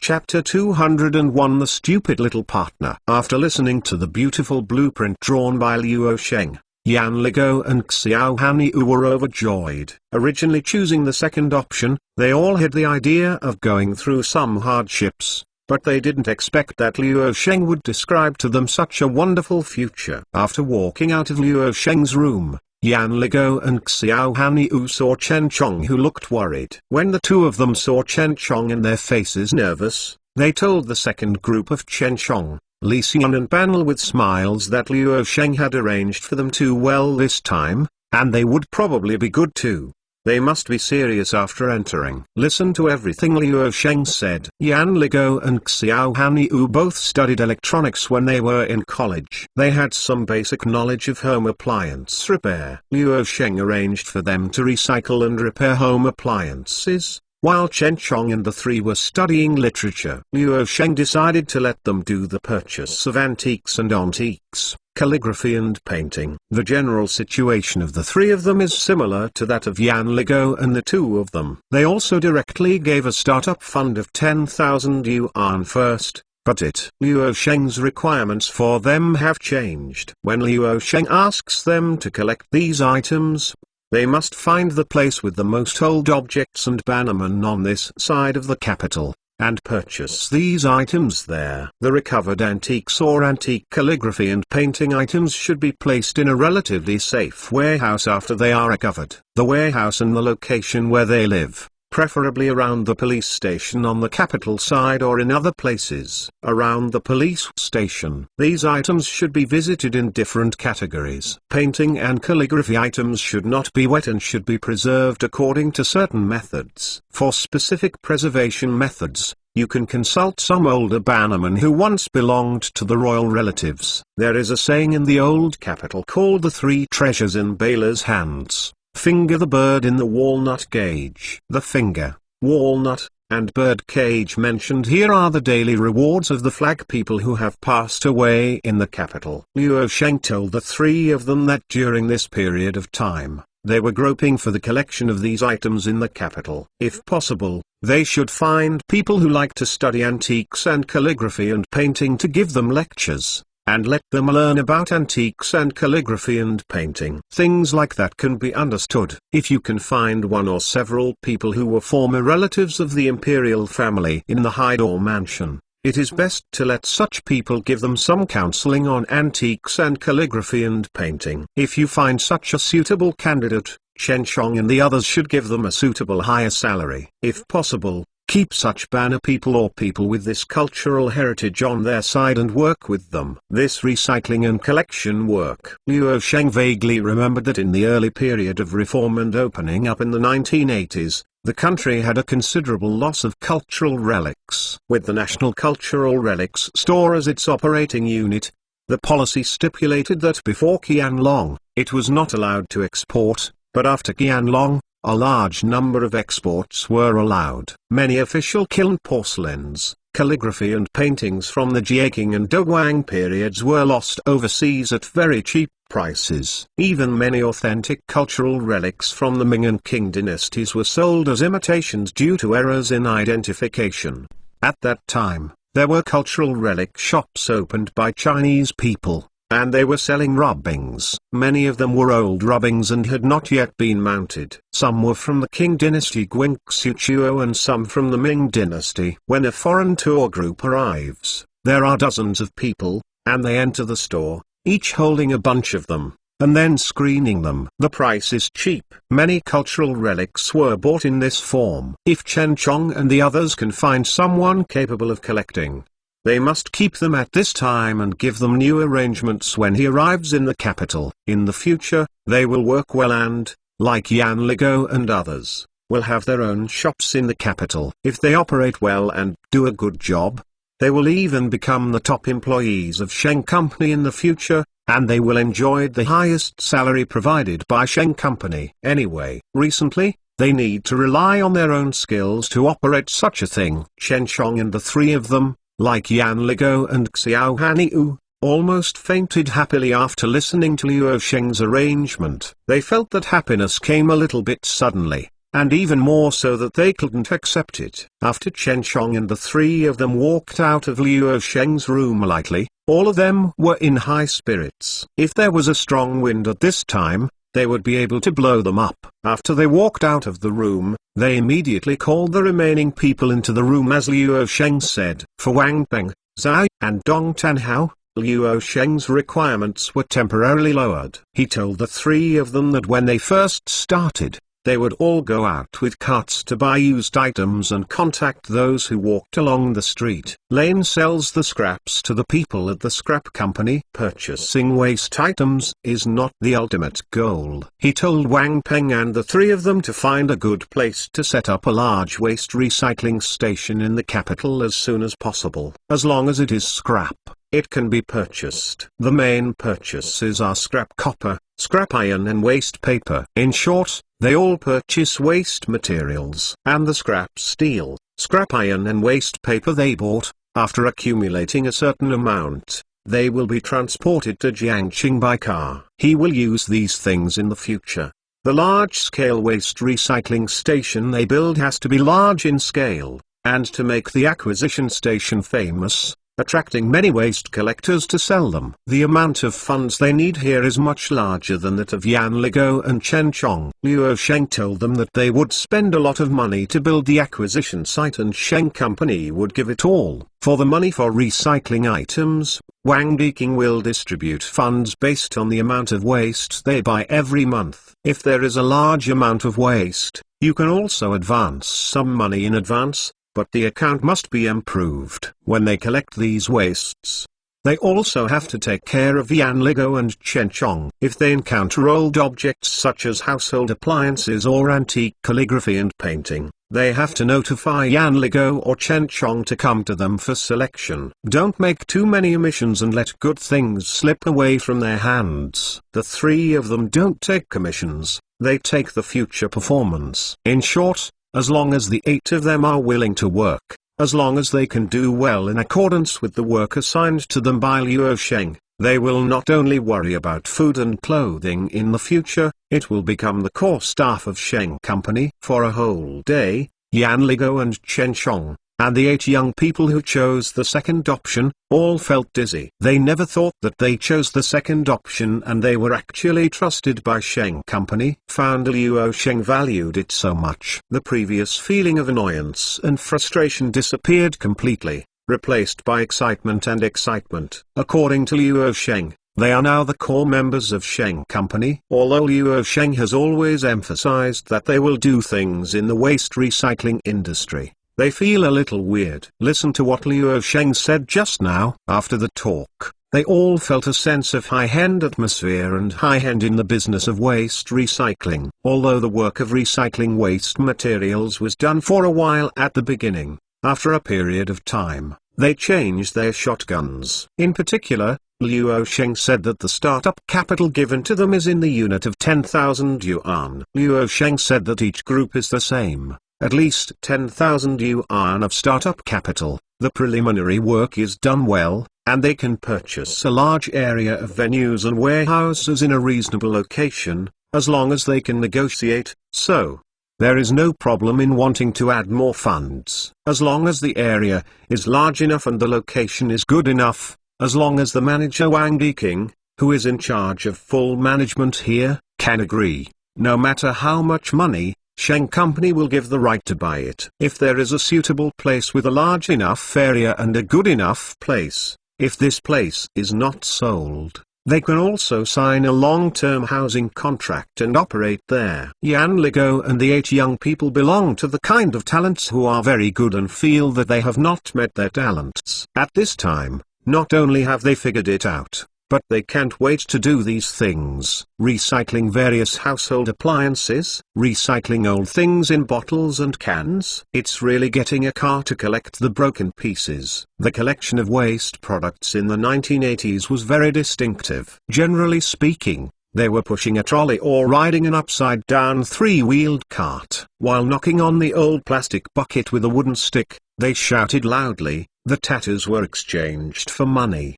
Chapter 201 The Stupid Little Partner. After listening to the beautiful blueprint drawn by Liu Sheng, Yan Ligo and Xiao Hanyu were overjoyed. Originally choosing the second option, they all had the idea of going through some hardships, but they didn't expect that Liu Sheng would describe to them such a wonderful future. After walking out of Liu Sheng's room, Yan Ligo and Xiao Hanyu saw Chen Chong, who looked worried. When the two of them saw Chen Chong and their faces nervous, they told the second group of Chen Chong, Li Xian and Banle with smiles that Liu Sheng had arranged for them too well this time, and they would probably be good too. They must be serious after entering. Listen to everything Liu Sheng said. Yan Ligo and Xiao Hanyu both studied electronics when they were in college. They had some basic knowledge of home appliance repair. Liu Sheng arranged for them to recycle and repair home appliances, while Chen Chong and the three were studying literature. Liu Sheng decided to let them do the purchase of antiques and antiques, calligraphy and painting. The general situation of the three of them is similar to that of Yan Ligo and the two of them. They also directly gave a startup fund of 10,000 yuan first, but Liu Sheng's requirements for them have changed. When Liu Sheng asks them to collect these items, they must find the place with the most old objects and bannermen on this side of the capital, and purchase these items there. The recovered antiques or antique calligraphy and painting items should be placed in a relatively safe warehouse after they are recovered. The warehouse and the location where they live, preferably around the police station on the capital side or in other places around the police station. These items should be visited in different categories. Painting and calligraphy items should not be wet and should be preserved according to certain methods. For specific preservation methods, you can consult some older bannermen who once belonged to the royal relatives. There is a saying in the old capital called the three treasures in Baler's hands: finger the bird in the walnut cage. The finger, walnut, and bird cage mentioned here are the daily rewards of the flag people who have passed away in the capital. Liu Sheng told the three of them that during this period of time, they were groping for the collection of these items in the capital. If possible, they should find people who like to study antiques and calligraphy and painting to give them lectures, and let them learn about antiques and calligraphy and painting. Things like that can be understood. If you can find one or several people who were former relatives of the Imperial family in the Hydor mansion, it is best to let such people give them some counseling on antiques and calligraphy and painting. If you find such a suitable candidate, Chen Chong and the others should give them a suitable higher salary. If possible, keep such banner people or people with this cultural heritage on their side and work with them. This recycling and collection work. Liu Sheng vaguely remembered that in the early period of reform and opening up in the 1980s, the country had a considerable loss of cultural relics. With the National Cultural Relics Store as its operating unit, the policy stipulated that before Qianlong, it was not allowed to export, but after Qianlong, a large number of exports were allowed. Many official kiln porcelains, calligraphy and paintings from the Jieqing and Douang periods were lost overseas at very cheap prices. Even many authentic cultural relics from the Ming and Qing dynasties were sold as imitations due to errors in identification. At that time, there were cultural relic shops opened by Chinese people, and they were selling rubbings. Many of them were old rubbings and had not yet been mounted. Some were from the Qing dynasty Guangxu and some from the Ming dynasty. When a foreign tour group arrives, there are dozens of people, and they enter the store, each holding a bunch of them, and then screening them. The price is cheap. Many cultural relics were bought in this form. If Chen Chong and the others can find someone capable of collecting, they must keep them at this time and give them new arrangements when he arrives in the capital. In the future, they will work well and, like Yan Ligo and others, will have their own shops in the capital. If they operate well and do a good job, they will even become the top employees of Sheng Company in the future, and they will enjoy the highest salary provided by Sheng Company. Anyway, recently, they need to rely on their own skills to operate such a thing. Chen Chong and the three of them, like Yan Ligo and Xiao Hanyu, almost fainted happily after listening to Liu Sheng's arrangement. They felt that happiness came a little bit suddenly. and even more so that they couldn't accept it. After Chen Chong and the three of them walked out of Luo Sheng's room lightly, all of them were in high spirits. If there was a strong wind at this time, they would be able to blow them up. After they walked out of the room, they immediately called the remaining people into the room as Luo Sheng said. For Wang Peng, Zhao, and Dong Tanhao, Luo Sheng's requirements were temporarily lowered. He told the three of them that when they first started, they would all go out with carts to buy used items and contact those who walked along the street. Lane sells the scraps to the people at the scrap company. Purchasing waste items is not the ultimate goal. He told Wang Peng and the three of them to find a good place to set up a large waste recycling station in the capital as soon as possible. As long as it is scrap, it can be purchased. The main purchases are scrap copper, scrap iron and waste paper. In short, they all purchase waste materials. And the scrap steel, scrap iron and waste paper they bought, after accumulating a certain amount, they will be transported to Jiangqing by car. He will use these things in the future. The large-scale waste recycling station they build has to be large in scale, and to make the acquisition station famous, attracting many waste collectors to sell them. The amount of funds they need here is much larger than that of Yan Ligo and Chen Chong. Luo Sheng told them that they would spend a lot of money to build the acquisition site and Sheng Company would give it all. For the money for recycling items, Wang Diking will distribute funds based on the amount of waste they buy every month. If there is a large amount of waste, you can also advance some money in advance, but the account must be improved. When they collect these wastes, they also have to take care of Yan Ligo and Chen Chong. If they encounter old objects such as household appliances or antique calligraphy and painting, they have to notify Yan Ligo or Chen Chong to come to them for selection. Don't make too many omissions and let good things slip away from their hands. The three of them don't take commissions, they take the future performance. In short, as long as the 8 of them are willing to work, as long as they can do well in accordance with the work assigned to them by Luo Sheng, they will not only worry about food and clothing in the future, it will become the core staff of Sheng Company. For a whole day, Yan Ligo and Chen Chong, and the 8 young people who chose the second option, all felt dizzy. They never thought that they chose the second option and they were actually trusted by Sheng Company. Founder Luo Sheng valued it so much. The previous feeling of annoyance and frustration disappeared completely, replaced by excitement and excitement. According to Luo Sheng, they are now the core members of Sheng Company. Although Luo Sheng has always emphasized that they will do things in the waste recycling industry, they feel a little weird. Listen to what Luo Sheng said just now. After the talk, they all felt a sense of high-end atmosphere and high-end in the business of waste recycling. Although the work of recycling waste materials was done for a while at the beginning, after a period of time, they changed their shotguns. In particular, Luo Sheng said that the startup capital given to them is in the unit of 10,000 yuan. Luo Sheng said that each group is the same. At least 10,000 yuan of startup capital. The preliminary work is done well, and they can purchase a large area of venues and warehouses in a reasonable location, as long as they can negotiate. So, there is no problem in wanting to add more funds, as long as the area is large enough and the location is good enough, as long as the manager Wang Diking, who is in charge of full management here, can agree. No matter how much money, Sheng Company will give the right to buy it. If there is a suitable place with a large enough area and a good enough place, if this place is not sold, they can also sign a long-term housing contract and operate there. Yan Ligo and the 8 young people belong to the kind of talents who are very good and feel that they have not met their talents. At this time, not only have they figured it out, but they can't wait to do these things. Recycling various household appliances, recycling old things in bottles and cans. It's really getting a car to collect the broken pieces. The collection of waste products in the 1980s was very distinctive. Generally speaking, they were pushing a trolley or riding an upside-down 3-wheeled cart. While knocking on the old plastic bucket with a wooden stick, they shouted loudly. The tattoos were exchanged for money.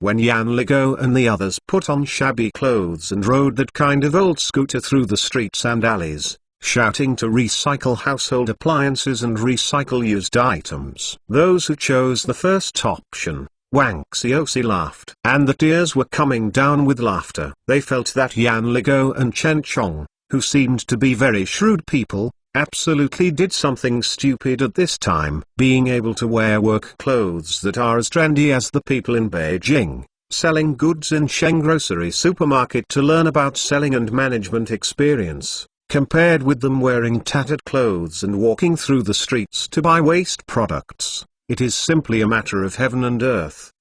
When Yan Ligo and the others put on shabby clothes and rode that kind of old scooter through the streets and alleys, shouting to recycle household appliances and recycle used items. Those who chose the first option, Wang Xiaoxi laughed, and the tears were coming down with laughter. They felt that Yan Ligo and Chen Chong, who seemed to be very shrewd people, absolutely did something stupid at this time. Being able to wear work clothes that are as trendy as the people in Beijing, selling goods in Sheng grocery supermarket to learn about selling and management experience, compared with them wearing tattered clothes and walking through the streets to buy waste products. It is simply a matter of heaven and earth.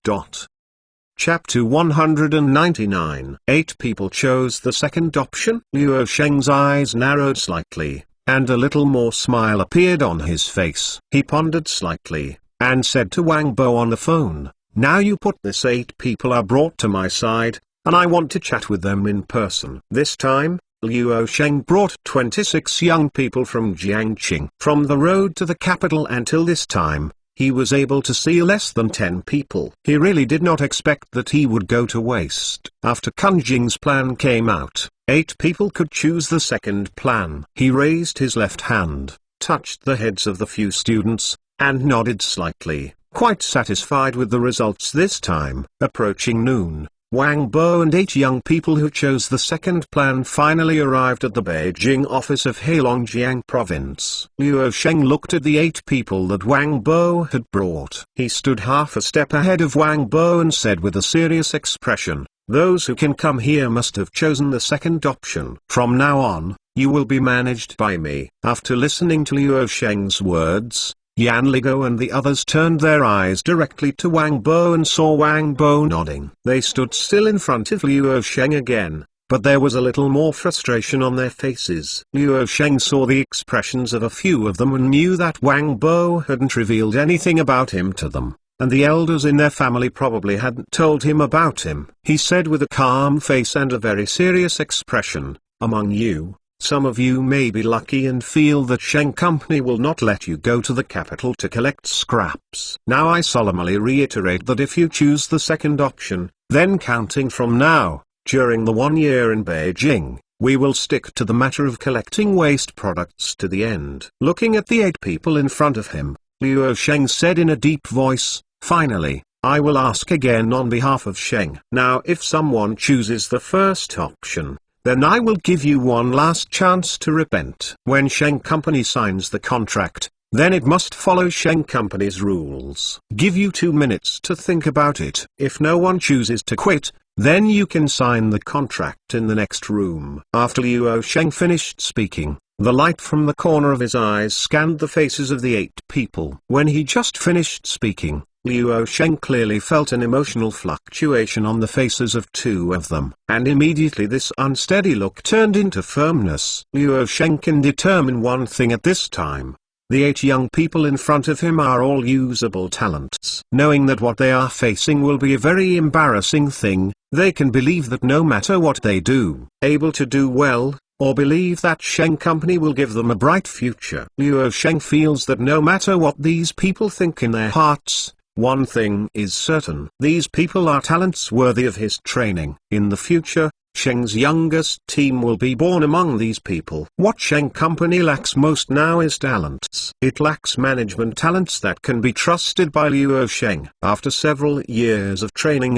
Chapter 199. 8 people chose the second option. Luo Sheng's eyes narrowed slightly, and a little more smile appeared on his face. He pondered slightly, and said to Wang Bo on the phone, "Now you put this 8 people are brought to my side, and I want to chat with them in person." This time, Luo Sheng brought 26 young people from Jiangqing. From the road to the capital until this time, he was able to see less than 10 people. He really did not expect that he would go to waste. After Kun Jing's plan came out, 8 people could choose the second plan. He raised his left hand, touched the heads of the few students, and nodded slightly, quite satisfied with the results this time. Approaching noon, Wang Bo and 8 young people who chose the second plan finally arrived at the Beijing office of Heilongjiang province. Luo Sheng looked at the 8 people that Wang Bo had brought. He stood half a step ahead of Wang Bo and said with a serious expression, "Those who can come here must have chosen the second option. From now on, you will be managed by me." After listening to Luo Sheng's words, Yan Ligo and the others turned their eyes directly to Wang Bo and saw Wang Bo nodding. They stood still in front of Luo Sheng again, but there was a little more frustration on their faces. Luo Sheng saw the expressions of a few of them and knew that Wang Bo hadn't revealed anything about him to them, and the elders in their family probably hadn't told him about him. He said with a calm face and a very serious expression, "Among you, some of you may be lucky and feel that Sheng Company will not let you go to the capital to collect scraps. Now I solemnly reiterate that if you choose the second option, then counting from now, during the 1 year in Beijing, we will stick to the matter of collecting waste products to the end." Looking at the 8 people in front of him, Luo Sheng said in a deep voice, "Finally, I will ask again on behalf of Sheng. Now if someone chooses the first option, then I will give you one last chance to repent. When Sheng Company signs the contract, then it must follow Sheng Company's rules. Give you 2 minutes to think about it. If no one chooses to quit, then you can sign the contract in the next room." After Luo Sheng finished speaking, the light from the corner of his eyes scanned the faces of the 8 people. When he just finished speaking, Luo Sheng clearly felt an emotional fluctuation on the faces of 2 of them, and immediately this unsteady look turned into firmness. Luo Sheng can determine one thing at this time. The 8 young people in front of him are all usable talents. Knowing that what they are facing will be a very embarrassing thing, they can believe that no matter what they do, able to do well, or believe that Sheng Company will give them a bright future. Luo Sheng feels that no matter what these people think in their hearts, one thing is certain: these people are talents worthy of his training. In the future, Sheng's youngest team will be born among these people. What Sheng Company lacks most now is talents. It lacks management talents that can be trusted by Luo Sheng. After several years of training,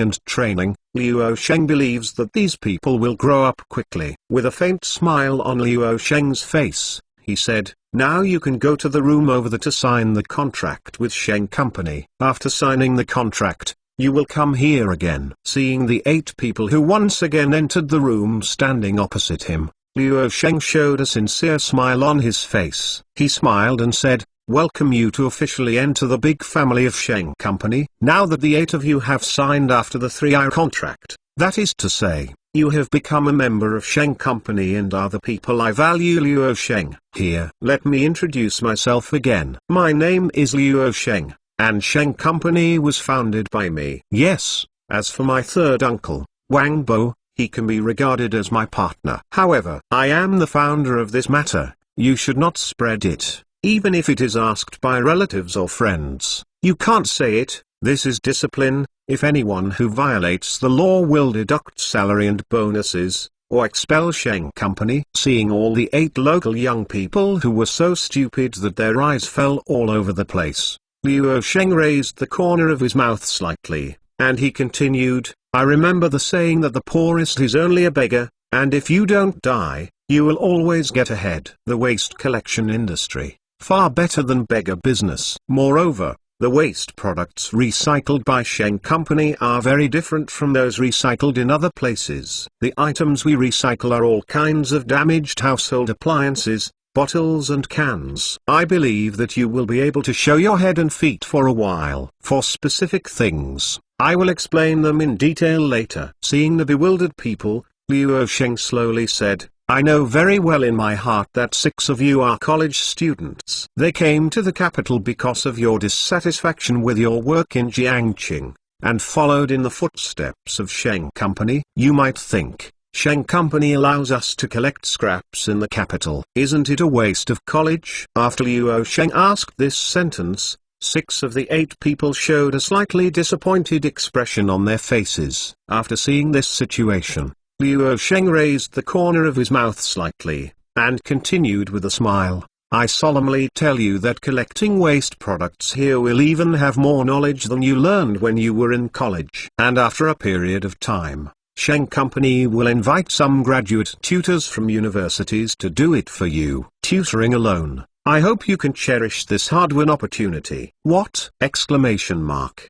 Luo Sheng believes that these people will grow up quickly. With a faint smile on Luo Sheng's face, he said, "Now you can go to the room over there to sign the contract with Sheng Company. After signing the contract, you will come here again." Seeing the 8 people who once again entered the room standing opposite him, Luo Sheng showed a sincere smile on his face. He smiled and said, "Welcome you to officially enter the big family of Sheng Company. Now that the 8 of you have signed after the 3-year contract, that is to say, you have become a member of Sheng Company and are the people I value." Luo Sheng. Here, let me introduce myself again. My name is Luo Sheng, and Sheng Company was founded by me. Yes, as for my third uncle, Wang Bo, he can be regarded as my partner. However, I am the founder of this matter. You should not spread it, even if it is asked by relatives or friends. You can't say it. This is discipline. If anyone who violates the law will deduct salary and bonuses, or expel Sheng Company. Seeing all the 8 local young people who were so stupid that their eyes fell all over the place, Liu Sheng raised the corner of his mouth slightly, and he continued, I remember the saying that the poorest is only a beggar, and if you don't die, you will always get ahead. The waste collection industry, far better than beggar business. Moreover, the waste products recycled by Sheng Company are very different from those recycled in other places. The items we recycle are all kinds of damaged household appliances, bottles and cans. I believe that you will be able to show your head and feet for a while. For specific things, I will explain them in detail later. Seeing the bewildered people, Liu Sheng slowly said, I know very well in my heart that 6 of you are college students. They came to the capital because of your dissatisfaction with your work in Jiangqing, and followed in the footsteps of Sheng Company. You might think, Sheng Company allows us to collect scraps in the capital. Isn't it a waste of college? After Liu Sheng asked this sentence, 6 of the 8 people showed a slightly disappointed expression on their faces. After seeing this situation, Liu Sheng raised the corner of his mouth slightly, and continued with a smile, I solemnly tell you that collecting waste products here will even have more knowledge than you learned when you were in college. And after a period of time, Sheng Company will invite some graduate tutors from universities to do it for you. Tutoring alone. I hope you can cherish this hard-won opportunity. What? Exclamation mark.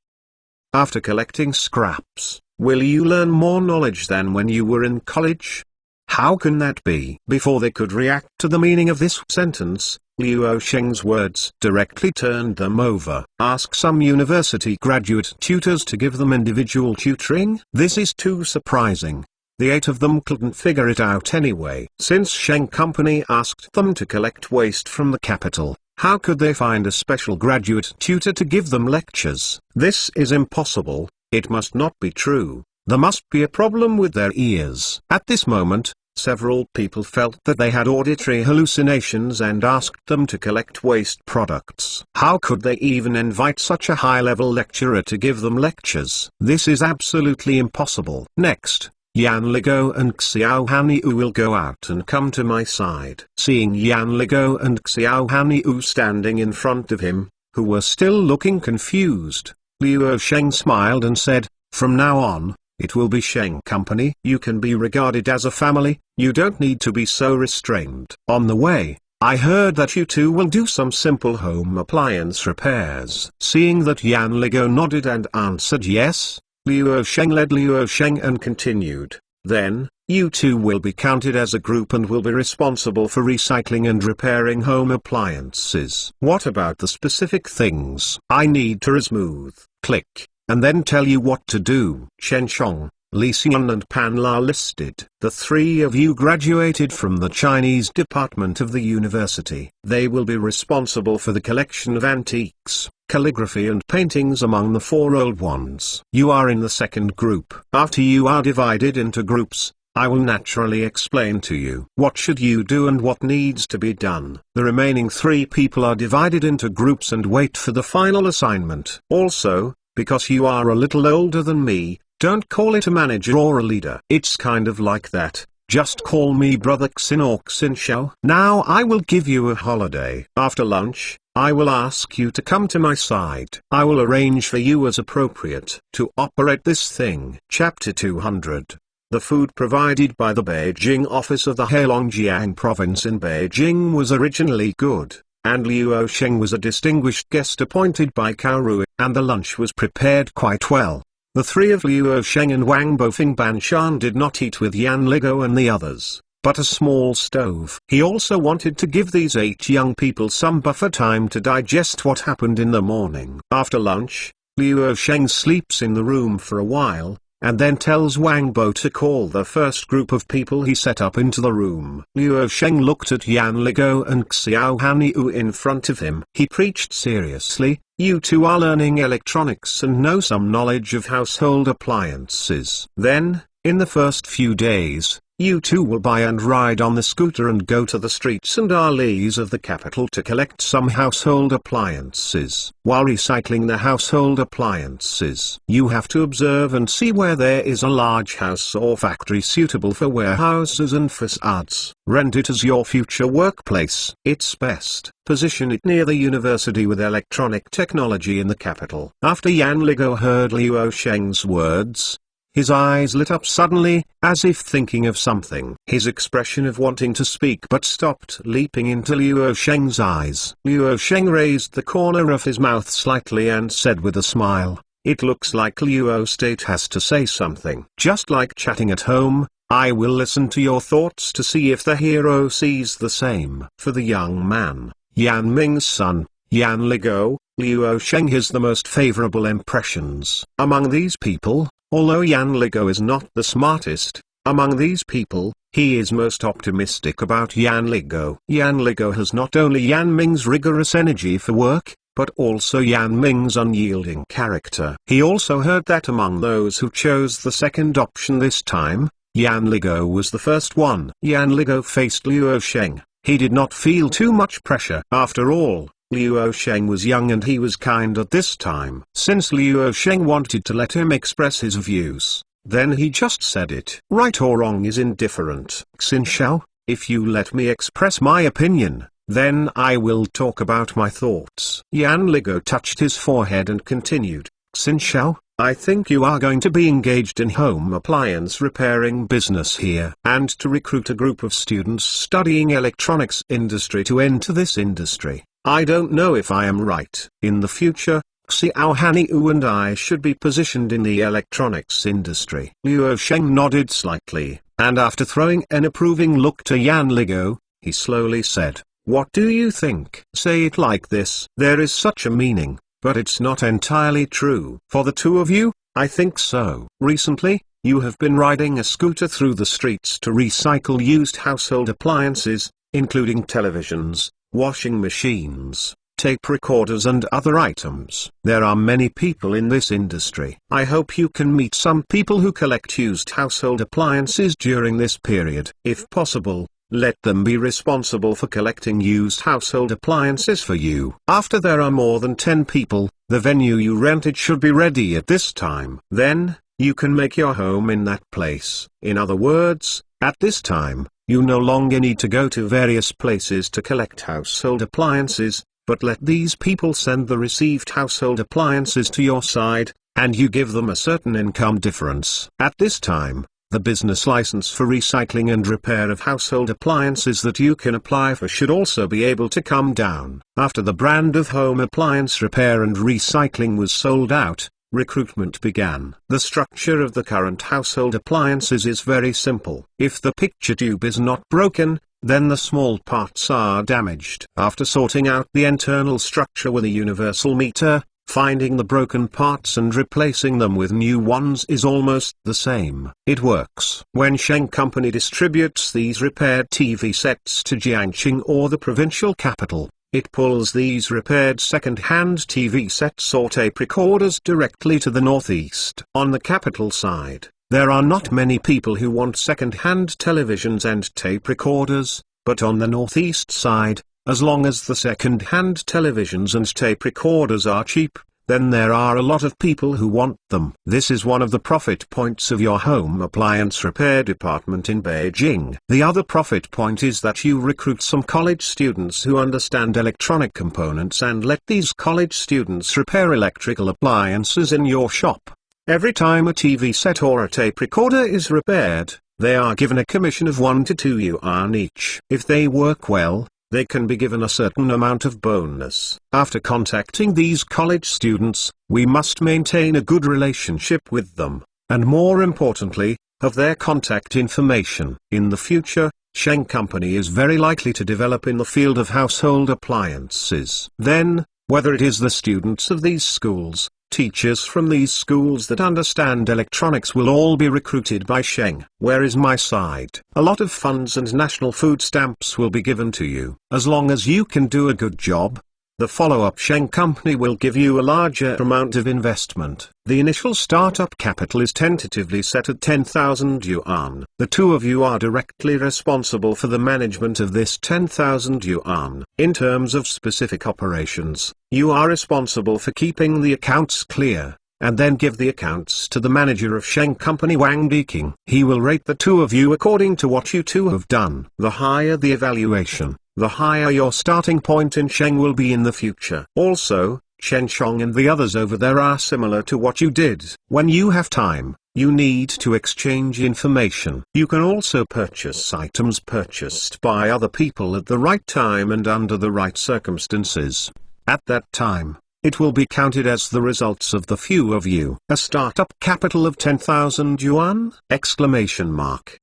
After collecting scraps, will you learn more knowledge than when you were in college? How can that be? Before they could react to the meaning of this sentence, Liu Sheng's words directly turned them over. Ask some university graduate tutors to give them individual tutoring? This is too surprising. The 8 of them couldn't figure it out anyway. Since Sheng Company asked them to collect waste from the capital, how could they find a special graduate tutor to give them lectures? This is impossible. It must not be true. There must be a problem with their ears. At this moment, several people felt that they had auditory hallucinations and asked them to collect waste products. How could they even invite such a high-level lecturer to give them lectures? This is absolutely impossible. Next, Yan Ligo and Xiao Haniu will go out and come to my side. Seeing Yan Ligo and Xiao Haniu standing in front of him, who were still looking confused, Liu Sheng smiled and said, from now on, it will be Sheng Company. You can be regarded as a family, you don't need to be so restrained. On the way, I heard that you two will do some simple home appliance repairs. Seeing that Yan Ligo nodded and answered yes, Liu Sheng led Liu Sheng and continued, then, you two will be counted as a group and will be responsible for recycling and repairing home appliances. What about the specific things I need to smooth, click, and then tell you what to do? Chen Chong, Li Xian and Pan La listed. The 3 of you graduated from the Chinese department of the university. They will be responsible for the collection of antiques, calligraphy and paintings among the 4 old ones. You are in the second group. After you are divided into groups, I will naturally explain to you what should you do and what needs to be done. The remaining 3 people are divided into groups and wait for the final assignment. Also, because you are a little older than me, don't call it a manager or a leader. It's kind of like that. Just call me Brother Xin or Xin Xiao. Now I will give you a holiday. After lunch, I will ask you to come to my side. I will arrange for you as appropriate to operate this thing. Chapter 200. The food provided by the Beijing office of the Heilongjiang province in Beijing was originally good, and Liu Sheng was a distinguished guest appointed by Cao Rui, and the lunch was prepared quite well. The 3 of Liu Sheng and Wang Bofeng Banshan did not eat with Yan Ligo and the others, but a small stove. He also wanted to give these 8 young people some buffer time to digest what happened in the morning. After lunch, Liu Sheng sleeps in the room for a while, and then tells Wang Bo to call the first group of people he set up into the room. Liu Sheng looked at Yan Ligo and Xiao Haniu in front of him. He preached seriously, you two are learning electronics and know some knowledge of household appliances. Then, in the first few days, You too will buy and ride on the scooter and go to the streets and alleys of the capital to collect some household appliances. While recycling the household appliances, you have to observe and see where there is a large house or factory suitable for warehouses and facades. Rent it as your future workplace. It's best. Position it near the university with electronic technology in the capital. After Yan Ligo heard Liu Sheng's words, his eyes lit up suddenly, as if thinking of something. His expression of wanting to speak but stopped leaping into Liu Sheng's eyes. Liu Sheng raised the corner of his mouth slightly and said with a smile, "It looks like Liu State has to say something." Just like chatting at home, I will listen to your thoughts to see if the hero sees the same. For the young man, Yan Ming's son, Yan Ligo, Liu Sheng has the most favorable impressions. Among these people, although Yan Ligo is not the smartest, among these people, he is most optimistic about Yan Ligo. Yan Ligo has not only Yan Ming's rigorous energy for work, but also Yan Ming's unyielding character. He also heard that among those who chose the second option this time, Yan Ligo was the first one. Yan Ligo faced Liu Sheng. He did not feel too much pressure. After all, Liu Sheng was young and he was kind at this time. Since Liu Sheng wanted to let him express his views, then he just said it. Right or wrong is indifferent. Xin Xiao, if you let me express my opinion, then I will talk about my thoughts. Yan Ligo touched his forehead and continued, Xin Xiao, I think you are going to be engaged in home appliance repairing business here, and to recruit a group of students studying electronics industry to enter this industry. I don't know if I am right. In the future, Xiao Haniu and I should be positioned in the electronics industry. Liu Sheng nodded slightly, and after throwing an approving look to Yan Ligo, he slowly said, What do you think? Say it like this. There is such a meaning, but it's not entirely true. For the two of you, I think so. Recently, you have been riding a scooter through the streets to recycle used household appliances, including televisions, washing machines, tape recorders and other items. There are many people in this industry. I hope you can meet some people who collect used household appliances during this period. If possible, let them be responsible for collecting used household appliances for you. After there are more than 10 people, the venue you rented should be ready at this time. Then, you can make your home in that place. In other words, at this time, you no longer need to go to various places to collect household appliances, but let these people send the received household appliances to your side, and you give them a certain income difference. At this time, the business license for recycling and repair of household appliances that you can apply for should also be able to come down. After the brand of home appliance repair and recycling was sold out, recruitment began. The structure of the current household appliances is very simple. If the picture tube is not broken, then the small parts are damaged. After sorting out the internal structure with a universal meter, finding the broken parts and replacing them with new ones is almost the same. It works. When Sheng Company distributes these repaired TV sets to Jiangqing or the provincial capital, it pulls these repaired second-hand TV sets or tape recorders directly to the northeast. On the capital side, there are not many people who want second-hand televisions and tape recorders, but on the northeast side, as long as the second-hand televisions and tape recorders are cheap, then there are a lot of people who want them. This is one of the profit points of your home appliance repair department in Beijing. The other profit point is that you recruit some college students who understand electronic components and let these college students repair electrical appliances in your shop. Every time a TV set or a tape recorder is repaired, they are given a commission of 1 to 2 yuan each. If they work well, they can be given a certain amount of bonus. After contacting these college students, we must maintain a good relationship with them, and more importantly, have their contact information. In the future, Sheng Company is very likely to develop in the field of household appliances. Then, whether it is the students of these schools, teachers from these schools that understand electronics will all be recruited by Sheng. Where is my side? A lot of funds and national food stamps will be given to you. As long as you can do a good job, The follow-up Sheng company will give you a larger amount of investment. The initial startup capital is tentatively set at 10,000 yuan. The two of you are directly responsible for the management of this 10,000 yuan. In terms of specific operations, you are responsible for keeping the accounts clear, and then give the accounts to the manager of Sheng company Wang Diking. He will rate the two of you according to what you two have done. The higher the evaluation, the higher your starting point in Sheng will be in the future. Also, Chen Chong and the others over there are similar to what you did. When you have time, you need to exchange information. You can also purchase items purchased by other people at the right time and under the right circumstances. At that time, it will be counted as the results of the few of you. A startup capital of 10,000 yuan? Exclamation mark.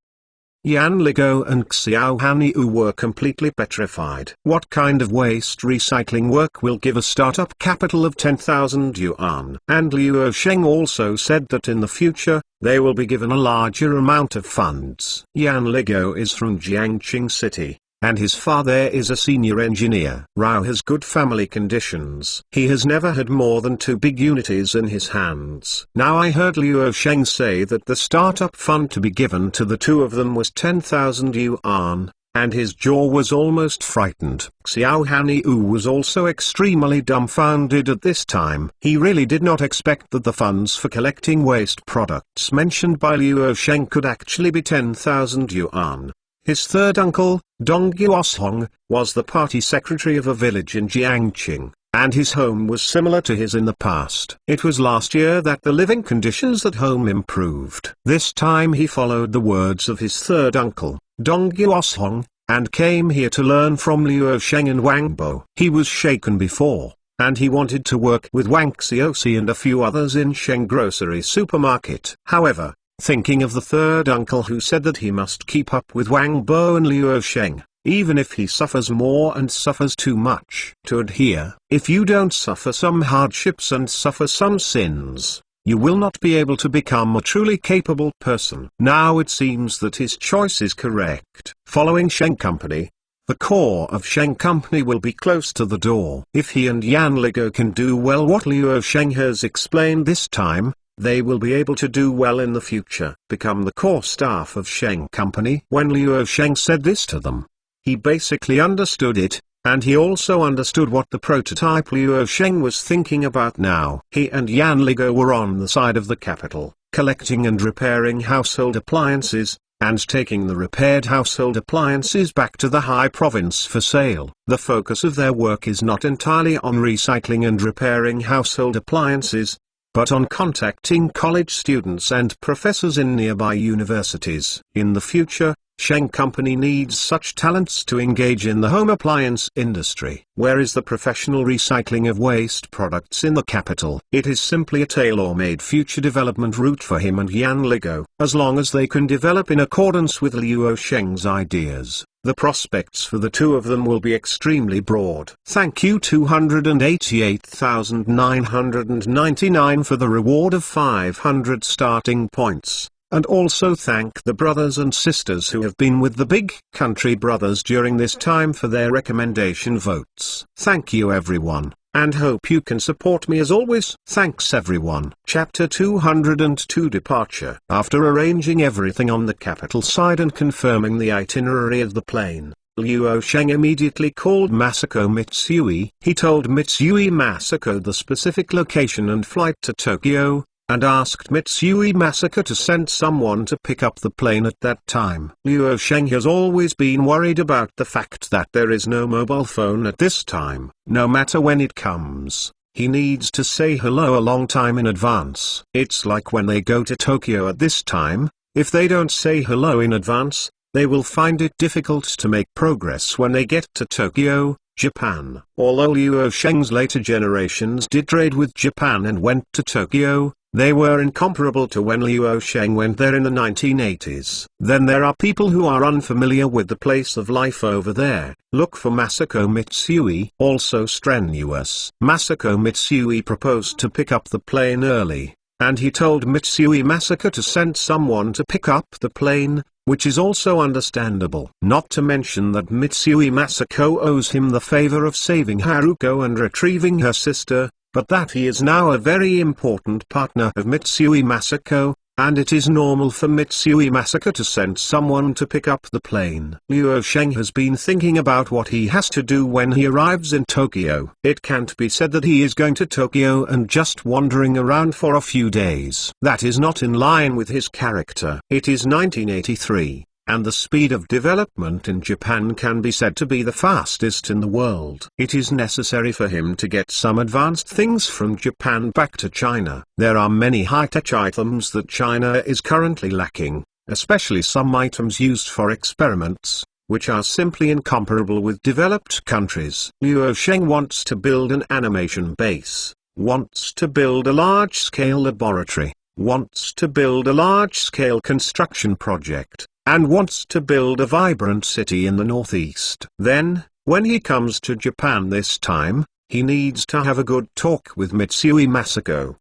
Yan Ligo and Xiao Hanyu were completely petrified. What kind of waste recycling work will give a startup capital of 10,000 yuan? And Liu Sheng also said that in the future, they will be given a larger amount of funds. Yan Ligo is from Jiangqing City, and his father is a senior engineer. Rao has good family conditions. He has never had more than 2 big unities in his hands. Now I heard Liu Sheng say that the startup fund to be given to the two of them was 10,000 yuan, and his jaw was almost frightened. Xiao Hanyu was also extremely dumbfounded at this time. He really did not expect that the funds for collecting waste products mentioned by Liu Sheng could actually be 10,000 yuan. His third uncle, Dong Yuoshong, was the party secretary of a village in Jiangqing, and his home was similar to his in the past. It was last year that the living conditions at home improved. This time he followed the words of his third uncle, Dong Yuoshong, and came here to learn from Liu Sheng and Wang Bo. He was shaken before, and he wanted to work with Wang Xioxi and a few others in Sheng Grocery Supermarket. However, thinking of the third uncle who said that he must keep up with Wang Bo and Liu Sheng, even if he suffers more and suffers too much to adhere. If you don't suffer some hardships and suffer some sins, you will not be able to become a truly capable person. Now it seems that his choice is correct. Following Sheng Company, the core of Sheng Company will be close to the door. If he and Yan Ligo can do well what Liu Sheng has explained this time, they will be able to do well in the future. Become the core staff of Sheng Company. When Liu Sheng said this to them, he basically understood it, and he also understood what the prototype Liu Sheng was thinking about now. He and Yan Ligo were on the side of the capital, collecting and repairing household appliances, and taking the repaired household appliances back to the High Province for sale. The focus of their work is not entirely on recycling and repairing household appliances, but on contacting college students and professors in nearby universities. In the future, Sheng Company needs such talents to engage in the home appliance industry. Where is the professional recycling of waste products in the capital? It is simply a tailor-made future development route for him and Yan Ligo. As long as they can develop in accordance with Liu Sheng's ideas, the prospects for the two of them will be extremely broad. Thank you 288,999 for the reward of 500 starting points. And also thank the brothers and sisters who have been with the Big Country Brothers during this time for their recommendation votes. Thank you everyone, and hope you can support me as always. Thanks everyone. Chapter 202 Departure. After arranging everything on the capital side and confirming the itinerary of the plane, Liu Sheng immediately called Masako Mitsui. He told Mitsui Masako the specific location and flight to Tokyo, and asked Mitsui Masako to send someone to pick up the plane at that time. Liu Sheng has always been worried about the fact that there is no mobile phone at this time. No matter when it comes, he needs to say hello a long time in advance. It's like when they go to Tokyo at this time, if they don't say hello in advance, they will find it difficult to make progress when they get to Tokyo, Japan. Although Liu Sheng's later generations did trade with Japan and went to Tokyo, they were incomparable to when Liu Sheng went there in the 1980s. Then there are people who are unfamiliar with the place of life over there. Look for Masako Mitsui. Also strenuous. Masako Mitsui proposed to pick up the plane early, and he told Mitsui Masako to send someone to pick up the plane, which is also understandable. Not to mention that Mitsui Masako owes him the favor of saving Haruko and retrieving her sister, but that he is now a very important partner of Mitsui Masako, and it is normal for Mitsui Masako to send someone to pick up the plane. Luo Sheng has been thinking about what he has to do when he arrives in Tokyo. It can't be said that he is going to Tokyo and just wandering around for a few days. That is not in line with his character. It is 1983. And the speed of development in Japan can be said to be the fastest in the world. It is necessary for him to get some advanced things from Japan back to China. There are many high-tech items that China is currently lacking, especially some items used for experiments, which are simply incomparable with developed countries. Luo Sheng wants to build an animation base, wants to build a large-scale laboratory, wants to build a large-scale construction project, and wants to build a vibrant city in the northeast. Then, when he comes to Japan this time, he needs to have a good talk with Mitsui Masako.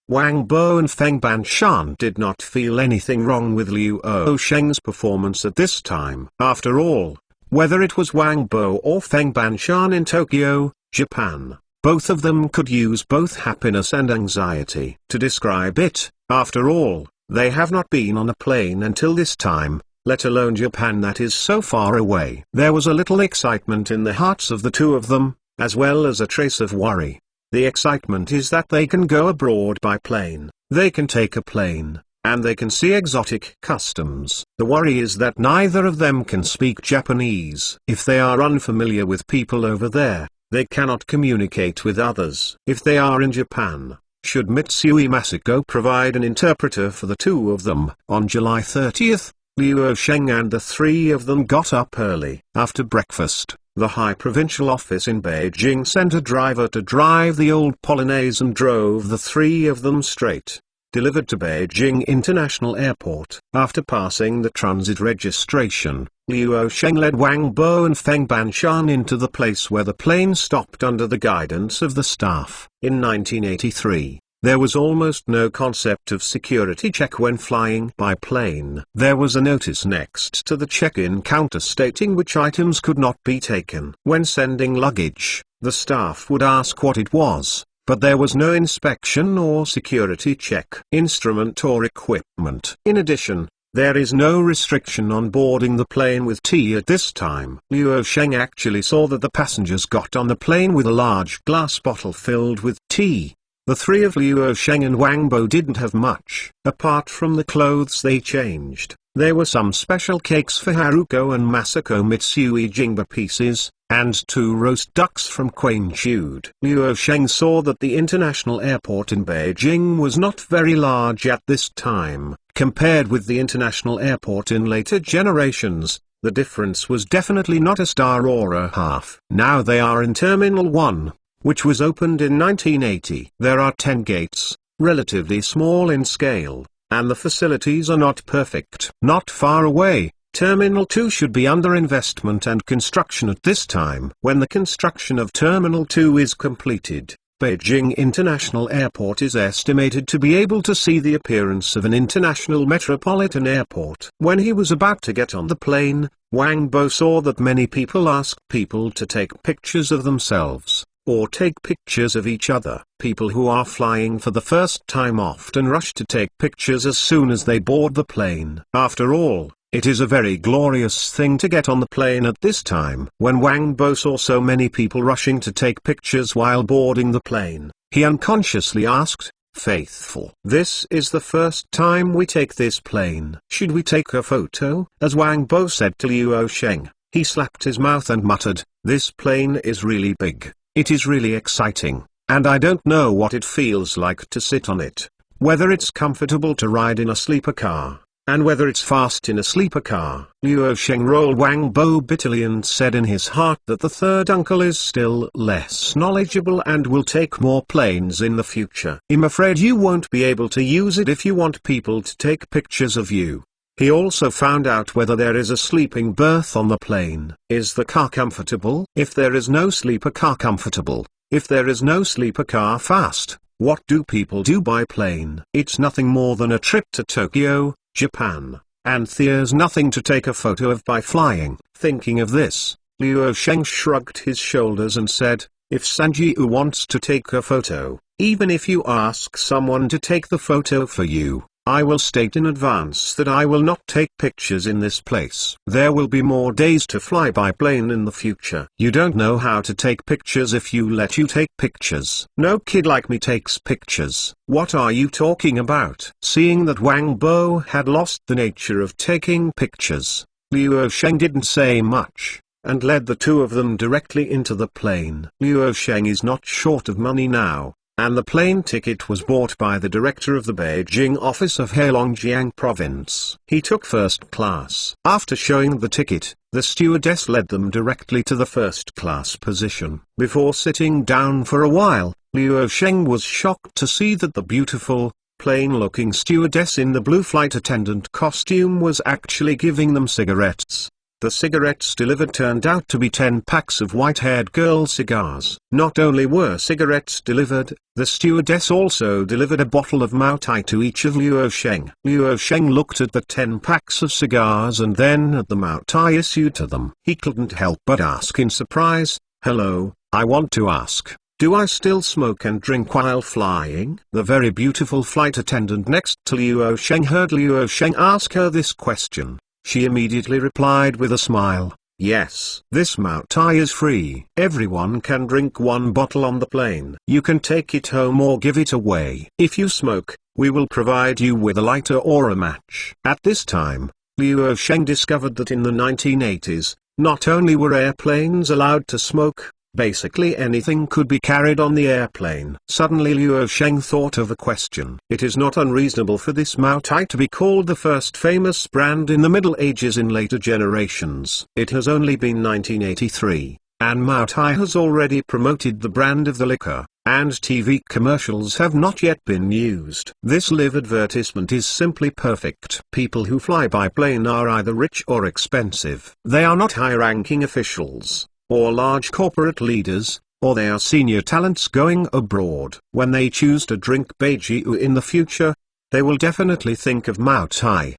Wang Bo and Feng Banshan did not feel anything wrong with Luo Sheng's performance at this time. After all, whether it was Wang Bo or Feng Banshan in Tokyo, Japan, both of them could use both happiness and anxiety to describe it. After all, they have not been on a plane until this time, let alone Japan that is so far away. There was a little excitement in the hearts of the two of them, as well as a trace of worry. The excitement is that they can go abroad by plane, they can take a plane, and they can see exotic customs. The worry is that neither of them can speak Japanese. If they are unfamiliar with people over there, they cannot communicate with others. If they are in Japan, should Mitsui Masako provide an interpreter for the two of them? On July 30th, Luo Sheng and the three of them got up early. After breakfast, the High Provincial Office in Beijing sent a driver to drive the old Polonaise and drove the three of them straight, delivered to Beijing International Airport. After passing the transit registration, Luo Sheng led Wang Bo and Feng Banshan into the place where the plane stopped under the guidance of the staff. In 1983, there was almost no concept of security check when flying by plane. There was a notice next to the check-in counter stating which items could not be taken. When sending luggage, the staff would ask what it was, but there was no inspection or security check. Instrument or equipment. In addition, there is no restriction on boarding the plane with tea at this time. Luo Sheng actually saw that the passengers got on the plane with a large glass bottle filled with tea. The three of Luo Sheng and Wang Bo didn't have much. Apart from the clothes they changed, there were some special cakes for Haruko and Masako Mitsui Jingba pieces, and 2 roast ducks from Quanchude. Luo Sheng saw that the international airport in Beijing was not very large at this time. Compared with the international airport in later generations, the difference was definitely not a star or a half. Now they are in Terminal 1, which was opened in 1980. There are 10 gates, relatively small in scale, and the facilities are not perfect. Not far away, Terminal 2 should be under investment and construction at this time. When the construction of Terminal 2 is completed, Beijing International Airport is estimated to be able to see the appearance of an international metropolitan airport. When he was about to get on the plane, Wang Bo saw that many people asked people to take pictures of themselves, or take pictures of each other. People who are flying for the first time often rush to take pictures as soon as they board the plane. After all, it is a very glorious thing to get on the plane at this time. When Wang Bo saw so many people rushing to take pictures while boarding the plane, he unconsciously asked, "Faithful, this is the first time we take this plane. Should we take a photo?" As Wang Bo said to Luo Sheng, he slapped his mouth and muttered, "This plane is really big, it is really exciting, and I don't know what it feels like to sit on it, whether it's comfortable to ride in a sleeper car, and whether it's fast in a sleeper car." Luo Sheng rolled Wang Bo bitterly and said in his heart that the third uncle is still less knowledgeable and will take more planes in the future. "I'm afraid you won't be able to use it if you want people to take pictures of you." He also found out whether there is a sleeping berth on the plane. Is the car comfortable? If there is no sleeper car comfortable, if there is no sleeper car fast, what do people do by plane? It's nothing more than a trip to Tokyo, Japan, and there's nothing to take a photo of by flying. Thinking of this, Liu Sheng shrugged his shoulders and said, if Sanjiu wants to take a photo, even if you ask someone to take the photo for you, I will state in advance that I will not take pictures in this place. There will be more days to fly by plane in the future. You don't know how to take pictures if you let you take pictures. No kid like me takes pictures. What are you talking about? Seeing that Wang Bo had lost the nature of taking pictures, Liu Sheng didn't say much, and led the two of them directly into the plane. Liu Sheng is not short of money now, and the plane ticket was bought by the director of the Beijing office of Heilongjiang province. He took first class. After showing the ticket, the stewardess led them directly to the first class position. Before sitting down for a while, Liu Sheng was shocked to see that the beautiful, plain-looking stewardess in the blue flight attendant costume was actually giving them cigarettes. The cigarettes delivered turned out to be 10 packs of white-haired girl cigars. Not only were cigarettes delivered, the stewardess also delivered a bottle of Mao Tai to each of Liu Sheng. Liu Sheng looked at the 10 packs of cigars and then at the Mao Tai issued to them. He couldn't help but ask in surprise, hello, I want to ask, do I still smoke and drink while flying? The very beautiful flight attendant next to Liu Sheng heard Liu Sheng ask her this question. She immediately replied with a smile, yes. This Mao Tai is free. Everyone can drink one bottle on the plane. You can take it home or give it away. If you smoke, we will provide you with a lighter or a match. At this time, Liu Sheng discovered that in the 1980s, not only were airplanes allowed to smoke, basically anything could be carried on the airplane. Suddenly Liu Sheng thought of a question. It is not unreasonable for this Mao Tai to be called the first famous brand in the Middle Ages in later generations. It has only been 1983, and Mao Tai has already promoted the brand of the liquor, and TV commercials have not yet been used. This live advertisement is simply perfect. People who fly by plane are either rich or expensive. They are not high-ranking officials, or large corporate leaders, or they are senior talents going abroad. When they choose to drink baijiu in the future, they will definitely think of Mao Tai.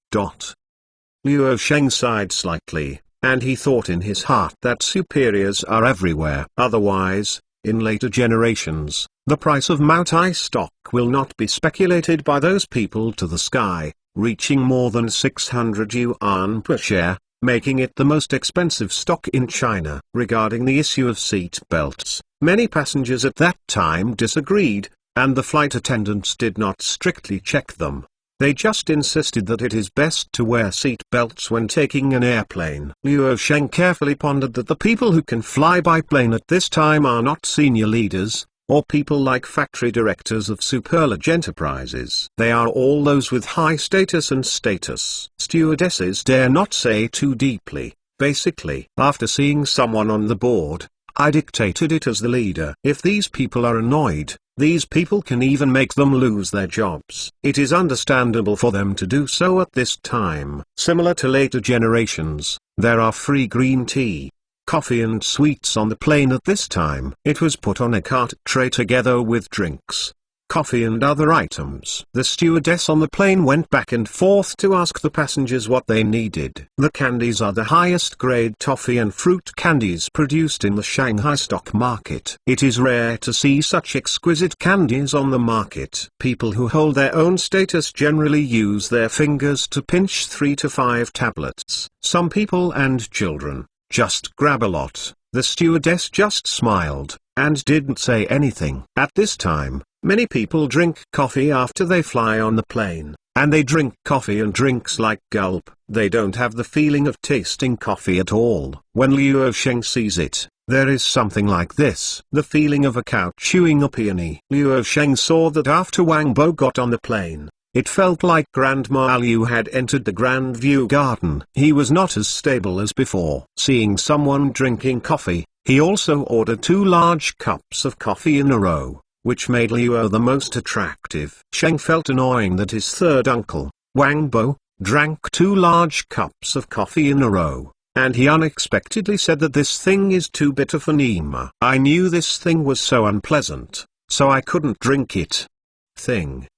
Liu Sheng sighed slightly, and he thought in his heart that superiors are everywhere. Otherwise, in later generations, the price of Mao Tai stock will not be speculated by those people to the sky, reaching more than 600 yuan per share, making it the most expensive stock in China. Regarding the issue of seat belts, many passengers at that time disagreed, and the flight attendants did not strictly check them. They just insisted that it is best to wear seat belts when taking an airplane. Liu Sheng carefully pondered that the people who can fly by plane at this time are not senior leaders, or people like factory directors of superlarge enterprises. They are all those with high status and status. Stewardesses dare not say too deeply. Basically, after seeing someone on the board, I dictated it as the leader. If these people are annoyed, these people can even make them lose their jobs. It is understandable for them to do so at this time. Similar to later generations, there are free green tea, coffee and sweets on the plane at this time. It was put on a cart tray together with drinks, coffee and other items. The stewardess on the plane went back and forth to ask the passengers what they needed. The candies are the highest grade toffee and fruit candies produced in the Shanghai stock market. It is rare to see such exquisite candies on the market. People who hold their own status generally use their fingers to pinch 3 to 5 tablets. Some people and children just grab a lot. The stewardess just smiled, and didn't say anything. At this time, many people drink coffee after they fly on the plane, and they drink coffee and drinks like gulp. They don't have the feeling of tasting coffee at all. When Liu Sheng sees it, there is something like this. The feeling of a cow chewing a peony. Liu Sheng saw that after Wang Bo got on the plane, it felt like Grandma Liu had entered the Grand View Garden. He was not as stable as before. Seeing someone drinking coffee, he also ordered 2 large cups of coffee in a row, which made Liu the most attractive. Sheng felt annoying that his third uncle, Wang Bo, drank 2 large cups of coffee in a row, and he unexpectedly said that this thing is too bitter for Nima. I knew this thing was so unpleasant, so I couldn't drink it.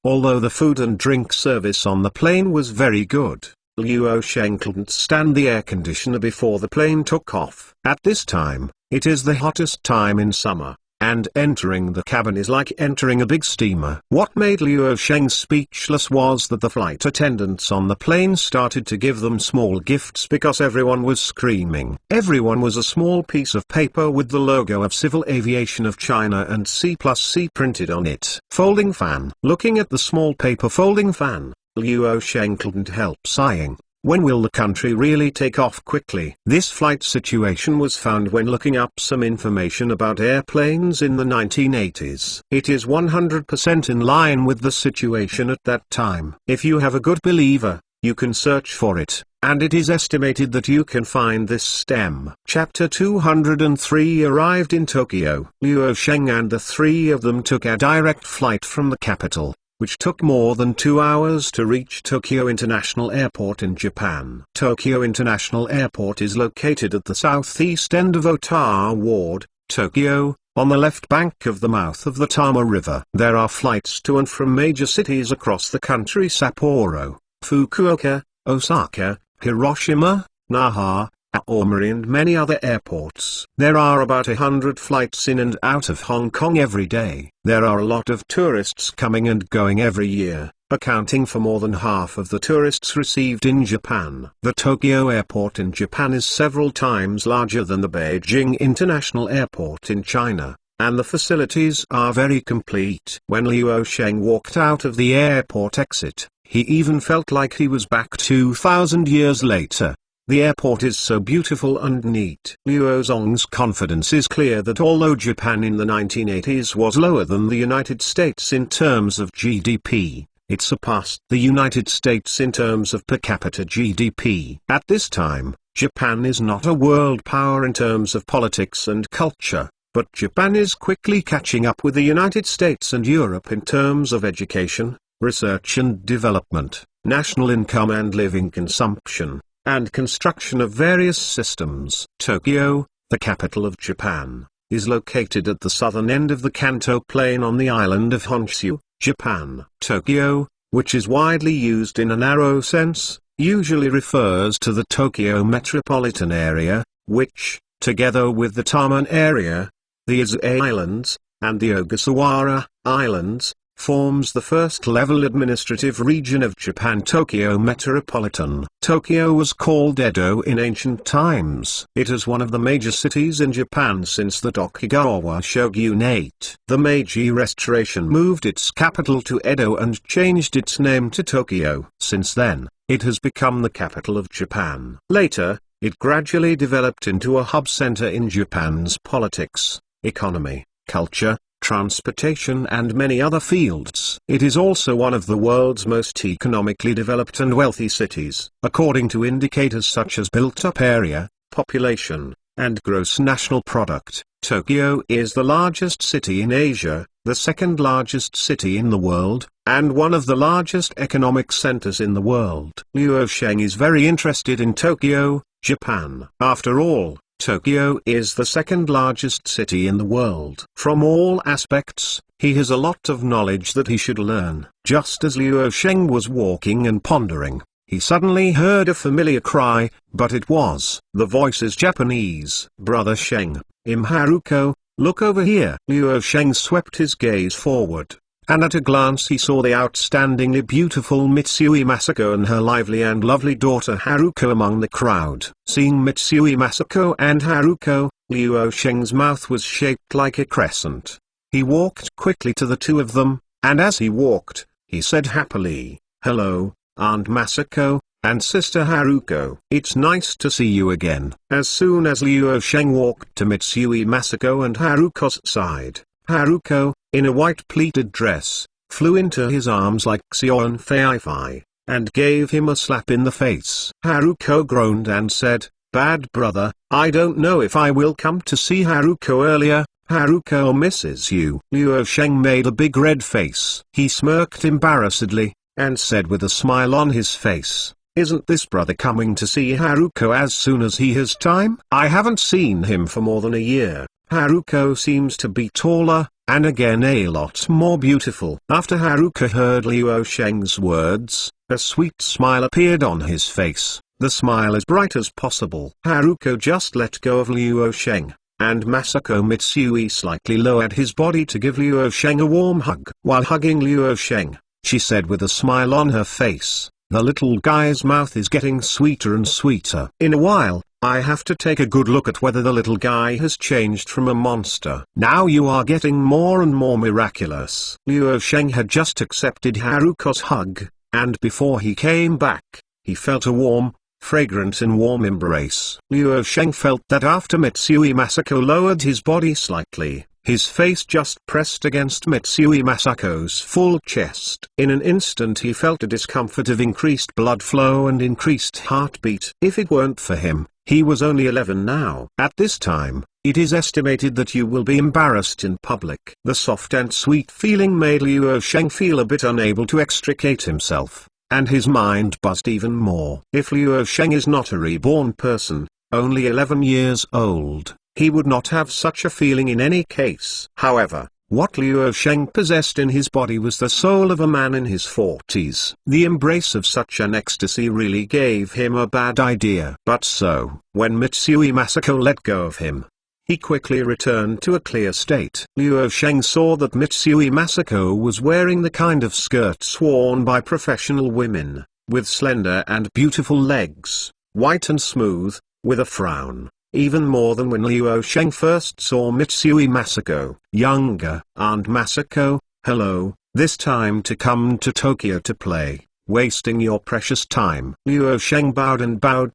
Although the food and drink service on the plane was very good, Luo Sheng couldn't stand the air conditioner before the plane took off. At this time, it is the hottest time in summer, and entering the cabin is like entering a big steamer. What made Luo Sheng speechless was that the flight attendants on the plane started to give them small gifts because everyone was screaming. Everyone was a small piece of paper with the logo of Civil Aviation of China and C+C printed on it. Folding fan. Looking at the small paper folding fan, Luo Sheng couldn't help sighing. When will the country really take off quickly? This flight situation was found when looking up some information about airplanes in the 1980s. It is 100% in line with the situation at that time. If you have a good believer, you can search for it, and it is estimated that you can find this stem. Chapter 203 arrived in Tokyo. Luo Sheng and the three of them took a direct flight from the capital, which took more than 2 hours to reach Tokyo International Airport in Japan. Tokyo International Airport is located at the southeast end of Ota Ward, Tokyo, on the left bank of the mouth of the Tama River. There are flights to and from major cities across the country: Sapporo, Fukuoka, Osaka, Hiroshima, Naha, Aomori and many other airports. There are about 100 flights in and out of Hong Kong every day. There are a lot of tourists coming and going every year, accounting for more than half of the tourists received in Japan. The Tokyo airport in Japan is several times larger than the Beijing International Airport in China, and the facilities are very complete. When Luo Sheng walked out of the airport exit, he even felt like he was back 2,000 years later. The airport is so beautiful and neat. Luo Zong's confidence is clear that although Japan in the 1980s was lower than the United States in terms of GDP, it surpassed the United States in terms of per capita GDP. At this time, Japan is not a world power in terms of politics and culture, but Japan is quickly catching up with the United States and Europe in terms of education, research and development, national income and living consumption, and construction of various systems. Tokyo, the capital of Japan, is located at the southern end of the Kanto Plain on the island of Honshu, Japan. Tokyo, which is widely used in a narrow sense, usually refers to the Tokyo Metropolitan area, which, together with the Taman area, the Izu Islands, and the Ogasawara Islands, forms the first-level administrative region of Japan. Tokyo Metropolitan. Tokyo was called Edo in ancient times. It is one of the major cities in Japan since the Tokugawa shogunate. The Meiji Restoration moved its capital to Edo and changed its name to Tokyo. Since then, it has become the capital of Japan. Later, it gradually developed into a hub center in Japan's politics, economy, culture, transportation and many other fields. It is also one of the world's most economically developed and wealthy cities, according to indicators such as built-up area, population, and gross national product. Tokyo is the largest city in Asia, the second largest city in the world, and one of the largest economic centers in the world. Luo Sheng is very interested in Tokyo, Japan. After all, Tokyo is the second largest city in the world. From all aspects, he has a lot of knowledge that he should learn. Just as Luo Sheng was walking and pondering, he suddenly heard a familiar cry, but it was. The voice is Japanese. Brother Sheng, Haruko, look over here. Luo Sheng swept his gaze forward, and at a glance he saw the outstandingly beautiful Mitsui Masako and her lively and lovely daughter Haruko among the crowd. Seeing Mitsui Masako and Haruko, Luo Sheng's mouth was shaped like a crescent. He walked quickly to the two of them, and as he walked, he said happily, "Hello, Aunt Masako, and Sister Haruko. It's nice to see you again." As soon as Luo Sheng walked to Mitsui Masako and Haruko's side, Haruko, in a white pleated dress, flew into his arms like Xion Fei, and gave him a slap in the face. Haruko groaned and said, "Bad brother, I don't know if I will come to see Haruko earlier. Haruko misses you." Luo Sheng made a big red face. He smirked embarrassedly, and said with a smile on his face, "Isn't this brother coming to see Haruko as soon as he has time? I haven't seen him for more than a year. Haruko seems to be taller, and again a lot more beautiful. After Haruka heard Liu Sheng's words, a sweet smile appeared on his face, the smile as bright as possible. Haruka just let go of Liu Sheng, and Masako Mitsui slightly lowered his body to give Liu Sheng a warm hug. While hugging Liu Sheng, she said with a smile on her face, "The little guy's mouth is getting sweeter and sweeter. In a while, I have to take a good look at whether the little guy has changed from a monster. Now you are getting more and more miraculous." Liu Sheng had just accepted Haruka's hug, and before he came back, he felt a warm, fragrant and warm embrace. Liu Sheng felt that after Mitsui Masako lowered his body slightly, his face just pressed against Mitsui Masako's full chest. In an instant he felt a discomfort of increased blood flow and increased heartbeat. If it weren't for him, he was only 11 now. At this time, it is estimated that you will be embarrassed in public. The soft and sweet feeling made Liu Sheng feel a bit unable to extricate himself, and his mind buzzed even more. If Liu Sheng is not a reborn person, only 11 years old, he would not have such a feeling in any case. However, what Liu Sheng possessed in his body was the soul of a man in his 40s. The embrace of such an ecstasy really gave him a bad idea. But so, when Mitsui Masako let go of him, he quickly returned to a clear state. Liu Sheng saw that Mitsui Masako was wearing the kind of skirts worn by professional women, with slender and beautiful legs, white and smooth, with a frown. Even more than when Liu Sheng first saw Mitsui Masako. "Younger, Aunt Masako, hello, this time to come to Tokyo to play, wasting your precious time." Liu Sheng bowed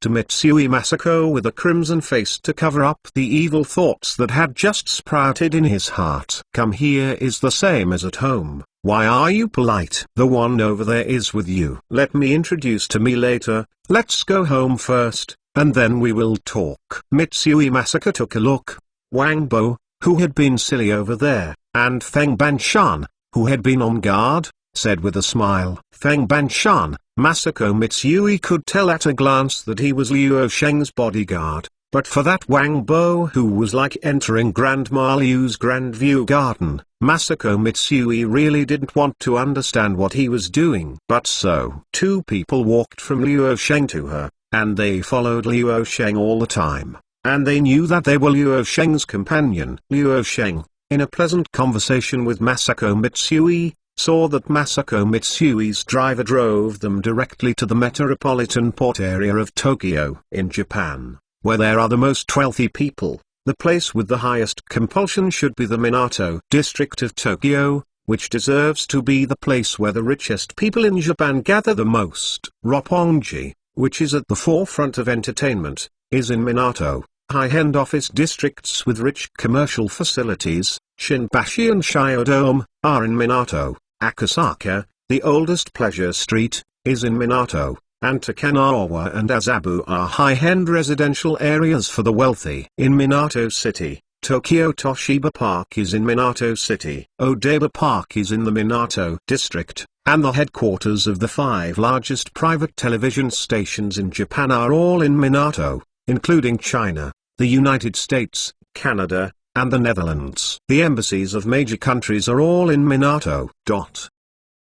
to Mitsui Masako with a crimson face to cover up the evil thoughts that had just sprouted in his heart. "Come here is the same as at home. Why are you polite? The one over there is with you. Let me introduce to me later. Let's go home first, and then we will talk." Mitsui Masako took a look. Wang Bo, who had been silly over there, and Feng Banshan, who had been on guard, said with a smile. Feng Banshan, Masako Mitsui could tell at a glance that he was Liu Sheng's bodyguard, but for that Wang Bo who was like entering Grandma Liu's Grand View Garden, Masako Mitsui really didn't want to understand what he was doing. But so, two people walked from Liu Sheng to her, and they followed Liu Sheng all the time, and they knew that they were Liu Sheng's companion. Liu Sheng, in a pleasant conversation with Masako Mitsui, saw that Masako Mitsui's driver drove them directly to the Metropolitan port area of Tokyo. In Japan, where there are the most wealthy people, the place with the highest compulsion should be the Minato district of Tokyo, which deserves to be the place where the richest people in Japan gather the most. Roppongi, which is at the forefront of entertainment, is in Minato. High-end office districts with rich commercial facilities, Shinbashi and Shiodome, are in Minato. Akasaka, the oldest pleasure street, is in Minato, and Takanawa and Azabu are high-end residential areas for the wealthy. In Minato City, Tokyo Toshiba Park is in Minato City. Odaiba Park is in the Minato district, and the headquarters of the 5 largest private television stations in Japan are all in Minato, including China, the United States, Canada, and the Netherlands. The embassies of major countries are all in Minato.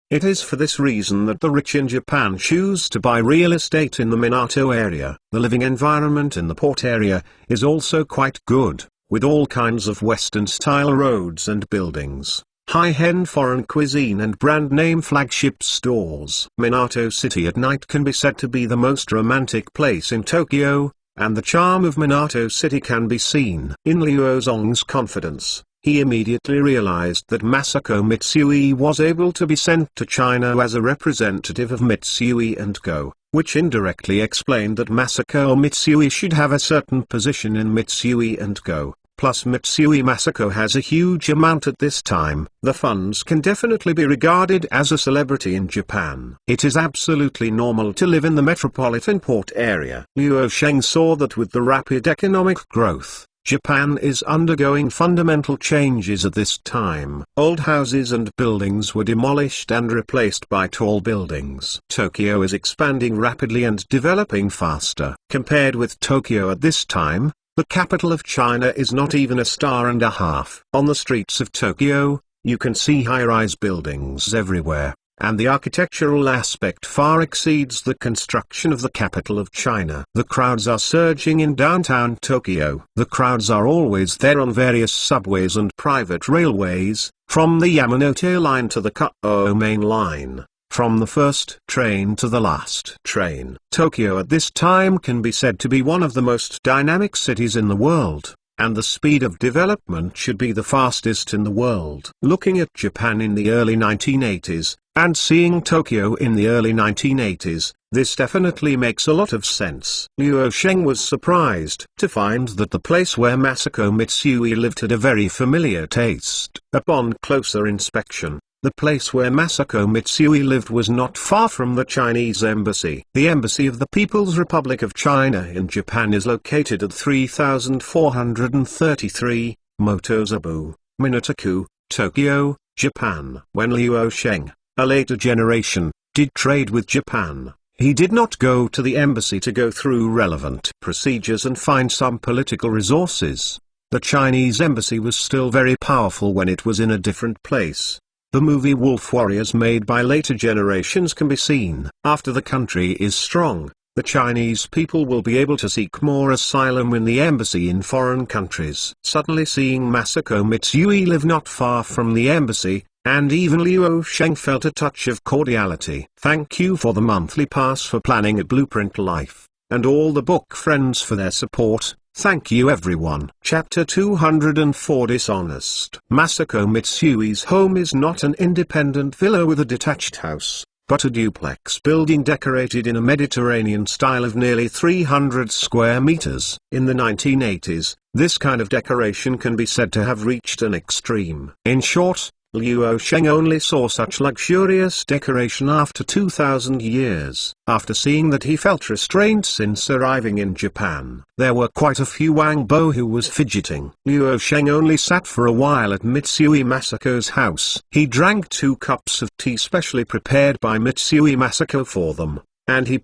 It is for this reason that the rich in Japan choose to buy real estate in the Minato area. The living environment in the port area is also quite good, with all kinds of Western-style roads and buildings, high-end foreign cuisine and brand-name flagship stores. Minato City at night can be said to be the most romantic place in Tokyo, and the charm of Minato City can be seen. In Liu Zong's confidence, he immediately realized that Masako Mitsui was able to be sent to China as a representative of Mitsui & Co., which indirectly explained that Masako Mitsui should have a certain position in Mitsui & Co. Plus Mitsui Masako has a huge amount at this time. The funds can definitely be regarded as a celebrity in Japan. It is absolutely normal to live in the metropolitan port area. Liu Sheng saw that with the rapid economic growth, Japan is undergoing fundamental changes at this time. Old houses and buildings were demolished and replaced by tall buildings. Tokyo is expanding rapidly and developing faster. Compared with Tokyo at this time, The capital of China is not even a star and a half. On the streets of Tokyo, you can see high-rise buildings everywhere, and the architectural aspect far exceeds the construction of the capital of China. The crowds are surging in downtown Tokyo. The crowds are always there on various subways and private railways, from the Yamanote line to the Kuo main line, from the first train to the last train. Tokyo at this time can be said to be one of the most dynamic cities in the world, and the speed of development should be the fastest in the world. Looking at Japan in the early 1980s, and seeing Tokyo in the early 1980s, this definitely makes a lot of sense. Luo Sheng was surprised to find that the place where Masako Mitsui lived had a very familiar taste. Upon closer inspection, the place where Masako Mitsui lived was not far from the Chinese embassy. The Embassy of the People's Republic of China in Japan is located at 3433, Motozabu, Minato-ku, Tokyo, Japan. When Luo Sheng, a later generation, did trade with Japan, he did not go to the embassy to go through relevant procedures and find some political resources. The Chinese embassy was still very powerful when it was in a different place. The movie Wolf Warriors made by later generations can be seen. After the country is strong, the Chinese people will be able to seek more asylum in the embassy in foreign countries. Suddenly seeing Masako Mitsui live not far from the embassy, and even Luo Sheng felt a touch of cordiality. Thank you for the monthly pass for planning a Blueprint Life, and all the book friends for their support. Thank you everyone. Chapter 204 Dishonest. Masako Mitsui's home is not an independent villa with a detached house, but a duplex building decorated in a Mediterranean style of nearly 300 square meters. In the 1980s, this kind of decoration can be said to have reached an extreme. In short, Luo Sheng only saw such luxurious decoration after 2,000 years. After seeing that, he felt restraint since arriving in Japan. There were quite a few Wangbo who was fidgeting. Luo Sheng only sat for a while at Mitsui Masako's house. He drank 2 cups of tea specially prepared by Mitsui Masako for them, and he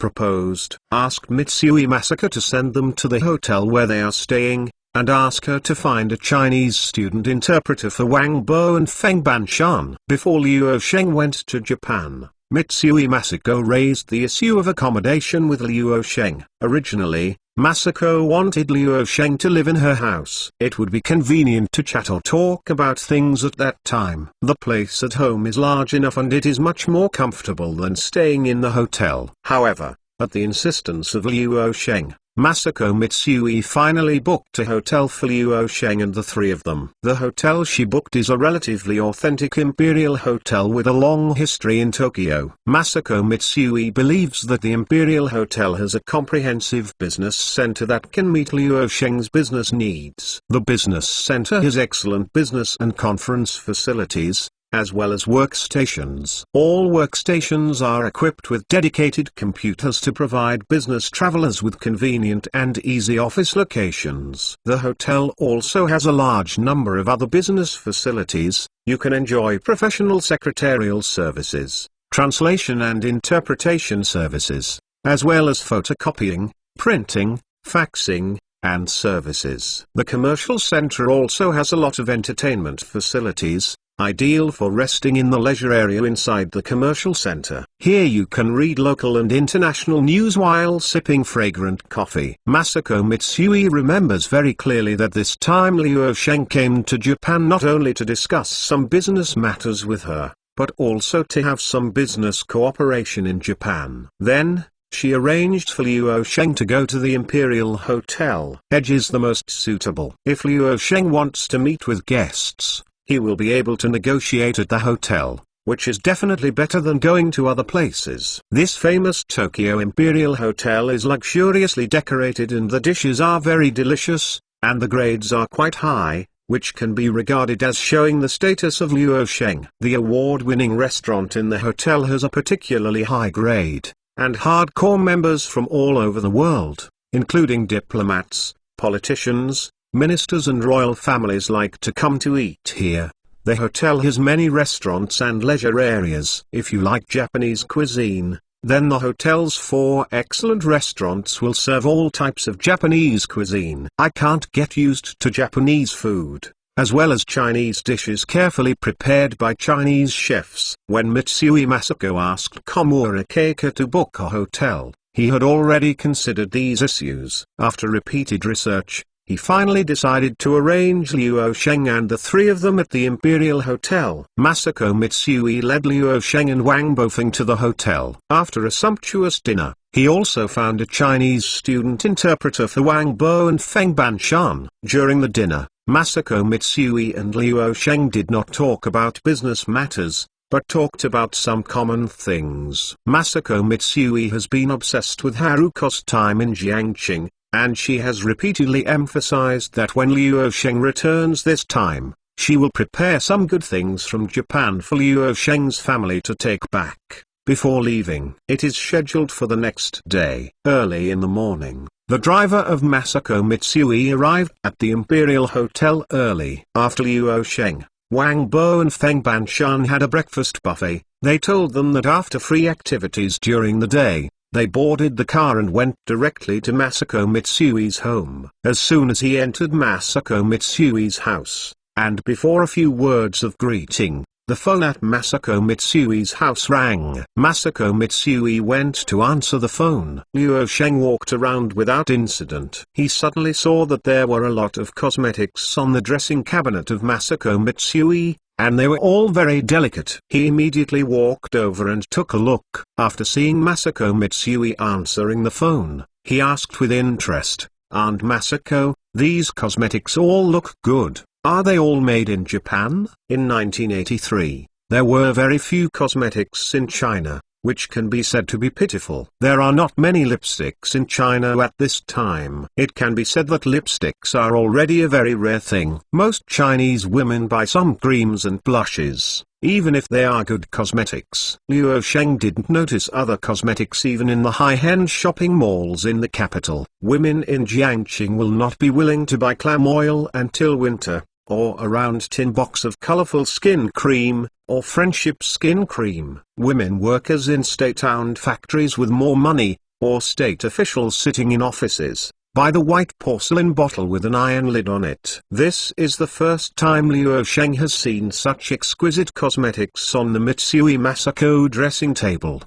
asked Mitsui Masako to send them to the hotel where they are staying, and ask her to find a Chinese student interpreter for Wang Bo and Feng Banshan. Before Luo Sheng went to Japan, Mitsui Masako raised the issue of accommodation with Luo Sheng. Originally, Masako wanted Luo Sheng to live in her house. It would be convenient to chat or talk about things at that time. The place at home is large enough and it is much more comfortable than staying in the hotel. However, at the insistence of Luo Sheng, Masako Mitsui finally booked a hotel for Luo Sheng and the 3 of them. The hotel she booked is a relatively authentic Imperial hotel with a long history in Tokyo. Masako Mitsui believes that the Imperial Hotel has a comprehensive business center that can meet Luo Sheng's business needs. The business center has excellent business and conference facilities, as well as workstations. All workstations are equipped with dedicated computers to provide business travelers with convenient and easy office locations. The hotel also has a large number of other business facilities. You can enjoy professional secretarial services, translation and interpretation services, as well as photocopying, printing, faxing, and services. The commercial center also has a lot of entertainment facilities, ideal for resting in the leisure area inside the commercial center. Here you can read local and international news while sipping fragrant coffee. Masako Mitsui remembers very clearly that this time Luo Sheng came to Japan not only to discuss some business matters with her, but also to have some business cooperation in Japan. Then, she arranged for Luo Sheng to go to the Imperial Hotel. Edge is the most suitable. If Luo Sheng wants to meet with guests, he will be able to negotiate at the hotel, which is definitely better than going to other places. This famous Tokyo Imperial Hotel is luxuriously decorated and the dishes are very delicious, and the grades are quite high, which can be regarded as showing the status of Luo Sheng. The award-winning restaurant in the hotel has a particularly high grade, and hardcore members from all over the world, including diplomats, politicians, ministers and royal families like to come to eat here. The hotel has many restaurants and leisure areas. If you like Japanese cuisine, Then the hotel's 4 excellent restaurants will serve all types of Japanese cuisine. I can't get used to Japanese food, as well as Chinese dishes carefully prepared by Chinese chefs. When Mitsui Masako asked Komura Keiko to book a hotel, he had already considered these issues. After repeated research, he finally decided to arrange Liu Sheng and the 3 of them at the Imperial Hotel. Masako Mitsui led Liu Sheng and Wang Bofeng to the hotel. After a sumptuous dinner, he also found a Chinese student interpreter for Wang Bo and Feng Banshan. During the dinner, Masako Mitsui and Liu Sheng did not talk about business matters, but talked about some common things. Masako Mitsui has been obsessed with Haruko's time in Jiangqing, and she has repeatedly emphasized that when Liu Sheng returns this time, she will prepare some good things from Japan for Liu Sheng's family to take back. Before leaving, it is scheduled for the next day. Early in the morning, the driver of Masako Mitsui arrived at the Imperial Hotel early. After Liu Sheng, Wang Bo and Feng Banshan had a breakfast buffet. They told them that after free activities during the day, they boarded the car and went directly to Masako Mitsui's home. As soon as he entered Masako Mitsui's house, and before a few words of greeting, the phone at Masako Mitsui's house rang. Masako Mitsui went to answer the phone. Liu Sheng walked around without incident. He suddenly saw that there were a lot of cosmetics on the dressing cabinet of Masako Mitsui, and they were all very delicate. He immediately walked over and took a look. After seeing Masako Mitsui answering the phone, he asked with interest, "Aunt Masako, these cosmetics all look good. Are they all made in Japan?" In 1983, there were very few cosmetics in China, which can be said to be pitiful. There are not many lipsticks in China at this time. It can be said that lipsticks are already a very rare thing. Most Chinese women buy some creams and blushes, even if they are good cosmetics. Liu Sheng didn't notice other cosmetics even in the high-end shopping malls in the capital. Women in Jiangqing will not be willing to buy clam oil until winter, or a round tin box of colorful skin cream, or friendship skin cream. Women workers in state-owned factories with more money, or state officials sitting in offices, buy the white porcelain bottle with an iron lid on it. This is the first time Liu Sheng has seen such exquisite cosmetics on the Mitsui Masako dressing table.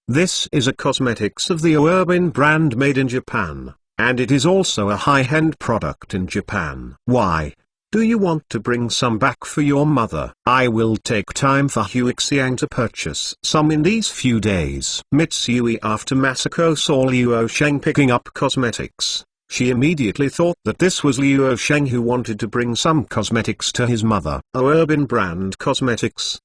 This is a cosmetics of the Urban brand made in Japan, and it is also a high-end product in Japan. Why? Do you want to bring some back for your mother? I will take time for Huixiang to purchase some in these few days. Mitsui, after Masako saw Liu Sheng picking up cosmetics, she immediately thought that this was Liu Sheng who wanted to bring some cosmetics to his mother. Urban brand cosmetics!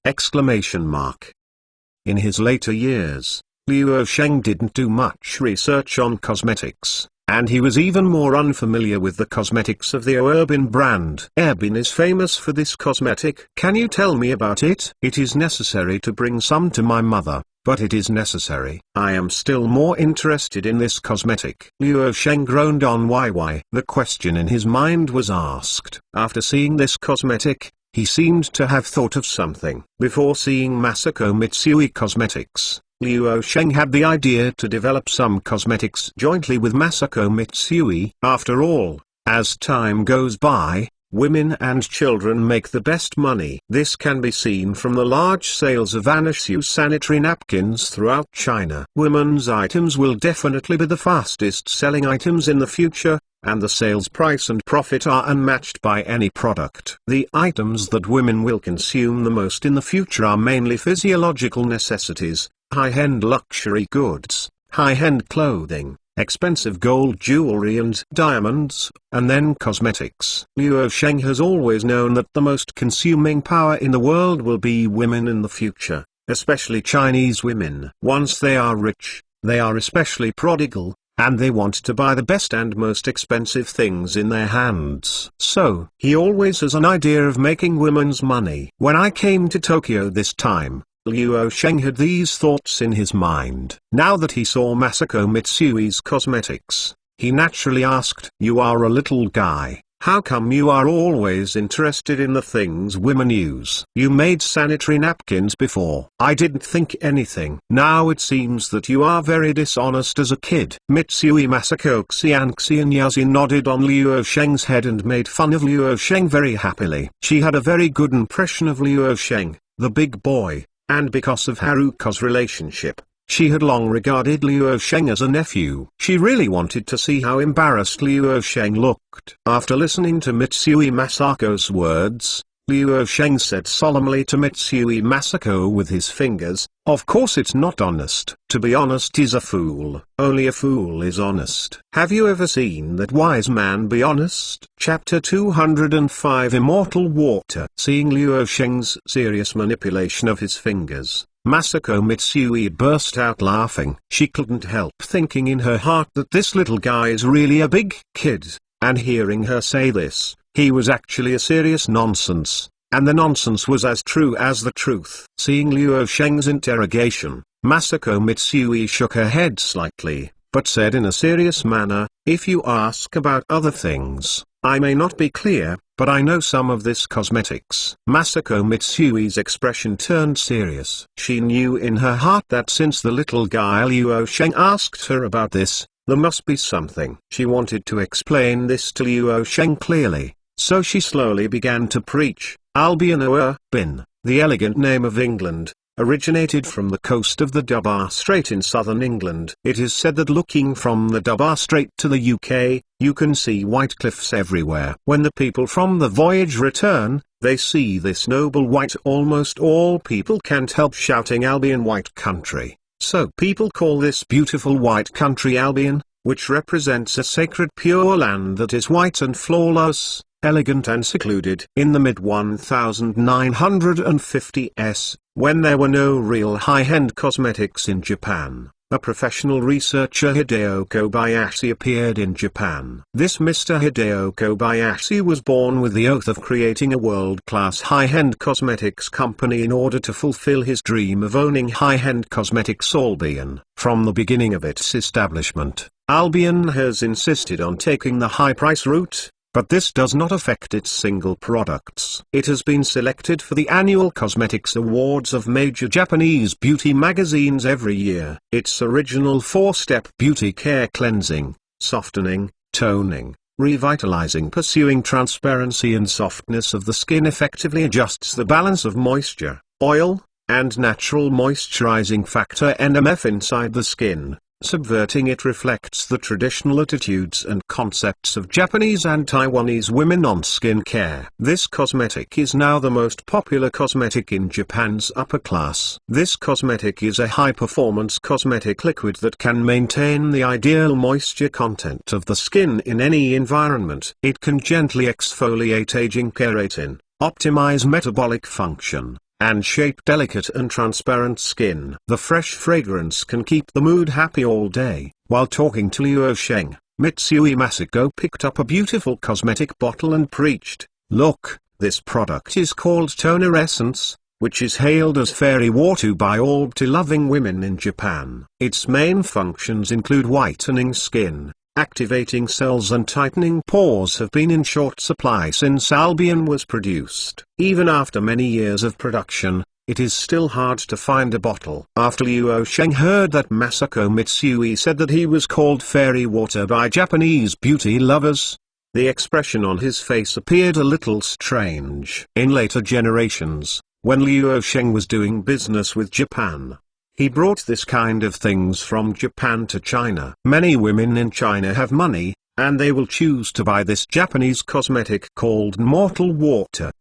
In his later years, Liu Sheng didn't do much research on cosmetics, and he was even more unfamiliar with the cosmetics of the Urban brand. Urban is famous for this cosmetic. Can you tell me about it? It is necessary to bring some to my mother, but it is necessary. I am still more interested in this cosmetic. Liu Sheng groaned on why. The question in his mind was asked. After seeing this cosmetic, he seemed to have thought of something. Before seeing Masako Mitsui cosmetics, Liu Sheng had the idea to develop some cosmetics jointly with Masako Mitsui. After all, as time goes by, women and children make the best money. This can be seen from the large sales of Anishu sanitary napkins throughout China. Women's items will definitely be the fastest selling items in the future, and the sales price and profit are unmatched by any product. The items that women will consume the most in the future are mainly physiological necessities, high-end luxury goods, high-end clothing, expensive gold jewelry and diamonds, and then cosmetics. Liu Sheng has always known that the most consuming power in the world will be women in the future, especially Chinese women. Once they are rich, they are especially prodigal, and they want to buy the best and most expensive things in their hands. So, he always has an idea of making women's money. When I came to Tokyo this time, Liu Sheng had these thoughts in his mind. Now that he saw Masako Mitsui's cosmetics, he naturally asked, "You are a little guy, How come you are always interested in the things women use? You made sanitary napkins before. I didn't think anything. Now it seems that you are very dishonest as a kid. Mitsui Masako Xianxianyazi nodded on Liu Sheng's head and made fun of Liu Sheng very happily. She had a very good impression of Liu Sheng, the big boy, and because of Haruko's relationship, she had long regarded Liu Sheng as a nephew. She really wanted to see how embarrassed Liu Sheng looked. After listening to Mitsui Masako's words, Liu Sheng said solemnly to Mitsui Masako with his fingers, "Of course it's not honest. To be honest is a fool. Only a fool is honest. Have you ever seen that wise man be honest?" Chapter 205 Immortal Water. Seeing Liu Sheng's serious manipulation of his fingers, Masako Mitsui burst out laughing. She couldn't help thinking in her heart that this little guy is really a big kid, and hearing her say this, he was actually a serious nonsense, and the nonsense was as true as the truth. Seeing Liu Sheng's interrogation, Masako Mitsui shook her head slightly, but said in a serious manner, "If you ask about other things, I may not be clear, but I know some of this cosmetics." Masako Mitsui's expression turned serious. She knew in her heart that since the little guy Liu Sheng asked her about this, there must be something. She wanted to explain this to Liu Sheng clearly, so she slowly began to preach. Albion or Bin, the elegant name of England, originated from the coast of the Dunbar Strait in southern England. It is said that looking from the Dunbar Strait to the UK, you can see white cliffs everywhere. When the people from the voyage return, they see this noble white. Almost all people can't help shouting Albion White Country. So people call this beautiful white country Albion, which represents a sacred pure land that is white and flawless, elegant and secluded. In the mid-1950s, when there were no real high-end cosmetics in Japan, a professional researcher Hideo Kobayashi appeared in Japan. This Mr. Hideo Kobayashi was born with the oath of creating a world-class high-end cosmetics company in order to fulfill his dream of owning high-end cosmetics Albion. From the beginning of its establishment, Albion has insisted on taking the high-price route, but this does not affect its single products. It has been selected for the annual cosmetics awards of major Japanese beauty magazines every year. Its original 4-step beauty care cleansing, softening, toning, revitalizing, pursuing transparency and softness of the skin effectively adjusts the balance of moisture, oil, and natural moisturizing factor NMF inside the skin. Subverting it reflects the traditional attitudes and concepts of Japanese and Taiwanese women on skin care. This cosmetic is now the most popular cosmetic in Japan's upper class. This cosmetic is a high-performance cosmetic liquid that can maintain the ideal moisture content of the skin in any environment. It can gently exfoliate aging keratin, optimize metabolic function, and shape delicate and transparent skin. The fresh fragrance can keep the mood happy all day. While talking to Liu Sheng, Mitsui Masako picked up a beautiful cosmetic bottle and preached, "Look, this product is called Toner Essence, which is hailed as fairy water by all beauty-loving women in Japan. Its main functions include whitening skin, activating cells and tightening pores have been in short supply since Albion was produced. Even after many years of production, it is still hard to find a bottle." After Liu Sheng heard that Masako Mitsui said that he was called fairy water by Japanese beauty lovers, the expression on his face appeared a little strange. In later generations, when Liu Sheng was doing business with Japan, he brought this kind of things from Japan to China. Many women in China have money, and they will choose to buy this Japanese cosmetic called Immortal Water.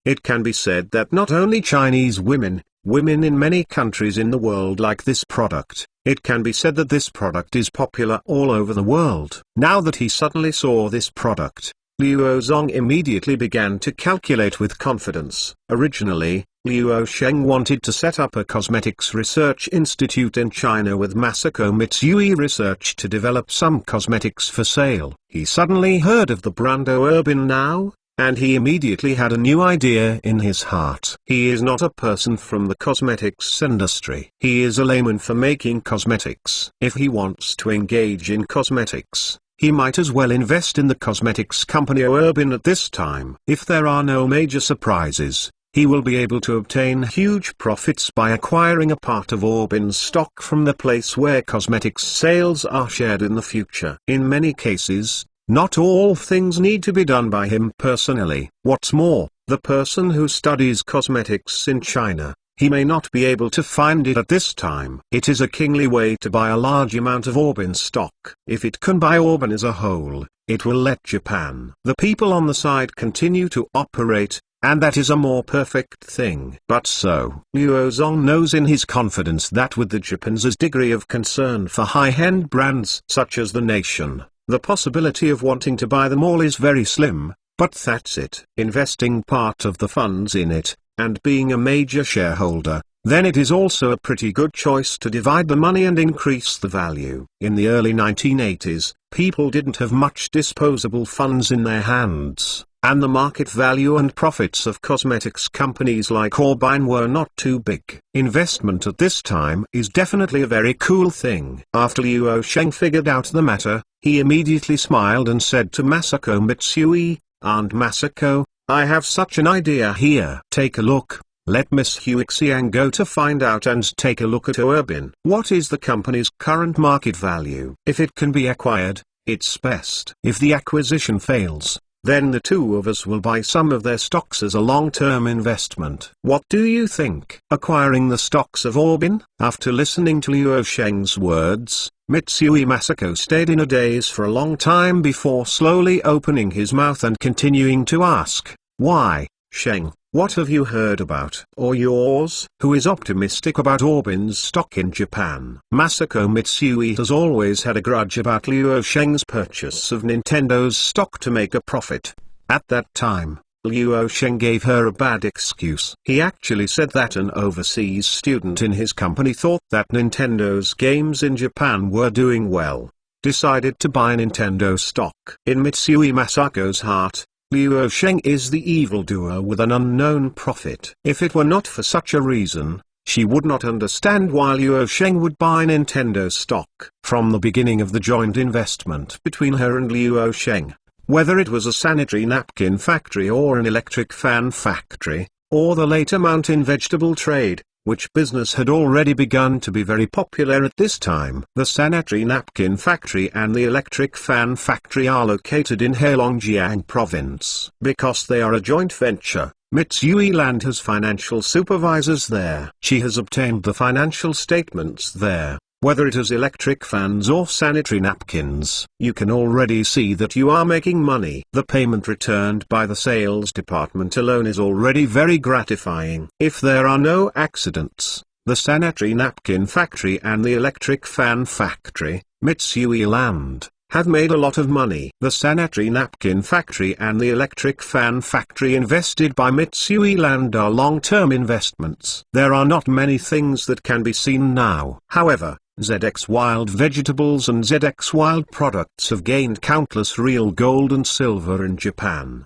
It can be said that not only Chinese women in many countries in the world like this product. It can be said that this product is popular all over the world. Now that he suddenly saw this product, Liu Zong immediately began to calculate with confidence. Originally, Liu Sheng wanted to set up a cosmetics research institute in China with Masako Mitsui Research to develop some cosmetics for sale. He suddenly heard of the brand Urban Now, and he immediately had a new idea in his heart. He is not a person from the cosmetics industry. He is a layman for making cosmetics. If he wants to engage in cosmetics, he might as well invest in the cosmetics company Urban at this time. If there are no major surprises, he will be able to obtain huge profits by acquiring a part of Orbin's stock from the place where cosmetics sales are shared in the future. In many cases, not all things need to be done by him personally. What's more, the person who studies cosmetics in China, he may not be able to find it at this time. It is a kingly way to buy a large amount of Orbin stock. If it can buy Orbin as a whole, it will let Japan, the people on the side, continue to operate, and that is a more perfect thing. But so, Luo Zong knows in his confidence that with the Japan's degree of concern for high-end brands such as the nation, the possibility of wanting to buy them all is very slim, but that's it. Investing part of the funds in it, and being a major shareholder, then it is also a pretty good choice to divide the money and increase the value. In the early 1980s, people didn't have much disposable funds in their hands, and the market value and profits of cosmetics companies like Orbin were not too big. Investment at this time is definitely a very cool thing. After Luo Sheng figured out the matter, he immediately smiled and said to Masako Mitsui, "Aunt Masako, I have such an idea here. Take a look. Let Miss Huixiang go to find out and take a look at Orbin. What is the company's current market value? If it can be acquired, it's best. If the acquisition fails, then the two of us will buy some of their stocks as a long-term investment. What do you think?" Acquiring the stocks of Orbin? After listening to Luo Sheng's words, Mitsui Masako stayed in a daze for a long time before slowly opening his mouth and continuing to ask, "Why, Sheng, what have you heard about or yours? Who is optimistic about Orbin's stock in Japan?" Masako Mitsui has always had a grudge about Luo Sheng's purchase of Nintendo's stock to make a profit. At that time, Luo Sheng gave her a bad excuse. He actually said that an overseas student in his company thought that Nintendo's games in Japan were doing well, decided to buy Nintendo stock. In Mitsui Masako's heart, Luo Sheng is the evildoer with an unknown profit. If it were not for such a reason, she would not understand why Luo Sheng would buy Nintendo stock. From the beginning of the joint investment between her and Luo Sheng, whether it was a sanitary napkin factory or an electric fan factory, or the later mountain vegetable trade, which business had already begun to be very popular at this time. The sanitary napkin factory and the electric fan factory are located in Heilongjiang province. Because they are a joint venture, Mitsui Land has financial supervisors there. She has obtained the financial statements there. Whether it is electric fans or sanitary napkins, you can already see that you are making money. The payment returned by the sales department alone is already very gratifying. If there are no accidents, the sanitary napkin factory and the electric fan factory, Mitsui Land, have made a lot of money. The sanitary napkin factory and the electric fan factory invested by Mitsui Land are long-term investments. There are not many things that can be seen now. However, ZX Wild Vegetables and ZX Wild products have gained countless real gold and silver in Japan.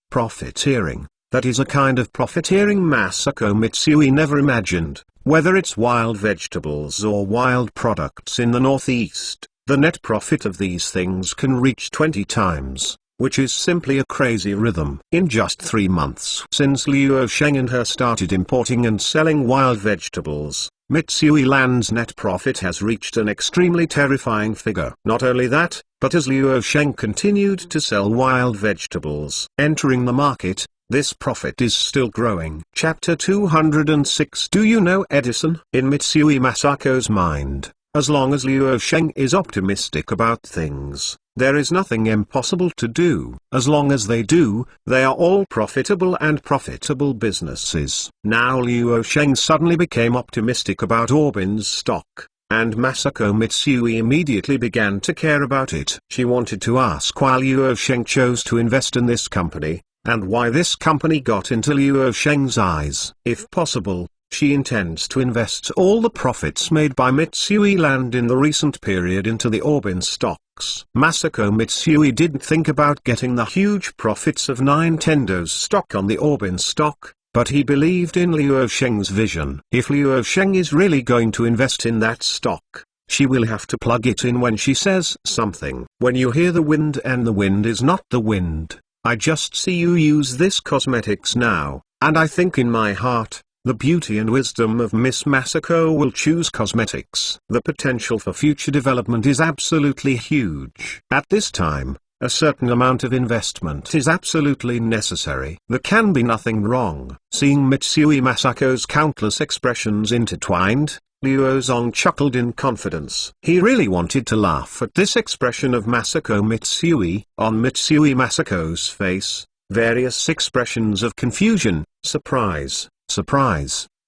Profiteering. That is a kind of profiteering Masako Mitsui never imagined. Whether it's wild vegetables or wild products in the Northeast, the net profit of these things can reach 20 times, which is simply a crazy rhythm. In just 3 months since Luo Sheng and her started importing and selling wild vegetables, Mitsui Land's net profit has reached an extremely terrifying figure. Not only that, but as Luo Sheng continued to sell wild vegetables entering the market, this profit is still growing. Chapter 206. Do you know Edison? In Mitsui Masako's mind, as long as Luo Sheng is optimistic about things, there is nothing impossible to do. As long as they do, they are all profitable and profitable businesses. Now Luo Sheng suddenly became optimistic about Orbin's stock, and Masako Mitsui immediately began to care about it. She wanted to ask why Luo Sheng chose to invest in this company, and why this company got into Luo Sheng's eyes. If possible, she intends to invest all the profits made by Mitsui Land in the recent period into the Orbin stocks. Masako Mitsui didn't think about getting the huge profits of Nintendo's stock on the Orbin stock, but he believed in Luo Sheng's vision. If Luo Sheng is really going to invest in that stock, she will have to plug it in when she says something. When you hear the wind and the wind is not the wind, I just see you use this cosmetics now, and I think in my heart, the beauty and wisdom of Miss Masako will choose cosmetics. The potential for future development is absolutely huge. At this time, a certain amount of investment is absolutely necessary. There can be nothing wrong. Seeing Mitsui Masako's countless expressions intertwined, Liuozong chuckled in confidence. He really wanted to laugh at this expression of Masako Mitsui. On Mitsui Masako's face, various expressions of confusion, surprise,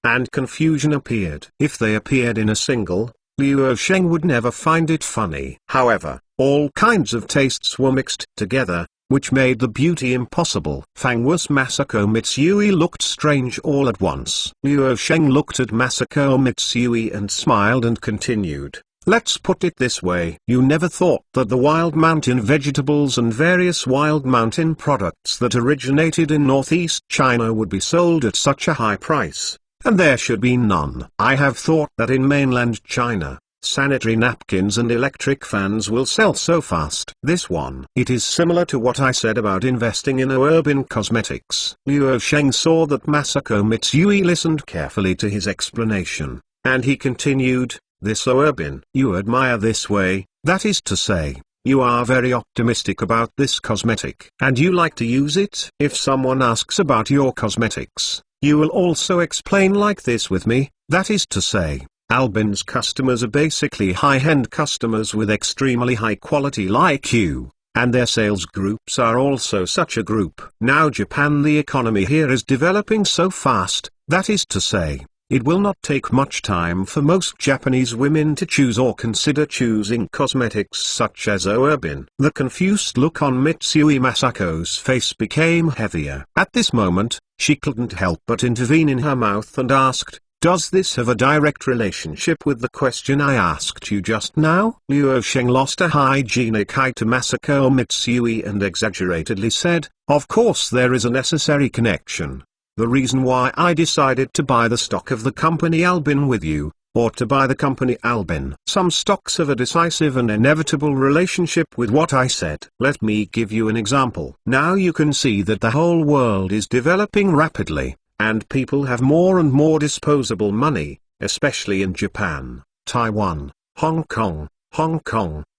and confusion appeared. If they appeared in a single, Liu Sheng would never find it funny. However, all kinds of tastes were mixed together, which made the beauty impossible. Fangwas Masako Mitsui looked strange all at once. Liu Sheng looked at Masako Mitsui and smiled and continued. Let's put it this way. You never thought that the wild mountain vegetables and various wild mountain products that originated in northeast China would be sold at such a high price, and there should be none. I have thought that in mainland China, sanitary napkins and electric fans will sell so fast. This one. It is similar to what I said about investing in urban cosmetics. Liu Sheng saw that Masako Mitsui listened carefully to his explanation, and he continued, this urban. You admire this way, that is to say, you are very optimistic about this cosmetic. And you like to use it. If someone asks about your cosmetics, you will also explain like this with me, that is to say, Albin's customers are basically high-end customers with extremely high quality like you, and their sales groups are also such a group. Now Japan, the economy here is developing so fast, that is to say, it will not take much time for most Japanese women to choose or consider choosing cosmetics such as urban. The confused look on Mitsui Masako's face became heavier. At this moment, she couldn't help but intervene in her mouth and asked, does this have a direct relationship with the question I asked you just now? Liu Sheng lost a hygienic eye to Masako Mitsui and exaggeratedly said, of course there is a necessary connection. The reason why I decided to buy the stock of the company Albin with you, or to buy the company Albin. Some stocks have a decisive and inevitable relationship with what I said. Let me give you an example. Now you can see that the whole world is developing rapidly, and people have more and more disposable money, especially in Japan, Taiwan, Hong Kong,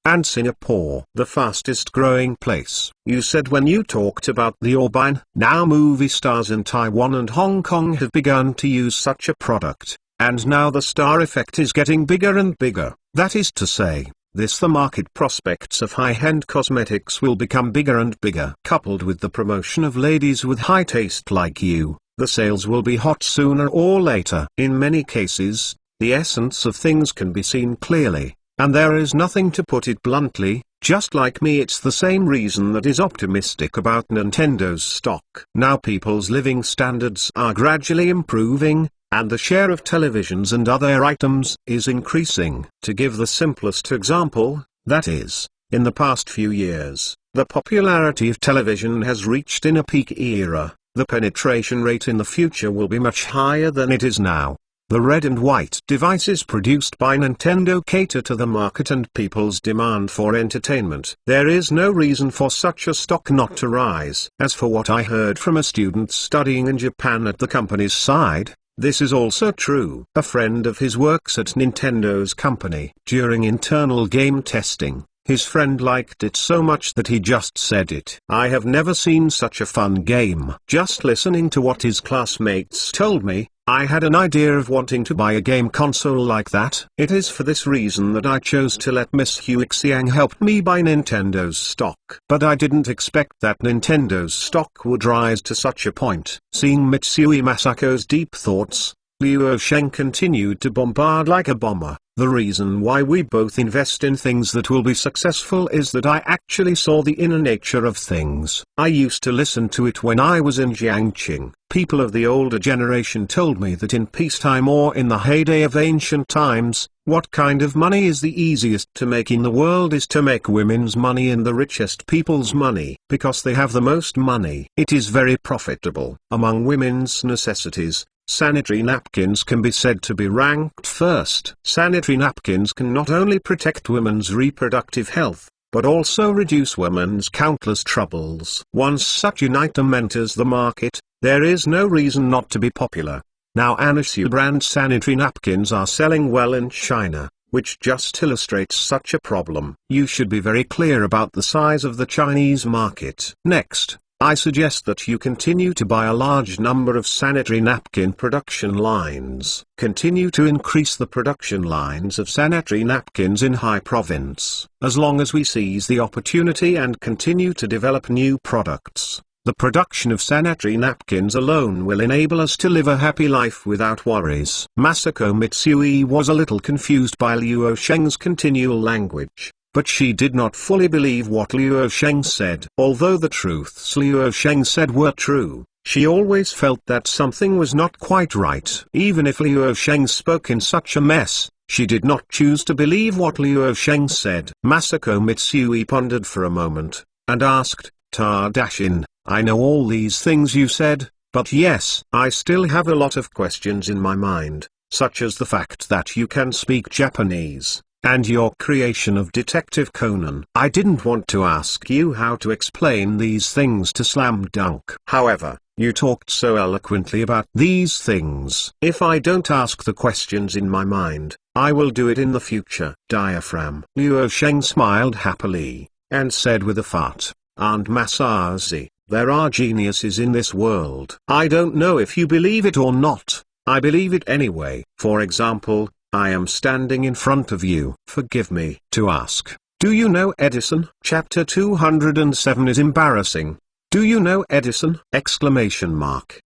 and Singapore. The fastest growing place. You said when you talked about the Orbine, now movie stars in Taiwan and Hong Kong have begun to use such a product, and now the star effect is getting bigger and bigger. That is to say, the market prospects of high-end cosmetics will become bigger and bigger. Coupled with the promotion of ladies with high taste like you, the sales will be hot sooner or later. In many cases, the essence of things can be seen clearly. And there is nothing to put it bluntly, just like me, it's the same reason that is optimistic about Nintendo's stock. Now people's living standards are gradually improving, and the share of televisions and other items is increasing. To give the simplest example, that is, in the past few years, the popularity of television has reached in a peak era. The penetration rate in the future will be much higher than it is now. The red and white devices produced by Nintendo cater to the market and people's demand for entertainment. There is no reason for such a stock not to rise. As for what I heard from a student studying in Japan at the company's side, this is also true. A friend of his works at Nintendo's company. During internal game testing, his friend liked it so much that he just said it. I have never seen such a fun game. Just listening to what his classmates told me, I had an idea of wanting to buy a game console like that. It is for this reason that I chose to let Miss Huixiang help me buy Nintendo's stock. But I didn't expect that Nintendo's stock would rise to such a point. Seeing Mitsui Masako's deep thoughts, Liu Sheng continued to bombard like a bomber. The reason why we both invest in things that will be successful is that I actually saw the inner nature of things. I used to listen to it when I was in Jiangqing. People of the older generation told me that in peacetime or in the heyday of ancient times, what kind of money is the easiest to make in the world is to make women's money and the richest people's money, because they have the most money. It is very profitable. Among women's necessities, sanitary napkins can be said to be ranked first. Sanitary napkins can not only protect women's reproductive health, but also reduce women's countless troubles. Once such an item enters the market, there is no reason not to be popular. Now Anisu brand sanitary napkins are selling well in China, which just illustrates such a problem. You should be very clear about the size of the Chinese market. Next, I suggest that you continue to buy a large number of sanitary napkin production lines. Continue to increase the production lines of sanitary napkins in high province. As long as we seize the opportunity and continue to develop new products, the production of sanitary napkins alone will enable us to live a happy life without worries. Masako Mitsui was a little confused by Liu Sheng's continual language, but she did not fully believe what Liu Sheng said. Although the truths Liu Sheng said were true, she always felt that something was not quite right. Even if Liu Sheng spoke in such a mess, she did not choose to believe what Liu Sheng said. Masako Mitsui pondered for a moment, and asked, Tardashin, I know all these things you said, but yes, I still have a lot of questions in my mind, such as the fact that you can speak Japanese, and your creation of Detective Conan. I didn't want to ask you how to explain these things to Slam Dunk. However, you talked so eloquently about these things. If I don't ask the questions in my mind, I will do it in the future. Diaphragm. Liu Sheng smiled happily, and said with a fart, Aunt Masazi, there are geniuses in this world. I don't know if you believe it or not, I believe it anyway. For example, I am standing in front of you. Forgive me to ask, do you know Edison? Chapter 207 is embarrassing. Do you know Edison? Exclamation mark.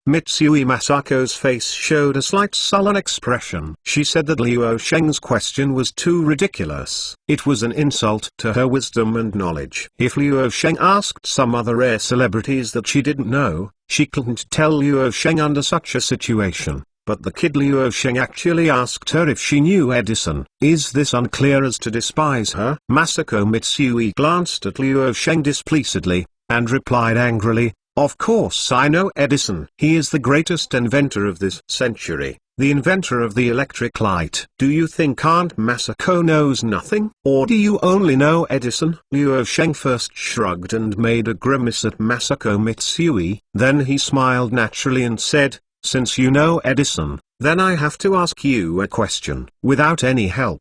Mitsui Masako's face showed a slight sullen expression. She said that Liu Sheng's question was too ridiculous. It was an insult to her wisdom and knowledge. If Liu Sheng asked some other rare celebrities that she didn't know, she couldn't tell Liu Sheng under such a situation. But the kid Liu Sheng actually asked her if she knew Edison. Is this unclear as to despise her? Masako Mitsui glanced at Liu Sheng displeasedly, and replied angrily, Of course I know Edison. He is the greatest inventor of this century, the inventor of the electric light. Do you think Aunt Masako knows nothing? Or do you only know Edison? Liu Sheng first shrugged and made a grimace at Masako Mitsui, then he smiled naturally and said, Since you know Edison, then I have to ask you a question. Without any help,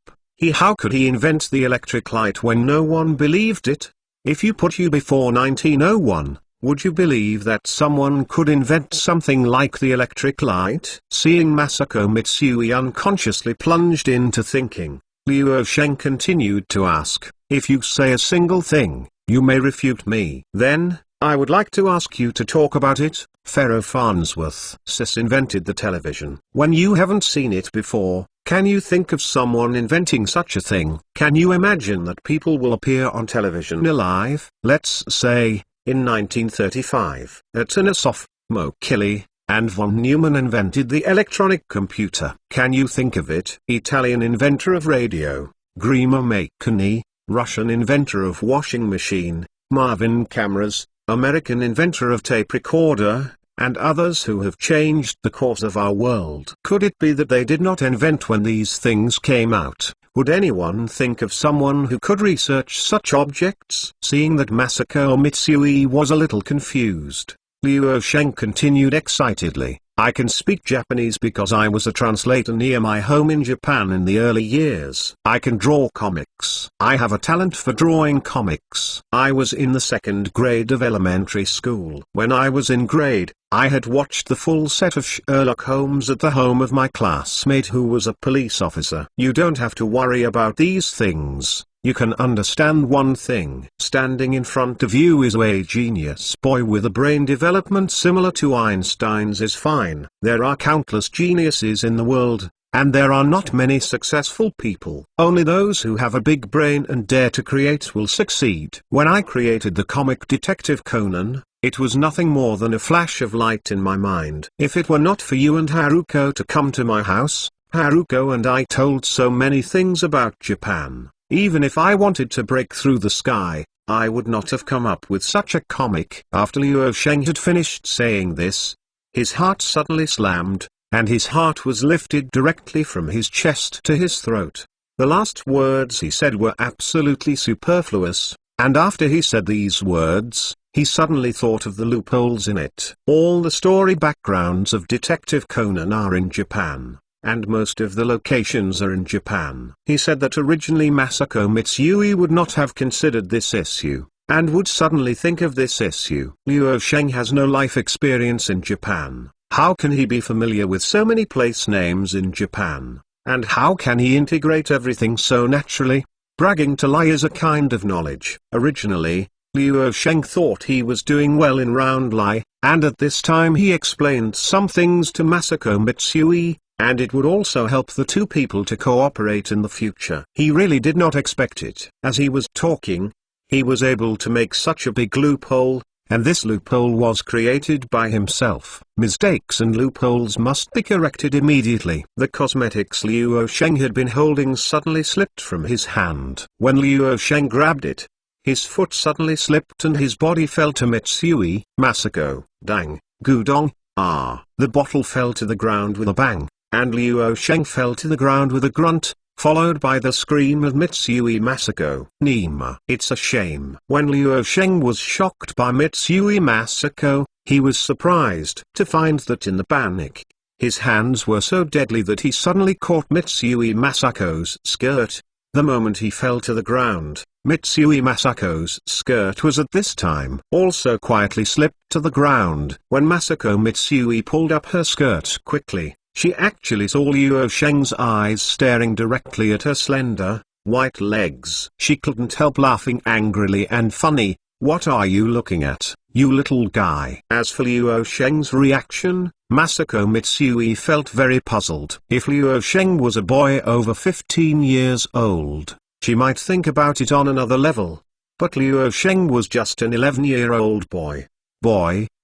how could he invent the electric light when no one believed it? If you put you before 1901, would you believe that someone could invent something like the electric light? Seeing Masako Mitsui unconsciously plunged into thinking, Liu Sheng continued to ask, If you say a single thing, you may refute me. Then, I would like to ask you to talk about it. Pharaoh Farnsworth invented the television. When you haven't seen it before, can you think of someone inventing such a thing? Can you imagine that people will appear on television alive? Let's say, in 1935, Turnesov, Mo Killy, and von Neumann invented the electronic computer. Can you think of it? Italian inventor of radio, Grima Marconi, Russian inventor of washing machine, Marvin cameras, American inventor of tape recorder, and others who have changed the course of our world. Could it be that they did not invent when these things came out? Would anyone think of someone who could research such objects? Seeing that Masako Mitsui was a little confused, Liu Sheng continued excitedly, I can speak Japanese because I was a translator near my home in Japan in the early years. I can draw comics. I have a talent for drawing comics. I was in the 2nd grade of elementary school. When I was in grade, I had watched the full set of Sherlock Holmes at the home of my classmate who was a police officer. You don't have to worry about these things. You can understand one thing. Standing in front of you is a genius boy with a brain development similar to Einstein's is fine. There are countless geniuses in the world, and there are not many successful people. Only those who have a big brain and dare to create will succeed. When I created the comic Detective Conan, it was nothing more than a flash of light in my mind. If it were not for you and Haruko to come to my house, Haruko and I told so many things about Japan. Even if I wanted to break through the sky, I would not have come up with such a comic. After Liu Sheng had finished saying this, His heart suddenly slammed, and his heart was lifted directly from his chest to his throat. The last words he said were absolutely superfluous, and after he said these words, he suddenly thought of the loopholes in it. All the story backgrounds of Detective Conan are in Japan, and most of the locations are in Japan. He said that originally Masako Mitsui would not have considered this issue, and would suddenly think of this issue. Luo Sheng has no life experience in Japan. How can he be familiar with so many place names in Japan? And how can he integrate everything so naturally? Bragging to lie is a kind of knowledge. Originally, Luo Sheng thought he was doing well in round lie, and at this time he explained some things to Masako Mitsui, and it would also help the two people to cooperate in the future. He really did not expect it. As he was talking, he was able to make such a big loophole, and this loophole was created by himself. Mistakes and loopholes must be corrected immediately. The cosmetics Luo Sheng had been holding suddenly slipped from his hand. When Luo Sheng grabbed it, his foot suddenly slipped and his body fell to Mitsui. Masako, dang, gudong, ah. The bottle fell to the ground with a bang, and Luo Sheng fell to the ground with a grunt, followed by the scream of Mitsui Masako. Nima. It's a shame. When Luo Sheng was shocked by Mitsui Masako, he was surprised to find that in the panic, his hands were so deadly that he suddenly caught Mitsui Masako's skirt. The moment he fell to the ground, Mitsui Masako's skirt was at this time also quietly slipped to the ground. When Masako Mitsui pulled up her skirt quickly, she actually saw Luo Sheng's eyes staring directly at her slender, white legs. She couldn't help laughing angrily and funny. What are you looking at, you little guy? As for Luo Sheng's reaction, Masako Mitsui felt very puzzled. If Luo Sheng was a boy over 15 years old, she might think about it on another level. But Luo Sheng was just an 11-year-old boy.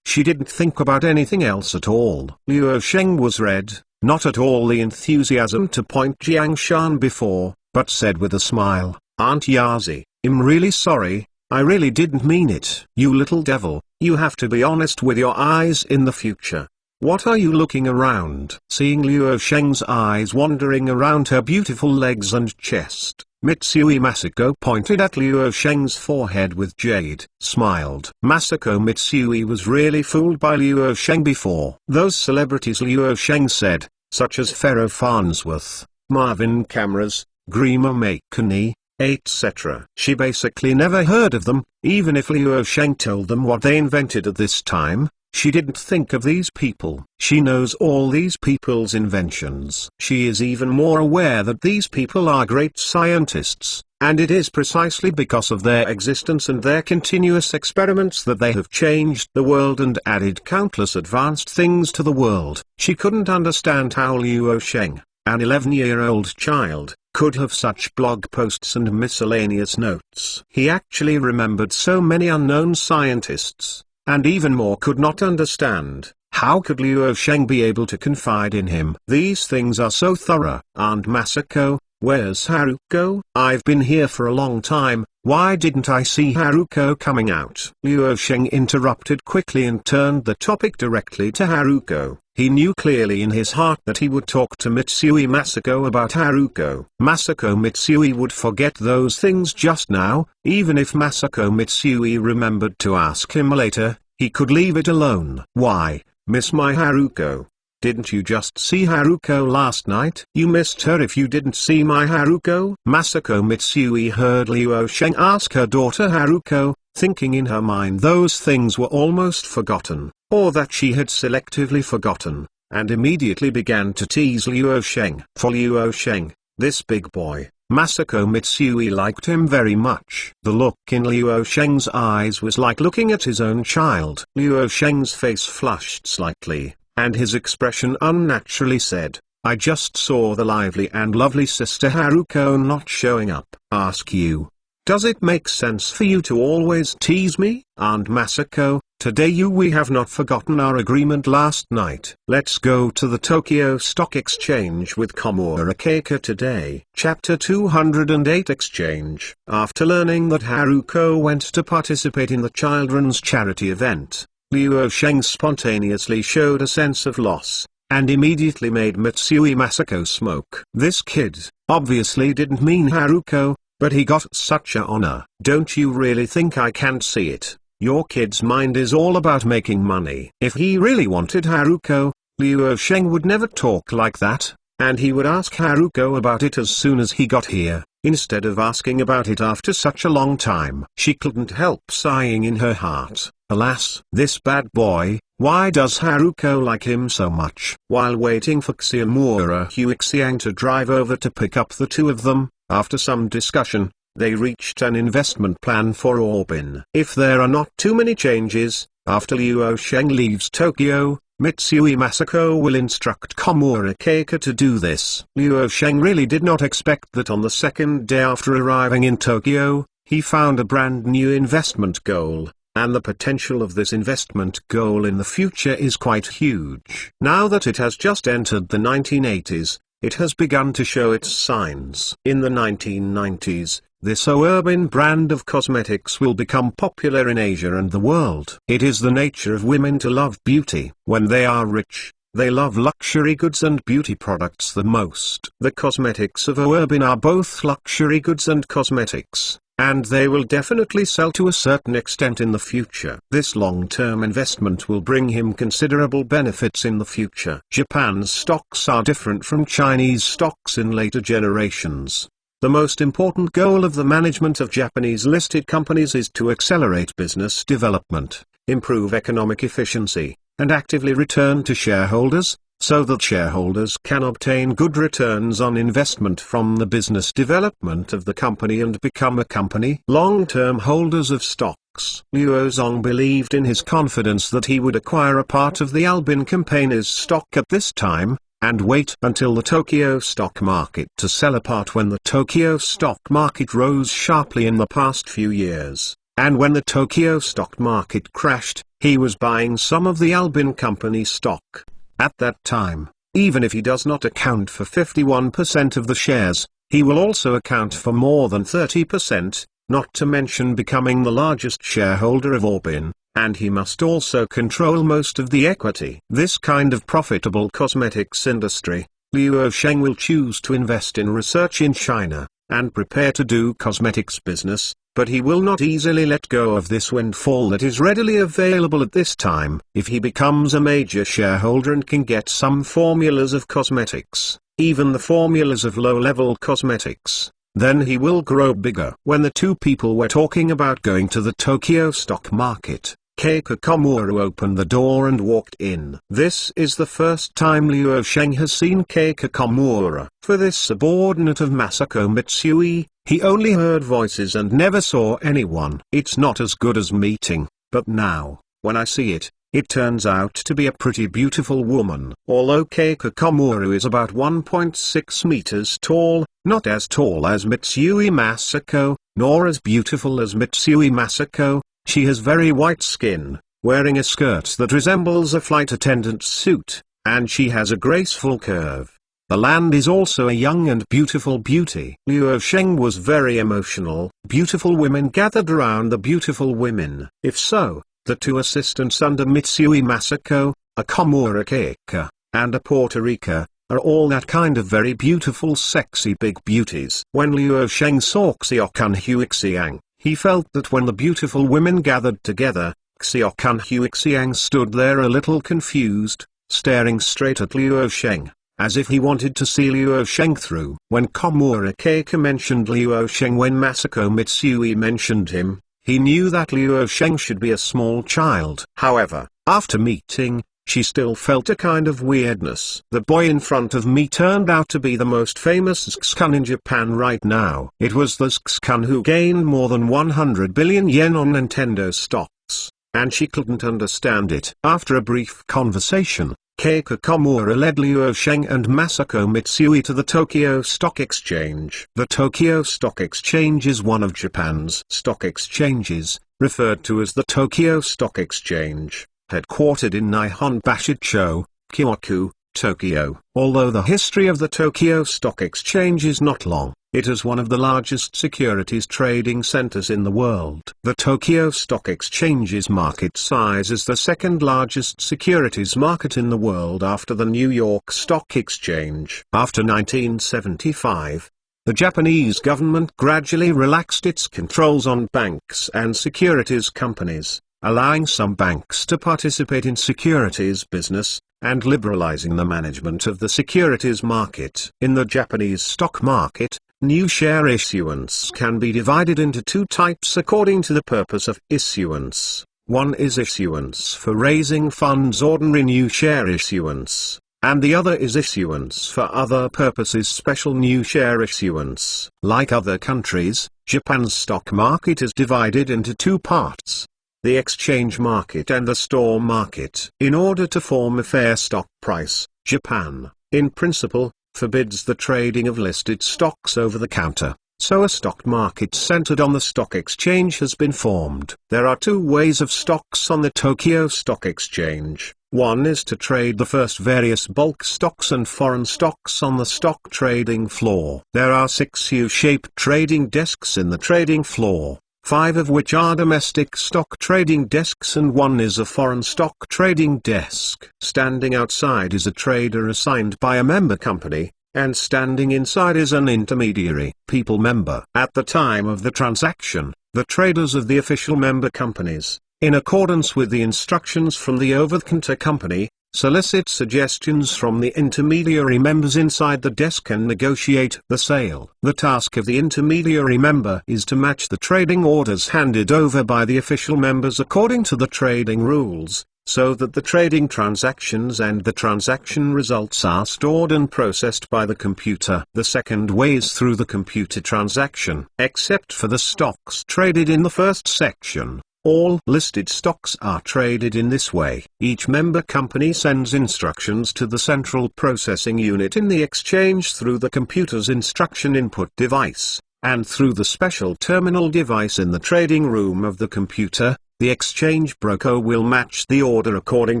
She didn't think about anything else at all. Luo Sheng was red, not at all the enthusiasm to point Jiang Shan before, but said with a smile, Aunt Yazi, I'm really sorry, I really didn't mean it. You little devil, you have to be honest with your eyes in the future. What are you looking around? Seeing Luo Sheng's eyes wandering around her beautiful legs and chest, Mitsui Masako pointed at Luo Sheng's forehead with jade, smiled. Masako Mitsui was really fooled by Luo Sheng before. Those celebrities Luo Sheng said, such as Pharaoh Farnsworth, Marvin Cameras, Grima Makani, etc. She basically never heard of them. Even if Luo Sheng told them what they invented at this time, she didn't think of these people. She knows all these people's inventions. She is even more aware that these people are great scientists, and it is precisely because of their existence and their continuous experiments that they have changed the world and added countless advanced things to the world. She couldn't understand how Luo Sheng, an 11-year-old child, could have such blog posts and miscellaneous notes. He actually remembered so many unknown scientists, and even more could not understand, how could Luo Sheng be able to confide in him? These things are so thorough. Aunt Masako, where's Haruko? I've been here for a long time, why didn't I see Haruko coming out? Luo Sheng interrupted quickly and turned the topic directly to Haruko. He knew clearly in his heart that he would talk to Mitsui Masako about Haruko. Masako Mitsui would forget those things just now. Even if Masako Mitsui remembered to ask him later, he could leave it alone. Why, miss my Haruko? Didn't you just see Haruko last night? You missed her if you didn't see my Haruko? Masako Mitsui heard Luo Sheng ask her daughter Haruko, thinking in her mind those things were almost forgotten, or that she had selectively forgotten, and immediately began to tease Luo Sheng. For Luo Sheng, this big boy, Masako Mitsui liked him very much. The look in Luo Sheng's eyes was like looking at his own child. Luo Sheng's face flushed slightly, and his expression unnaturally said, I just saw the lively and lovely sister Haruko not showing up. Ask you, does it make sense for you to always tease me? Aunt Masako, today we have not forgotten our agreement last night. Let's go to the Tokyo Stock Exchange with Komura Keika today. Chapter 208 Exchange. After learning that Haruko went to participate in the children's charity event, Liu Sheng spontaneously showed a sense of loss, and immediately made Mitsui Masako smoke. This kid, obviously didn't mean Haruko, but he got such a honor. Don't you really think I can't see it? Your kid's mind is all about making money. If he really wanted Haruko, Liu Sheng would never talk like that, and he would ask Haruko about it as soon as he got here, instead of asking about it after such a long time. She couldn't help sighing in her heart. Alas, this bad boy, why does Haruko like him so much? While waiting for Xiomura Huixiang to drive over to pick up the two of them, after some discussion, they reached an investment plan for Orbin. If there are not too many changes, after Liu Sheng leaves Tokyo, Mitsui Masako will instruct Komura Keiko to do this. Liu Sheng really did not expect that on the second day after arriving in Tokyo, he found a brand new investment goal, and the potential of this investment goal in the future is quite huge. Now that it has just entered the 1980s, it has begun to show its signs. In the 1990s, this Orbin brand of cosmetics will become popular in Asia and the world. It is the nature of women to love beauty. When they are rich, they love luxury goods and beauty products the most. The cosmetics of Orbin are both luxury goods and cosmetics, and they will definitely sell to a certain extent in the future. This long-term investment will bring him considerable benefits in the future. Japan's stocks are different from Chinese stocks in later generations. The most important goal of the management of Japanese listed companies is to accelerate business development, improve economic efficiency, and actively return to shareholders, so that shareholders can obtain good returns on investment from the business development of the company and become a company long-term holders of stocks. Liu Zong believed in his confidence that he would acquire a part of the Albin Company's stock at this time, and wait until the Tokyo stock market to sell a part when the Tokyo stock market rose sharply in the past few years. And when the Tokyo stock market crashed, he was buying some of the Albin Company stock. At that time, even if he does not account for 51% of the shares, he will also account for more than 30%, not to mention becoming the largest shareholder of Orbin, and he must also control most of the equity. This kind of profitable cosmetics industry, Liu Sheng will choose to invest in research in China, and prepare to do cosmetics business, but he will not easily let go of this windfall that is readily available at this time. If he becomes a major shareholder and can get some formulas of cosmetics, even the formulas of low-level cosmetics, then he will grow bigger. When the two people were talking about going to the Tokyo stock market, Keiko Komura opened the door and walked in. This is the first time Liu Sheng has seen Keiko Komura. For this subordinate of Masako Mitsui, he only heard voices and never saw anyone. It's not as good as meeting, but now, when I see it, it turns out to be a pretty beautiful woman. Although Keiko Komura is about 1.6 meters tall, not as tall as Mitsui Masako, nor as beautiful as Mitsui Masako, she has very white skin, wearing a skirt that resembles a flight attendant's suit, and she has a graceful curve. The land is also a young and beautiful beauty. Liu Sheng was very emotional. Beautiful women gathered around the beautiful women. If so, the two assistants under Mitsui Masako, a Komura Keika, and a Puerto Rica, are all that kind of very beautiful sexy big beauties. When Liu Sheng saw Xiaokan Huixiang, he felt that when the beautiful women gathered together, Xiaokan Huixiang stood there a little confused, staring straight at Liu Sheng, as if he wanted to see Liu Sheng through. When Komura Keika mentioned Liu Sheng when Masako Mitsui mentioned him, he knew that Liu Sheng should be a small child. However, after meeting, she still felt a kind of weirdness. The boy in front of me turned out to be the most famous Xkun in Japan right now. It was the Xkun who gained more than 100 billion yen on Nintendo stocks, and she couldn't understand it. After a brief conversation, Keiko Komura led Liu Sheng and Masako Mitsui to the Tokyo Stock Exchange. The Tokyo Stock Exchange is one of Japan's stock exchanges, referred to as the Tokyo Stock Exchange, headquartered in Nihon Bashicho, Kyoku, Tokyo. Although the history of the Tokyo Stock Exchange is not long, It is one of the largest securities trading centers in the world. The Tokyo Stock Exchange's market size is the second largest securities market in the world after the New York Stock Exchange. After 1975, the Japanese government gradually relaxed its controls on banks and securities companies, allowing some banks to participate in securities business, and liberalizing the management of the securities market. In the Japanese stock market, new share issuance can be divided into two types according to the purpose of issuance. One is issuance for raising funds, ordinary new share issuance, and the other is issuance for other purposes, special new share issuance. Like other countries, Japan's stock market is divided into two parts: the exchange market and the store market. In order to form a fair stock price, Japan, in principle, forbids the trading of listed stocks over the counter, so a stock market centered on the stock exchange has been formed. There are two ways of stocks on the Tokyo Stock Exchange. One is to trade the first various bulk stocks and foreign stocks on the stock trading floor. There are 6 U-shaped trading desks in the trading floor, 5 of which are domestic stock trading desks and 1 is a foreign stock trading desk. Standing outside is a trader assigned by a member company, and standing inside is an intermediary people member. At the time of the transaction, the traders of the official member companies, in accordance with the instructions from the over-the-counter company, solicit suggestions from the intermediary members inside the desk and negotiate the sale. The task of the intermediary member is to match the trading orders handed over by the official members according to the trading rules, so that the trading transactions and the transaction results are stored and processed by the computer. The second way is through the computer transaction. Except for the stocks traded in the first section, all listed stocks are traded in this way. Each member company sends instructions to the central processing unit in the exchange through the computer's instruction input device, and through the special terminal device in the trading room of the computer. The exchange broker will match the order according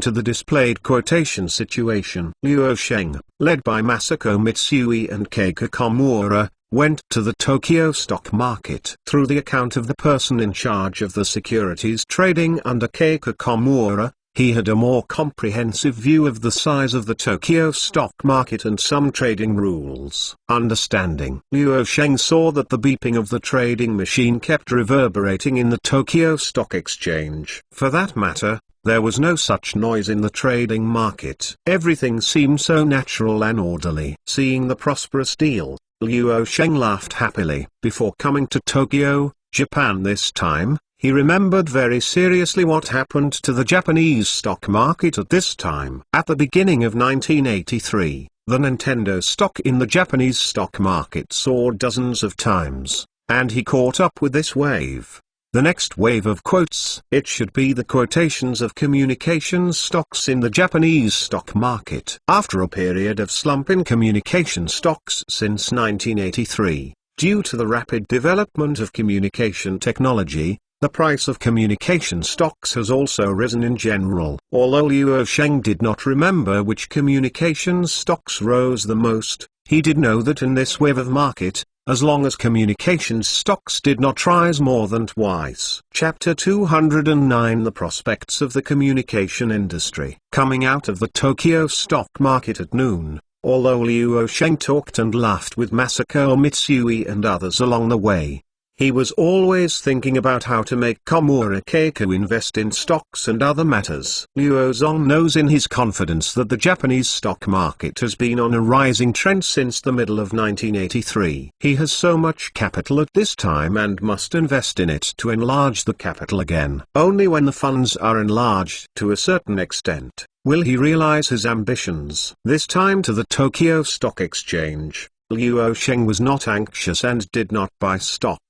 to the displayed quotation situation. Luo Sheng, led by Masako Mitsui and Keiko Komura, went to the Tokyo stock market. Through the account of the person in charge of the securities trading under Keiko Komura, he had a more comprehensive view of the size of the Tokyo stock market and some trading rules. Understanding. Luo Sheng saw that the beeping of the trading machine kept reverberating in the Tokyo Stock Exchange. For that matter, there was no such noise in the trading market. Everything seemed so natural and orderly. Seeing the prosperous deal, Luo Sheng laughed happily. Before coming to Tokyo, Japan this time, he remembered very seriously what happened to the Japanese stock market at this time. At the beginning of 1983, the Nintendo stock in the Japanese stock market soared dozens of times, and he caught up with this wave. The next wave of quotes, it should be the quotations of communications stocks in the Japanese stock market. After a period of slump in communication stocks since 1983, due to the rapid development of communication technology, the price of communication stocks has also risen in general. Although Luo Sheng did not remember which communications stocks rose the most, he did know that in this wave of market, as long as communications stocks did not rise more than twice. Chapter 209 The Prospects of the Communication Industry. Coming out of the Tokyo stock market at noon, although Luo Sheng talked and laughed with Masako Mitsui and others along the way, he was always thinking about how to make Komura Keiko invest in stocks and other matters. Luo Zong knows in his confidence that the Japanese stock market has been on a rising trend since the middle of 1983. He has so much capital at this time and must invest in it to enlarge the capital again. Only when the funds are enlarged to a certain extent will he realize his ambitions. This time to the Tokyo Stock Exchange, Luo Sheng was not anxious and did not buy stocks.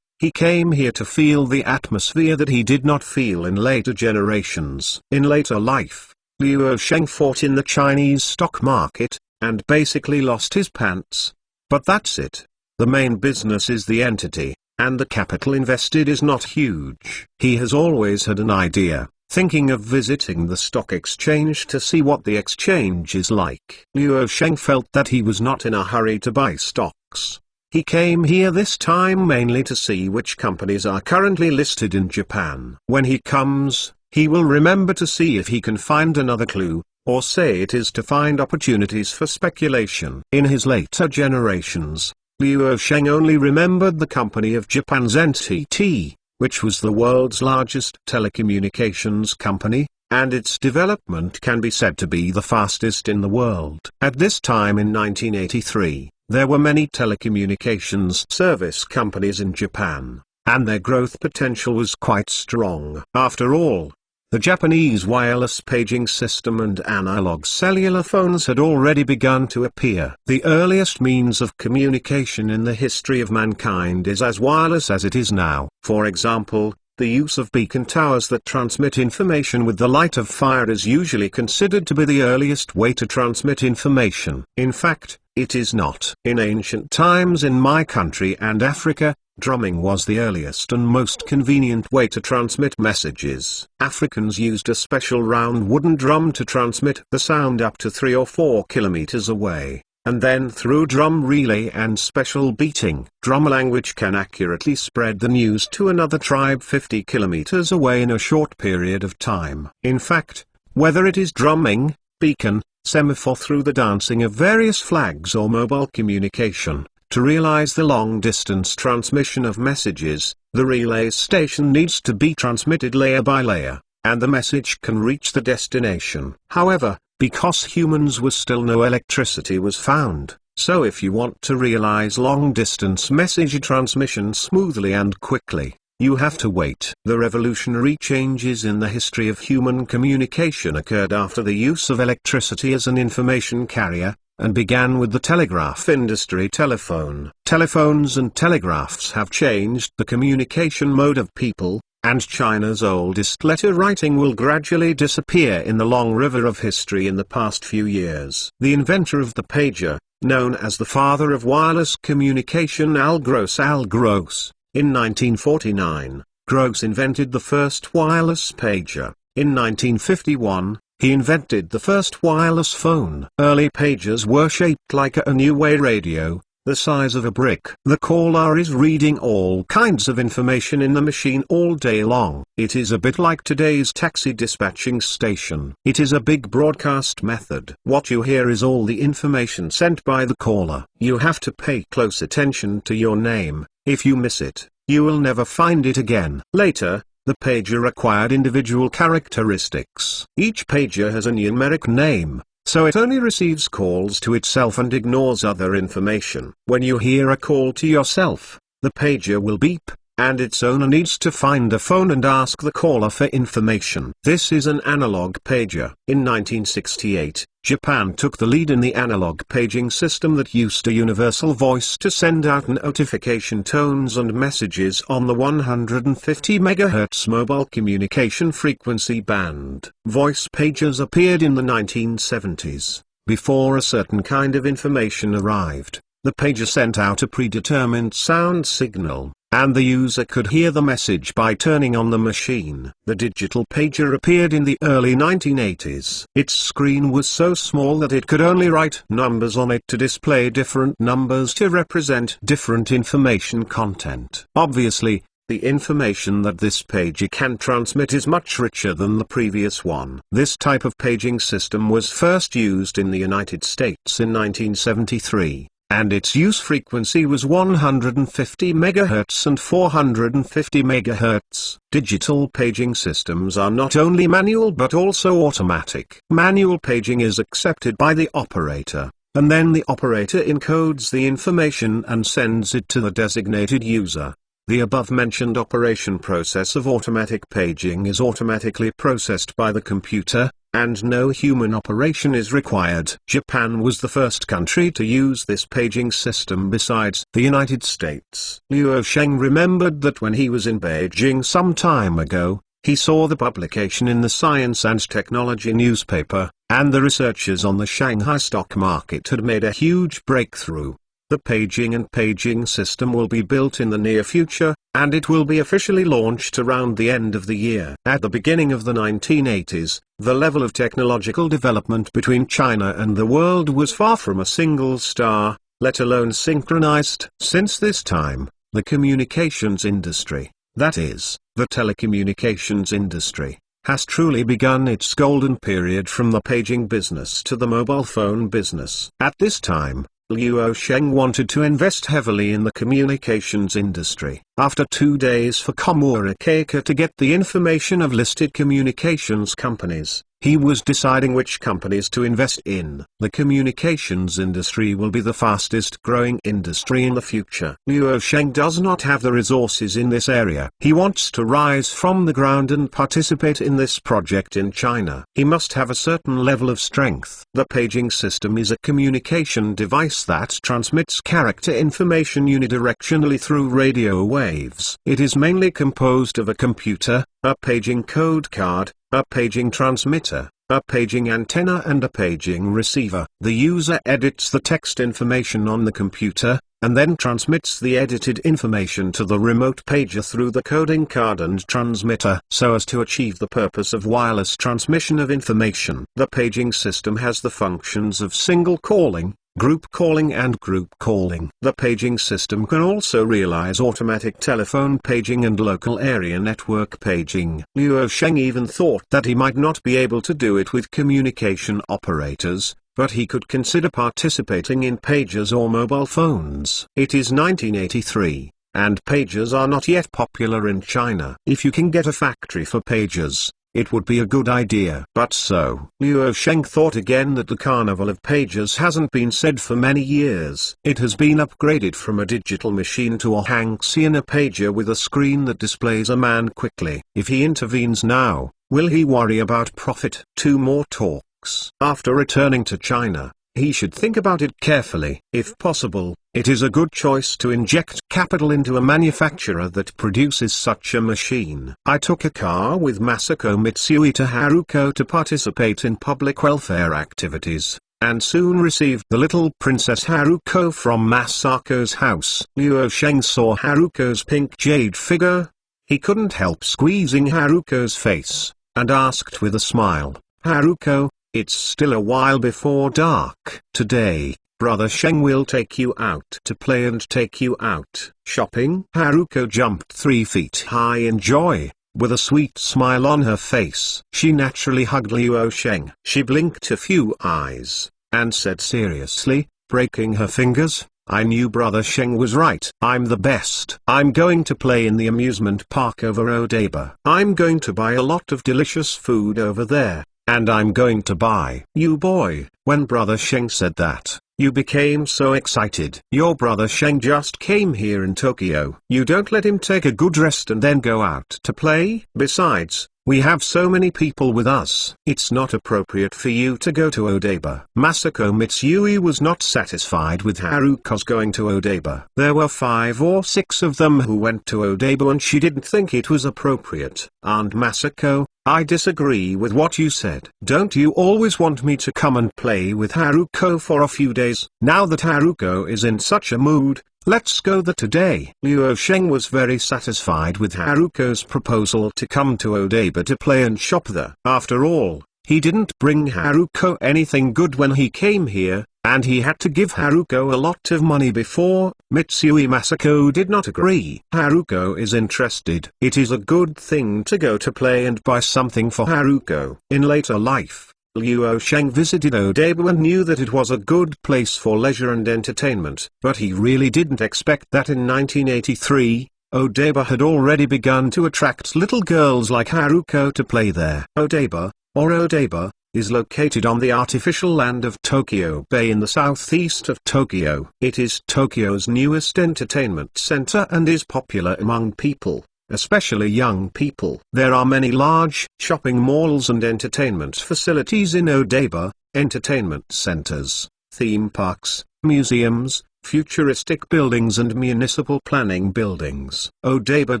He came here to feel the atmosphere that he did not feel in later generations. In later life, Luo Sheng fought in the Chinese stock market, and basically lost his pants. But that's it. The main business is the entity, and the capital invested is not huge. He has always had an idea, thinking of visiting the stock exchange to see what the exchange is like. Luo Sheng felt that he was not in a hurry to buy stocks. He came here this time mainly to see which companies are currently listed in Japan. When he comes, he will remember to see if he can find another clue, or say it is to find opportunities for speculation. In his later generations, Liu Sheng only remembered the company of Japan's NTT, which was the world's largest telecommunications company, and its development can be said to be the fastest in the world. At this time in 1983, there were many telecommunications service companies in Japan, and their growth potential was quite strong. After all, the Japanese wireless paging system and analog cellular phones had already begun to appear. The earliest means of communication in the history of mankind is as wireless as it is now. For example, the use of beacon towers that transmit information with the light of fire is usually considered to be the earliest way to transmit information. In fact, it is not. In ancient times in my country and Africa, drumming was the earliest and most convenient way to transmit messages. Africans used a special round wooden drum to transmit the sound up to 3 or 4 kilometers away, and then through drum relay and special beating. Drum language can accurately spread the news to another tribe 50 kilometers away in a short period of time. In fact, whether it is drumming, beacon, semaphore through the dancing of various flags or mobile communication, to realize the long-distance transmission of messages, the relay station needs to be transmitted layer by layer, and the message can reach the destination. However, because humans were still no electricity was found, so if you want to realize long-distance message transmission smoothly and quickly, you have to wait. The revolutionary changes in the history of human communication occurred after the use of electricity as an information carrier, and began with the telegraph industry. Telephones and telegraphs have changed the communication mode of people, and China's oldest letter writing will gradually disappear in the long river of history in the past few years. The inventor of the pager, known as the father of wireless communication Algros, in 1949, Gross invented the first wireless pager. In 1951, he invented the first wireless phone. Early pagers were shaped like a new-way radio, the size of a brick. The caller is reading all kinds of information in the machine all day long. It is a bit like today's taxi dispatching station. It is a big broadcast method. What you hear is all the information sent by the caller. You have to pay close attention to your name. If you miss it, you will never find it again. Later, the pager acquired individual characteristics. Each pager has a numeric name, so it only receives calls to itself and ignores other information. When you hear a call to yourself, the pager will beep, and its owner needs to find a phone and ask the caller for information. This is an analog pager. In 1968, Japan took the lead in the analog paging system that used a universal voice to send out notification tones and messages on the 150 MHz mobile communication frequency band. Voice pagers appeared in the 1970s. Before a certain kind of information arrived, the pager sent out a predetermined sound signal, and the user could hear the message by turning on the machine. The digital pager appeared in the early 1980s. Its screen was so small that it could only write numbers on it to display different numbers to represent different information content. Obviously, the information that this pager can transmit is much richer than the previous one. This type of paging system was first used in the United States in 1973. And its use frequency was 150 MHz and 450 MHz. Digital paging systems are not only manual but also automatic. Manual paging is accepted by the operator, and then the operator encodes the information and sends it to the designated user. The above-mentioned operation process of automatic paging is automatically processed by the computer, and no human operation is required. Japan was the first country to use this paging system besides the United States. Liu Sheng remembered that when he was in Beijing some time ago, he saw the publication in the Science and Technology newspaper, and the researchers on the Shanghai stock market had made a huge breakthrough. The paging system will be built in the near future, and it will be officially launched around the end of the year. At the beginning of the 1980s, the level of technological development between China and the world was far from a single star, let alone synchronized. Since this time, the communications industry, that is, the telecommunications industry, has truly begun its golden period from the paging business to the mobile phone business. At this time, Liu Sheng wanted to invest heavily in the communications industry. After 2 days for Komura Keika to get the information of listed communications companies, he was deciding which companies to invest in. The communications industry will be the fastest growing industry in the future. Liu Sheng does not have the resources in this area. He wants to rise from the ground and participate in this project in China. He must have a certain level of strength. The paging system is a communication device that transmits character information unidirectionally through radio waves. It is mainly composed of a computer, a paging code card, a paging transmitter, a paging antenna and a paging receiver. The user edits the text information on the computer, and then transmits the edited information to the remote pager through the coding card and transmitter so as to achieve the purpose of wireless transmission of information. The paging system has the functions of single calling, group calling and group calling. The paging system can also realize automatic telephone paging and local area network paging. Liu Sheng even thought that he might not be able to do it with communication operators, but he could consider participating in pagers or mobile phones. It is 1983, and pagers are not yet popular in China. If you can get a factory for pagers, it would be a good idea. But so, Liu Sheng thought again that the carnival of pagers hasn't been said for many years. It has been upgraded from a digital machine to a Hanxian pager with a screen that displays a man quickly. If he intervenes now, will he worry about profit? 2 more talks. After returning to China, he should think about it carefully. If possible, it is a good choice to inject capital into a manufacturer that produces such a machine. I took a car with Masako Mitsui to Haruko to participate in public welfare activities, and soon received the little Princess Haruko from Masako's house. Liu Sheng saw Haruko's pink jade figure. He couldn't help squeezing Haruko's face, and asked with a smile, "Haruko, it's still a while before dark. Today, Brother Sheng will take you out to play and take you out shopping." Haruko jumped 3 feet high in joy, with a sweet smile on her face. She naturally hugged Liu Sheng. She blinked a few eyes, and said seriously, breaking her fingers, "I knew Brother Sheng was right. I'm the best. I'm going to play in the amusement park over Odaiba. I'm going to buy a lot of delicious food over there. And I'm going to buy you boy." When Brother Sheng said that, you became so excited. Your Brother Sheng just came here in Tokyo. You don't let him take a good rest and then go out to play? Besides, we have so many people with us. It's not appropriate for you to go to Odaiba. Masako Mitsui was not satisfied with Haruko's going to Odaiba. There were 5 or 6 of them who went to Odaiba and she didn't think it was appropriate. "Aunt Masako, I disagree with what you said. Don't you always want me to come and play with Haruko for a few days? Now that Haruko is in such a mood, let's go there today." Liu Sheng was very satisfied with Haruko's proposal to come to Odaiba to play and shop there. After all, he didn't bring Haruko anything good when he came here, and he had to give Haruko a lot of money before. Mitsui Masako did not agree. Haruko is interested. It is a good thing to go to play and buy something for Haruko. In later life, Liu Sheng visited Odaiba and knew that it was a good place for leisure and entertainment. But he really didn't expect that in 1983, Odaiba had already begun to attract little girls like Haruko to play there. Odaiba, or Odaiba, is located on the artificial land of Tokyo Bay in the southeast of Tokyo. It is Tokyo's newest entertainment center and is popular among people, especially young people. There are many large shopping malls and entertainment facilities in Odaiba, entertainment centers, theme parks, museums, futuristic buildings and municipal planning buildings. Odaiba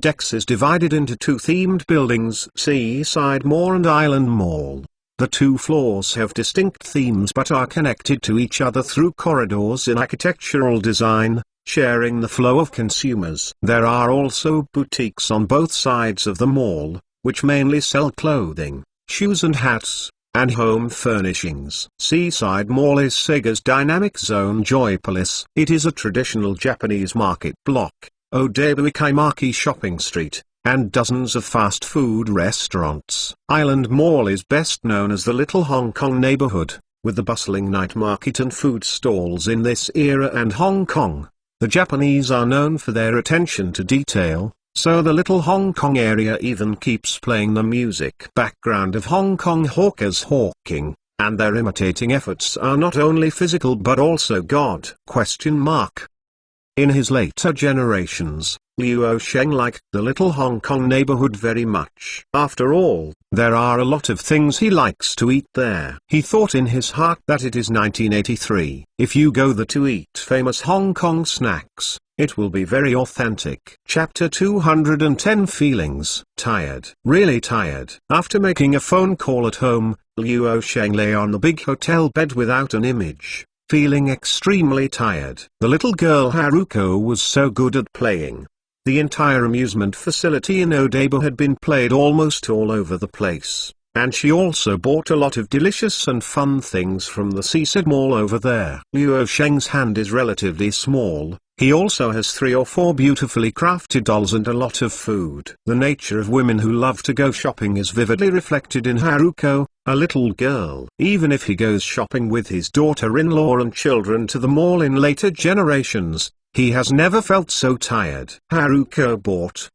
Dex is divided into 2 themed buildings, Seaside Mall and Island Mall. The 2 floors have distinct themes but are connected to each other through corridors in architectural design, sharing the flow of consumers. There are also boutiques on both sides of the mall, which mainly sell clothing, shoes and hats, and home furnishings. Seaside Mall is Sega's dynamic zone Joypolis. It is a traditional Japanese market block, Odaiba Ikaimaki shopping street, and dozens of fast food restaurants. Island Mall is best known as the Little Hong Kong neighborhood, with the bustling night market and food stalls in this era and Hong Kong. The Japanese are known for their attention to detail, so the Little Hong Kong area even keeps playing the music background of Hong Kong hawkers hawking, and their imitating efforts are not only physical but also God? In his later generations, Liu Sheng liked the Little Hong Kong neighborhood very much. After all, there are a lot of things he likes to eat there. He thought in his heart that it is 1983. If you go there to eat famous Hong Kong snacks, it will be very authentic. Chapter 210 Feelings. Tired. Really tired. After making a phone call at home, Liu Sheng lay on the big hotel bed without an image, feeling extremely tired. The little girl Haruko was so good at playing. The entire amusement facility in Odaiba had been played almost all over the place, and she also bought a lot of delicious and fun things from the Seaside Mall over there. Liu Sheng's hand is relatively small. He also has 3 or 4 beautifully crafted dolls and a lot of food. The nature of women who love to go shopping is vividly reflected in Haruko, a little girl. Even if he goes shopping with his daughter-in-law and children to the mall in later generations, he has never felt so tired. Haruko bought,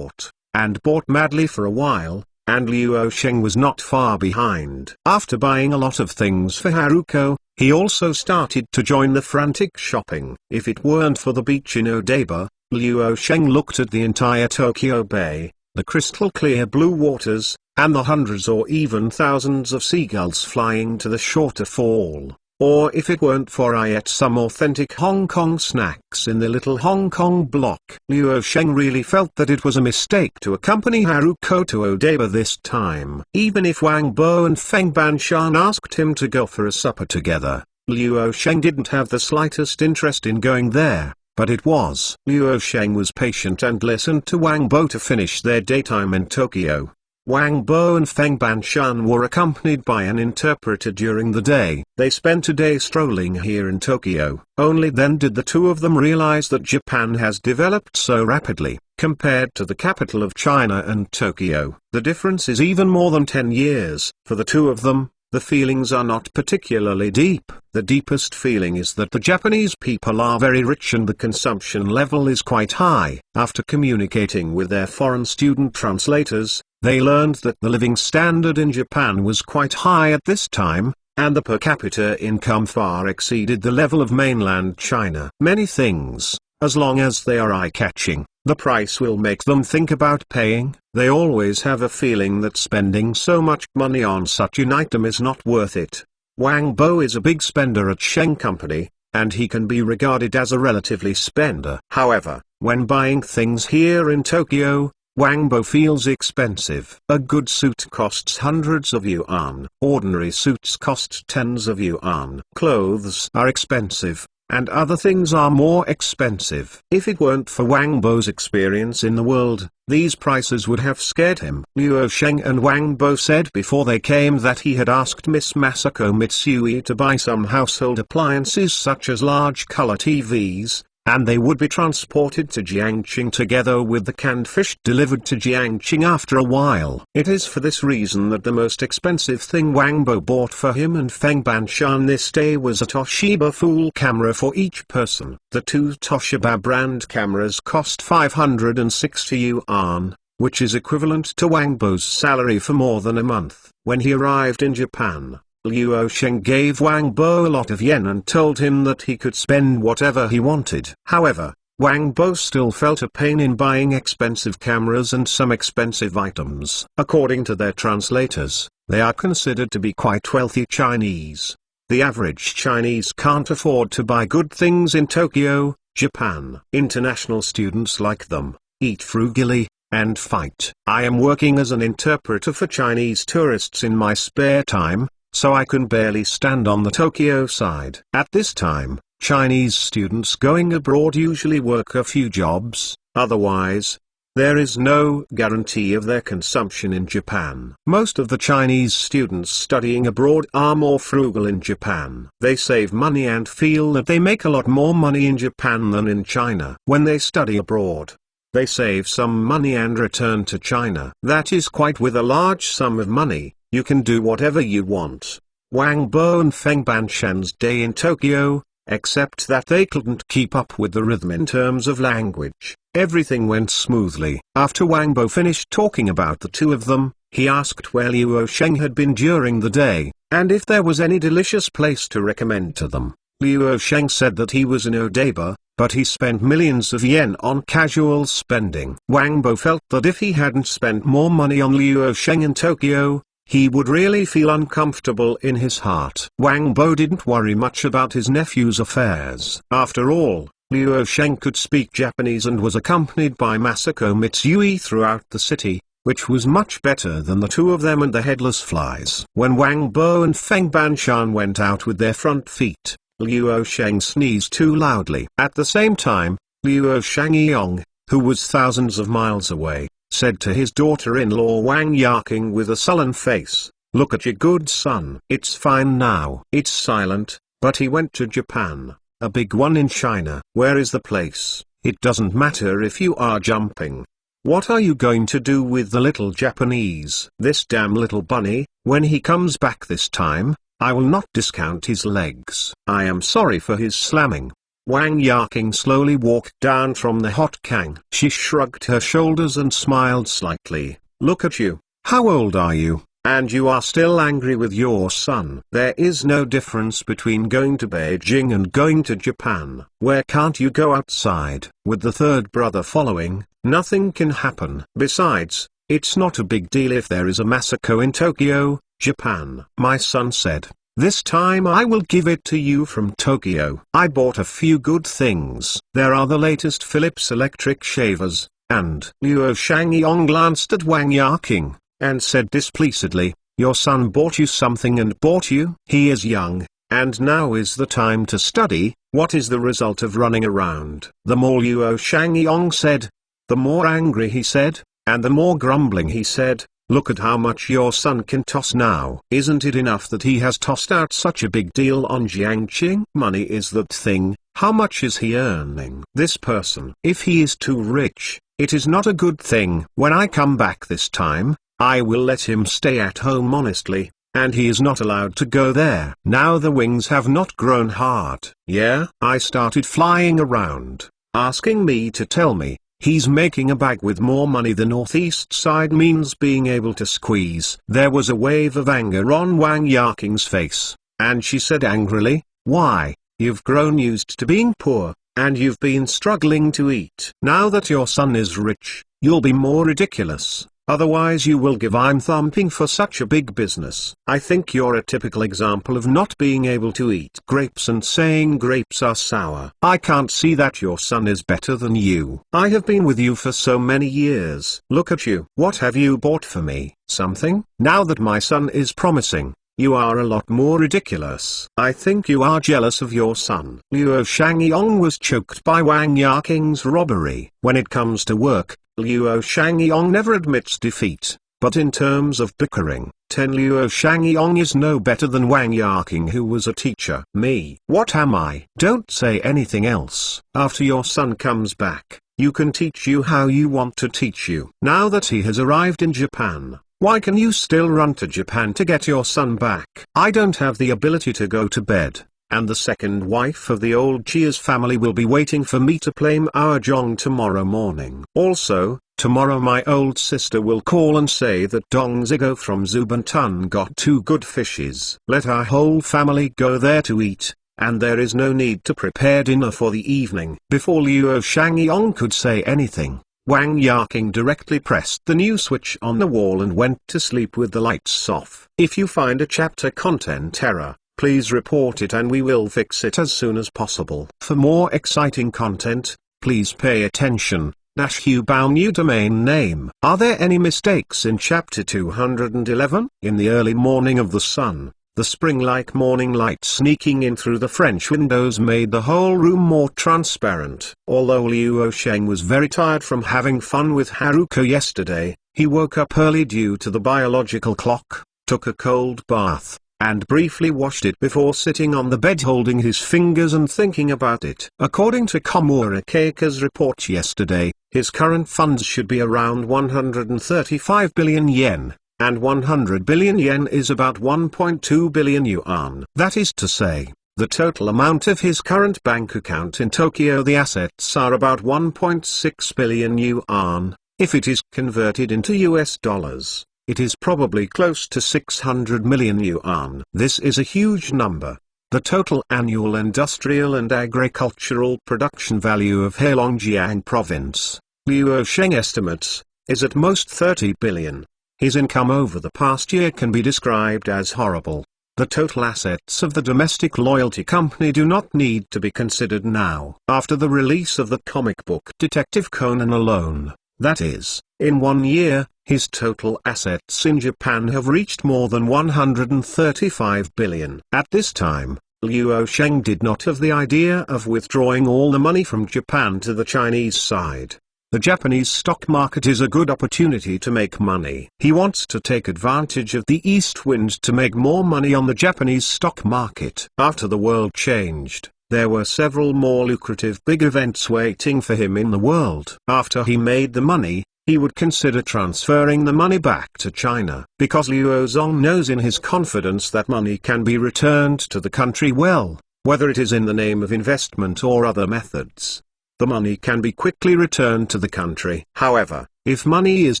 and bought madly for a while, and Liu Sheng was not far behind. After buying a lot of things for Haruko, he also started to join the frantic shopping. If it weren't for the beach in Odaiba, Liu Sheng looked at the entire Tokyo Bay, the crystal clear blue waters, and the hundreds or even thousands of seagulls flying to the shore to fall. Or if it weren't for I ate some authentic Hong Kong snacks in the Little Hong Kong block. Liu Sheng really felt that it was a mistake to accompany Haruko to Odaiba this time. Even if Wang Bo and Feng Banshan asked him to go for a supper together, Liu Sheng didn't have the slightest interest in going there, but it was. Liu Sheng was patient and listened to Wang Bo to finish their daytime in Tokyo. Wang Bo and Feng Banshan were accompanied by an interpreter during the day. They spent a day strolling here in Tokyo. Only then did the two of them realize that Japan has developed so rapidly, compared to the capital of China and Tokyo. The difference is even more than 10 years. For the two of them, the feelings are not particularly deep. The deepest feeling is that the Japanese people are very rich and the consumption level is quite high. After communicating with their foreign student translators, they learned that the living standard in Japan was quite high at this time, and the per capita income far exceeded the level of mainland China. Many things, as long as they are eye-catching, the price will make them think about paying. They always have a feeling that spending so much money on such an item is not worth it. Wang Bo is a big spender at Sheng Company, and he can be regarded as a relatively spender. However, when buying things here in Tokyo, Wang Bo feels expensive. A good suit costs hundreds of yuan. Ordinary suits cost tens of yuan. Clothes are expensive, and other things are more expensive. If it weren't for Wang Bo's experience in the world, these prices would have scared him. Liu Sheng and Wang Bo said before they came that he had asked Miss Masako Mitsui to buy some household appliances such as large color TVs, and they would be transported to Jiangqing together with the canned fish delivered to Jiangqing after a while. It is for this reason that the most expensive thing Wang Bo bought for him and Feng Banshan this day was a Toshiba full camera for each person. The 2 Toshiba brand cameras cost 560 yuan, which is equivalent to Wang Bo's salary for more than a month. When he arrived in Japan, Liu Sheng gave Wang Bo a lot of yen and told him that he could spend whatever he wanted. However, Wang Bo still felt a pain in buying expensive cameras and some expensive items. According to their translators, they are considered to be quite wealthy Chinese. The average Chinese can't afford to buy good things in Tokyo, Japan. International students like them, eat frugally, and fight. I am working as an interpreter for Chinese tourists in my spare time, so I can barely stand on the Tokyo side. At this time, Chinese students going abroad usually work a few jobs, otherwise, There is no guarantee of their consumption in Japan. Most of the Chinese students studying abroad are more frugal in Japan. They save money and feel that they make a lot more money in Japan than in China. When they study abroad, they save some money and return to China. That is quite with a large sum of money. You can do whatever you want. Wang Bo and Feng Banshan's day in Tokyo, except that they couldn't keep up with the rhythm in terms of language. Everything went smoothly. After Wang Bo finished talking about the two of them, he asked where Luo Sheng had been during the day, and if there was any delicious place to recommend to them. Luo Sheng said that he was in Odaiba, but he spent millions of yen on casual spending. Wang Bo felt that if he hadn't spent more money on Luo Sheng in Tokyo, he would really feel uncomfortable in his heart. Wang Bo didn't worry much about his nephew's affairs. After all, Luo Sheng could speak Japanese and was accompanied by Masako Mitsui throughout the city, which was much better than the two of them and the headless flies. When Wang Bo and Feng Banshan went out with their front feet, Luo Sheng sneezed too loudly. At the same time, Luo Shangyong, who was thousands of miles away, said to his daughter-in-law Wang Yaking with a sullen face, "Look at your good son. It's fine now." It's silent, but he went to Japan, a big one in China. Where is the place? It doesn't matter if you are jumping. What are you going to do with the little Japanese? This damn little bunny, when he comes back this time, I will not discount his legs. I am sorry for his slamming. Wang Yaking slowly walked down from the hot kang. She shrugged her shoulders and smiled slightly. Look at you. How old are you? And you are still angry with your son. There is no difference between going to Beijing and going to Japan. Where can't you go outside? With the third brother following, nothing can happen. Besides, it's not a big deal if there is a Masako in Tokyo, Japan. My son said, "This time I will give it to you from Tokyo." I bought a few good things. There are the latest Philips electric shavers, and Luo Shangyong glanced at Wang Yaking, and said displeasedly, "Your son bought you something and bought you. He is young, and now is the time to study. What is the result of running around?" The more Luo Shangyong said, the more angry he said, and the more grumbling he said, "Look at how much your son can toss now. Isn't it enough that he has tossed out such a big deal on Jiangqing? Money is that thing. How much is he earning? This person, if he is too rich, it is not a good thing. When I come back this time, I will let him stay at home honestly, and he is not allowed to go there." Now the wings have not grown hard. Yeah, I started flying around, asking me to tell me. He's making a bag with more money. The northeast side means being able to squeeze. There was a wave of anger on Wang Yaking's face, and she said angrily, "Why, you've grown used to being poor, and you've been struggling to eat. Now that your son is rich, you'll be more ridiculous. Otherwise you will give I'm thumping for such a big business. I think you're a typical example of not being able to eat grapes and saying grapes are sour. I can't see that your son is better than you. I have been with you for so many years. Look at you. What have you bought for me? Something? Now that my son is promising, you are a lot more ridiculous. I think you are jealous of your son." Luo Shangyong was choked by Wang Yaking's robbery. When it comes to work, Luo Shangyong never admits defeat, but in terms of bickering, Luo Shangyong is no better than Wang Yaking, who was a teacher. Me, what am I? Don't say anything else. After your son comes back, you can teach you how you want to teach you. Now that he has arrived in Japan, why can you still run to Japan to get your son back? I don't have the ability to go to bed, and the second wife of the old Chia's family will be waiting for me to play mahjong tomorrow morning. Also, tomorrow my old sister will call and say that Dong Zigo from Zubantun got 2 good fishes. Let our whole family go there to eat, and there is no need to prepare dinner for the evening. Before Luo Shangyong could say anything, Wang Yaking directly pressed the new switch on the wall and went to sleep with the lights off. If you find a chapter content error, please report it and we will fix it as soon as possible. For more exciting content, please pay attention. Bao new domain name. Are there any mistakes in chapter 211? In the early morning of the sun, The spring-like morning light sneaking in through the French windows made the whole room more transparent. Although Liu Sheng was very tired from having fun with Haruko yesterday, he woke up early due to the biological clock, took a cold bath, and briefly washed it before sitting on the bed holding his fingers and thinking about it. According to Komura Keika's report yesterday, his current funds should be around 135 billion yen. And 100 billion yen is about 1.2 billion yuan. That is to say, the total amount of his current bank account in Tokyo, the assets are about 1.6 billion yuan. If it is converted into US dollars, it is probably close to 600 million yuan. This is a huge number. The total annual industrial and agricultural production value of Heilongjiang province, Liu Sheng estimates, is at most 30 billion. His income over the past year can be described as horrible. The total assets of the domestic loyalty company do not need to be considered now. After the release of the comic book Detective Conan alone, that is, in 1 year, his total assets in Japan have reached more than 135 billion. At this time, Liu Sheng did not have the idea of withdrawing all the money from Japan to the Chinese side. The Japanese stock market is a good opportunity to make money. He wants to take advantage of the east wind to make more money on the Japanese stock market. After the world changed, there were several more lucrative big events waiting for him in the world. After he made the money, he would consider transferring the money back to China. Because Liu Zong knows in his confidence that money can be returned to the country well, whether it is in the name of investment or other methods. The money can be quickly returned to the country. However, if money is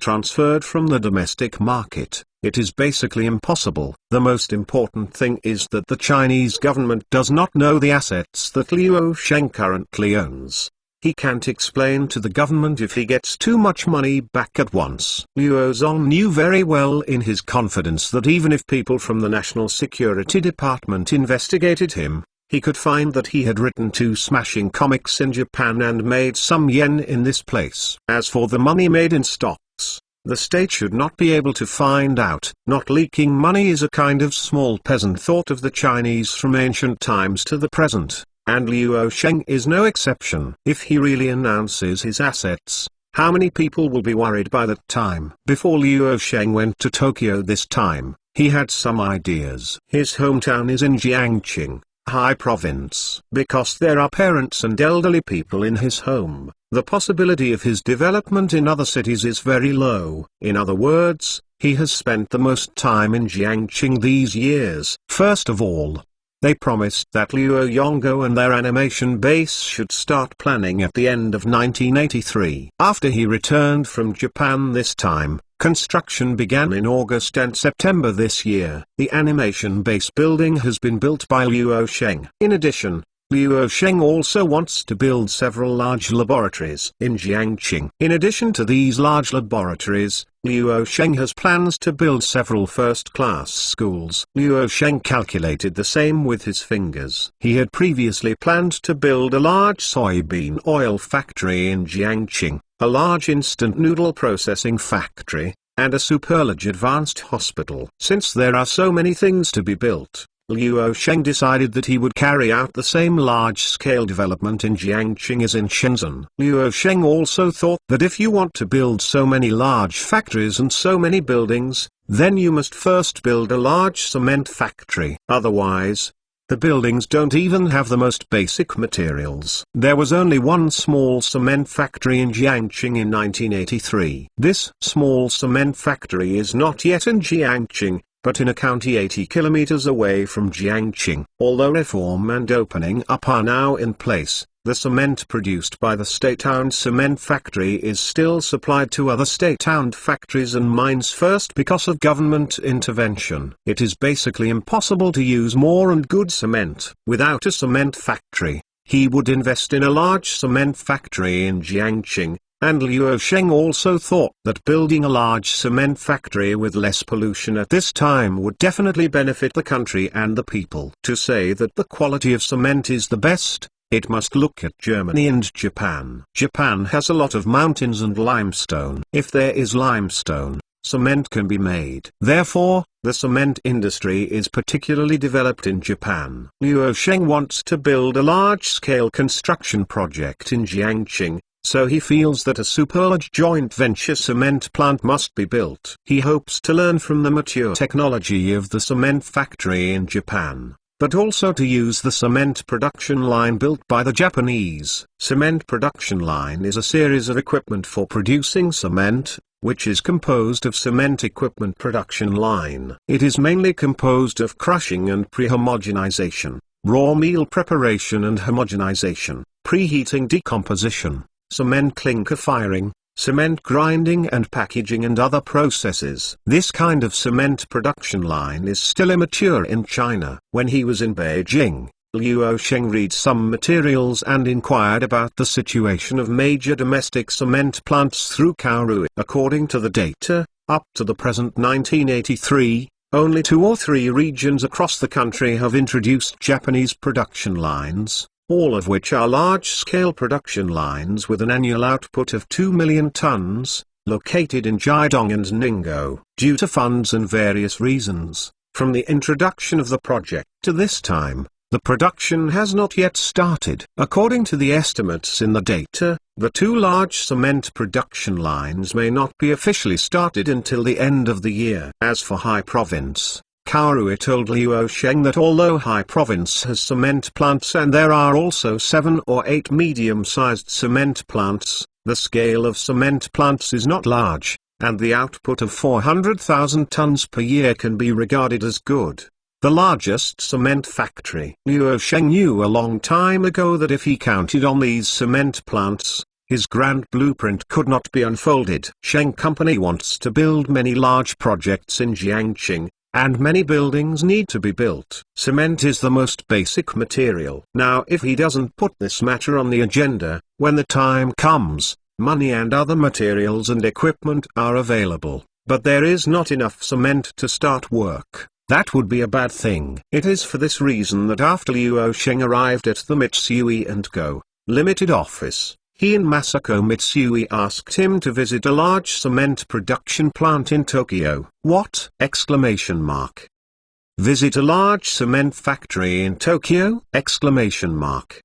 transferred from the domestic market, it is basically impossible. The most important thing is that the Chinese government does not know the assets that Liu Sheng currently owns. He can't explain to the government if he gets too much money back at once. Liu Zong knew very well in his confidence that even if people from the National Security Department investigated him, he could find that he had written 2 smashing comics in Japan and made some yen in this place. As for the money made in stocks, the state should not be able to find out. Not leaking money is a kind of small peasant thought of the Chinese from ancient times to the present, and Liu Sheng is no exception. If he really announces his assets, how many people will be worried by that time? Before Liu Sheng went to Tokyo this time, he had some ideas. His hometown is in Jiangqing, High Province. Because there are parents and elderly people in his home, the possibility of his development in other cities is very low. In other words, he has spent the most time in Jiangqing these years. First of all, they promised that Liu Yonggo and their animation base should start planning at the end of 1983. After he returned from Japan this time, construction began in August and September this year. The animation base building has been built by Liu Sheng. In addition, Liu Sheng also wants to build several large laboratories in Jiangqing. In addition to these large laboratories, Liu Sheng has plans to build several first-class schools. Liu Sheng calculated the same with his fingers. He had previously planned to build a large soybean oil factory in Jiangqing, a large instant noodle processing factory, and a superlarge advanced hospital. Since there are so many things to be built, Liu Sheng decided that he would carry out the same large-scale development in Jiangqing as in Shenzhen. Liu Sheng also thought that if you want to build so many large factories and so many buildings, then you must first build a large cement factory. Otherwise, the buildings don't even have the most basic materials. There was only one small cement factory in Jiangqing in 1983. This small cement factory is not yet in Jiangqing, but in a county 80 kilometers away from Jiangqing. Although reform and opening up are now in place, the cement produced by the state-owned cement factory is still supplied to other state-owned factories and mines first because of government intervention. It is basically impossible to use more and good cement. Without a cement factory, he would invest in a large cement factory in Jiangqing, and Liu Sheng also thought that building a large cement factory with less pollution at this time would definitely benefit the country and the people. To say that the quality of cement is the best, it must look at Germany and Japan. Japan has a lot of mountains and limestone. If there is limestone, cement can be made. Therefore, the cement industry is particularly developed in Japan. Luo Sheng wants to build a large-scale construction project in Jiangxing, so he feels that a superlarge joint venture cement plant must be built. He hopes to learn from the mature technology of the cement factory in Japan, but also to use the cement production line built by the Japanese. Cement production line is a series of equipment for producing cement, which is composed of cement equipment production line. It is mainly composed of crushing and pre-homogenization, raw meal preparation and homogenization, preheating decomposition, cement clinker firing, cement grinding and packaging and other processes. This kind of cement production line is still immature in China. When he was in Beijing, Luo Sheng read some materials and inquired about the situation of major domestic cement plants through Kaoru. According to the data, up to the present 1983, only 2 or 3 regions across the country have introduced Japanese production lines, all of which are large-scale production lines with an annual output of 2 million tons, located in Jiadong and Ningbo. Due to funds and various reasons, from the introduction of the project to this time, the production has not yet started. According to the estimates in the data, the 2 large cement production lines may not be officially started until the end of the year. As for High Province, Kaoru told Luo Sheng that although High Province has cement plants and there are also 7 or 8 medium-sized cement plants, the scale of cement plants is not large, and the output of 400,000 tons per year can be regarded as good. The largest cement factory. Luo Sheng knew a long time ago that if he counted on these cement plants, his grand blueprint could not be unfolded. Sheng Company wants to build many large projects in Jiangxing, and many buildings need to be built. Cement is the most basic material. Now if he doesn't put this matter on the agenda, when the time comes, money and other materials and equipment are available, but there is not enough cement to start work, that would be a bad thing. It is for this reason that after Luo Sheng arrived at the Mitsui & Co. Limited office, he and Masako Mitsui asked him to visit a large cement production plant in Tokyo. What? Exclamation mark. Visit a large cement factory in Tokyo? Exclamation mark.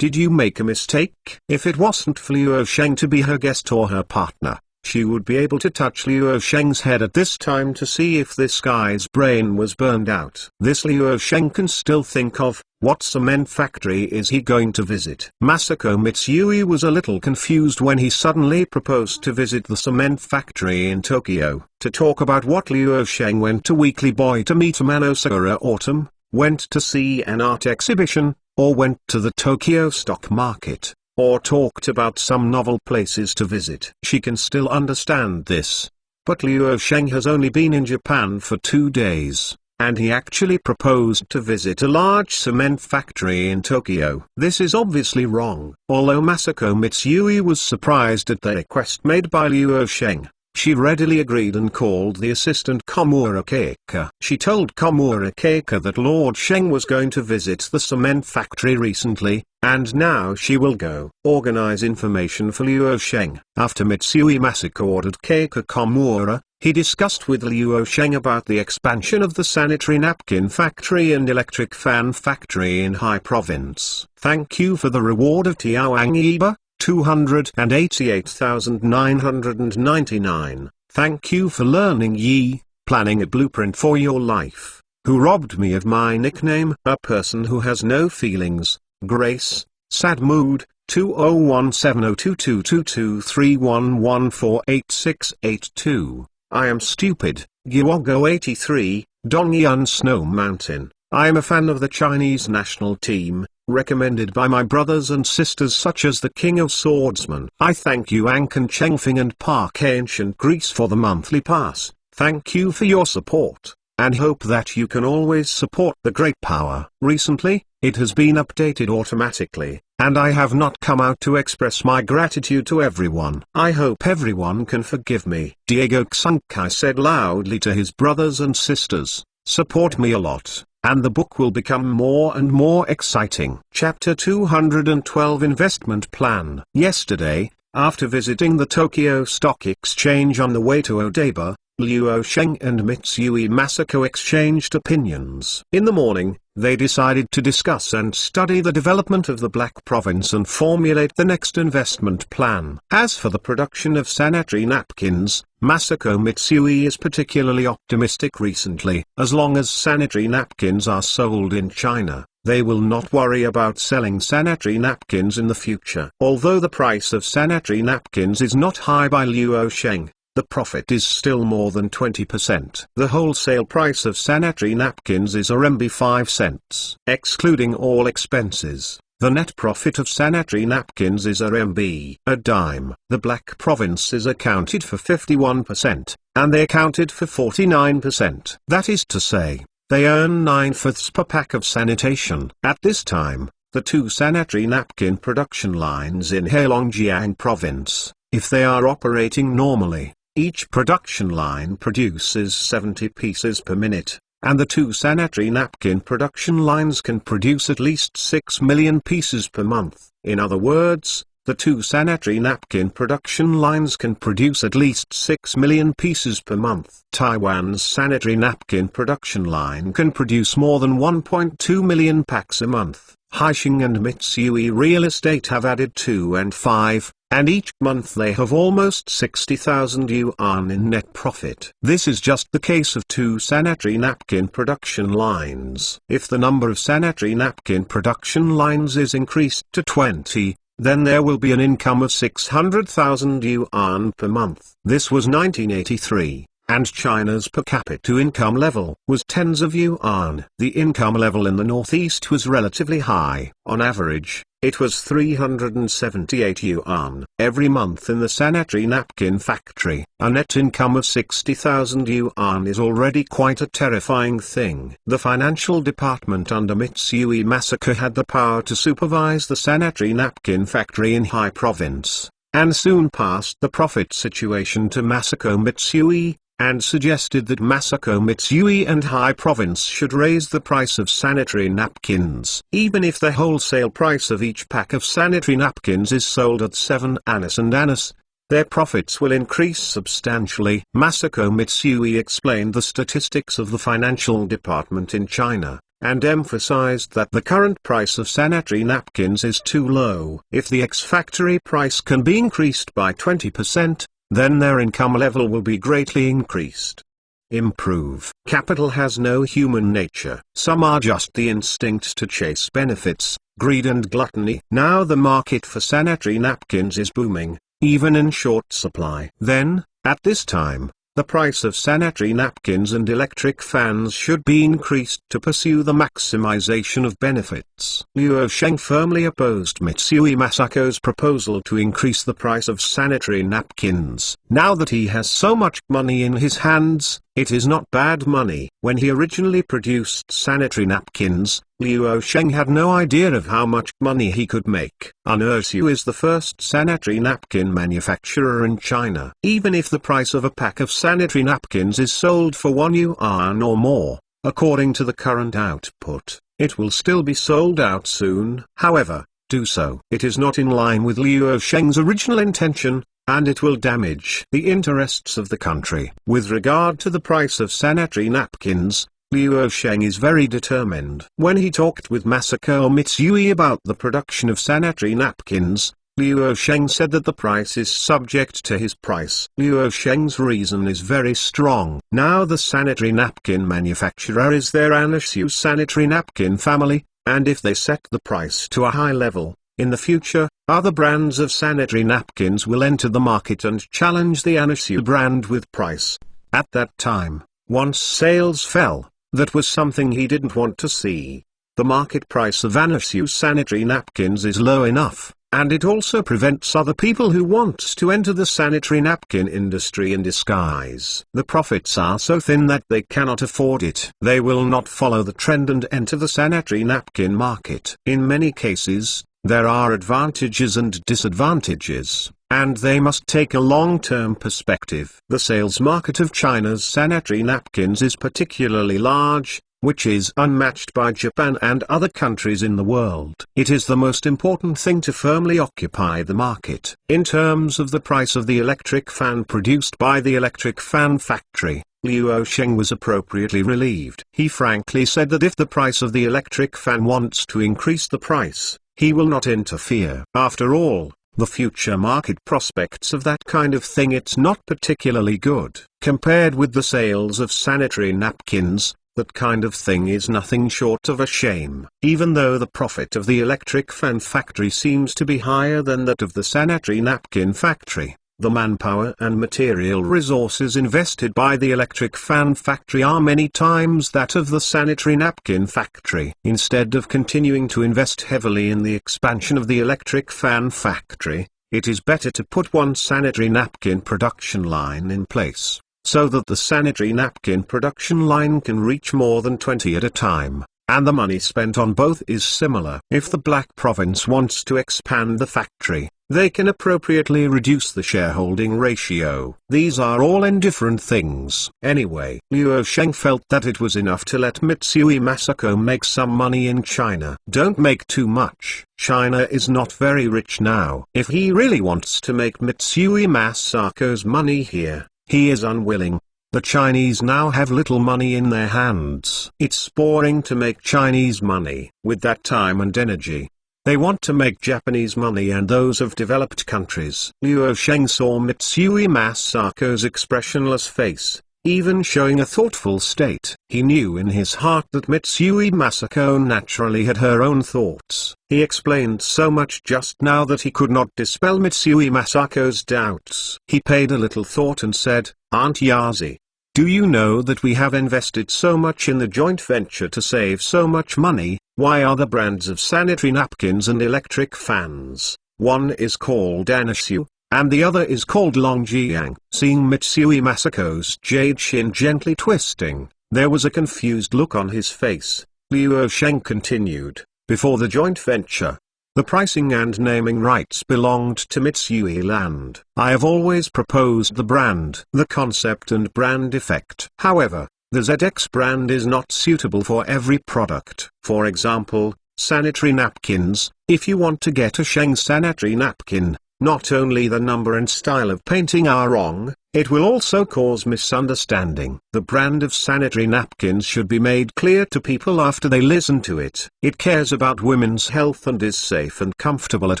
Did you make a mistake? If it wasn't for Luo Sheng to be her guest or her partner, she would be able to touch Luo Sheng's head at this time to see if this guy's brain was burned out. This Luo Sheng can still think of. What cement factory is he going to visit? Masako Mitsui was a little confused when he suddenly proposed to visit the cement factory in Tokyo. To talk about what Luo Sheng went to Weekly Boy to meet Manosakura Autumn, went to see an art exhibition, or went to the Tokyo stock market, or talked about some novel places to visit. She can still understand this. But Luo Sheng has only been in Japan for 2 days, and he actually proposed to visit a large cement factory in Tokyo. This is obviously wrong. Although Masako Mitsui was surprised at the request made by Luo Sheng, she readily agreed and called the assistant Komura Keika. She told Komura Keika that Lord Sheng was going to visit the cement factory recently, and now she will go organize information for Luo Sheng. After Mitsui Masako ordered Keika Komura, he discussed with Luo Sheng about the expansion of the sanitary napkin factory and electric fan factory in High Province. Thank you for the reward of Tiaoang Iba, 288,999. Thank you for learning Yi, planning a blueprint for your life. Who robbed me of my nickname? A person who has no feelings, grace, sad mood. 201702222311486882. I am stupid. Gyogo83, Dongyun Snow Mountain. I am a fan of the Chinese national team, recommended by my brothers and sisters such as the King of Swordsmen. I thank you Ankan Chengfing and Park Ancient Greece for the monthly pass. Thank you for your support, and hope that you can always support the great power. Recently, it has been updated automatically, and I have not come out to express my gratitude to everyone. I hope everyone can forgive me. Diego Xunkai said loudly to his brothers and sisters, support me a lot, and the book will become more and more exciting. Chapter 212 Investment Plan. Yesterday, After visiting the Tokyo Stock Exchange on the way to Odaiba, Liu Sheng and Mitsui Masako exchanged opinions. In the morning, they decided to discuss and study the development of the Black Province and formulate the next investment plan. As for the production of sanitary napkins, Masako Mitsui is particularly optimistic recently. As long as sanitary napkins are sold in China, they will not worry about selling sanitary napkins in the future. Although the price of sanitary napkins is not high by Liu Sheng, the profit is still more than 20%. The wholesale price of sanitary napkins is RMB 5 cents. Excluding all expenses, the net profit of sanitary napkins is RMB a dime. The Black Province is accounted for 51%, and they accounted for 49%. That is to say, they earn 9/5 per pack of sanitation. At this time, the two sanitary napkin production lines in Heilongjiang Province, if they are operating normally, each production line produces 70 pieces per minute, and the two sanitary napkin production lines can produce at least 6 million pieces per month. In other words, the two sanitary napkin production lines can produce at least 6 million pieces per month. Taiwan's sanitary napkin production line can produce more than 1.2 million packs a month. Haisheng and Mitsui Real Estate have added 2 and 5, and each month they have almost 60,000 yuan in net profit. This is just the case of two sanitary napkin production lines. If the number of sanitary napkin production lines is increased to 20, then there will be an income of 600,000 yuan per month. This was 1983. And China's per capita income level was tens of yuan. The income level in the northeast was relatively high. On average, it was 378 yuan every month in the sanitary napkin factory. A net income of 60,000 yuan is already quite a terrifying thing. The financial department under Mitsui Masako had the power to supervise the sanitary napkin factory in Hai Province, and soon passed the profit situation to Masako Mitsui, and suggested that Masako Mitsui and Hai Province should raise the price of sanitary napkins. Even if the wholesale price of each pack of sanitary napkins is sold at 7 anise and anise, their profits will increase substantially. Masako Mitsui explained the statistics of the financial department in China, and emphasized that the current price of sanitary napkins is too low. If the ex-factory price can be increased by 20%, then their income level will be greatly increased. Improve. Capital has no human nature. Some are just the instinct to chase benefits, greed and gluttony. Now the market for sanitary napkins is booming, even in short supply. Then, at this time, the price of sanitary napkins and electric fans should be increased to pursue the maximization of benefits. Liu Sheng firmly opposed Mitsui Masako's proposal to increase the price of sanitary napkins. Now that he has so much money in his hands, it is not bad money. When he originally produced sanitary napkins, Liu Sheng had no idea of how much money he could make. Unersu is the first sanitary napkin manufacturer in China. Even if the price of a pack of sanitary napkins is sold for 1 yuan or more, according to the current output, it will still be sold out soon. However, do so. It is not in line with Liu Sheng's original intention, and it will damage the interests of the country. With regard to the price of sanitary napkins, Liu Sheng is very determined. When he talked with Masako Mitsui about the production of sanitary napkins, Liu Sheng said that the price is subject to his price. Liu Sheng's reason is very strong. Now the sanitary napkin manufacturer is their Anashu sanitary napkin family, and if they set the price to a high level, in the future, other brands of sanitary napkins will enter the market and challenge the Anashu brand with price. At that time, once sales fell, that was something he didn't want to see. The market price of Anashu sanitary napkins is low enough, and it also prevents other people who want to enter the sanitary napkin industry in disguise. The profits are so thin that they cannot afford it. They will not follow the trend and enter the sanitary napkin market. In many cases, there are advantages and disadvantages, and they must take a long-term perspective. The sales market of China's sanitary napkins is particularly large, which is unmatched by Japan and other countries in the world. It is the most important thing to firmly occupy the market. In terms of the price of the electric fan produced by the electric fan factory, Liu Sheng was appropriately relieved. He frankly said that if the price of the electric fan wants to increase the price, he will not interfere. After all, the future market prospects of that kind of thing, it's not particularly good. Compared with the sales of sanitary napkins, that kind of thing is nothing short of a shame. Even though the profit of the electric fan factory seems to be higher than that of the sanitary napkin factory, the manpower and material resources invested by the electric fan factory are many times that of the sanitary napkin factory. Instead of continuing to invest heavily in the expansion of the electric fan factory, it is better to put one sanitary napkin production line in place, so that the sanitary napkin production line can reach more than 20 at a time, and the money spent on both is similar. If the Black Province wants to expand the factory, they can appropriately reduce the shareholding ratio. These are all indifferent things. Anyway, Liu Sheng felt that it was enough to let Mitsui Masako make some money in China. Don't make too much. China is not very rich now. If he really wants to make Mitsui Masako's money here, he is unwilling. The Chinese now have little money in their hands. It's boring to make Chinese money with that time and energy. They want to make Japanese money and those of developed countries. Liu Sheng saw Mitsui Masako's expressionless face, even showing a thoughtful state. He knew in his heart that Mitsui Masako naturally had her own thoughts. He explained so much just now that he could not dispel Mitsui Masako's doubts. He paid a little thought and said, "Aunt Yazi, do you know that we have invested so much in the joint venture to save so much money? Why are the brands of sanitary napkins and electric fans? One is called Anashu, and the other is called Longjiang." Seeing Mitsui Masako's jade chin gently twisting, there was a confused look on his face. Liu Sheng continued, "Before the joint venture, the pricing and naming rights belonged to Mitsui Land. I have always proposed the brand, the concept and brand effect. However, the ZX brand is not suitable for every product. For example, sanitary napkins. If you want to get a Sheng sanitary napkin, not only the number and style of painting are wrong, it will also cause misunderstanding. The brand of sanitary napkins should be made clear to people after they listen to it. It cares about women's health and is safe and comfortable at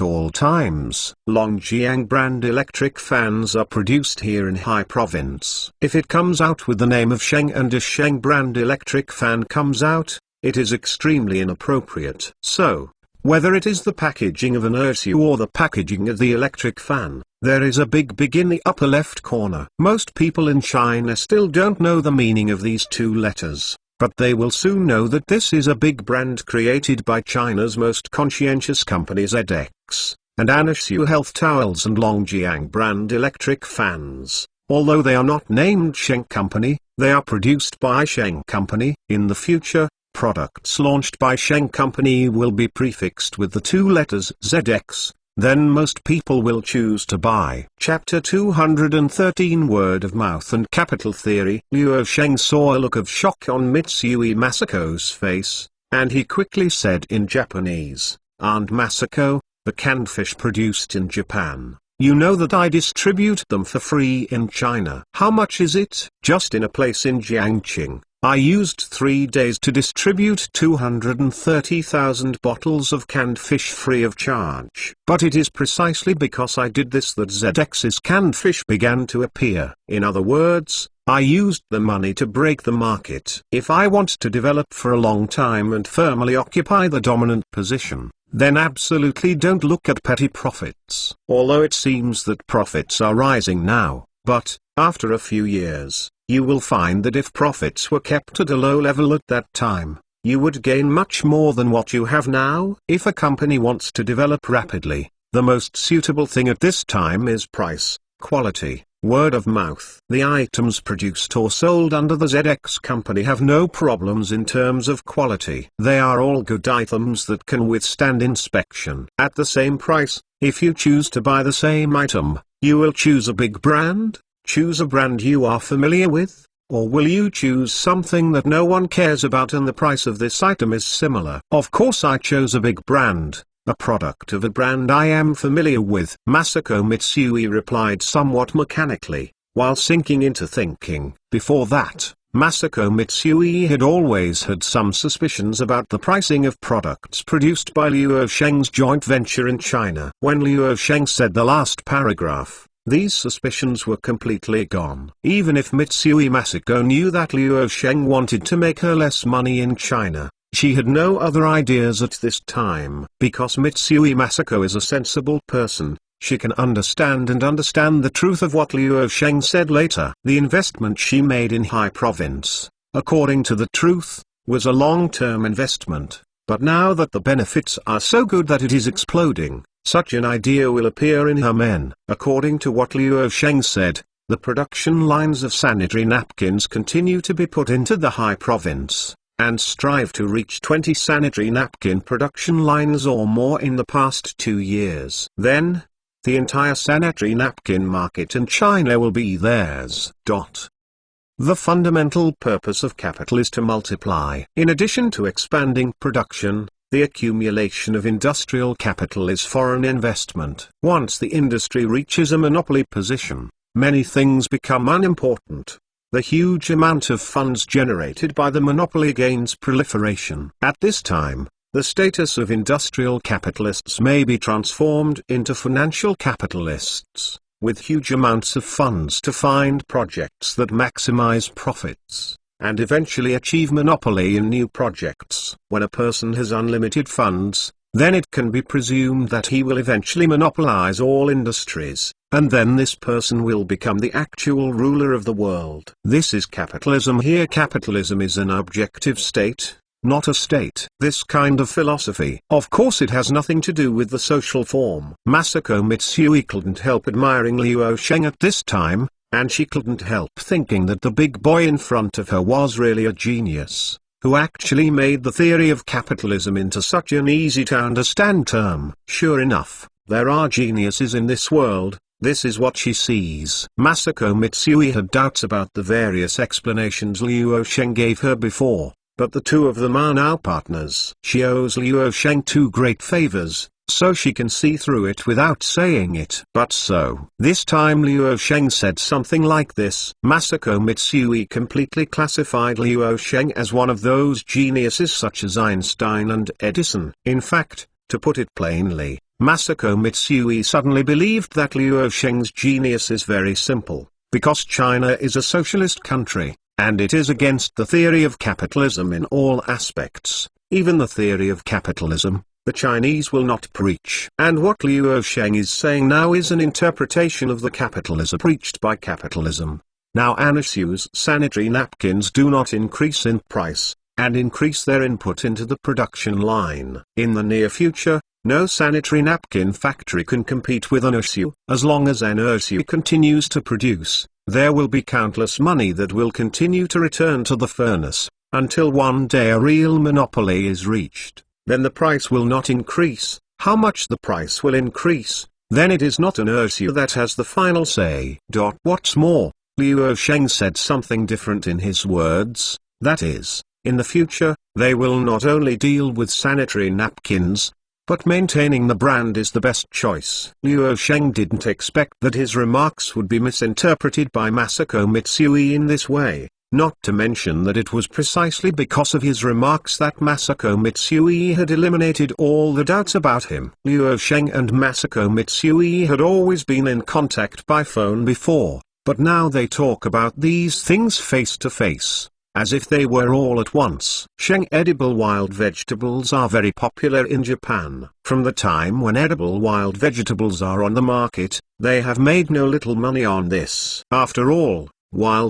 all times. Longjiang brand electric fans are produced here in High Province. If it comes out with the name of Sheng and a Sheng brand electric fan comes out, it is extremely inappropriate. So, whether it is the packaging of an Ursu or the packaging of the electric fan, there is a big in the upper left corner. Most people in China still don't know the meaning of these two letters, but they will soon know that this is a big brand created by China's most conscientious company ZX, and Anashu Health Towels and Longjiang brand electric fans. Although they are not named Sheng Company, they are produced by Sheng Company. In the future, products launched by Sheng Company will be prefixed with the two letters ZX, then most people will choose to buy. Chapter 213 Word of Mouth and Capital Theory. Liu Sheng saw a look of shock on Mitsui Masako's face, and he quickly said in Japanese, "Aunt Masako, the canned fish produced in Japan, you know that I distribute them for free in China. How much is it?" Just in a place in Jiangqing, I used 3 days to distribute 230,000 bottles of canned fish free of charge. But it is precisely because I did this that ZX's canned fish began to appear. In other words, I used the money to break the market. If I want to develop for a long time and firmly occupy the dominant position, then absolutely don't look at petty profits. Although it seems that profits are rising now, but, after a few years, you will find that if profits were kept at a low level at that time, you would gain much more than what you have now. If a company wants to develop rapidly, the most suitable thing at this time is price, quality, word of mouth. The items produced or sold under the ZX company have no problems in terms of quality. They are all good items that can withstand inspection. At the same price, if you choose to buy the same item, you will choose a big brand. Choose a brand you are familiar with. Or will you choose something that no one cares about and the price of this item is similar? Of course I chose a big brand, a product of a brand I am familiar with. Masako Mitsui replied somewhat mechanically, while sinking into thinking. Before that, Masako Mitsui had always had some suspicions about the pricing of products produced by Liu Sheng's joint venture in China. When Liu Sheng said the last paragraph, these suspicions were completely gone. Even if Mitsui Masako knew that Liu Sheng wanted to make her less money in China, she had no other ideas at this time. Because Mitsui Masako is a sensible person, she can understand the truth of what Liu Sheng said later. The investment she made in High Province, according to the truth, was a long-term investment, but now that the benefits are so good that it is exploding, such an idea will appear in her men. According to what Liu Sheng said, the production lines of sanitary napkins continue to be put into the High Province, and strive to reach 20 sanitary napkin production lines or more in the past 2 years. Then, the entire sanitary napkin market in China will be theirs. The fundamental purpose of capital is to multiply. In addition to expanding production, the accumulation of industrial capital is foreign investment. Once the industry reaches a monopoly position, many things become unimportant. The huge amount of funds generated by the monopoly gains proliferation. At this time, the status of industrial capitalists may be transformed into financial capitalists, with huge amounts of funds to find projects that maximize profits, and eventually achieve monopoly in new projects. When a person has unlimited funds, then it can be presumed that he will eventually monopolize all industries, and then this person will become the actual ruler of the world. This is capitalism. Here capitalism is an objective state, not a state. This kind of philosophy, of course, it has nothing to do with the social form. Masako Mitsui couldn't help admiring Liu Sheng at this time, and she couldn't help thinking that the big boy in front of her was really a genius, who actually made the theory of capitalism into such an easy-to-understand term. Sure enough, there are geniuses in this world. This is what she sees. Masako Mitsui had doubts about the various explanations Liu Sheng gave her before, but the two of them are now partners. She owes Liu Sheng 2 great favors, so she can see through it without saying it. But so, this time Liu Sheng said something like this. Masako Mitsui completely classified Liu Sheng as one of those geniuses such as Einstein and Edison. In fact, to put it plainly, Masako Mitsui suddenly believed that Liu Sheng's genius is very simple, because China is a socialist country, and it is against the theory of capitalism in all aspects. Even the theory of capitalism, the Chinese will not preach. And what Liu Sheng is saying now is an interpretation of the capitalism preached by capitalism. Now Anisu's sanitary napkins do not increase in price, and increase their input into the production line. In the near future, no sanitary napkin factory can compete with Anisu. As long as Anisu continues to produce, there will be countless money that will continue to return to the furnace, until one day a real monopoly is reached. Then the price will not increase. How much the price will increase, then it is not an Anisu that has the final say. What's more, Liu Sheng said something different in his words, that is, in the future, they will not only deal with sanitary napkins, but maintaining the brand is the best choice. Liu Sheng didn't expect that his remarks would be misinterpreted by Masako Mitsui in this way, not to mention that it was precisely because of his remarks that Masako Mitsui had eliminated all the doubts about him. Liu Sheng and Masako Mitsui had always been in contact by phone before, but now they talk about these things face to face, as if they were all at once. Sheng edible wild vegetables are very popular in Japan. From the time when edible wild vegetables are on the market, they have made no little money on this. After all,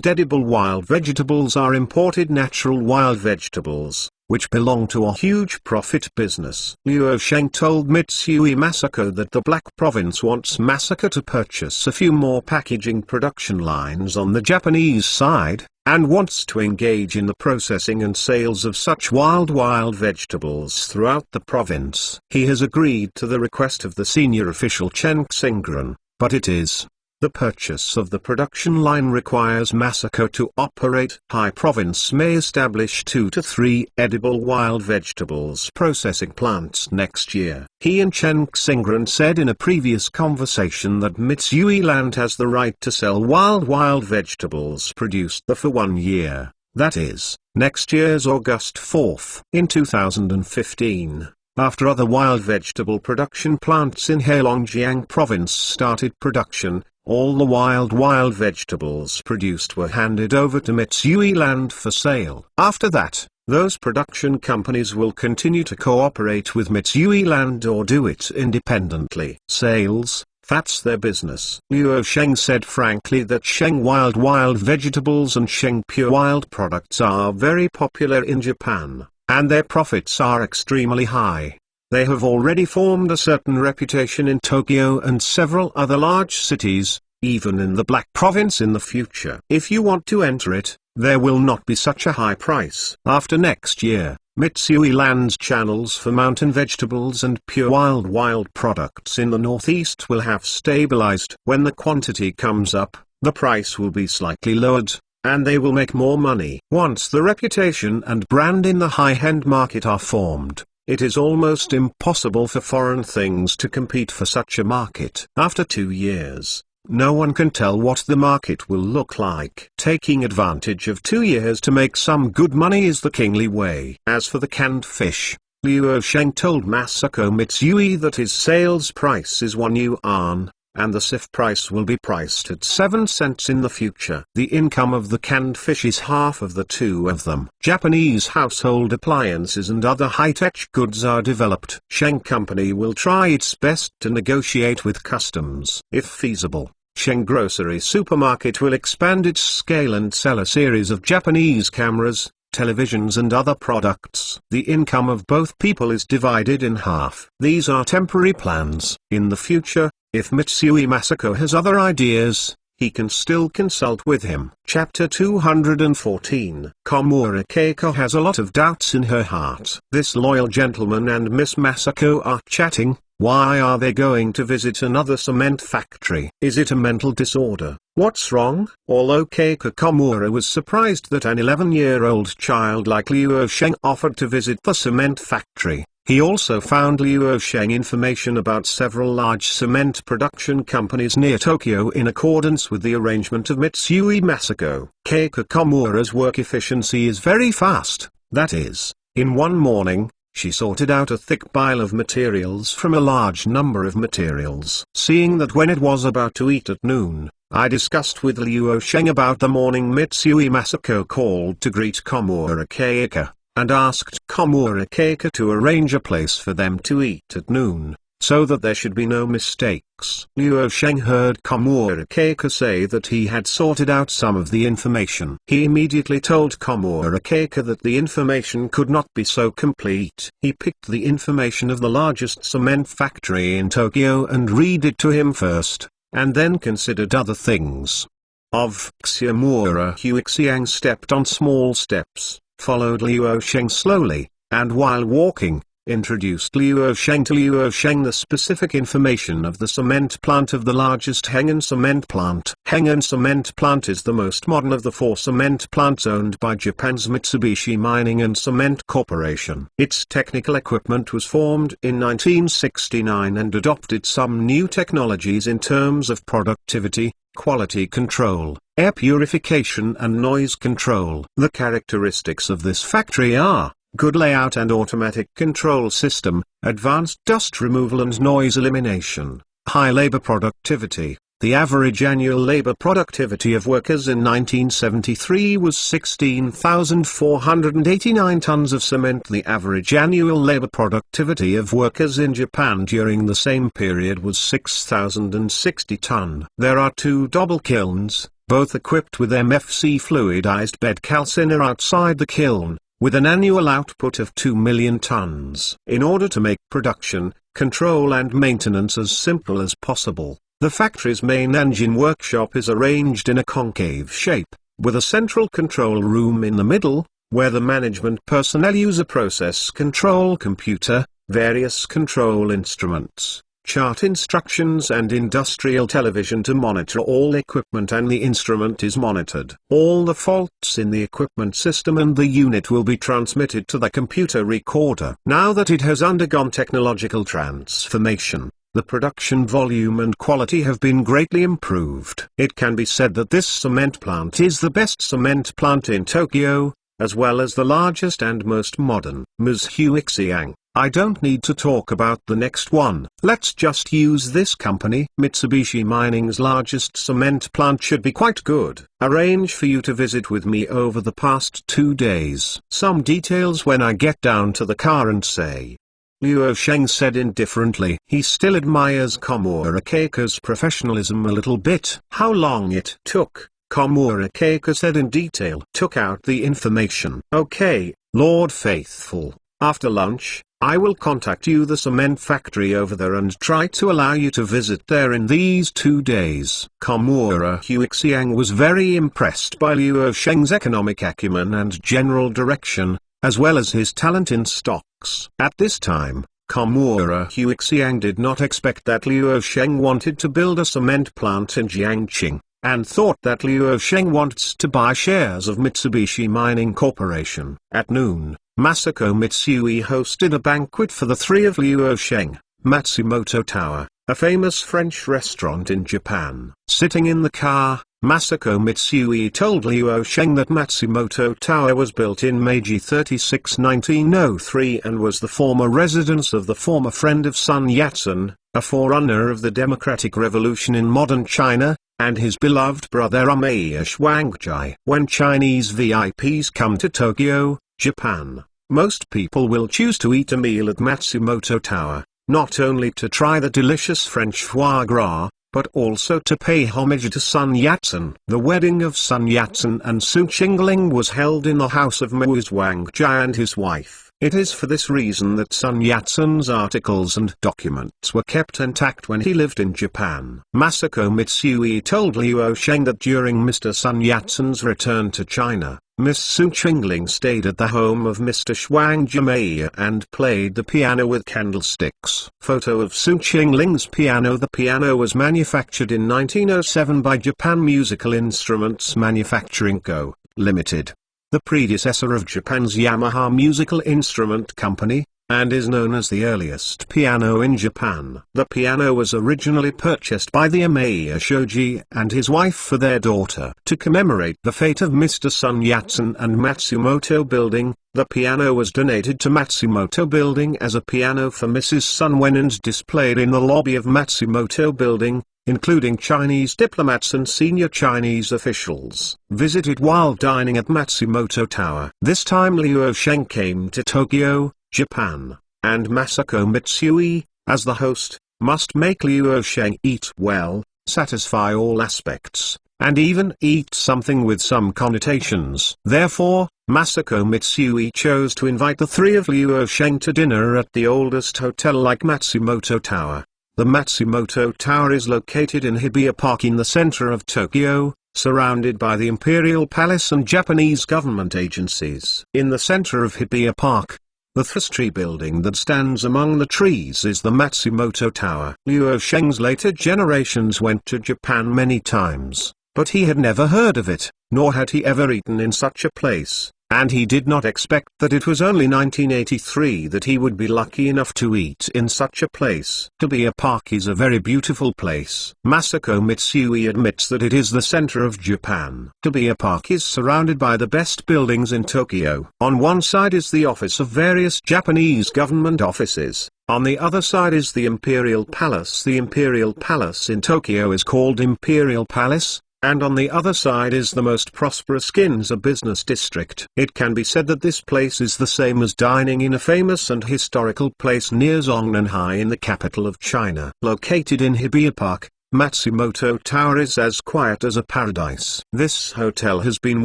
edible wild vegetables are imported natural wild vegetables, which belong to a huge profit business. Liu Sheng told Mitsui Masako that the Black Province wants Masako to purchase a few more packaging production lines on the Japanese side, and wants to engage in the processing and sales of such wild vegetables throughout the province. He has agreed to the request of the senior official Chen Xingren, but it is The purchase of the production line requires Masako to operate. High Province may establish 2 to 3 edible wild vegetables processing plants next year. He and Chen Xingran said in a previous conversation that Mitsui Land has the right to sell wild vegetables produced there for 1 year, that is, next year's August 4th. In 2015, after other wild vegetable production plants in Heilongjiang Province started production, all the wild vegetables produced were handed over to Mitsui Land for sale. After that, those production companies will continue to cooperate with Mitsui Land or do it independently. Sales, that's their business. Luo Sheng said frankly that Sheng wild vegetables and Sheng pure wild products are very popular in Japan, and their profits are extremely high. They have already formed a certain reputation in Tokyo and several other large cities, even in the Black Province in the future. If you want to enter it, there will not be such a high price. After next year, Mitsui Land's channels for mountain vegetables and pure wild products in the northeast will have stabilized. When the quantity comes up, the price will be slightly lowered, and they will make more money. Once the reputation and brand in the high-end market are formed, it is almost impossible for foreign things to compete for such a market. After 2 years, no one can tell what the market will look like. Taking advantage of 2 years to make some good money is the kingly way. As for the canned fish, Luo Sheng told Masako Mitsui that his sales price is 1 yuan, and the SIF price will be priced at 7 cents in the future. The income of the canned fish is half of the two of them. Japanese household appliances and other high-tech goods are developed. Sheng Company will try its best to negotiate with customs. If feasible, Sheng Grocery Supermarket will expand its scale and sell a series of Japanese cameras, televisions and other products. The income of both people is divided in half. These are temporary plans. In the future, if Mitsui Masako has other ideas, he can still consult with him. Chapter 214. Komura Keiko has a lot of doubts in her heart. This loyal gentleman and Miss Masako are chatting. Why are they going to visit another cement factory? Is it a mental disorder? What's wrong? Although Keiko Komura was surprised that an 11-year-old child like Luo Sheng offered to visit the cement factory, he also found Luo Sheng information about several large cement production companies near Tokyo in accordance with the arrangement of Mitsui Masako. Keiko Komura's work efficiency is very fast, that is, in one morning, she sorted out a thick pile of materials from a large number of materials. Seeing that when it was about to eat at noon, I discussed with Luo Sheng about the morning Mitsui Masako called to greet Komura Keiko, and asked Komura Keiko to arrange a place for them to eat at noon, so that there should be no mistakes. Luo Sheng heard Komura Keiko say that he had sorted out some of the information. He immediately told Komura Keiko that the information could not be so complete. He picked the information of the largest cement factory in Tokyo and read it to him first, and then considered other things. Of Xiamura Huixiang stepped on small steps, followed Luo Sheng slowly, and while walking, introduced Luo Sheng to Luo Sheng the specific information of the cement plant of the largest Hengan cement plant. Hengan cement plant is the most modern of the 4 cement plants owned by Japan's Mitsubishi Mining and Cement Corporation. Its technical equipment was formed in 1969 and adopted some new technologies in terms of productivity, quality control, air purification and noise control. The characteristics of this factory are good layout and automatic control system, advanced dust removal and noise elimination, high labor productivity. The average annual labor productivity of workers in 1973 was 16,489 tons of cement. The average annual labor productivity of workers in Japan during the same period was 6,060 ton. There are 2 double kilns, both equipped with MFC fluidized bed calciner outside the kiln, with an annual output of 2 million tons. In order to make production, control and maintenance as simple as possible, the factory's main engine workshop is arranged in a concave shape, with a central control room in the middle, where the management personnel use a process control computer, various control instruments, chart instructions and industrial television to monitor all equipment, and the instrument is monitored. All the faults in the equipment system and the unit will be transmitted to the computer recorder. Now that it has undergone technological transformation, the production volume and quality have been greatly improved. It can be said that this cement plant is the best cement plant in Tokyo, as well as the largest and most modern. Ms. Huixiang, I don't need to talk about the next one. Let's just use this company. Mitsubishi Mining's largest cement plant should be quite good. Arrange for you to visit with me over the past 2 days. Some details when I get down to the car and say. Luo Sheng said indifferently. He still admires Komura Keiko's professionalism a little bit. How long it took, Komura Keiko said in detail. Took out the information. Okay, Lord Faithful. After lunch, I will contact you the cement factory over there and try to allow you to visit there in these 2 days. Komura Huixiang was very impressed by Luo Sheng's economic acumen and general direction, as well as his talent in stocks. At this time, Komura Huixiang did not expect that Luo Sheng wanted to build a cement plant in Jiangqing, and thought that Luo Sheng wants to buy shares of Mitsubishi Mining Corporation. At noon, Masako Mitsui hosted a banquet for the three of Luo Sheng. Matsumoto Tower, a famous French restaurant in Japan. Sitting in the car, Masako Mitsui told Luo Sheng that Matsumoto Tower was built in Meiji 36, 1903 and was the former residence of the former friend of Sun Yat-sen, a forerunner of the democratic revolution in modern China, and his beloved brother Ameya Xuangjai. When Chinese VIPs come to Tokyo, Japan, most people will choose to eat a meal at Matsumoto Tower, not only to try the delicious French foie gras, but also to pay homage to Sun Yat-sen. The wedding of Sun Yat-sen and Su Qingling was held in the house of Mu Xuangjai and his wife. It is for this reason that Sun Yat-sen's articles and documents were kept intact when he lived in Japan. Masako Mitsui told Luo Sheng that during Mr. Sun Yat-sen's return to China, Miss Su Qingling stayed at the home of Mr. Xuangjai and played the piano with candlesticks. Photo of Su Qingling's piano. The piano was manufactured in 1907 by Japan Musical Instruments Manufacturing Co., Limited, the predecessor of Japan's Yamaha Musical Instrument Company, and is known as the earliest piano in Japan. The piano was originally purchased by the Ameya Shoji and his wife for their daughter. To commemorate the fate of Mr. Sun Yat-sen and Matsumoto Building, the piano was donated to Matsumoto Building as a piano for Mrs. Sun Wen and displayed in the lobby of Matsumoto Building, including Chinese diplomats and senior Chinese officials, visited while dining at Matsumoto Tower. This time Luo Sheng came to Tokyo, Japan, and Masako Mitsui, as the host, must make Luo Sheng eat well, satisfy all aspects, and even eat something with some connotations. Therefore, Masako Mitsui chose to invite the three of Luo Sheng to dinner at the oldest hotel like Matsumoto Tower. The Matsumoto Tower is located in Hibiya Park in the center of Tokyo, surrounded by the Imperial Palace and Japanese government agencies. In the center of Hibiya Park, the three-story building that stands among the trees is the Matsumoto Tower. Luo Sheng's later generations went to Japan many times, but he had never heard of it, nor had he ever eaten in such a place, and he did not expect that it was only 1983 that he would be lucky enough to eat in such a place. Hibiya Park is a very beautiful place. Masako Mitsui admits that it is the center of Japan. Hibiya Park is surrounded by the best buildings in Tokyo. On one side is the office of various Japanese government offices. On the other side is the Imperial Palace. The Imperial Palace in Tokyo is called Imperial Palace, and on the other side is the most prosperous Ginza business district. It can be said that this place is the same as dining in a famous and historical place near Zhongnanhai in the capital of China. Located in Hibiya Park, Matsumoto Tower is as quiet as a paradise. This hotel has been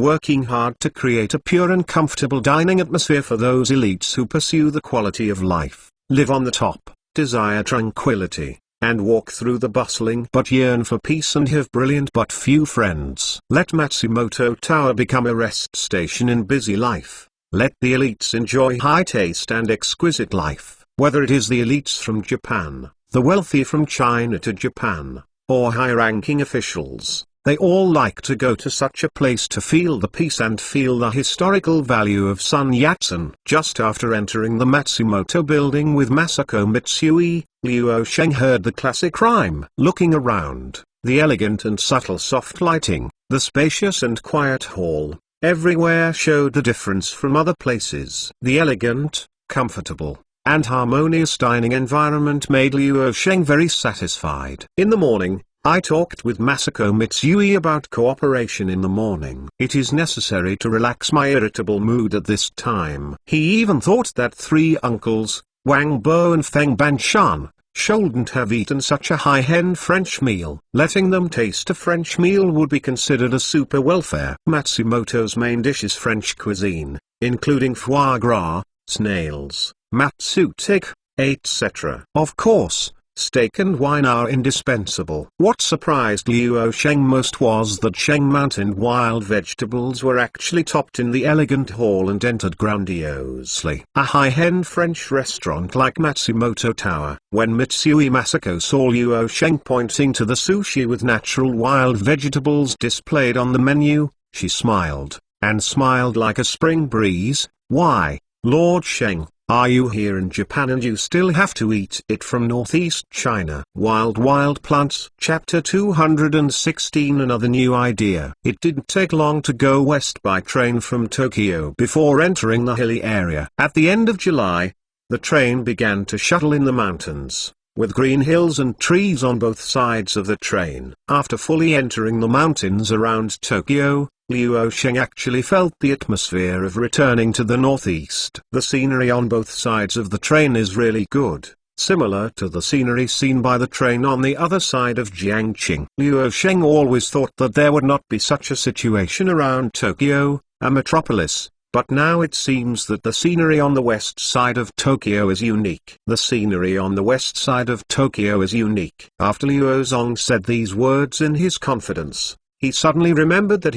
working hard to create a pure and comfortable dining atmosphere for those elites who pursue the quality of life, live on the top, desire tranquility, and walk through the bustling but yearn for peace and have brilliant but few friends. Let Matsumoto Tower become a rest station in busy life. Let the elites enjoy high taste and exquisite life. Whether it is the elites from Japan, the wealthy from China to Japan, or high-ranking officials. They all like to go to such a place to feel the peace and feel the historical value of Sun Yat-sen. Just after entering the Matsumoto building with Masako Mitsui, Liu Sheng heard the classic rhyme. Looking around, the elegant and subtle soft lighting, the spacious and quiet hall, everywhere showed the difference from other places. The elegant, comfortable, and harmonious dining environment made Liu Sheng very satisfied. In the morning, I talked with Masako Mitsui about cooperation in the morning. It is necessary to relax my irritable mood at this time. He even thought that three uncles, Wang Bo and Feng Banshan, shouldn't have eaten such a high-end French meal. Letting them taste a French meal would be considered a super welfare. Matsumoto's main dish is French cuisine, including foie gras, snails, matsutake, etc. Of course, steak and wine are indispensable. What surprised Liu Sheng most was that Sheng Mountain wild vegetables were actually topped in the elegant hall and entered grandiosely. A high-end French restaurant like Matsumoto Tower. When Mitsui Masako saw Liu Sheng pointing to the sushi with natural wild vegetables displayed on the menu, she smiled, and smiled like a spring breeze. "Why, Lord Sheng, are you here in Japan and you still have to eat it from northeast China?" Wild plants. Chapter 216. Another new idea. It didn't take long to go west by train from Tokyo before entering the hilly area. At the end of July, the train began to shuttle in the mountains, with green hills and trees on both sides of the train. After fully entering the mountains around Tokyo, Liu Sheng actually felt the atmosphere of returning to the northeast. The scenery on both sides of the train is really good, similar to the scenery seen by the train on the other side of Jiangqing. Liu Sheng always thought that there would not be such a situation around Tokyo, a metropolis, but now it seems that the scenery on the west side of Tokyo is unique. The scenery on the west side of Tokyo is unique. After Liu Zong said these words in his confidence, he suddenly remembered that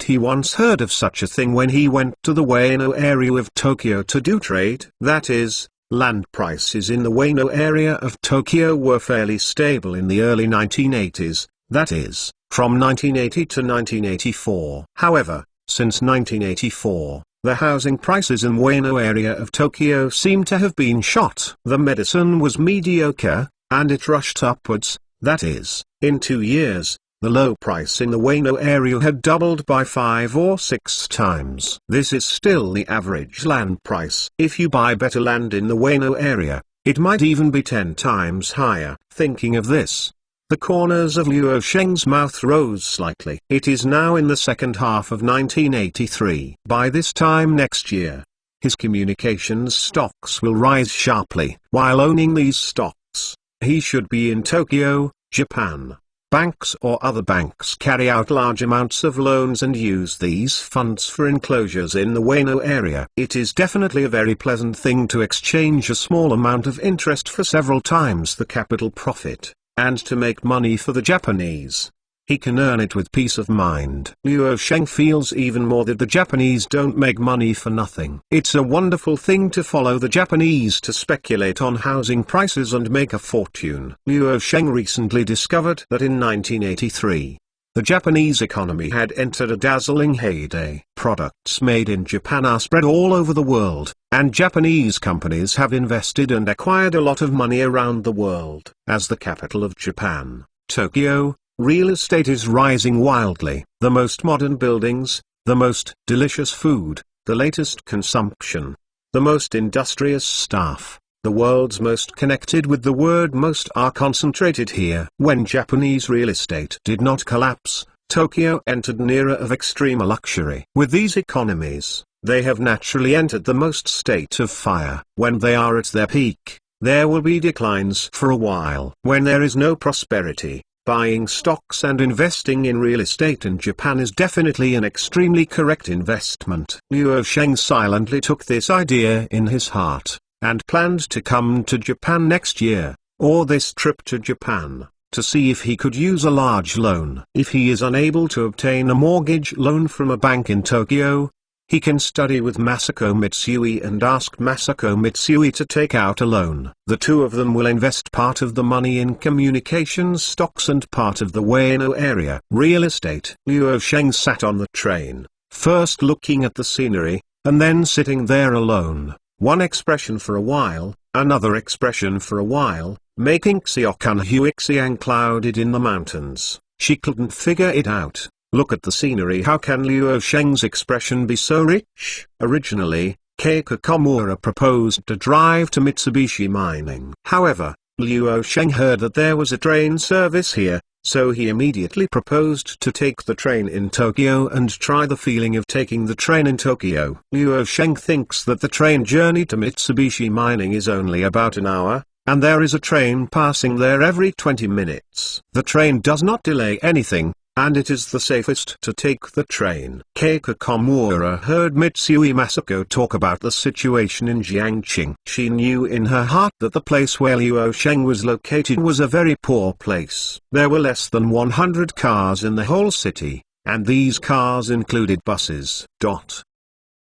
he once heard of such a thing when he went to the Ueno area of Tokyo to do trade. That is, land prices in the Ueno area of Tokyo were fairly stable in the early 1980s, that is, from 1980 to 1984. However, since 1984, the housing prices in Ueno area of Tokyo seem to have been shot. The medicine was mediocre, and it rushed upwards, that is, in 2 years. The low price in the Ueno area had doubled by 5 or 6 times. This is still the average land price. If you buy better land in the Ueno area, it might even be 10 times higher. Thinking of this, the corners of Liu Sheng's mouth rose slightly. It is now in the second half of 1983. By this time next year, his communications stocks will rise sharply. While owning these stocks, he should be in Tokyo, Japan. Banks or other banks carry out large amounts of loans and use these funds for enclosures in the Ueno area. It is definitely a very pleasant thing to exchange a small amount of interest for several times the capital profit, and to make money for the Japanese. He can earn it with peace of mind. Liu Sheng feels even more that the Japanese don't make money for nothing. It's a wonderful thing to follow the Japanese to speculate on housing prices and make a fortune. Liu Sheng recently discovered that in 1983, the Japanese economy had entered a dazzling heyday. Products made in Japan are spread all over the world, and Japanese companies have invested and acquired a lot of money around the world. As the capital of Japan, Tokyo, real estate is rising wildly. The most modern buildings, the most delicious food, the latest consumption, the most industrious staff, the world's most connected with the word most are concentrated here. When Japanese real estate did not collapse, Tokyo entered an era of extreme luxury. With these economies, they have naturally entered the most state of fire. When they are at their peak, there will be declines for a while. When there is no prosperity, buying stocks and investing in real estate in Japan is definitely an extremely correct investment. Liu Sheng silently took this idea in his heart, and planned to come to Japan next year, or this trip to Japan, to see if he could use a large loan. If he is unable to obtain a mortgage loan from a bank in Tokyo, he can study with Masako Mitsui and ask Masako Mitsui to take out a loan. The two of them will invest part of the money in communications stocks and part of the Ueno area real estate. Luo Sheng sat on the train, first looking at the scenery, and then sitting there alone, one expression for a while, another expression for a while, making Xiaokan Huixiang clouded in the mountains. She couldn't figure it out. Look at the scenery. How can Luo Sheng's expression be so rich? Originally, Keiko Komura proposed to drive to Mitsubishi Mining. However, Luo Sheng heard that there was a train service here, so he immediately proposed to take the train in Tokyo and try the feeling of taking the train in Tokyo. Luo Sheng thinks that the train journey to Mitsubishi Mining is only about an hour, and there is a train passing there every 20 minutes. The train does not delay anything, and it is the safest to take the train. Keiko Komura heard Mitsui Masako talk about the situation in Jiangqing. She knew in her heart that the place where Luo Sheng was located was a very poor place. There were less than 100 cars in the whole city, and these cars included buses.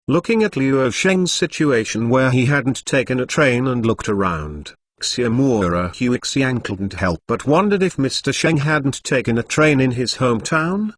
Looking at Luo Sheng's situation where he hadn't taken a train and looked around, Xiomura Huixiang couldn't help but wondered if Mr. Sheng hadn't taken a train in his hometown!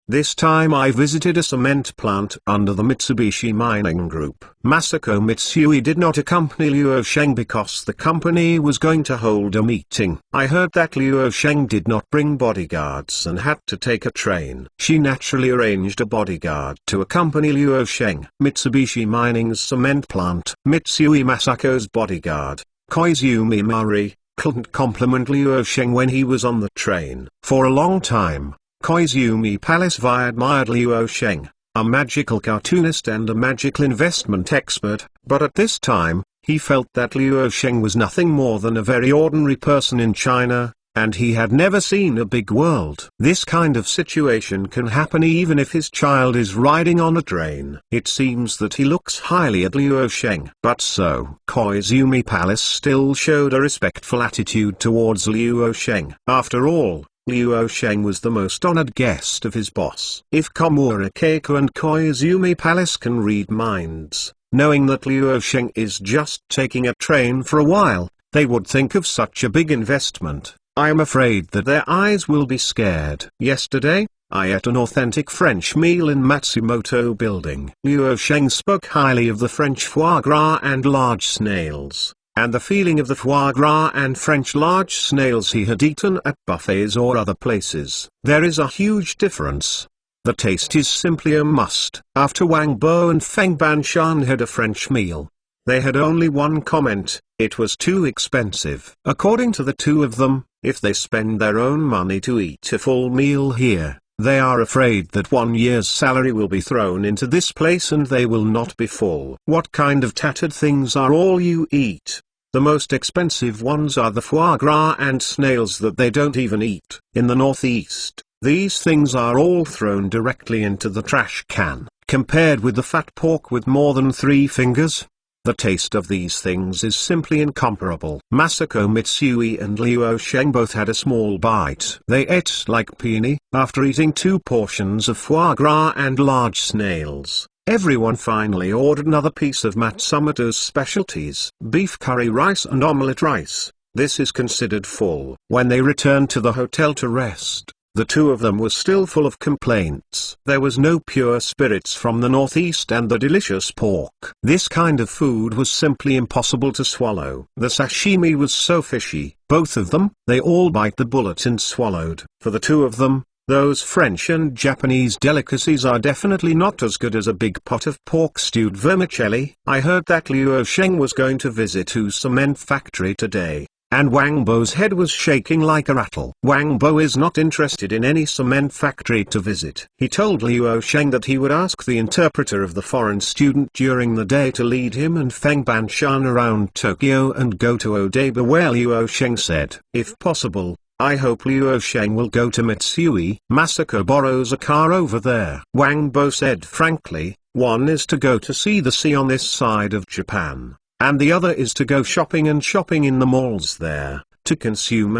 This time I visited a cement plant under the Mitsubishi Mining Group. Masako Mitsui did not accompany Luo Sheng because the company was going to hold a meeting. I heard that Luo Sheng did not bring bodyguards and had to take a train. She naturally arranged a bodyguard to accompany Luo Sheng. Mitsubishi Mining's cement plant. Mitsui Masako's bodyguard, Koizumi Mari, couldn't compliment Luo Sheng when he was on the train. For a long time, Koizumi Pallasvi admired Luo Sheng, a magical cartoonist and a magical investment expert, but at this time, he felt that Luo Sheng was nothing more than a very ordinary person in China, and he had never seen a big world. This kind of situation can happen even if his child is riding on a train. It seems that he looks highly at Luo Sheng. But so, Koizumi Pallas still showed a respectful attitude towards Luo Sheng. After all, Luo Sheng was the most honored guest of his boss. If Komura Keiko and Koizumi Pallas can read minds, knowing that Luo Sheng is just taking a train for a while, they would think of such a big investment. I am afraid that their eyes will be scared. Yesterday, I ate an authentic French meal in Matsumoto Building. Luo Sheng spoke highly of the French foie gras and large snails, and the feeling of the foie gras and French large snails he had eaten at buffets or other places. There is a huge difference. The taste is simply a must. After Wang Bo and Feng Banshan had a French meal, they had only one comment: it was too expensive. According to the two of them, if they spend their own money to eat a full meal here, they are afraid that 1 year's salary will be thrown into this place and they will not be full. What kind of tattered things are all you eat? The most expensive ones are the foie gras and snails that they don't even eat. In the Northeast, these things are all thrown directly into the trash can. Compared with the fat pork with more than 3 fingers, the taste of these things is simply incomparable. Masako Mitsui and Luo Sheng both had a small bite. They ate like peony. After eating 2 portions of foie gras and large snails, everyone finally ordered another piece of Matsumoto's specialties: beef curry rice and omelette rice. This is considered full. When they returned to the hotel to rest, the two of them were still full of complaints. There was no pure spirits from the Northeast and the delicious pork. This kind of food was simply impossible to swallow. The sashimi was so fishy. Both of them, they all bite the bullet and swallowed. For the two of them, those French and Japanese delicacies are definitely not as good as a big pot of pork stewed vermicelli. I heard that Luo Sheng was going to visit a cement factory today, and Wang Bo's head was shaking like a rattle. Wang Bo is not interested in any cement factory to visit. He told Luo Sheng that he would ask the interpreter of the foreign student during the day to lead him and Feng Banshan around Tokyo and go to Odaiba, where Luo Sheng said, if possible, I hope Luo Sheng will go to Mitsui. Masako borrows a car over there. Wang Bo said frankly, one is to go to see the sea on this side of Japan, and the other is to go shopping in the malls there, to consume,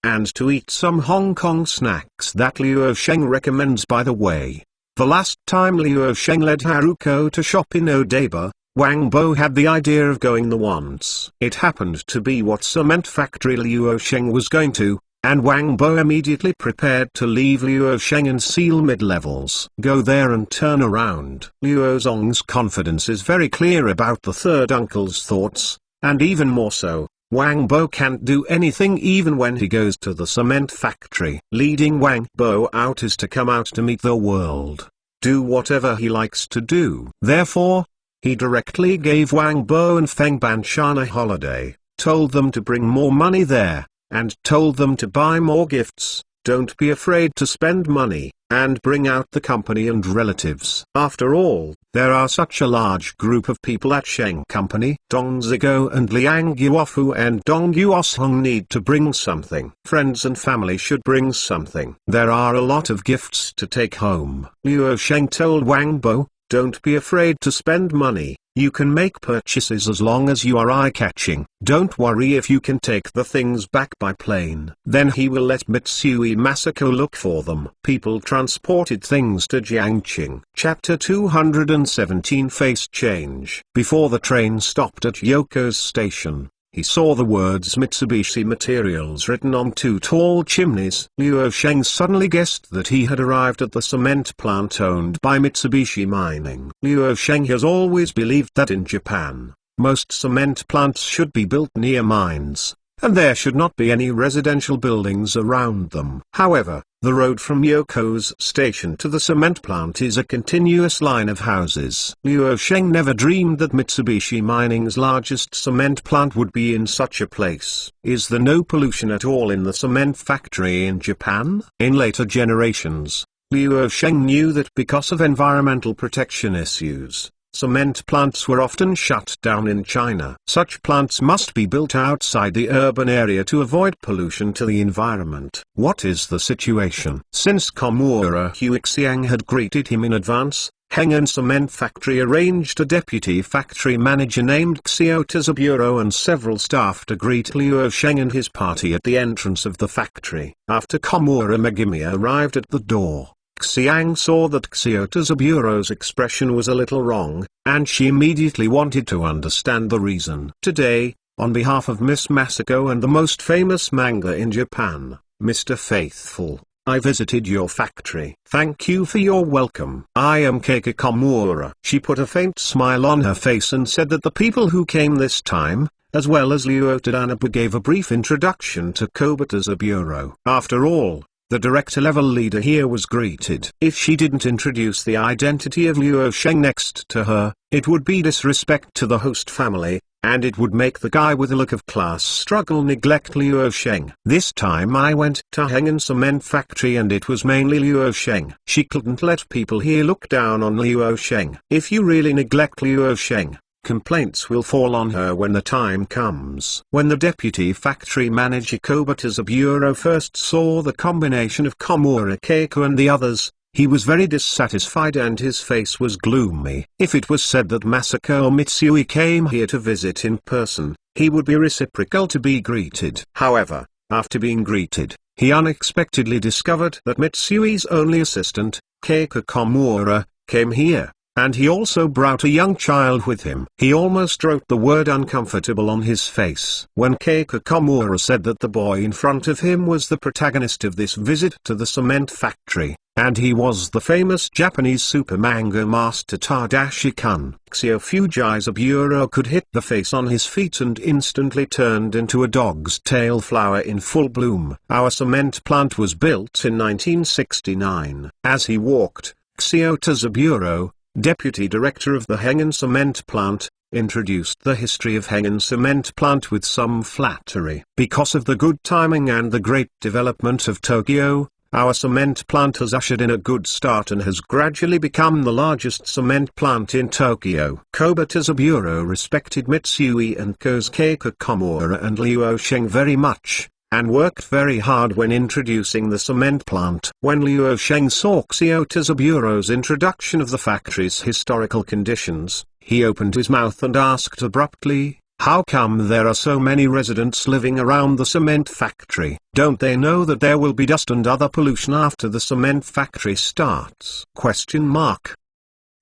and to eat some Hong Kong snacks that Luo Sheng recommends. By the way, The last time Liu Sheng led Haruko to shop in Odaiba, Wang Bo had the idea of going the once. It happened to be what cement factory Liu Sheng was going to, and Wang Bo immediately prepared to leave Liu Sheng and seal mid-levels. Go there and turn around. Liu Zong's confidence is very clear about the third uncle's thoughts, and even more so, Wang Bo can't do anything even when he goes to the cement factory. Leading Wang Bo out is to come out to meet the world. Do whatever he likes to do. Therefore, he directly gave Wang Bo and Feng Banshan a holiday, told them to bring more money there, and told them to buy more gifts. Don't be afraid to spend money, and bring out the company and relatives. After all, there are such a large group of people at Sheng Company. Dong Zigo and Liang Yuofu and Dong Yuosheng need to bring something. Friends and family should bring something. There are a lot of gifts to take home. Liu Sheng told Wang Bo, don't be afraid to spend money. You can make purchases as long as you are eye-catching. Don't worry if you can take the things back by plane. Then he will let Mitsui Masako look for them. People transported things to Jiangqing. Chapter 217 Face Change. Before the train stopped at Yoko's station, he saw the words Mitsubishi Materials written on two tall chimneys. Liu Sheng suddenly guessed that he had arrived at the cement plant owned by Mitsubishi Mining. Liu Sheng has always believed that in Japan, most cement plants should be built near mines, and there should not be any residential buildings around them. However, the road from Yoko's station to the cement plant is a continuous line of houses. Liu Sheng never dreamed that Mitsubishi Mining's largest cement plant would be in such a place. Is there no pollution at all in the cement factory in Japan? In later generations, Liu Sheng knew that because of environmental protection issues, cement plants were often shut down in China. Such plants must be built outside the urban area to avoid pollution to the environment. What is the situation? Since Komura Huixiang had greeted him in advance, Hengan Cement Factory arranged a deputy factory manager named Xiao Tazaburo and several staff to greet Liu Sheng and his party at the entrance of the factory. After Komura Megumi arrived at the door, Xiang saw that Xiao Tazaburo's expression was a little wrong, and she immediately wanted to understand the reason. Today, on behalf of Miss Masako and the most famous manga in Japan, Mr. Faithful, I visited your factory. Thank you for your welcome. I am Keiko Komura. She put a faint smile on her face and said that the people who came this time, as well as Liu Tadanobu, gave a brief introduction to Kobata Zaburo. After all, the director-level leader here was greeted. If she didn't introduce the identity of Liu Sheng next to her, it would be disrespect to the host family, and it would make the guy with a look of class struggle neglect Liu Sheng. This time I went to Hengan Cement Factory and it was mainly Liu Sheng. She couldn't let people here look down on Liu Sheng. If you really neglect Liu Sheng, complaints will fall on her when the time comes. When the deputy factory manager Kobata Zaburo first saw the combination of Komura Keiko and the others, he was very dissatisfied and his face was gloomy. If it was said that Masako or Mitsui came here to visit in person, he would be reciprocal to be greeted. However, after being greeted, he unexpectedly discovered that Mitsui's only assistant, Keiko Komura, came here. And he also brought a young child with him. He almost wrote the word uncomfortable on his face. When Keiko Komura said that the boy in front of him was the protagonist of this visit to the cement factory, and he was the famous Japanese super manga master Tadashi-kun, Xiao Fujiizaburo could hit the face on his feet and instantly turned into a dog's tail flower in full bloom. Our cement plant was built in 1969. As he walked, Xiao Tazaburo, deputy director of the Hengan Cement Plant, introduced the history of Hengan Cement Plant with some flattery. Because of the good timing and the great development of Tokyo, our cement plant has ushered in a good start and has gradually become the largest cement plant in Tokyo. Kobata Zaburo respected Mitsui and Ko's Keiko Komura and Liu Sheng very much, and worked very hard when introducing the cement plant. When Liu Sheng saw Xiao Tazaburo's introduction of the factory's historical conditions, he opened his mouth and asked abruptly, How come there are so many residents living around the cement factory? Don't they know that there will be dust and other pollution after the cement factory starts?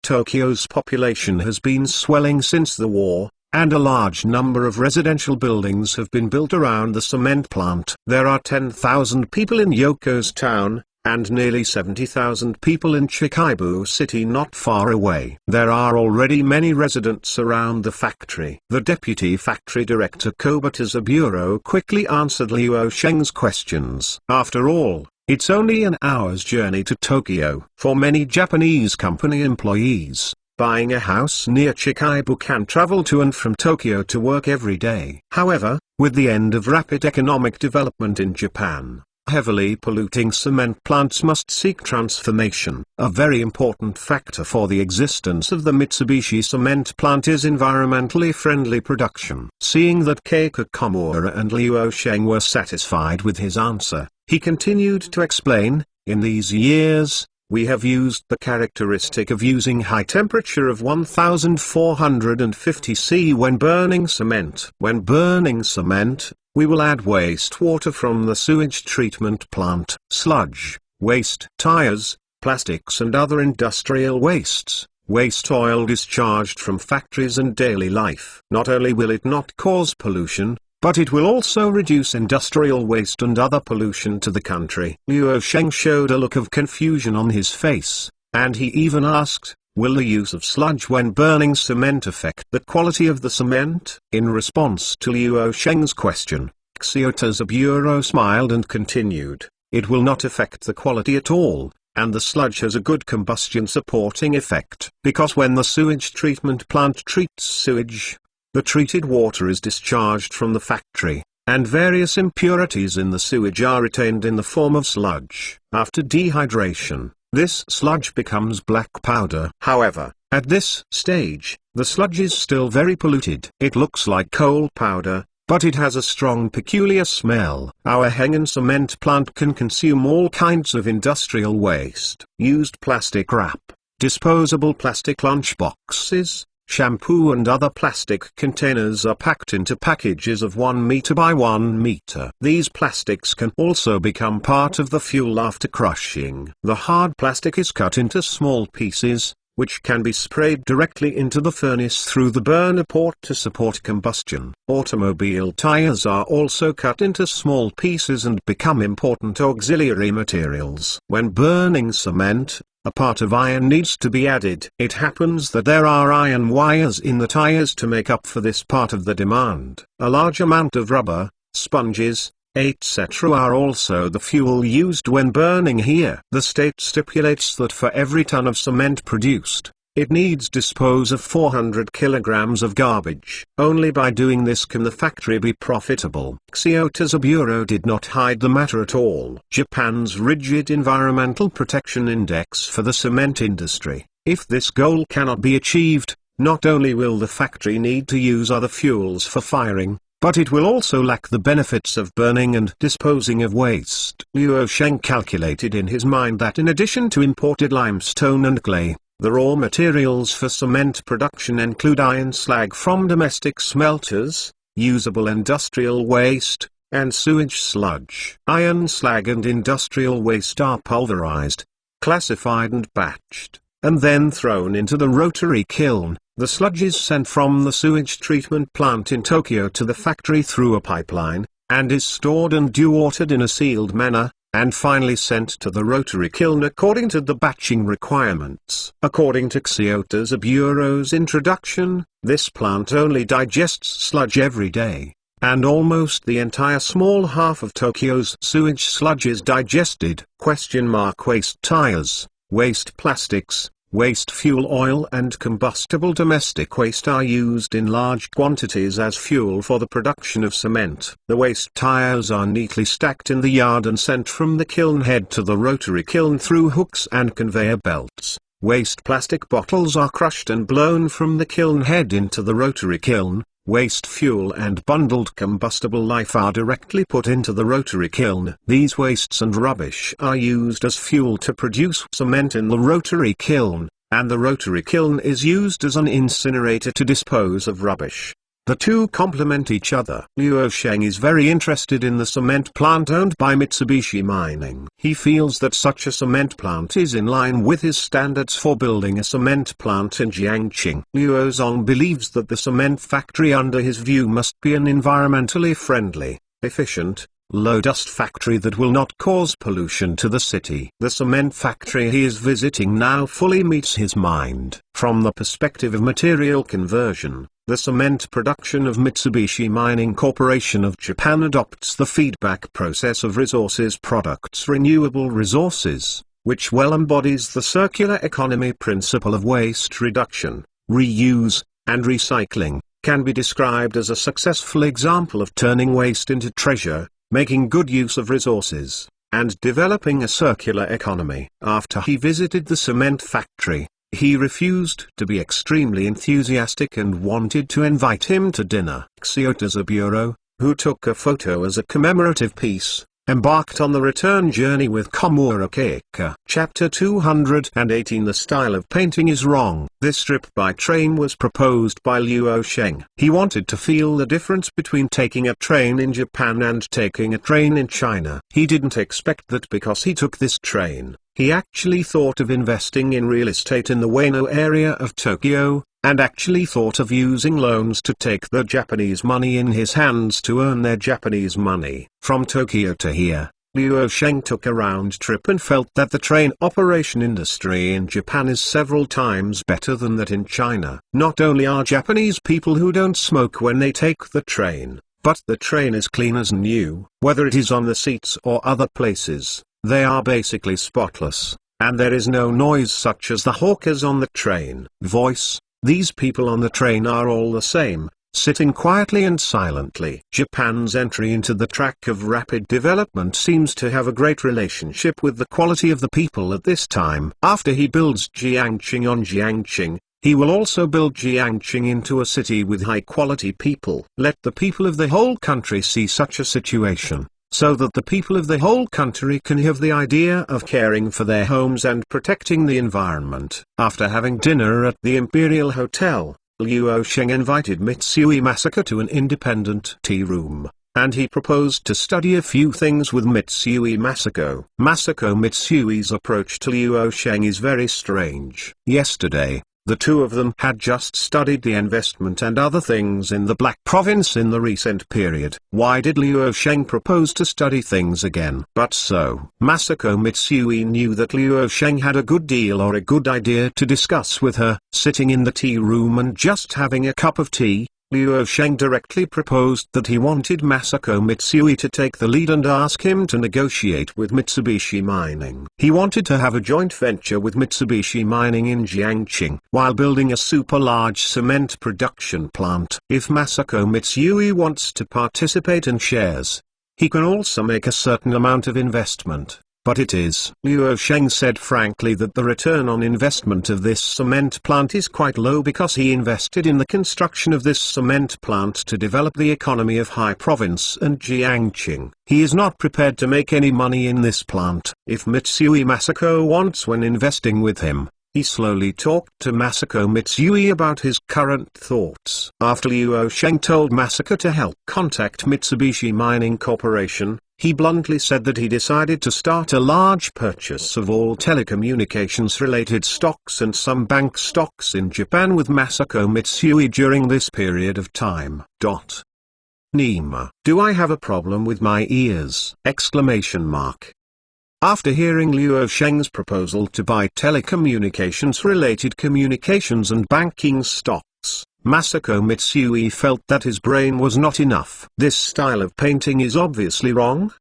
Tokyo's population has been swelling since the war, and a large number of residential buildings have been built around the cement plant. There are 10,000 people in Yoko's town, and nearly 70,000 people in Chichibu City not far away. There are already many residents around the factory. The deputy factory director Kobata Zaburo quickly answered Liu Sheng's questions. After all, it's only an hour's journey to Tokyo. For many Japanese company employees, buying a house near Chichibu can travel to and from Tokyo to work every day. However, with the end of rapid economic development in Japan, heavily polluting cement plants must seek transformation. A very important factor for the existence of the Mitsubishi cement plant is environmentally friendly production. Seeing that Keiko Komura and Liu Sheng were satisfied with his answer, he continued to explain, in these years, we have used the characteristic of using high temperature of 1450 C when burning cement. When burning cement, we will add wastewater from the sewage treatment plant, sludge, waste tires, plastics and other industrial wastes, waste oil discharged from factories and daily life. Not only will it not cause pollution, but it will also reduce industrial waste and other pollution to the country. Liu Sheng showed a look of confusion on his face, and he even asked, will the use of sludge when burning cement affect the quality of the cement? In response to Liu Sheng's question, Kyoto Zaburo smiled and continued, it will not affect the quality at all, and the sludge has a good combustion supporting effect. Because when the sewage treatment plant treats sewage, the treated water is discharged from the factory, and various impurities in the sewage are retained in the form of sludge. After dehydration, this sludge becomes black powder. However, at this stage, the sludge is still very polluted. It looks like coal powder, but it has a strong peculiar smell. Our Hengen cement plant can consume all kinds of industrial waste. Used plastic wrap, disposable plastic lunchboxes, shampoo and other plastic containers are packed into packages of 1 meter by 1 meter. These plastics can also become part of the fuel after crushing. The hard plastic is cut into small pieces, which can be sprayed directly into the furnace through the burner port to support combustion. Automobile tires are also cut into small pieces and become important auxiliary materials. When burning cement, a part of iron needs to be added. It happens that there are iron wires in the tires to make up for this part of the demand. A large amount of rubber, sponges, etc. are also the fuel used when burning here. The state stipulates that for every ton of cement produced, it needs dispose of 400 kilograms of garbage. Only by doing this can the factory be profitable. Kyoto Zaburo did not hide the matter at all. Japan's rigid environmental protection index for the cement industry. If this goal cannot be achieved, not only will the factory need to use other fuels for firing, but it will also lack the benefits of burning and disposing of waste. Liu Sheng calculated in his mind that in addition to imported limestone and clay, the raw materials for cement production include iron slag from domestic smelters, usable industrial waste, and sewage sludge. Iron slag and industrial waste are pulverized, classified and batched, and then thrown into the rotary kiln. The sludge is sent from the sewage treatment plant in Tokyo to the factory through a pipeline, and is stored and dewatered in a sealed manner, and finally sent to the rotary kiln according to the batching requirements. According to Kyoto Zaburo's introduction, this plant only digests sludge every day, and almost the entire small half of Tokyo's sewage sludge is digested. Waste tires, waste plastics, waste fuel oil and combustible domestic waste are used in large quantities as fuel for the production of cement. The waste tires are neatly stacked in the yard and sent from the kiln head to the rotary kiln through hooks and conveyor belts. Waste plastic bottles are crushed and blown from the kiln head into the rotary kiln. Waste fuel and bundled combustible life are directly put into the rotary kiln. These wastes and rubbish are used as fuel to produce cement in the rotary kiln, and the rotary kiln is used as an incinerator to dispose of rubbish. The two complement each other. Liu Sheng is very interested in the cement plant owned by Mitsubishi Mining. He feels that such a cement plant is in line with his standards for building a cement plant in Jiangqing. Liu Zong believes that the cement factory under his view must be an environmentally friendly, efficient, low-dust factory that will not cause pollution to the city. The cement factory he is visiting now fully meets his mind. From the perspective of material conversion, the cement production of Mitsubishi Mining Corporation of Japan adopts the feedback process of resources products renewable resources, which well embodies the circular economy principle of waste reduction, reuse, and recycling, can be described as a successful example of turning waste into treasure, making good use of resources, and developing a circular economy. After he visited the cement factory, he refused to be extremely enthusiastic and wanted to invite him to dinner. Xiao Bureau, who took a photo as a commemorative piece, embarked on the return journey with Komura Keika. Chapter 218. The style of painting is wrong. This trip by train was proposed by Liu Sheng. He wanted to feel the difference between taking a train in Japan and taking a train in China. He didn't expect that because he took this train, he actually thought of investing in real estate in the Ueno area of Tokyo, and actually thought of using loans to take the Japanese money in his hands to earn their Japanese money. From Tokyo to here, Liu Sheng took a round trip and felt that the train operation industry in Japan is several times better than that in China. Not only are Japanese people who don't smoke when they take the train, but the train is clean as new, whether it is on the seats or other places. They are basically spotless, and there is no noise such as the hawkers on the train. Voice. These people on the train are all the same, sitting quietly and silently. Japan's entry into the track of rapid development seems to have a great relationship with the quality of the people at this time. After he builds Jiangqing on Jiangqing, he will also build Jiangqing into a city with high-quality people. Let the people of the whole country see such a situation, so that the people of the whole country can have the idea of caring for their homes and protecting the environment. After having dinner at the Imperial Hotel, Liu Sheng invited Mitsui Masaku to an independent tea room, and he proposed to study a few things with Mitsui Masaku. Mitsui's approach to Liu Sheng is very strange. Yesterday, the two of them had just studied the investment and other things in the Black Province in the recent period. Why did Liu Sheng propose to study things again? But so, Masako Mitsui knew that Liu Sheng had a good deal or a good idea to discuss with her. Sitting in the tea room and just having a cup of tea, Liu Sheng directly proposed that he wanted Masako Mitsui to take the lead and ask him to negotiate with Mitsubishi Mining. He wanted to have a joint venture with Mitsubishi Mining in Jiangqing, while building a super large cement production plant. If Masako Mitsui wants to participate in shares, he can also make a certain amount of investment. But it is. Liu Sheng said frankly that the return on investment of this cement plant is quite low because he invested in the construction of this cement plant to develop the economy of High Province and Jiangqing. He is not prepared to make any money in this plant. If Mitsui Masako wants when investing with him, he slowly talked to Masako Mitsui about his current thoughts. After Liu Sheng told Masako to help contact Mitsubishi Mining Corporation, he bluntly said that he decided to start a large purchase of all telecommunications-related stocks and some bank stocks in Japan with Masako Mitsui during this period of time. Nima. Do I have a problem with my ears? After hearing Liu Sheng's proposal to buy telecommunications-related communications and banking stocks, Masako Mitsui felt that his brain was not enough. This style of painting is obviously wrong!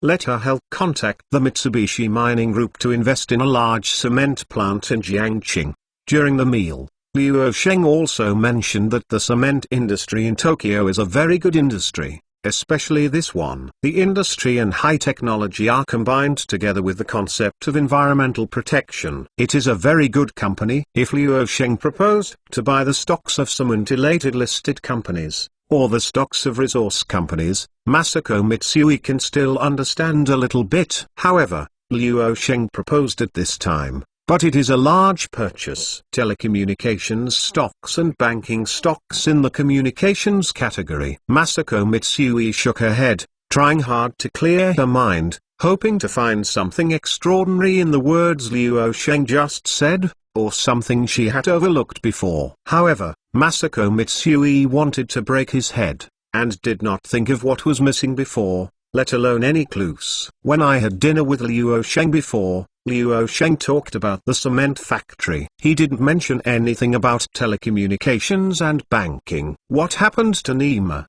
Let her help contact the Mitsubishi Mining Group to invest in a large cement plant in Jiangqing. During the meal, Liu Sheng also mentioned that the cement industry in Tokyo is a very good industry, especially this one. The industry and high technology are combined together with the concept of environmental protection. It is a very good company. If Liu Sheng proposed to buy the stocks of cement-related listed companies, or the stocks of resource companies, Masako Mitsui can still understand a little bit. However, Liu Sheng proposed at this time but it is a large purchase. Telecommunications stocks and banking stocks in the communications category. Masako Mitsui shook her head, trying hard to clear her mind, hoping to find something extraordinary in the words Liu Sheng just said, or something she had overlooked before. However, Masako Mitsui wanted to break his head, and did not think of what was missing before, let alone any clues. When I had dinner with Liu Sheng before, Liu Sheng talked about the cement factory. He didn't mention anything about telecommunications and banking. What happened to Nima?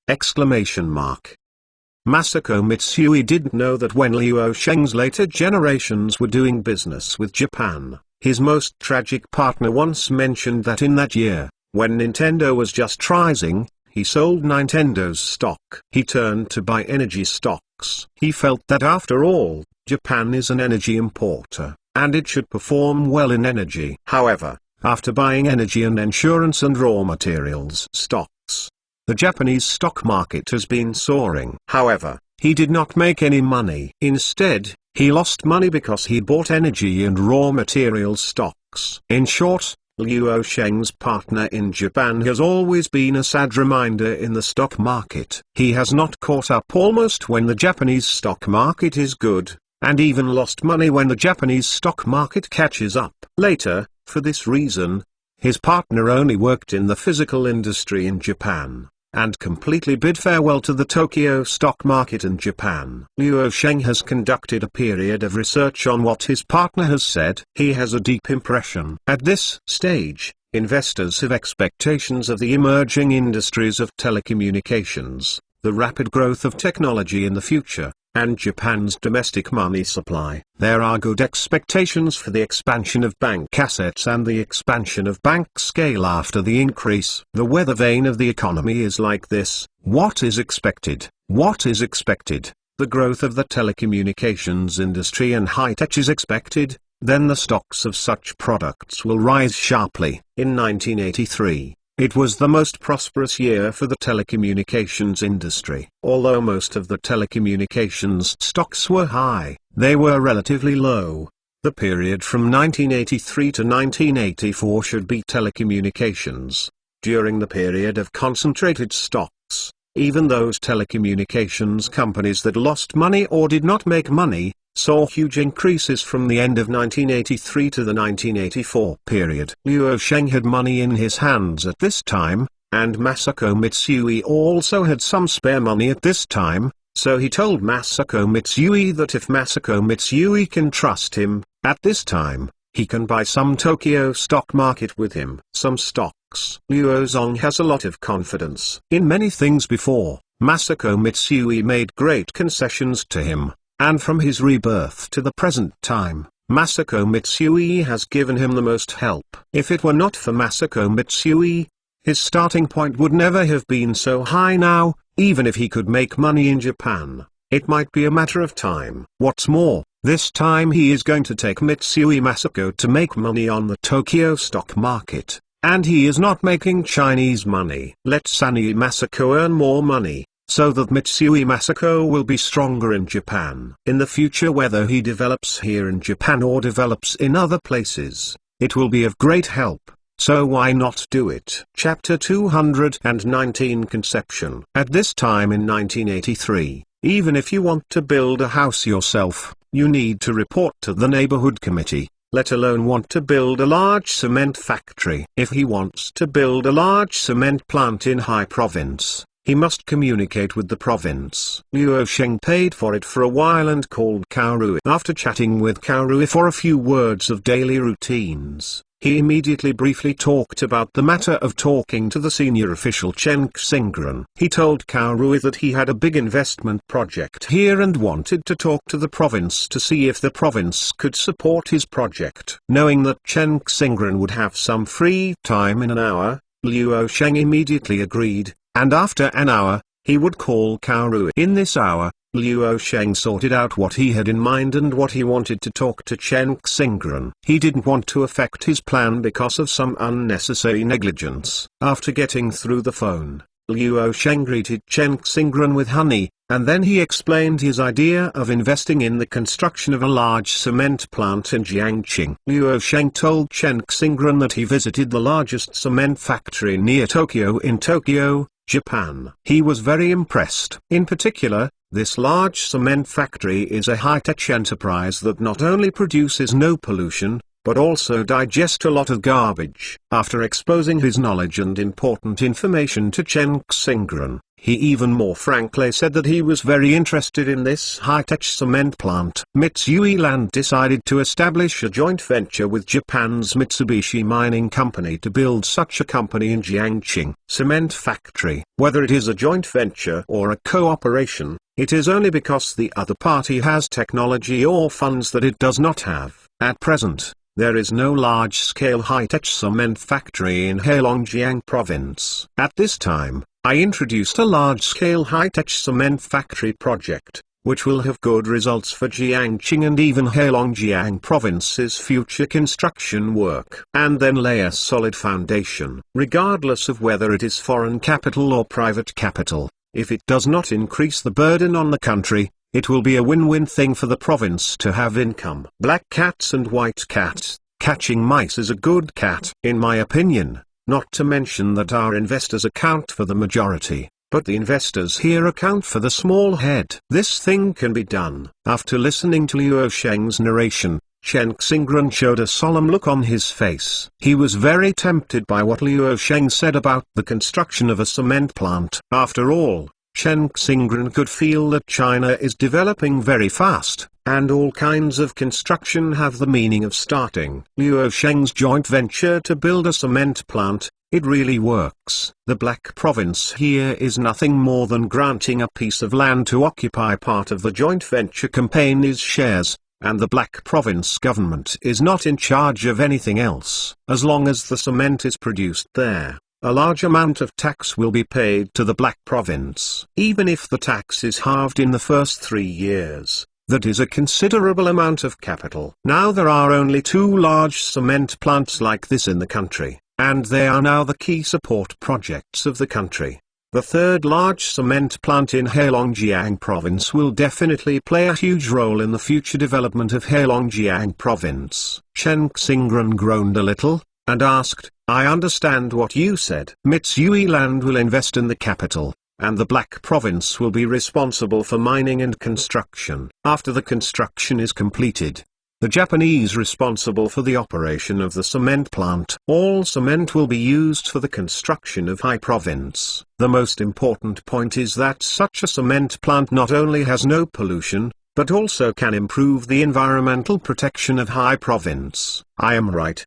Masako Mitsui didn't know that when Liu Sheng's later generations were doing business with Japan, his most tragic partner once mentioned that in that year, when Nintendo was just rising, he sold Nintendo's stock. He turned to buy energy stocks. He felt that after all, Japan is an energy importer, and it should perform well in energy. However, after buying energy and insurance and raw materials stocks, the Japanese stock market has been soaring. However, he did not make any money. Instead, he lost money because he bought energy and raw materials stocks. In short, Liu Sheng's partner in Japan has always been a sad reminder in the stock market. He has not caught up almost when the Japanese stock market is good, and even lost money when the Japanese stock market catches up. Later, for this reason, his partner only worked in the physical industry in Japan, and completely bid farewell to the Tokyo stock market in Japan. Liu Sheng has conducted a period of research on what his partner has said. He has a deep impression. At this stage, investors have expectations of the emerging industries of telecommunications, the rapid growth of technology in the future, and Japan's domestic money supply. There are good expectations for the expansion of bank assets and the expansion of bank scale after the increase. The weather vane of the economy is like this. What is expected? What is expected? The growth of the telecommunications industry and high-tech is expected, then the stocks of such products will rise sharply. In 1983, it was the most prosperous year for the telecommunications industry. Although most of the telecommunications stocks were high, they were relatively low. The period from 1983 to 1984 should be telecommunications. During the period of concentrated stocks, even those telecommunications companies that lost money or did not make money, saw huge increases from the end of 1983 to the 1984 period. Liu Sheng had money in his hands at this time, and Masako Mitsui also had some spare money at this time, so he told Masako Mitsui that if Masako Mitsui can trust him, at this time, he can buy some Tokyo stock market with him. Some stocks. Liu Zong has a lot of confidence in many things before. Masako Mitsui made great concessions to him. And from his rebirth to the present time, Masako Mitsui has given him the most help. If it were not for Masako Mitsui, his starting point would never have been so high now. Even if he could make money in Japan, it might be a matter of time. What's more, this time he is going to take Mitsui Masako to make money on the Tokyo stock market, and he is not making Chinese money. Let Sani Masako earn more money, so that Mitsui Masako will be stronger in Japan. In the future, whether he develops here in Japan or develops in other places, it will be of great help, so why not do it? Chapter 219 Conception. At this time in 1983, even if you want to build a house yourself, you need to report to the neighborhood committee, let alone want to build a large cement factory. If he wants to build a large cement plant in High Province, he must communicate with the province. Liu Sheng paid for it for a while and called Kaorui. After chatting with Kaorui for a few words of daily routines, he immediately briefly talked about the matter of talking to the senior official Chen Xingren. He told Kaorui that he had a big investment project here and wanted to talk to the province to see if the province could support his project. Knowing that Chen Xingren would have some free time in an hour, Liu Sheng immediately agreed. And after an hour, he would call Kaorui. In this hour, Liu Sheng sorted out what he had in mind and what he wanted to talk to Chen Xingren. He didn't want to affect his plan because of some unnecessary negligence. After getting through the phone, Liu Sheng greeted Chen Xingren with honey, and then he explained his idea of investing in the construction of a large cement plant in Jiangqing. Liu Sheng told Chen Xingren that he visited the largest cement factory near Tokyo in Tokyo, Japan. He was very impressed. In particular, this large cement factory is a high-tech enterprise that not only produces no pollution, but also digest a lot of garbage. After exposing his knowledge and important information to Chen Xingren, he even more frankly said that he was very interested in this high-tech cement plant. Mitsui Land decided to establish a joint venture with Japan's Mitsubishi Mining Company to build such a company in Jiangqing cement factory. Whether it is a joint venture or a cooperation, it is only because the other party has technology or funds that it does not have. At present, there is no large-scale high-tech cement factory in Heilongjiang province. At this time, I introduced a large-scale high-tech cement factory project, which will have good results for Jiangqing and even Heilongjiang province's future construction work. And then lay a solid foundation. Regardless of whether it is foreign capital or private capital, if it does not increase the burden on the country, it will be a win-win thing for the province to have income. Black cats and white cats. Catching mice is a good cat, in my opinion, not to mention that our investors account for the majority, but the investors here account for the small head. This thing can be done. After listening to Liu Sheng's narration, Chen Xingren showed a solemn look on his face. He was very tempted by what Liu Sheng said about the construction of a cement plant. After all, Chen Xingren could feel that China is developing very fast, and all kinds of construction have the meaning of starting. Liu Sheng's joint venture to build a cement plant, it really works. The Black Province here is nothing more than granting a piece of land to occupy part of the joint venture company's shares, and the Black Province government is not in charge of anything else. As long as the cement is produced there, a large amount of tax will be paid to the Black Province. Even if the tax is halved in the first 3 years, that is a considerable amount of capital. Now there are only 2 large cement plants like this in the country, and they are now the key support projects of the country. The 3rd large cement plant in Heilongjiang province will definitely play a huge role in the future development of Heilongjiang province. Chen Xingren groaned a little, and asked, I understand what you said. Mitsui Land will invest in the capital, and the Black Province will be responsible for mining and construction. After the construction is completed, the Japanese responsible for the operation of the cement plant. All cement will be used for the construction of High Province. The most important point is that such a cement plant not only has no pollution, but also can improve the environmental protection of High Province. I am right?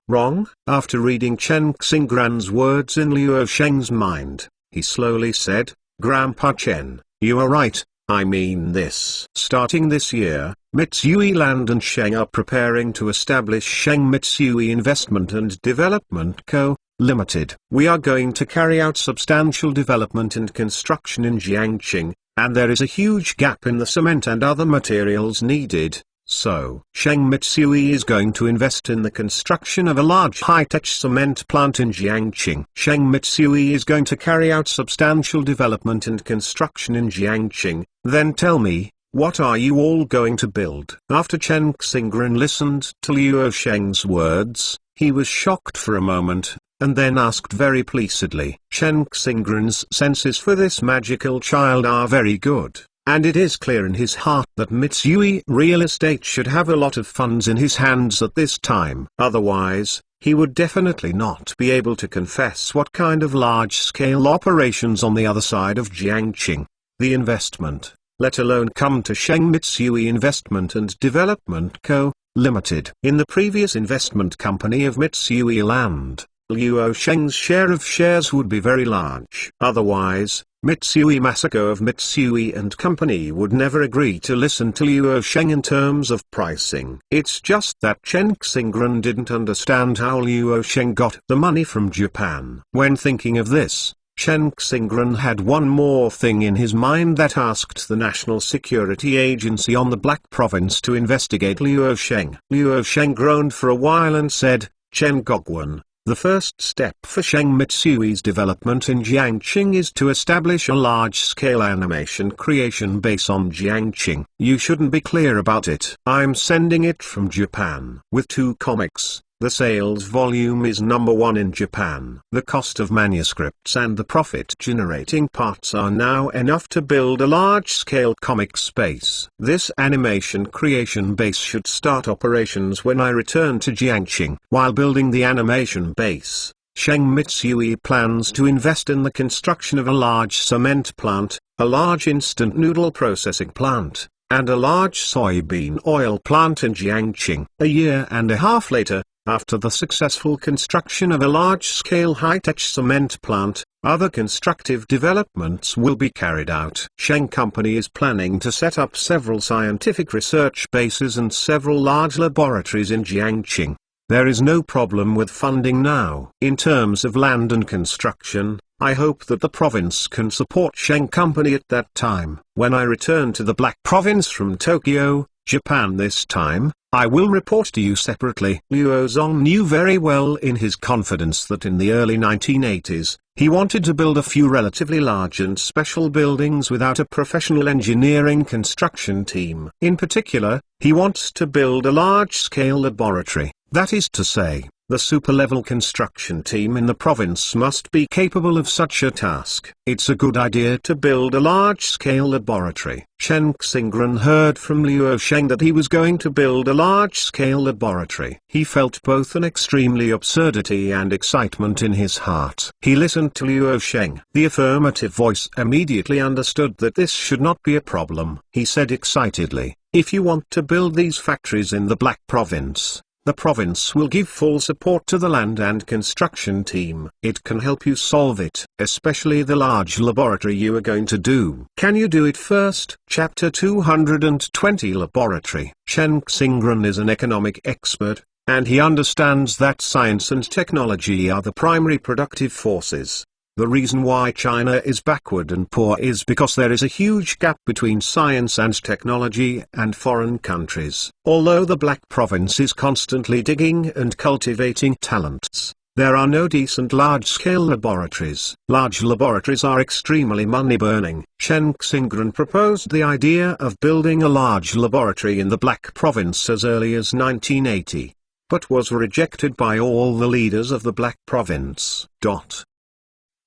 Wrong? After reading Chen Xingren's words in Liu Sheng's mind, he slowly said, Grandpa Chen, you are right, I mean this. Starting this year, Mitsui Land and Sheng are preparing to establish Sheng Mitsui Investment and Development Co., Limited. We are going to carry out substantial development and construction in Jiangqing, and there is a huge gap in the cement and other materials needed. So, Sheng Mitsui is going to invest in the construction of a large high-tech cement plant in Jiangqing. Sheng Mitsui is going to carry out substantial development and construction in Jiangqing. Then tell me, what are you all going to build? After Chen Xingren listened to Liu Sheng's words, he was shocked for a moment, and then asked very pleasedly. Chen Xingren's senses for this magical child are very good. And it is clear in his heart that Mitsui Real Estate should have a lot of funds in his hands at this time. Otherwise, he would definitely not be able to confess what kind of large-scale operations on the other side of Jiangqing, the investment, let alone come to Sheng Mitsui Investment and Development Co., Limited. In the previous investment company of Mitsui Land, Liu Sheng's share of shares would be very large. Otherwise, Mitsui Masako of Mitsui and Company would never agree to listen to Liu Sheng in terms of pricing. It's just that Chen Xingren didn't understand how Liu Sheng got the money from Japan. When thinking of this, Chen Xingren had one more thing in his mind that asked the National Security Agency on the Black Province to investigate Liu Sheng. Liu Sheng groaned for a while and said, Chen Gogwen, The first step for Sheng Mitsui's development in Jiangqing is to establish a large-scale animation creation base on Jiangqing. You shouldn't be clear about it. I'm sending it from Japan. With 2 comics, the sales volume is #1 in Japan. The cost of manuscripts and the profit-generating parts are now enough to build a large-scale comic space. This animation creation base should start operations when I return to Jiangqing. While building the animation base, Sheng Mitsui plans to invest in the construction of a large cement plant, a large instant noodle processing plant, and a large soybean oil plant in Jiangqing. A year and a half later, after the successful construction of a large-scale high-tech cement plant, other constructive developments will be carried out. Sheng Company is planning to set up several scientific research bases and several large laboratories in Jiangqing. There is no problem with funding now. In terms of land and construction, I hope that the province can support Sheng Company at that time. When I return to the Black Province from Tokyo, Japan this time, I will report to you separately. Luo Zong knew very well in his confidence that in the early 1980s, he wanted to build a few relatively large and special buildings without a professional engineering construction team. In particular, he wants to build a large-scale laboratory. That is to say, the super-level construction team in the province must be capable of such a task. It's a good idea to build a large-scale laboratory. Chen Xingren heard from Luo Sheng that he was going to build a large-scale laboratory. He felt both an extremely absurdity and excitement in his heart. He listened to Luo Sheng. The affirmative voice immediately understood that this should not be a problem. He said excitedly, "If you want to build these factories in the Black Province, the province will give full support to the land and construction team. It can help you solve it, especially the large laboratory you are going to do. Can you do it first?" Chapter 220 Laboratory. Chen Xingren is an economic expert, and he understands that science and technology are the primary productive forces. The reason why China is backward and poor is because there is a huge gap between science and technology and foreign countries. Although the Black Province is constantly digging and cultivating talents, there are no decent large-scale laboratories. Large laboratories are extremely money-burning. Chen Xingren proposed the idea of building a large laboratory in the Black Province as early as 1980, but was rejected by all the leaders of the Black Province.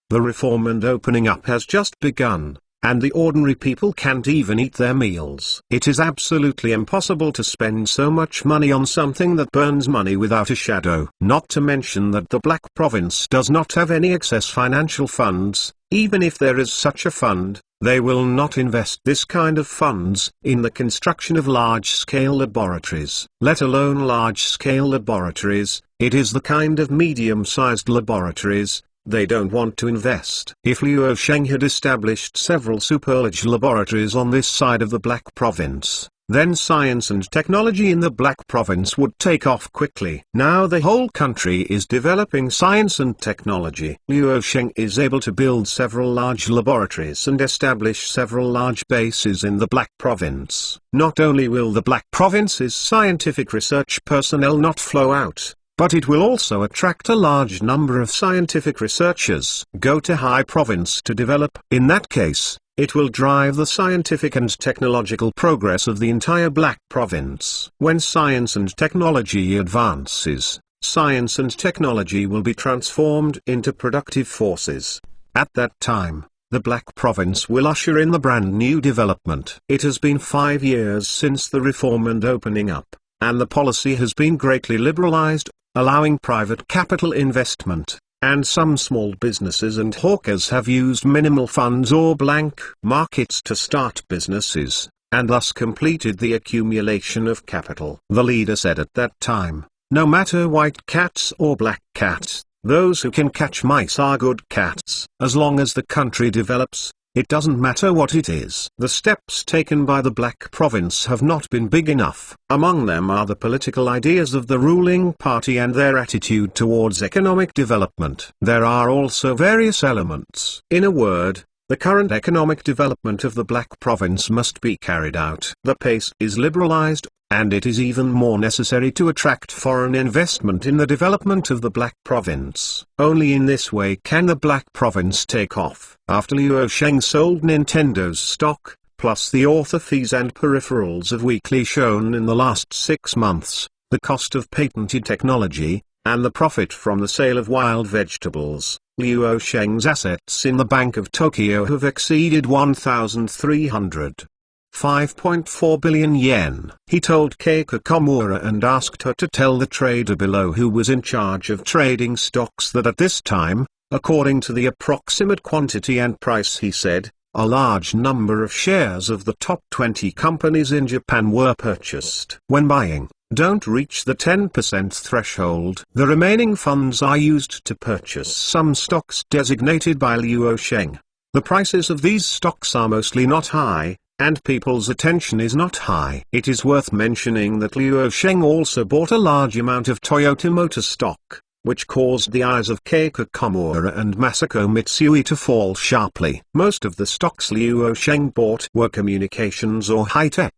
The reform and opening up has just begun, and the ordinary people can't even eat their meals. It is absolutely impossible to spend so much money on something that burns money without a shadow. Not to mention that the Black Province does not have any excess financial funds. Even if there is such a fund, they will not invest this kind of funds in the construction of large-scale laboratories. Let alone large-scale laboratories, it is the kind of medium-sized laboratories they don't want to invest. If Luo Sheng had established several super-large laboratories on this side of the Black Province, then science and technology in the Black Province would take off quickly. Now the whole country is developing science and technology. Luo Sheng is able to build several large laboratories and establish several large bases in the Black Province. Not only will the Black Province's scientific research personnel not flow out, but it will also attract a large number of scientific researchers go to High Province to develop. In that case, it will drive the scientific and technological progress of the entire Black Province. When science and technology advances, science and technology will be transformed into productive forces. At that time, the Black Province will usher in the brand new development. It has been 5 years since the reform and opening up, and the policy has been greatly liberalized, allowing private capital investment, and some small businesses and hawkers have used minimal funds or blank markets to start businesses, and thus completed the accumulation of capital. The leader said at that time, "No matter white cats or black cats, those who can catch mice are good cats. As long as the country develops, it doesn't matter what it is." The steps taken by the Black Province have not been big enough. Among them are the political ideas of the ruling party and their attitude towards economic development. There are also various elements. In a word, the current economic development of the Black Province must be carried out. The pace is liberalized, and it is even more necessary to attract foreign investment in the development of the Black Province. Only in this way can the Black Province take off. After Luo Sheng sold Nintendo's stock, plus the author fees and peripherals of weekly shown in the last 6 months, the cost of patented technology, and the profit from the sale of wild vegetables, Luo Sheng's assets in the Bank of Tokyo have exceeded 1,305.4 billion yen. He told Keiko Komura and asked her to tell the trader below who was in charge of trading stocks that at this time, according to the approximate quantity and price he said, a large number of shares of the top 20 companies in Japan were purchased. When buying, don't reach the 10% threshold. The remaining funds are used to purchase some stocks designated by Luo Sheng. The prices of these stocks are mostly not high, and people's attention is not high. It is worth mentioning that Luo Sheng also bought a large amount of Toyota Motor stock, which caused the eyes of Keiko Komura and Masako Mitsui to fall sharply. Most of the stocks Luo Sheng bought were communications or high-tech,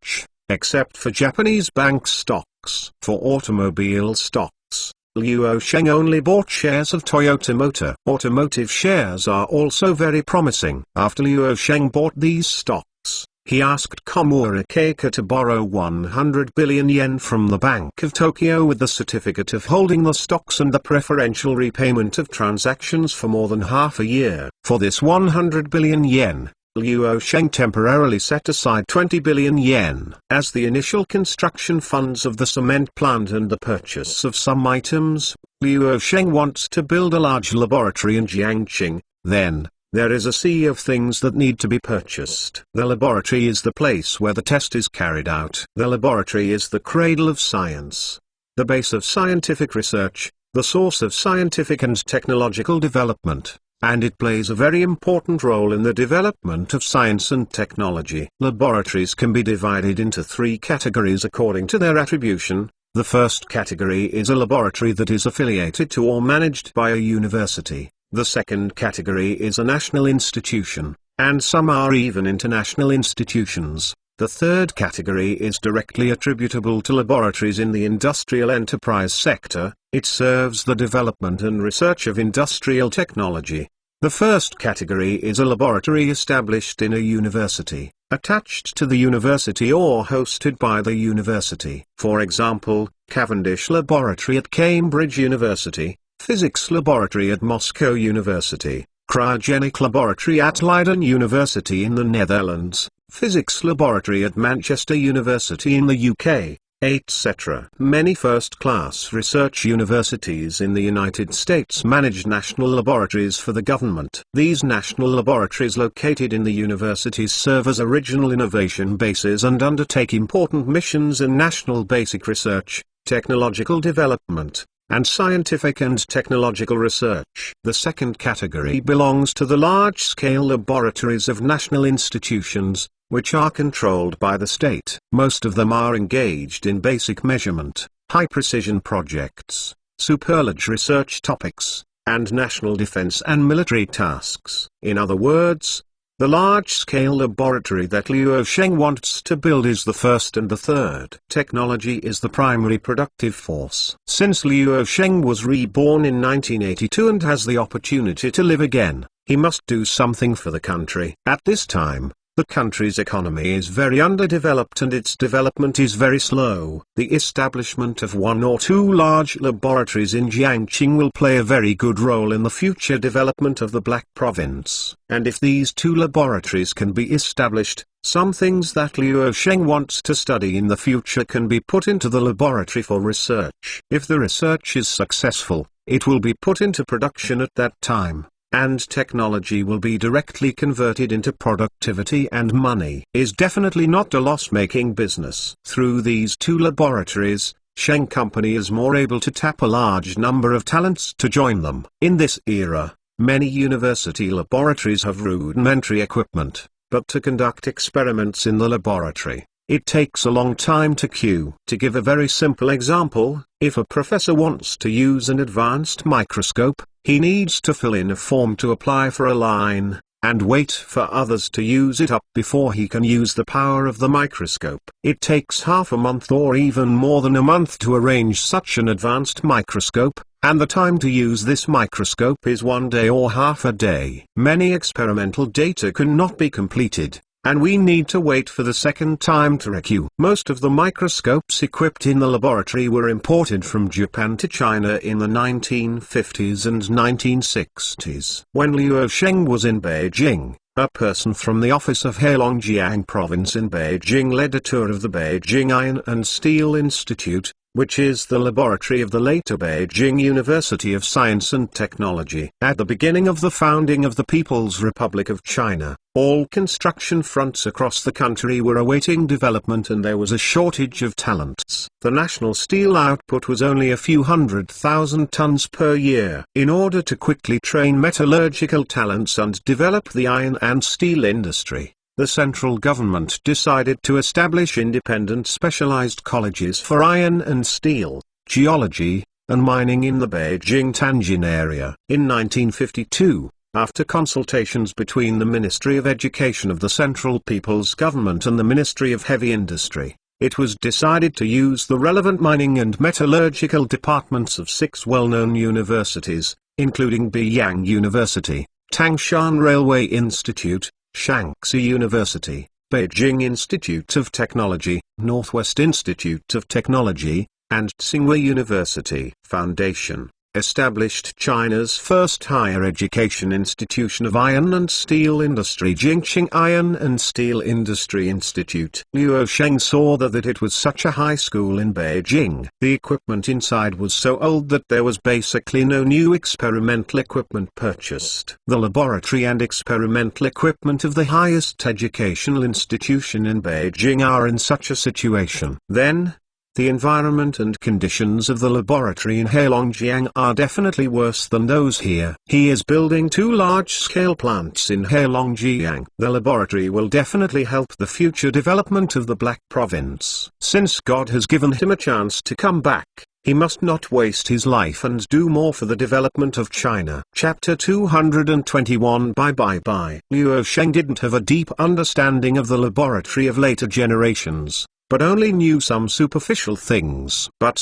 except for Japanese bank stocks. For automobile stocks, Luo Sheng only bought shares of Toyota Motor. Automotive shares are also very promising. After Luo Sheng bought these stocks, he asked Komura Keiko to borrow 100 billion yen from the Bank of Tokyo with the certificate of holding the stocks and the preferential repayment of transactions for more than half a year. For this 100 billion yen, Luo Sheng temporarily set aside 20 billion yen as the initial construction funds of the cement plant and the purchase of some items. Luo Sheng wants to build a large laboratory in Jiangxing. Then, there is a sea of things that need to be purchased. The laboratory is the place where the test is carried out. The laboratory is the cradle of science, the base of scientific research, the source of scientific and technological development, and it plays a very important role in the development of science and technology. Laboratories can be divided into 3 categories according to their attribution. The first category is a laboratory that is affiliated to or managed by a university. The second category is a national institution, and some are even international institutions. The third category is directly attributable to laboratories in the industrial enterprise sector. It serves the development and research of industrial technology. The first category is a laboratory established in a university, attached to the university or hosted by the university. For example, Cavendish Laboratory at Cambridge University, Physics Laboratory at Moscow University, Cryogenic Laboratory at Leiden University in the Netherlands, Physics Laboratory at Manchester University in the UK, etc. Many first-class research universities in the United States manage national laboratories for the government. These national laboratories located in the universities serve as original innovation bases and undertake important missions in national basic research, technological development, and scientific and technological research. The second category belongs to the large-scale laboratories of national institutions, which are controlled by the state. Most of them are engaged in basic measurement, high-precision projects, superlarge research topics, and national defense and military tasks. In other words, the large-scale laboratory that Luo Sheng wants to build is the first and the third. Technology is the primary productive force. Since Luo Sheng was reborn in 1982 and has the opportunity to live again, he must do something for the country. At this time, the country's economy is very underdeveloped and its development is very slow. The establishment of 1 or 2 large laboratories in Jiangxing will play a very good role in the future development of the Black Province. And if these 2 laboratories can be established, some things that Luo Sheng wants to study in the future can be put into the laboratory for research. If the research is successful, it will be put into production at that time, and technology will be directly converted into productivity and money. Is definitely not a loss-making business. Through these 2 laboratories, Sheng Company is more able to tap a large number of talents to join them. In this era, many university laboratories have rudimentary equipment, but to conduct experiments in the laboratory, it takes a long time to queue. To give a very simple example, if a professor wants to use an advanced microscope, he needs to fill in a form to apply for a line, and wait for others to use it up before he can use the power of the microscope. It takes half a month or even more than a month to arrange such an advanced microscope, and the time to use this microscope is 1 day or half a day. Many experimental data cannot be completed, and we need to wait for the second time to requeue. Most of the microscopes equipped in the laboratory were imported from Japan to China in the 1950s and 1960s. When Liu Sheng was in Beijing, a person from the office of Heilongjiang province in Beijing led a tour of the Beijing Iron and Steel Institute, which is the laboratory of the later Beijing University of Science and Technology. At the beginning of the founding of the People's Republic of China, all construction fronts across the country were awaiting development and there was a shortage of talents. The national steel output was only a few 100,000 tons per year. In order to quickly train metallurgical talents and develop the iron and steel industry, the central government decided to establish independent specialized colleges for iron and steel, geology, and mining in the Beijing-Tianjin area. In 1952, after consultations between the Ministry of Education of the Central People's Government and the Ministry of Heavy Industry, it was decided to use the relevant mining and metallurgical departments of 6 well-known universities, including Beiyang University, Tangshan Railway Institute, Shaanxi University, Beijing Institute of Technology, Northwest Institute of Technology, and Tsinghua University. Foundation established China's first higher education institution of iron and steel industry, Jingqing Iron and Steel Industry Institute. Liu Sheng saw that it was such a high school in Beijing. The equipment inside was so old that there was basically no new experimental equipment purchased. The laboratory and experimental equipment of the highest educational institution in Beijing are in such a situation. Then, the environment and conditions of the laboratory in Heilongjiang are definitely worse than those here. He is building 2 large-scale plants in Heilongjiang. The laboratory will definitely help the future development of the Black Province. Since God has given him a chance to come back, he must not waste his life and do more for the development of China. Chapter 221. Bye. Liu Sheng didn't have a deep understanding of the laboratory of later generations, but only knew some superficial things. But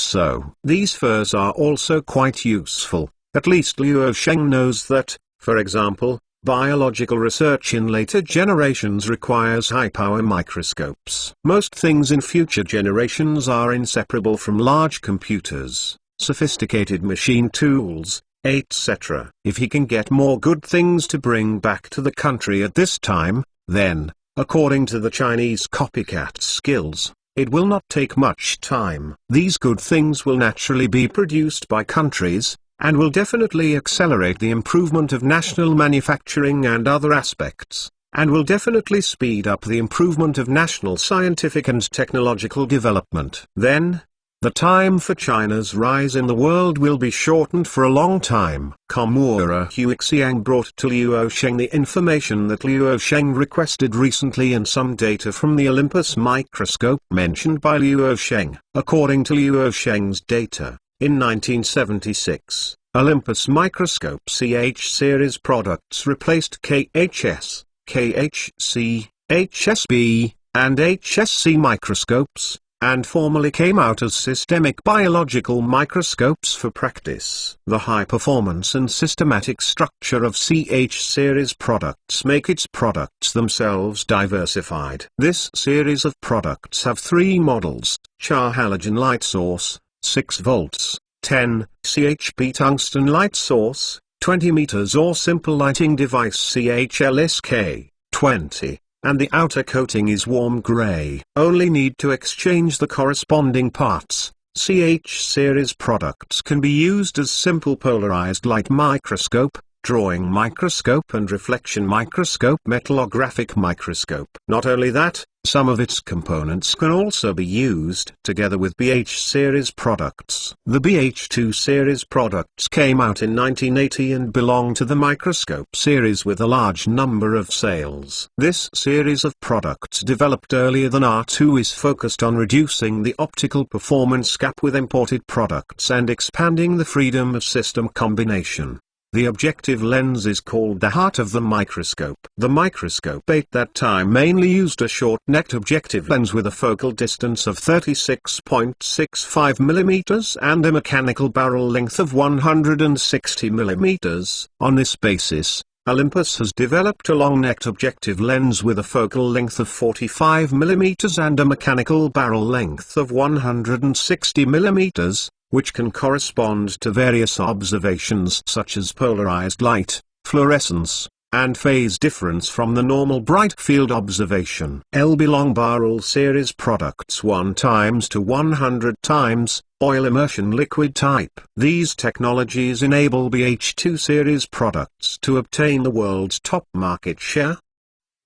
these furs are also quite useful. At least Liu Sheng knows that, for example, biological research in later generations requires high-power microscopes. Most things in future generations are inseparable from large computers, sophisticated machine tools, etc. If he can get more good things to bring back to the country at this time, then, according to the Chinese copycat skills, it will not take much time. These good things will naturally be produced by countries, and will definitely accelerate the improvement of national manufacturing and other aspects, and will definitely speed up the improvement of national scientific and technological development. Then, the time for China's rise in the world will be shortened for a long time. Komura Huixiang brought to Liu Sheng the information that Liu Sheng requested recently and some data from the Olympus microscope mentioned by Liu Sheng. According to Liu Sheng's data, in 1976, Olympus microscope CH series products replaced KHS, KHC, HSB, and HSC microscopes, and formally came out as systemic biological microscopes for practice. The high performance and systematic structure of CH series products make its products themselves diversified. This series of products have 3 models: Char halogen light source, 6 volts, 10 CHP tungsten light source, 20 meters, or simple lighting device CHLSK, 20. And the outer coating is warm gray. Only need to exchange the corresponding parts. CH series products can be used as simple polarized light microscope, drawing microscope and reflection microscope, metallographic microscope. Not only that, some of its components can also be used together with BH series products. The BH2 series products came out in 1980 and belong to the microscope series with a large number of sales. This series of products developed earlier than R2 is focused on reducing the optical performance gap with imported products and expanding the freedom of system combination. The objective lens is called the heart of the microscope. The microscope at that time mainly used a short-necked objective lens with a focal distance of 36.65 mm and a mechanical barrel length of 160 mm. On this basis, Olympus has developed a long-necked objective lens with a focal length of 45 mm and a mechanical barrel length of 160 mm, which can correspond to various observations such as polarized light, fluorescence, and phase difference from the normal bright field observation. LB long barrel series products 1 times to 100 times, oil immersion liquid type. These technologies enable BH2 series products to obtain the world's top market share.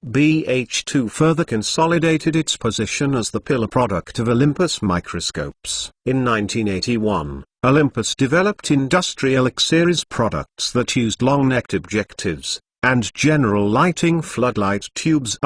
BH2 further consolidated its position as the pillar product of Olympus microscopes. In 1981, Olympus developed industrial X-series products that used long-necked objectives, and general lighting floodlight tubes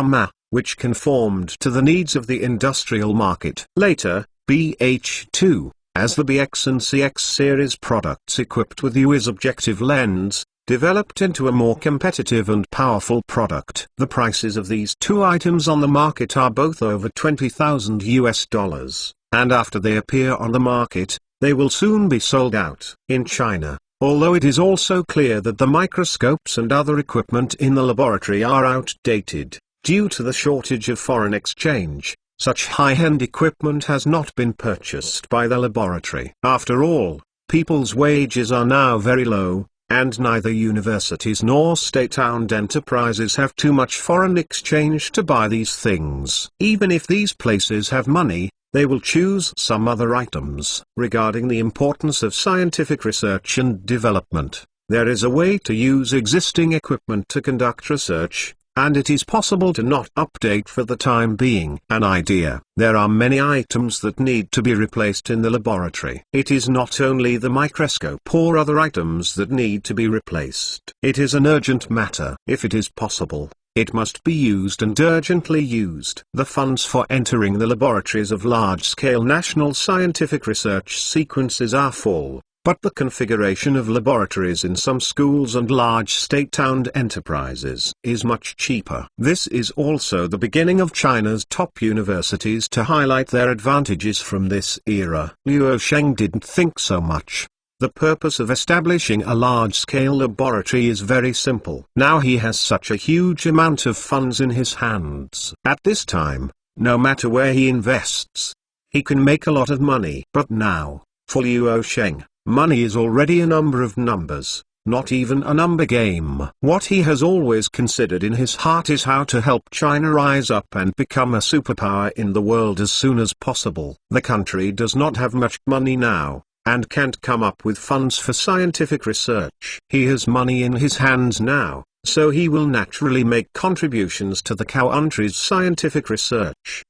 which conformed to the needs of the industrial market. Later, BH2, as the BX and CX series products equipped with UIS objective lens, developed into a more competitive and powerful product. The prices of these two items on the market are both over $20,000, and after they appear on the market, they will soon be sold out. In China, although it is also clear that the microscopes and other equipment in the laboratory are outdated, due to the shortage of foreign exchange, such high-end equipment has not been purchased by the laboratory. After all, people's wages are now very low, and neither universities nor state-owned enterprises have too much foreign exchange to buy these things. Even if these places have money, they will choose some other items. Regarding the importance of scientific research and development, there is a way to use existing equipment to conduct research, and it is possible to not update for the time being an idea. There are many items that need to be replaced in the laboratory. It is not only the microscope or other items that need to be replaced. It is an urgent matter. If it is possible, it must be used and urgently used. The funds for entering the laboratories of large-scale national scientific research sequences are full, but the configuration of laboratories in some schools and large state-owned enterprises is much cheaper. This is also the beginning of China's top universities to highlight their advantages from this era. Luo Sheng didn't think so much. The purpose of establishing a large-scale laboratory is very simple. Now he has such a huge amount of funds in his hands. At this time, no matter where he invests, he can make a lot of money. But now, for Luo Sheng, money is already a number of numbers, not even a number game. What he has always considered in his heart is how to help China rise up and become a superpower in the world as soon as possible. The country does not have much money now, and can't come up with funds for scientific research. He has money in his hands now, so he will naturally make contributions to the country's scientific research.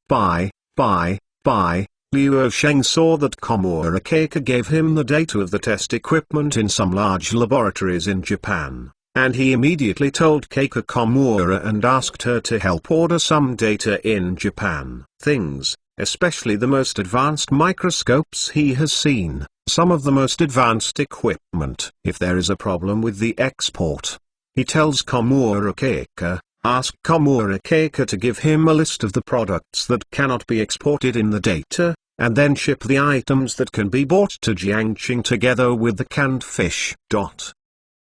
Luo Sheng saw that Komura Keiko gave him the data of the test equipment in some large laboratories in Japan, and he immediately told Keiko Komura and asked her to help order some data in Japan. Things, especially the most advanced microscopes he has seen, some of the most advanced equipment. If there is a problem with the export, he tells Komura Keiko, ask Komura Keiko to give him a list of the products that cannot be exported in the data, and then ship the items that can be bought to Jiangqing together with the canned fish.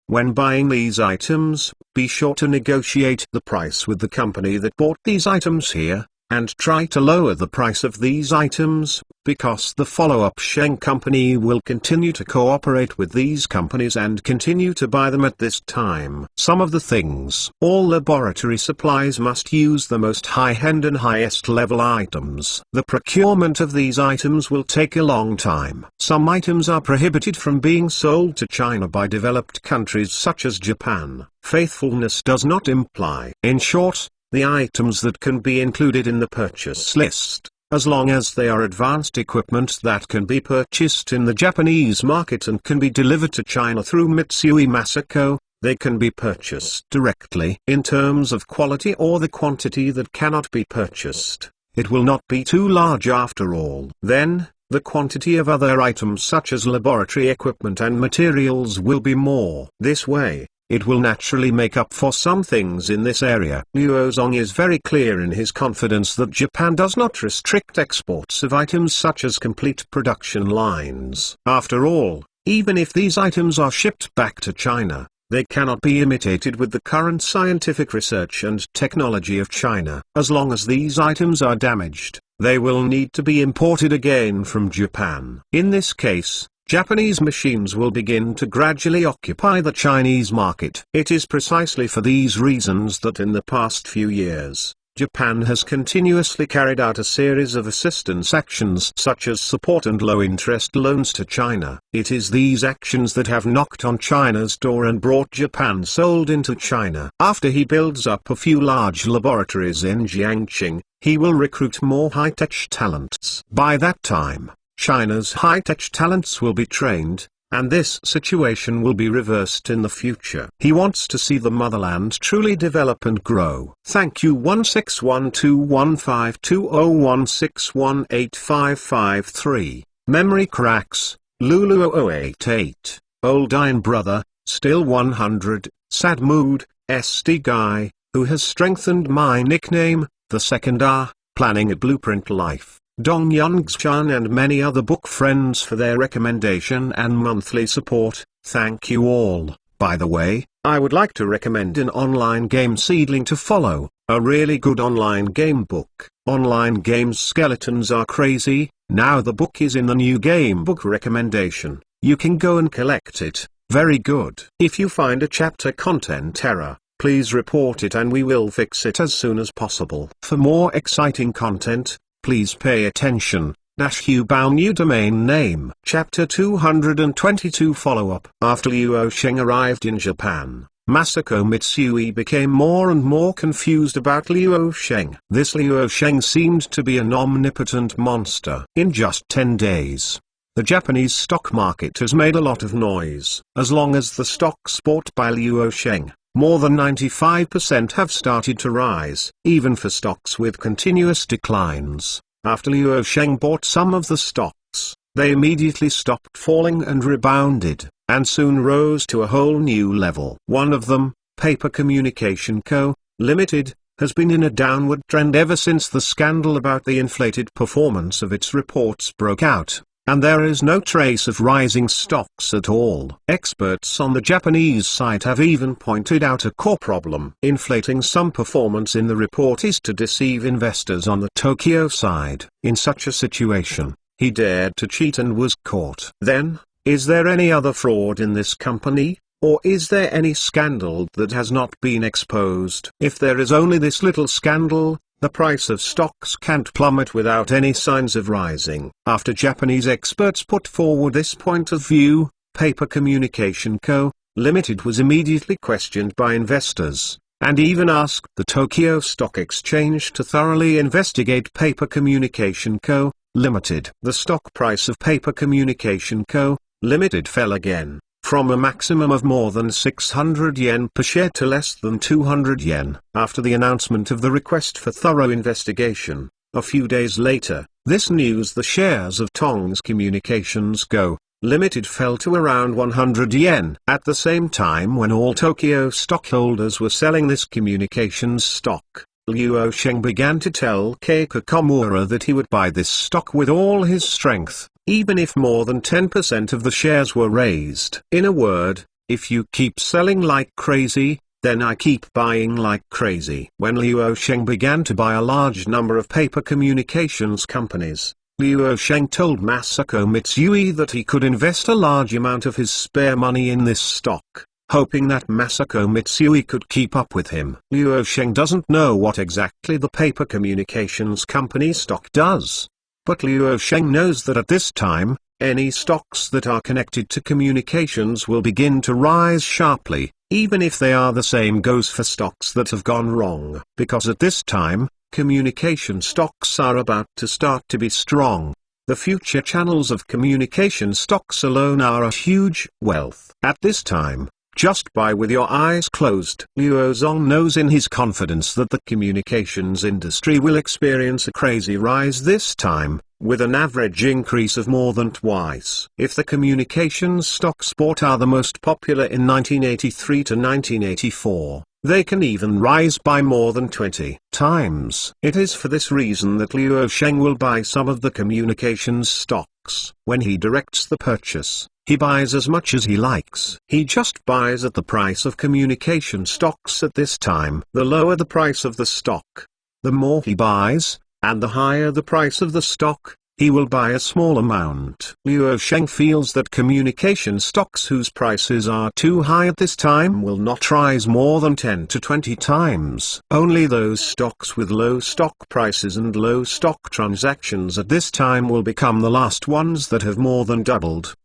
When buying these items, be sure to negotiate the price with the company that bought these items here, and try to lower the price of these items, because the follow-up Sheng company will continue to cooperate with these companies and continue to buy them at this time. Some of the things. All laboratory supplies must use the most high-end and highest-level items. The procurement of these items will take a long time. Some items are prohibited from being sold to China by developed countries such as Japan. Faithfulness does not imply. In short, the items that can be included in the purchase list, as long as they are advanced equipment that can be purchased in the Japanese market and can be delivered to China through Mitsui Masako, they can be purchased directly. In terms of quality or the quantity that cannot be purchased, it will not be too large after all. Then, the quantity of other items such as laboratory equipment and materials will be more. This way, it will naturally make up for some things in this area. Luo Zong is very clear in his confidence that Japan does not restrict exports of items such as complete production lines. After all, even if these items are shipped back to China, they cannot be imitated with the current scientific research and technology of China. As long as these items are damaged, they will need to be imported again from Japan. In this case, Japanese machines will begin to gradually occupy the Chinese market. It is precisely for these reasons that in the past few years, Japan has continuously carried out a series of assistance actions such as support and low-interest loans to China. It is these actions that have knocked on China's door and brought Japan sold into China. After he builds up a few large laboratories in Jiangxing, he will recruit more high-tech talents. By that time, China's high-tech talents will be trained, and this situation will be reversed in the future. He wants to see the motherland truly develop and grow. Thank you. 1612152016185553. Memory cracks. Lulu0088. Old Iron Brother, still 100. Sad mood. SD Guy, who has strengthened my nickname, the second R, planning a blueprint life. Dong Youngchan and many other book friends for their recommendation and monthly support. Thank you all. By the way, I would like to recommend an online game seedling to follow, a really good online game book. Online games skeletons are crazy. Now the book is in the new game book recommendation. You can go and collect it. Very good. If you find a chapter content error, please report it and we will fix it as soon as possible. For more exciting content, please pay attention. Hubao new domain name. Chapter 222 follow-up. After Luo Sheng arrived in Japan, Masako Mitsui became more and more confused about Luo Sheng. This Luo Sheng seemed to be an omnipotent monster. In just 10 days, the Japanese stock market has made a lot of noise. As long as the stocks bought by Luo Sheng, more than 95% have started to rise, even for stocks with continuous declines. After Luo Sheng bought some of the stocks, they immediately stopped falling and rebounded, and soon rose to a whole new level. One of them, Paper Communication Co., Limited, has been in a downward trend ever since the scandal about the inflated performance of its reports broke out. And there is no trace of rising stocks at all. Experts on the Japanese side have even pointed out a core problem. Inflating some performance in the report is to deceive investors on the Tokyo side. In such a situation, he dared to cheat and was caught. Then, is there any other fraud in this company? Or is there any scandal that has not been exposed? If there is only this little scandal, the price of stocks can't plummet without any signs of rising. After Japanese experts put forward this point of view, Paper Communication Co., Limited was immediately questioned by investors, and even asked the Tokyo Stock Exchange to thoroughly investigate Paper Communication Co., Limited. The stock price of Paper Communication Co., Limited fell again, from a maximum of more than 600 yen per share to less than 200 yen. After the announcement of the request for thorough investigation, a few days later, this news the shares of Tongs Communications Co., Limited fell to around 100 yen. At the same time when all Tokyo stockholders were selling this communications stock, Luo Sheng began to tell Keiko Komura that he would buy this stock with all his strength, even if more than 10% of the shares were raised. In a word, if you keep selling like crazy, then I keep buying like crazy. When Luo Sheng began to buy a large number of paper communications companies, Luo Sheng told Masako Mitsui that he could invest a large amount of his spare money in this stock, hoping that Masako Mitsui could keep up with him. Luo Sheng doesn't know what exactly the paper communications company stock does. But Luo Sheng knows that at this time, any stocks that are connected to communications will begin to rise sharply, even if they are the same goes for stocks that have gone wrong. Because at this time, communication stocks are about to start to be strong. The future channels of communication stocks alone are a huge wealth. At this time, Just buy with your eyes closed. Luo Zong knows in his confidence that the communications industry will experience a crazy rise this time, with an average increase of more than twice. If the communications stocks bought are the most popular in 1983 to 1984, they can even rise by more than 20 times. It is for this reason that Luo Sheng will buy some of the communications stocks. When he directs the purchase, he buys as much as he likes. He just buys at the price of communication stocks at this time. The lower the price of the stock, the more he buys, and the higher the price of the stock, he will buy a small amount. Luo Sheng feels that communication stocks whose prices are too high at this time will not rise more than 10 to 20 times. Only those stocks with low stock prices and low stock transactions at this time will become the last ones that have more than doubled.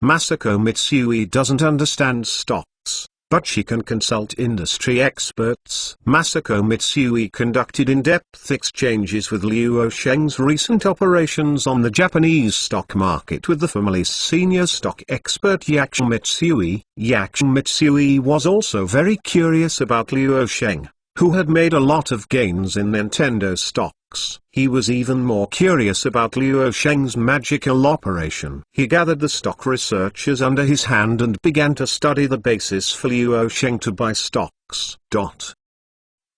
Masako Mitsui doesn't understand stocks, but she can consult industry experts. Masako Mitsui conducted in-depth exchanges with Luo Sheng's recent operations on the Japanese stock market with the family's senior stock expert Yakushi Mitsui. Yakushi Mitsui was also very curious about Luo Sheng, who had made a lot of gains in Nintendo stocks. He was even more curious about Luo Sheng's magical operation. He gathered the stock researchers under his hand and began to study the basis for Luo Sheng to buy stocks.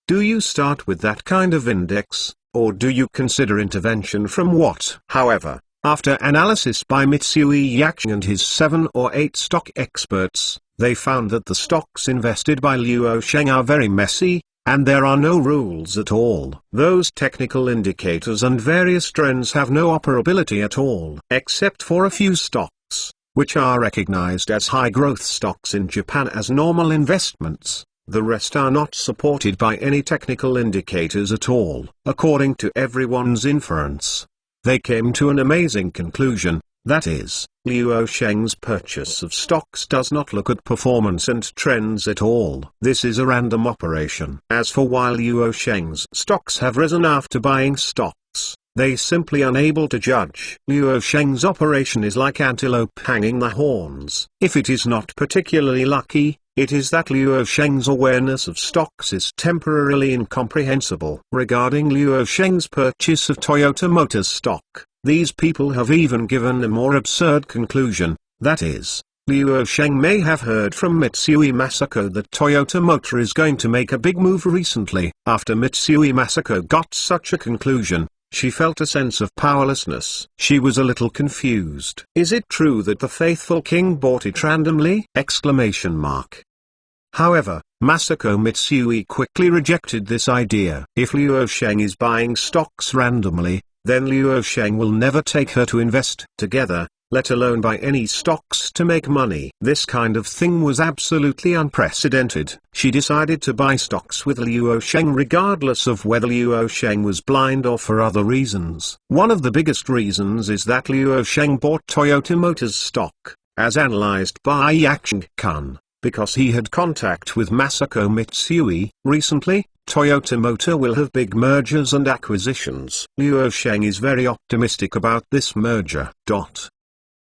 Do you start with that kind of index, or do you consider intervention from what? However, after analysis by Mitsui Yakushi and his 7 or 8 stock experts, they found that the stocks invested by Luo Sheng are very messy, and there are no rules at all. Those technical indicators and various trends have no operability at all, except for a few stocks, which are recognized as high-growth stocks in Japan as normal investments. The rest are not supported by any technical indicators at all. According to everyone's inference, they came to an amazing conclusion. That is, Luo Sheng's purchase of stocks does not look at performance and trends at all. This is a random operation. As for why Luo Sheng's stocks have risen after buying stocks, they simply unable to judge. Luo Sheng's operation is like antelope hanging the horns. If it is not particularly lucky, it is that Luo Sheng's awareness of stocks is temporarily incomprehensible. Regarding Luo Sheng's purchase of Toyota Motors stock, these people have even given a more absurd conclusion, that is, Luo Sheng may have heard from Mitsui Masako that Toyota Motor is going to make a big move recently. After Mitsui Masako got such a conclusion, she felt a sense of powerlessness. She was a little confused. Is it true that the faithful king bought it randomly? However, Masako Mitsui quickly rejected this idea. If Luo Sheng is buying stocks randomly, then Luo Sheng will never take her to invest together, let alone buy any stocks to make money. This kind of thing was absolutely unprecedented. She decided to buy stocks with Luo Sheng regardless of whether Luo Sheng was blind or for other reasons. One of the biggest reasons is that Luo Sheng bought Toyota Motors stock, as analyzed by Yakushi-kun, because he had contact with Masako Mitsui. Recently, Toyota Motor will have big mergers and acquisitions. Luo Sheng is very optimistic about this merger.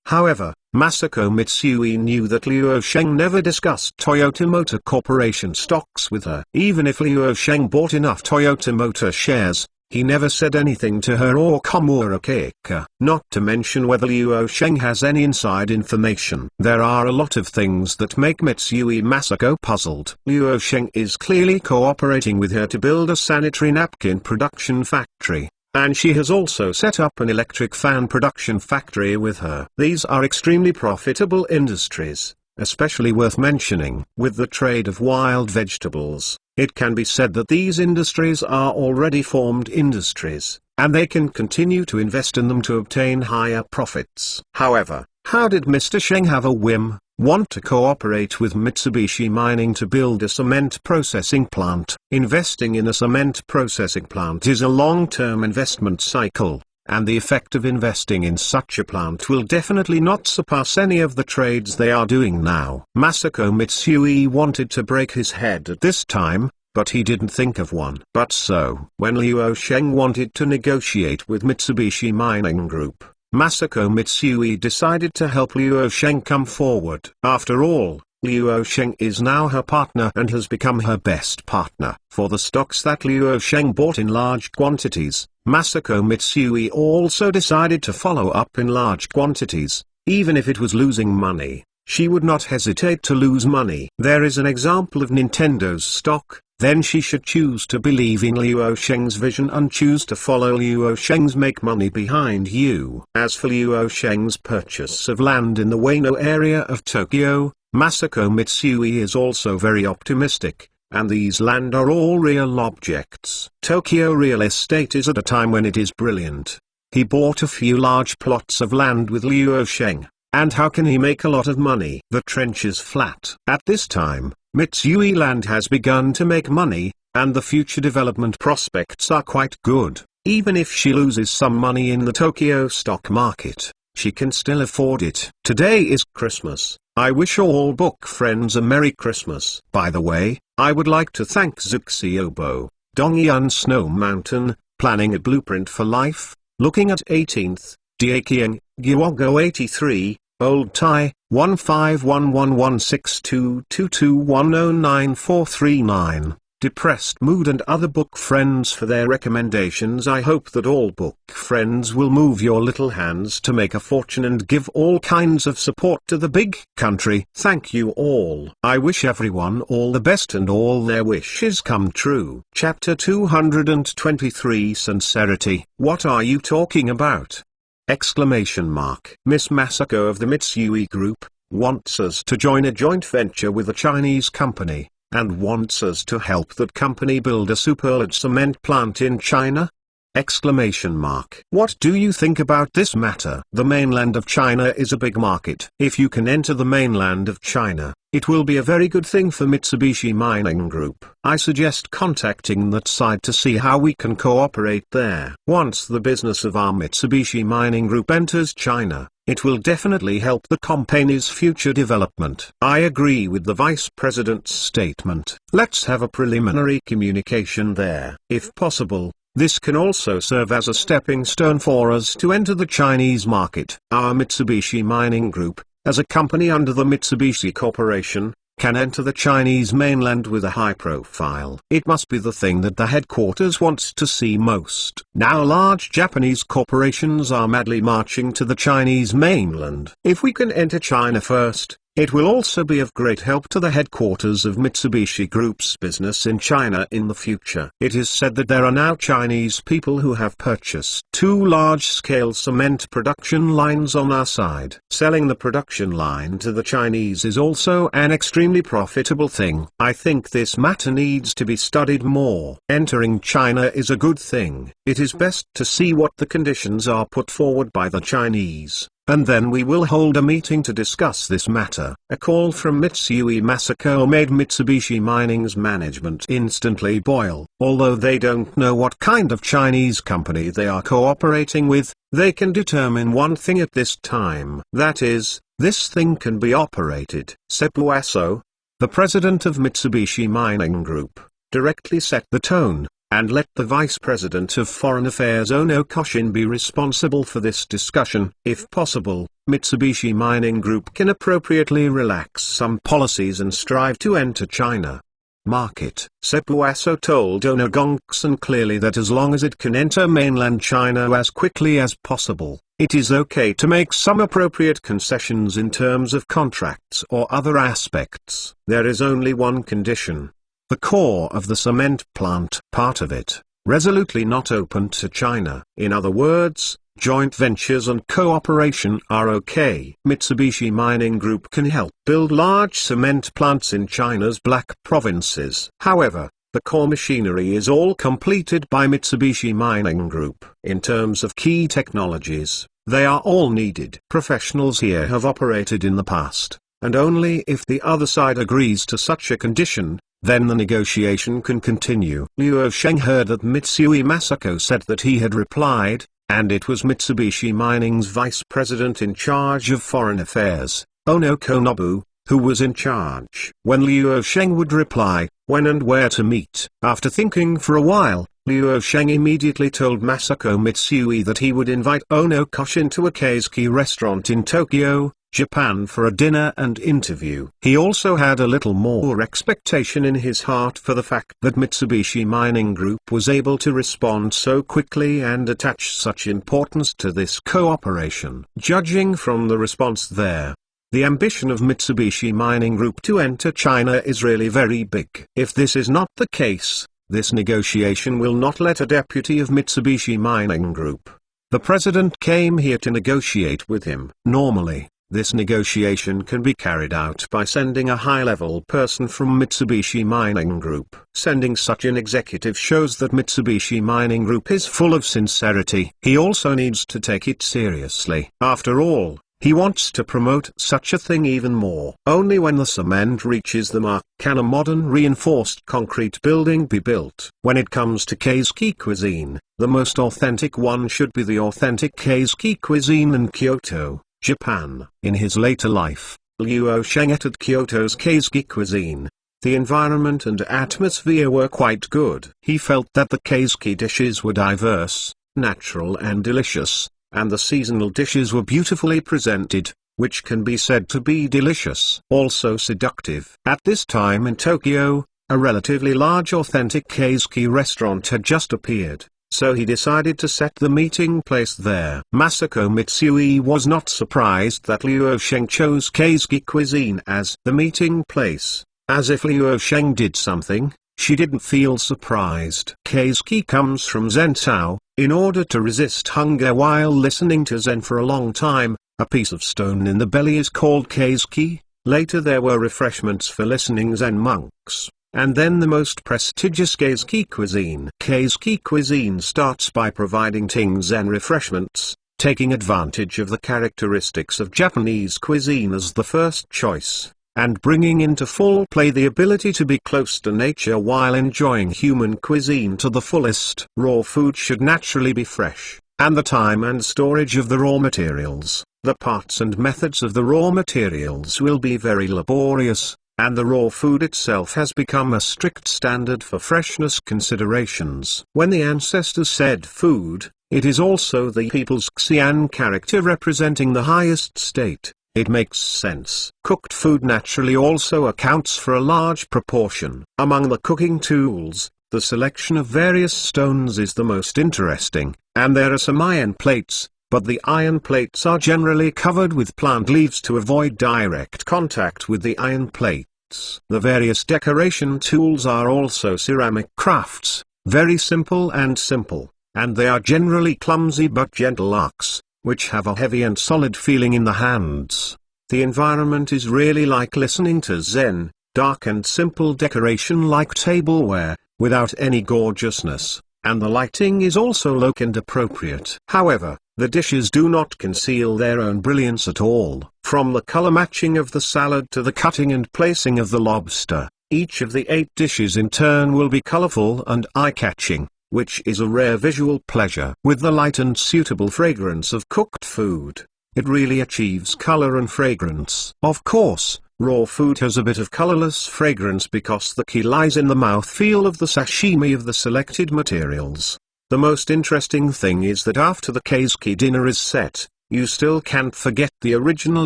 However, Masako Mitsui knew that Luo Sheng never discussed Toyota Motor Corporation stocks with her. Even if Luo Sheng bought enough Toyota Motor shares, he never said anything to her or Komura Keika. Not to mention whether Luo Sheng has any inside information. There are a lot of things that make Mitsui Masako puzzled. Luo Sheng is clearly cooperating with her to build a sanitary napkin production factory, and she has also set up an electric fan production factory with her. These are extremely profitable industries, especially worth mentioning. With the trade of wild vegetables, it can be said that these industries are already formed industries, and they can continue to invest in them to obtain higher profits. However, how did Mr. Sheng have a whim, want to cooperate with Mitsubishi Mining to build a cement processing plant? Investing in a cement processing plant is a long-term investment cycle, and the effect of investing in such a plant will definitely not surpass any of the trades they are doing now. Masako Mitsui wanted to break his head at this time, but he didn't think of one. But so, when Luo Sheng wanted to negotiate with Mitsubishi Mining Group, Masako Mitsui decided to help Luo Sheng come forward. After all, Liu Sheng is now her partner and has become her best partner. For the stocks that Liu Sheng bought in large quantities, Masako Mitsui also decided to follow up in large quantities. Even if it was losing money, she would not hesitate to lose money. There is an example of Nintendo's stock. Then she should choose to believe in Liu Sheng's vision and choose to follow Liu Sheng's make money behind you. As for Liu Sheng's purchase of land in the Ueno area of Tokyo, Masako Mitsui is also very optimistic, and these land are all real objects. Tokyo real estate is at a time when it is brilliant. He bought a few large plots of land with Liu Sheng, and how can he make a lot of money? The trench is flat. At this time, Mitsui Land has begun to make money, and the future development prospects are quite good. Even if she loses some money in the Tokyo stock market, she can still afford it. Today is Christmas. I wish all book friends a Merry Christmas. By the way, I would like to thank Zuxiobo, Dongyun Snow Mountain, Planning a Blueprint for Life, Looking at 18th, Diakiang, Giwago 83, Old Thai, 1511162221099439, Depressed Mood and other book friends for their recommendations. I hope that all book friends will move your little hands to make a fortune and give all kinds of support to the big country. Thank you all. I wish everyone all the best and all their wishes come true. Chapter 223 Sincerity. What are you talking about? Exclamation mark. Miss Masako of the Mitsui Group wants us to join a joint venture with a Chinese company, and wants us to help that company build a superlarge cement plant in China? Exclamation mark. What do you think about this matter? The mainland of China is a big market. If you can enter the mainland of China, it will be a very good thing for Mitsubishi Mining Group. I suggest contacting that side to see how we can cooperate there. Once the business of our Mitsubishi Mining Group enters China, it will definitely help the company's future development. I agree with the Vice President's statement. Let's have a preliminary communication there. If possible, this can also serve as a stepping stone for us to enter the Chinese market. Our Mitsubishi Mining Group, as a company under the Mitsubishi Corporation, can enter the Chinese mainland with a high profile. It must be the thing that the headquarters wants to see most. Now large Japanese corporations are madly marching to the Chinese mainland. If we can enter China first, it will also be of great help to the headquarters of Mitsubishi Group's business in China in the future. It is said that there are now Chinese people who have purchased 2 large-scale cement production lines on our side. Selling the production line to the Chinese is also an extremely profitable thing. I think this matter needs to be studied more. Entering China is a good thing. It is best to see what the conditions are put forward by the Chinese, and then we will hold a meeting to discuss this matter. A call from Mitsui Masako made Mitsubishi Mining's management instantly boil. Although they don't know what kind of Chinese company they are cooperating with, they can determine one thing at this time. That is, this thing can be operated. Sepuaso, the president of Mitsubishi Mining Group, directly set the tone, and let the Vice President of Foreign Affairs Ono Koshin be responsible for this discussion. If possible, Mitsubishi Mining Group can appropriately relax some policies and strive to enter China market. Sepuaso told Ono Gongsun clearly that as long as it can enter mainland China as quickly as possible, it is okay to make some appropriate concessions in terms of contracts or other aspects. There is only one condition. The core of the cement plant, part of it, resolutely not open to China. In other words, joint ventures and cooperation are okay. Mitsubishi Mining Group can help build large cement plants in China's black provinces. However, the core machinery is all completed by Mitsubishi Mining Group. In terms of key technologies, they are all needed. Professionals here have operated in the past, and only if the other side agrees to such a condition, then the negotiation can continue. Liu Sheng heard that Mitsui Masako said that he had replied, and it was Mitsubishi Mining's vice president in charge of foreign affairs, Ono Konobu, who was in charge. When Liu Sheng would reply, when and where to meet. After thinking for a while, Liu Sheng immediately told Masako Mitsui that he would invite Ono Koshin to a Keisuke restaurant in Tokyo, Japan for a dinner and interview. He also had a little more expectation in his heart for the fact that Mitsubishi Mining Group was able to respond so quickly and attach such importance to this cooperation. Judging from the response there, the ambition of Mitsubishi Mining Group to enter China is really very big. If this is not the case, this negotiation will not let a deputy of Mitsubishi Mining Group. The president came here to negotiate with him. Normally, this negotiation can be carried out by sending a high-level person from Mitsubishi Mining Group. Sending such an executive shows that Mitsubishi Mining Group is full of sincerity. He also needs to take it seriously. After all, he wants to promote such a thing even more. Only when the cement reaches the mark can a modern reinforced concrete building be built. When it comes to Keisuke cuisine, the most authentic one should be the authentic Keisuke cuisine in Kyoto, Japan. In his later life, Liu Sheng ate at Kyoto's Keisuke cuisine. The environment and atmosphere were quite good. He felt that the Keisuke dishes were diverse, natural and delicious, and the seasonal dishes were beautifully presented, which can be said to be delicious. Also seductive. At this time in Tokyo, a relatively large authentic Keisuke restaurant had just appeared, so he decided to set the meeting place there. Masako Mitsui was not surprised that Liu Sheng chose Keisuke cuisine as the meeting place. As if Liu Sheng did something, she didn't feel surprised. Keisuke comes from Zen Tao. In order to resist hunger while listening to Zen for a long time, a piece of stone in the belly is called Keisuke. Later there were refreshments for listening Zen monks, and then the most prestigious Keisuke cuisine. Keisuke cuisine starts by providing Zen refreshments, taking advantage of the characteristics of Japanese cuisine as the first choice, and bringing into full play the ability to be close to nature while enjoying human cuisine to the fullest. Raw food should naturally be fresh, and the time and storage of the raw materials, the parts and methods of the raw materials will be very laborious, and the raw food itself has become a strict standard for freshness considerations. When the ancestors said food, it is also the people's Xian character representing the highest state. It makes sense. Cooked food naturally also accounts for a large proportion. Among the cooking tools, the selection of various stones is the most interesting, and there are some iron plates, but the iron plates are generally covered with plant leaves to avoid direct contact with the iron plates. The various decoration tools are also ceramic crafts, very simple, and they are generally clumsy but gentle arcs, which have a heavy and solid feeling in the hands. The environment is really like listening to Zen, dark and simple decoration like tableware, without any gorgeousness, and the lighting is also low and appropriate. However, the dishes do not conceal their own brilliance at all. From the color matching of the salad to the cutting and placing of the lobster, each of the 8 dishes in turn will be colorful and eye-catching, which is a rare visual pleasure. With the light and suitable fragrance of cooked food, it really achieves color and fragrance. Of course, raw food has a bit of colorless fragrance because the key lies in the mouthfeel of the sashimi of the selected materials. The most interesting thing is that after the Keisuke dinner is set, you still can't forget the original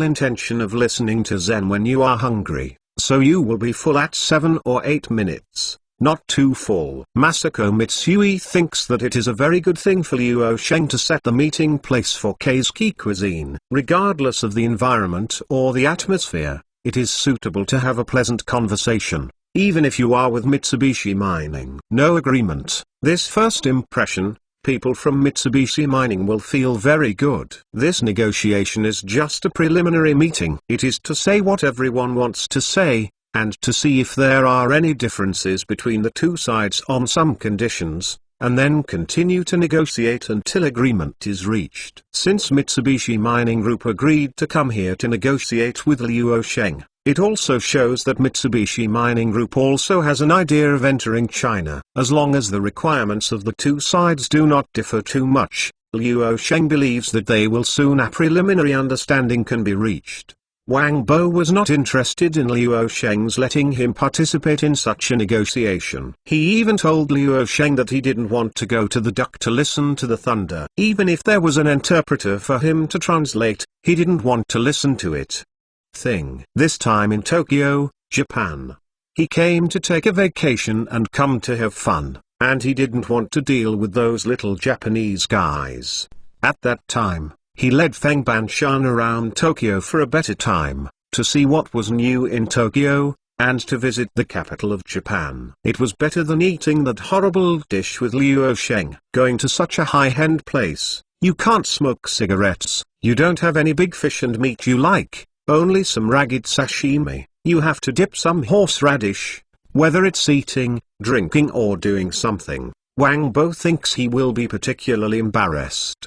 intention of listening to Zen when you are hungry, so you will be full at 7 or 8 minutes. Not too full. Masako Mitsui thinks that it is a very good thing for Liu Sheng to set the meeting place for Keisuke cuisine. Regardless of the environment or the atmosphere, it is suitable to have a pleasant conversation, even if you are with Mitsubishi Mining. No agreement. This first impression, people from Mitsubishi Mining will feel very good. This negotiation is just a preliminary meeting. It is to say what everyone wants to say, and to see if there are any differences between the two sides on some conditions, and then continue to negotiate until agreement is reached. Since Mitsubishi Mining Group agreed to come here to negotiate with Liu Sheng, it also shows that Mitsubishi Mining Group also has an idea of entering China. As long as the requirements of the two sides do not differ too much, Liu Sheng believes that they will soon a preliminary understanding can be reached. Wang Bo was not interested in Liu Sheng's letting him participate in such a negotiation. He even told Liu Sheng that he didn't want to go to the duck to listen to the thunder. Even if there was an interpreter for him to translate, he didn't want to listen to it. This time in Tokyo, Japan. He came to take a vacation and come to have fun, and he didn't want to deal with those little Japanese guys. At that time, he led Feng Banshan around Tokyo for a better time, to see what was new in Tokyo, and to visit the capital of Japan. It was better than eating that horrible dish with Liu Sheng. Going to such a high-end place, you can't smoke cigarettes, you don't have any big fish and meat you like, only some ragged sashimi. You have to dip some horseradish, whether it's eating, drinking or doing something. Wang Bo thinks he will be particularly embarrassed.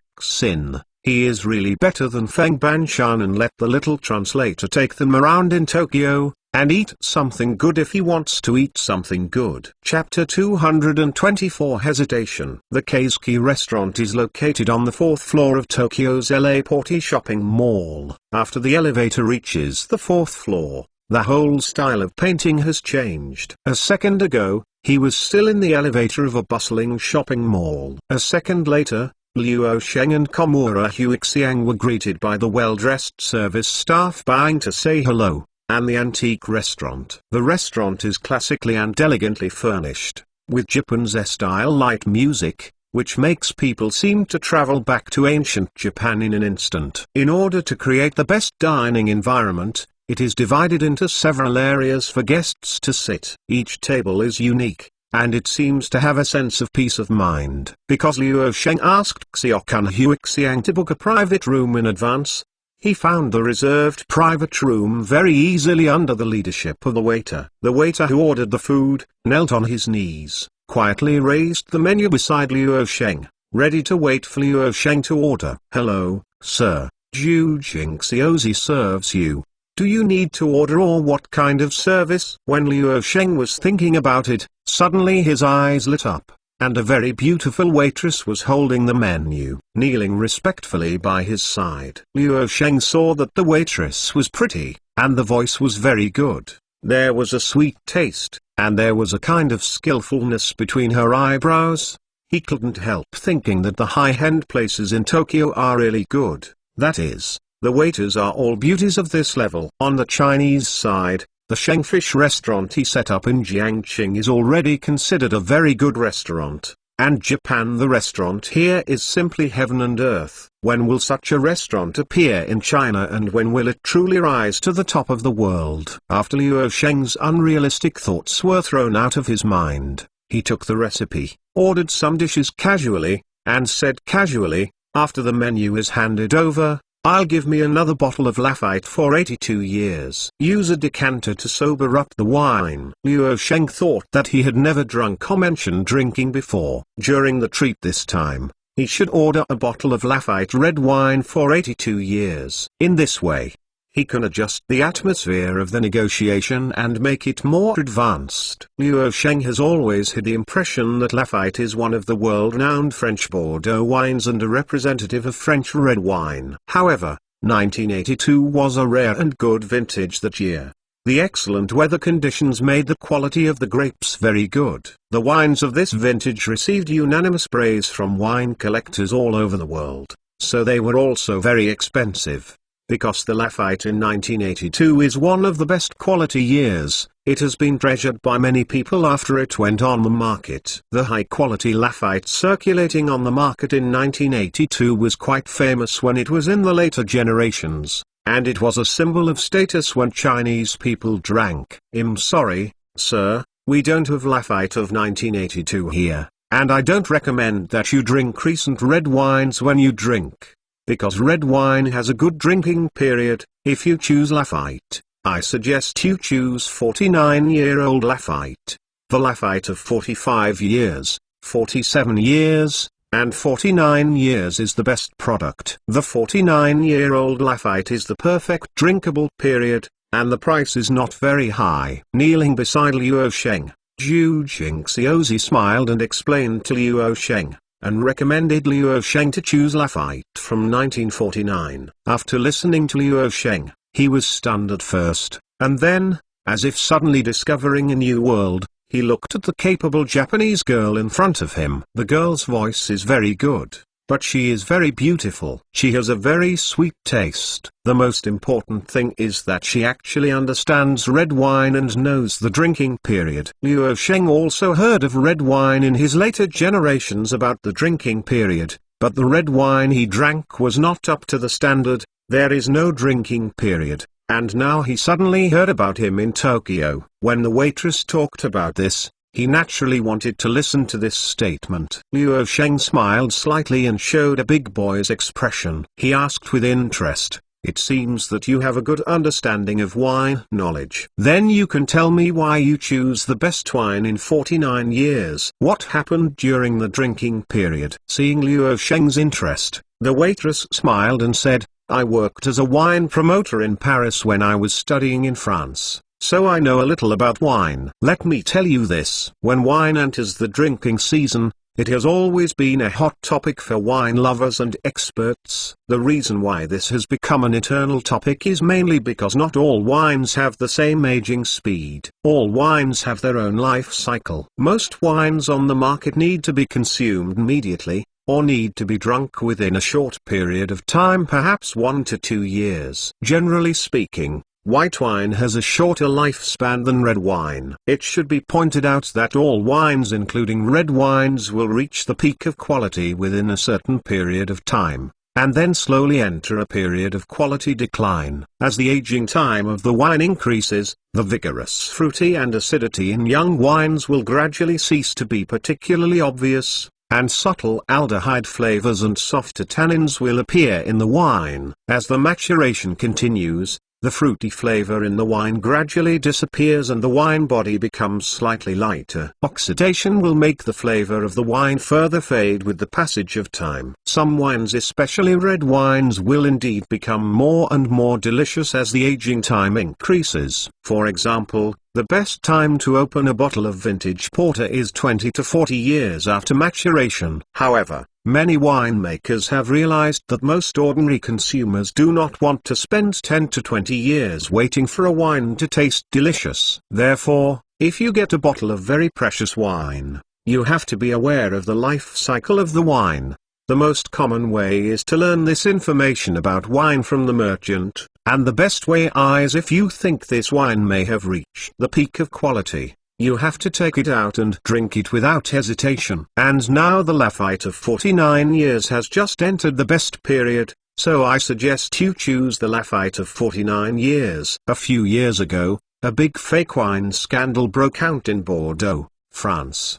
He is really better than Feng Banshan and let the little translator take them around in Tokyo, and eat something good if he wants to eat something good. Chapter 224 Hesitation. The Keisuke restaurant is located on the 4th floor of Tokyo's LA Porty shopping mall. After the elevator reaches the 4th floor, the whole style of painting has changed. A second ago, he was still in the elevator of a bustling shopping mall. A second later, Liu Sheng and Komura Huixiang were greeted by the well-dressed service staff bowing to say hello, and the antique restaurant. The restaurant is classically and elegantly furnished, with Japanese-style light music, which makes people seem to travel back to ancient Japan in an instant. In order to create the best dining environment, it is divided into several areas for guests to sit. Each table is unique, and it seems to have a sense of peace of mind. Because Liu Sheng asked Xiaokan Huixiang to book a private room in advance, he found the reserved private room very easily under the leadership of the waiter. The waiter who ordered the food, knelt on his knees, quietly raised the menu beside Liu Sheng, ready to wait for Liu Sheng to order. "Hello, sir, Zhu Jingxiaozi serves you. Do you need to order or what kind of service?" When Liu Sheng was thinking about it, suddenly his eyes lit up, and a very beautiful waitress was holding the menu, kneeling respectfully by his side. Liu Sheng saw that the waitress was pretty, and the voice was very good. There was a sweet taste, and there was a kind of skillfulness between her eyebrows. He couldn't help thinking that the high-end places in Tokyo are really good. That is, the waiters are all beauties of this level. On the Chinese side, the Shengfish restaurant he set up in Jiangqing is already considered a very good restaurant, and Japan the restaurant here is simply heaven and earth. When will such a restaurant appear in China, and when will it truly rise to the top of the world? After Liu Sheng's unrealistic thoughts were thrown out of his mind, he took the recipe, ordered some dishes casually, and said casually, after the menu is handed over, "I'll give me another bottle of Lafite for 82 years. Use a decanter to sober up the wine." Liu Sheng thought that he had never drunk or mentioned drinking before. During the treat this time, he should order a bottle of Lafite red wine for 82 years. In this way, he can adjust the atmosphere of the negotiation and make it more advanced. Liu Sheng has always had the impression that Lafite is one of the world-renowned French Bordeaux wines and a representative of French red wine. However, 1982 was a rare and good vintage that year. The excellent weather conditions made the quality of the grapes very good. The wines of this vintage received unanimous praise from wine collectors all over the world, so they were also very expensive. Because the Lafite in 1982 is one of the best quality years, it has been treasured by many people after it went on the market. The high-quality Lafite circulating on the market in 1982 was quite famous when it was in the later generations, and it was a symbol of status when Chinese people drank. "I'm sorry, sir, we don't have Lafite of 1982 here, and I don't recommend that you drink recent red wines when you drink. Because red wine has a good drinking period, if you choose Lafite, I suggest you choose 49-year-old Lafite. The Lafite of 45 years, 47 years, and 49 years is the best product. The 49-year-old Lafite is the perfect drinkable period, and the price is not very high." Kneeling beside Liu Sheng, Zhu Jingxiaozi smiled and explained to Liu Sheng, and recommended Liu Sheng to choose Lafite from 1949. After listening to Liu Sheng, He was stunned at first, and then, as if suddenly discovering a new world, he looked at the capable Japanese girl in front of him. The girl's voice is very good, but she is very beautiful. She has a very sweet taste. The most important thing is that she actually understands red wine and knows the drinking period. Luo Sheng also heard of red wine in his later generations about the drinking period, but the red wine he drank was not up to the standard. There is no drinking period. And now he suddenly heard about him in Tokyo. When the waitress talked about this, he naturally wanted to listen to this statement. Luo Sheng smiled slightly and showed a big boy's expression. He asked with interest, "It seems that you have a good understanding of wine knowledge. Then you can tell me why you choose the best wine in 49 years. What happened during the drinking period?" Seeing Luo Sheng's interest, the waitress smiled and said, "I worked as a wine promoter in Paris when I was studying in France, so I know a little about wine. Let me tell you this. When wine enters the drinking season, it has always been a hot topic for wine lovers and experts. The reason why this has become an eternal topic is mainly because not all wines have the same aging speed. All wines have their own life cycle. Most wines on the market need to be consumed immediately, or need to be drunk within a short period of time, perhaps 1 to 2 years. Generally speaking, white wine has a shorter lifespan than red wine. It should be pointed out that all wines including red wines will reach the peak of quality within a certain period of time, and then slowly enter a period of quality decline. As the aging time of the wine increases, the vigorous fruity and acidity in young wines will gradually cease to be particularly obvious, and subtle aldehyde flavors and softer tannins will appear in the wine. As the maturation continues, the fruity flavor in the wine gradually disappears and the wine body becomes slightly lighter. Oxidation will make the flavor of the wine further fade with the passage of time. Some wines, especially red wines, will indeed become more and more delicious as the aging time increases. For example, the best time to open a bottle of vintage porter is 20 to 40 years after maturation. However, many winemakers have realized that most ordinary consumers do not want to spend 10 to 20 years waiting for a wine to taste delicious. Therefore, if you get a bottle of very precious wine, you have to be aware of the life cycle of the wine. The most common way is to learn this information about wine from the merchant, and the best way is if you think this wine may have reached the peak of quality, you have to take it out and drink it without hesitation. And now the Lafite of 49 years has just entered the best period, so I suggest you choose the Lafite of 49 years. A few years ago, a big fake wine scandal broke out in Bordeaux, France.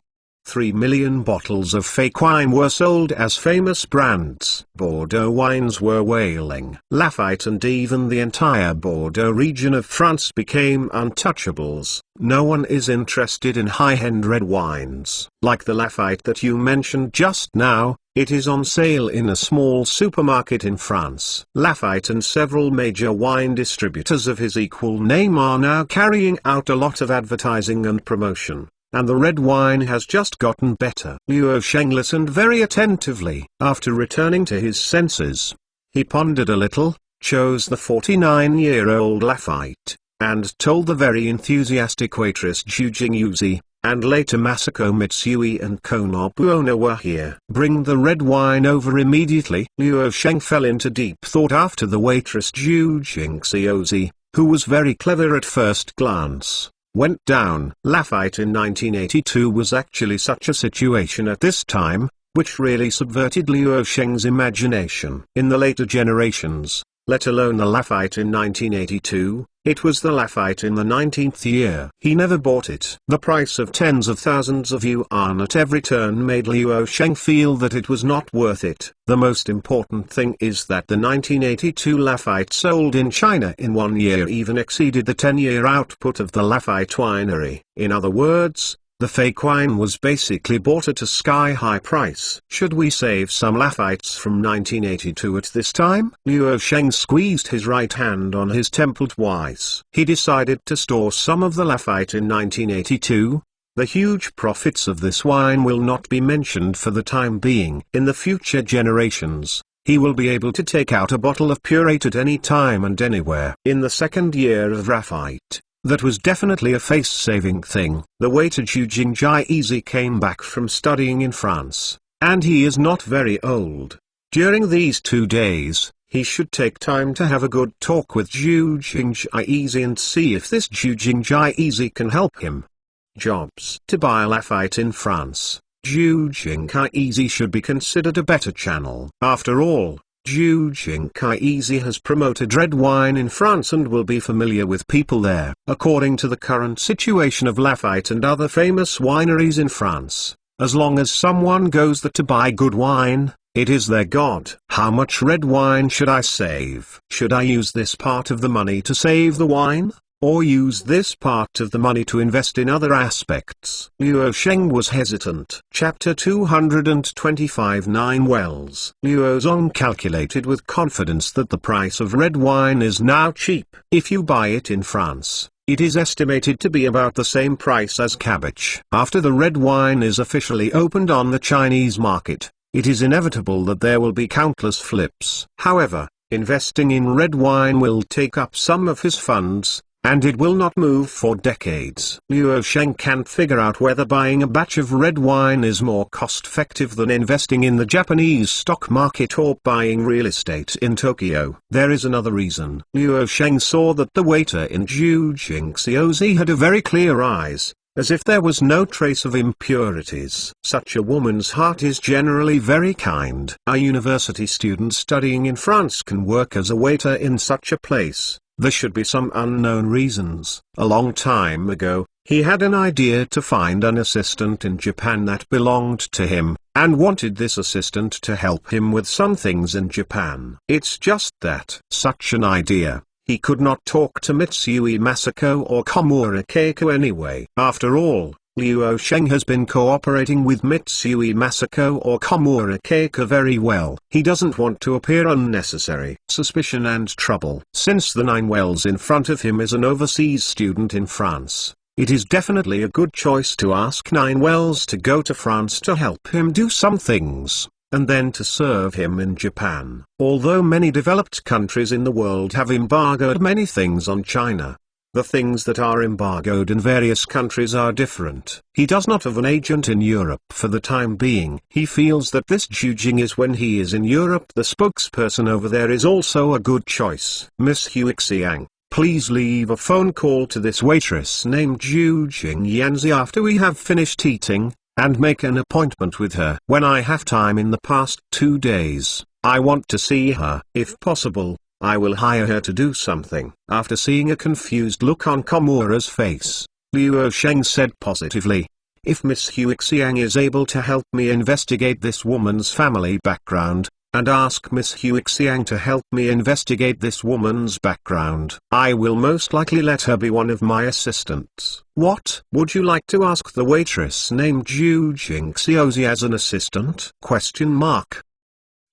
3 million bottles of fake wine were sold as famous brands. Bordeaux wines were wailing. Lafite and even the entire Bordeaux region of France became untouchables. No one is interested in high-end red wines. Like the Lafite that you mentioned just now, it is on sale in a small supermarket in France. Lafite and several major wine distributors of his equal name are now carrying out a lot of advertising and promotion. And the red wine has just gotten better. Luo Sheng listened very attentively. After returning to his senses, he pondered a little, chose the 49-year-old Lafite, and told the very enthusiastic waitress Zhu Jingyuzi, and later Masako Mitsui and Konobu Ono were here. "Bring the red wine over immediately." Luo Sheng fell into deep thought after the waitress Zhu Jingyuzi, who was very clever at first glance, went down. Lafite in 1982 was actually such a situation at this time, which really subverted Luo Sheng's imagination. In the later generations, let alone the Lafite in 1982, it was the Lafite in the 19th year. He never bought it. The price of tens of thousands of yuan at every turn made Luo Sheng feel that it was not worth it. The most important thing is that the 1982 Lafite sold in China in 1 year even exceeded the 10-year output of the Lafite winery. In other words, the fake wine was basically bought at a sky-high price. Should we save some Lafites from 1982 at this time? Luo Sheng squeezed his right hand on his temple twice. He decided to store some of the Lafite in 1982. The huge profits of this wine will not be mentioned for the time being. In the future generations, he will be able to take out a bottle of purate at any time and anywhere. In the second year of graphite, that was definitely a face-saving thing. The waiter Zhu Jingjai came back from studying in France, and he is not very old. During these 2 days, he should take time to have a good talk with Zhu Jingjai and see if this Zhu Jingjai can help him. Jobs to buy graphite in France. Zhu Jingjai should be considered a better channel. After all, Zhu Jingjai has promoted red wine in France and will be familiar with people there. According to the current situation of Lafite and other famous wineries in France, as long as someone goes there to buy good wine, it is their god. How much red wine should I save? Should I use this part of the money to save the wine, or use this part of the money to invest in other aspects? Luo Sheng was hesitant. Chapter 225 9 Wells. Luo Zong calculated with confidence that the price of red wine is now cheap. If you buy it in France, it is estimated to be about the same price as cabbage. After the red wine is officially opened on the Chinese market, it is inevitable that there will be countless flips. However, investing in red wine will take up some of his funds, and it will not move for decades. Luo Sheng can't figure out whether buying a batch of red wine is more cost-effective than investing in the Japanese stock market or buying real estate in Tokyo. There is another reason. Luo Sheng saw that the waiter in Zhu Jingjai had a very clear eyes, as if there was no trace of impurities. Such a woman's heart is generally very kind. A university student studying in France can work as a waiter in such a place. There should be some unknown reasons. A long time ago, he had an idea to find an assistant in Japan that belonged to him, and wanted this assistant to help him with some things in Japan. It's just that, such an idea, he could not talk to Mitsui Masako or Komura Keiko anyway. After all, Luo Sheng has been cooperating with Mitsui Masako or Komura Keiko very well. He doesn't want to appear unnecessary suspicion and trouble. Since the 9 Wells in front of him is an overseas student in France, it is definitely a good choice to ask 9 Wells to go to France to help him do some things, and then to serve him in Japan. Although many developed countries in the world have embargoed many things on China, the things that are embargoed in various countries are different. He does not have an agent in Europe for the time being. He feels that this Zhu Jing is when he is in Europe. The spokesperson over there is also a good choice. Miss Huixiang, please leave a phone call to this waitress named Zhu Jingyanzi after we have finished eating, and make an appointment with her. When I have time in the past 2 days, I want to see her. If possible, I will hire her to do something. After seeing a confused look on Komura's face, Luo Sheng said positively, if Miss Huixiang is able to help me investigate this woman's family background, and ask Miss Huixiang to help me investigate this woman's background, I will most likely let her be one of my assistants. What? Would you like to ask the waitress named Zhu Jingjai as an assistant? Komura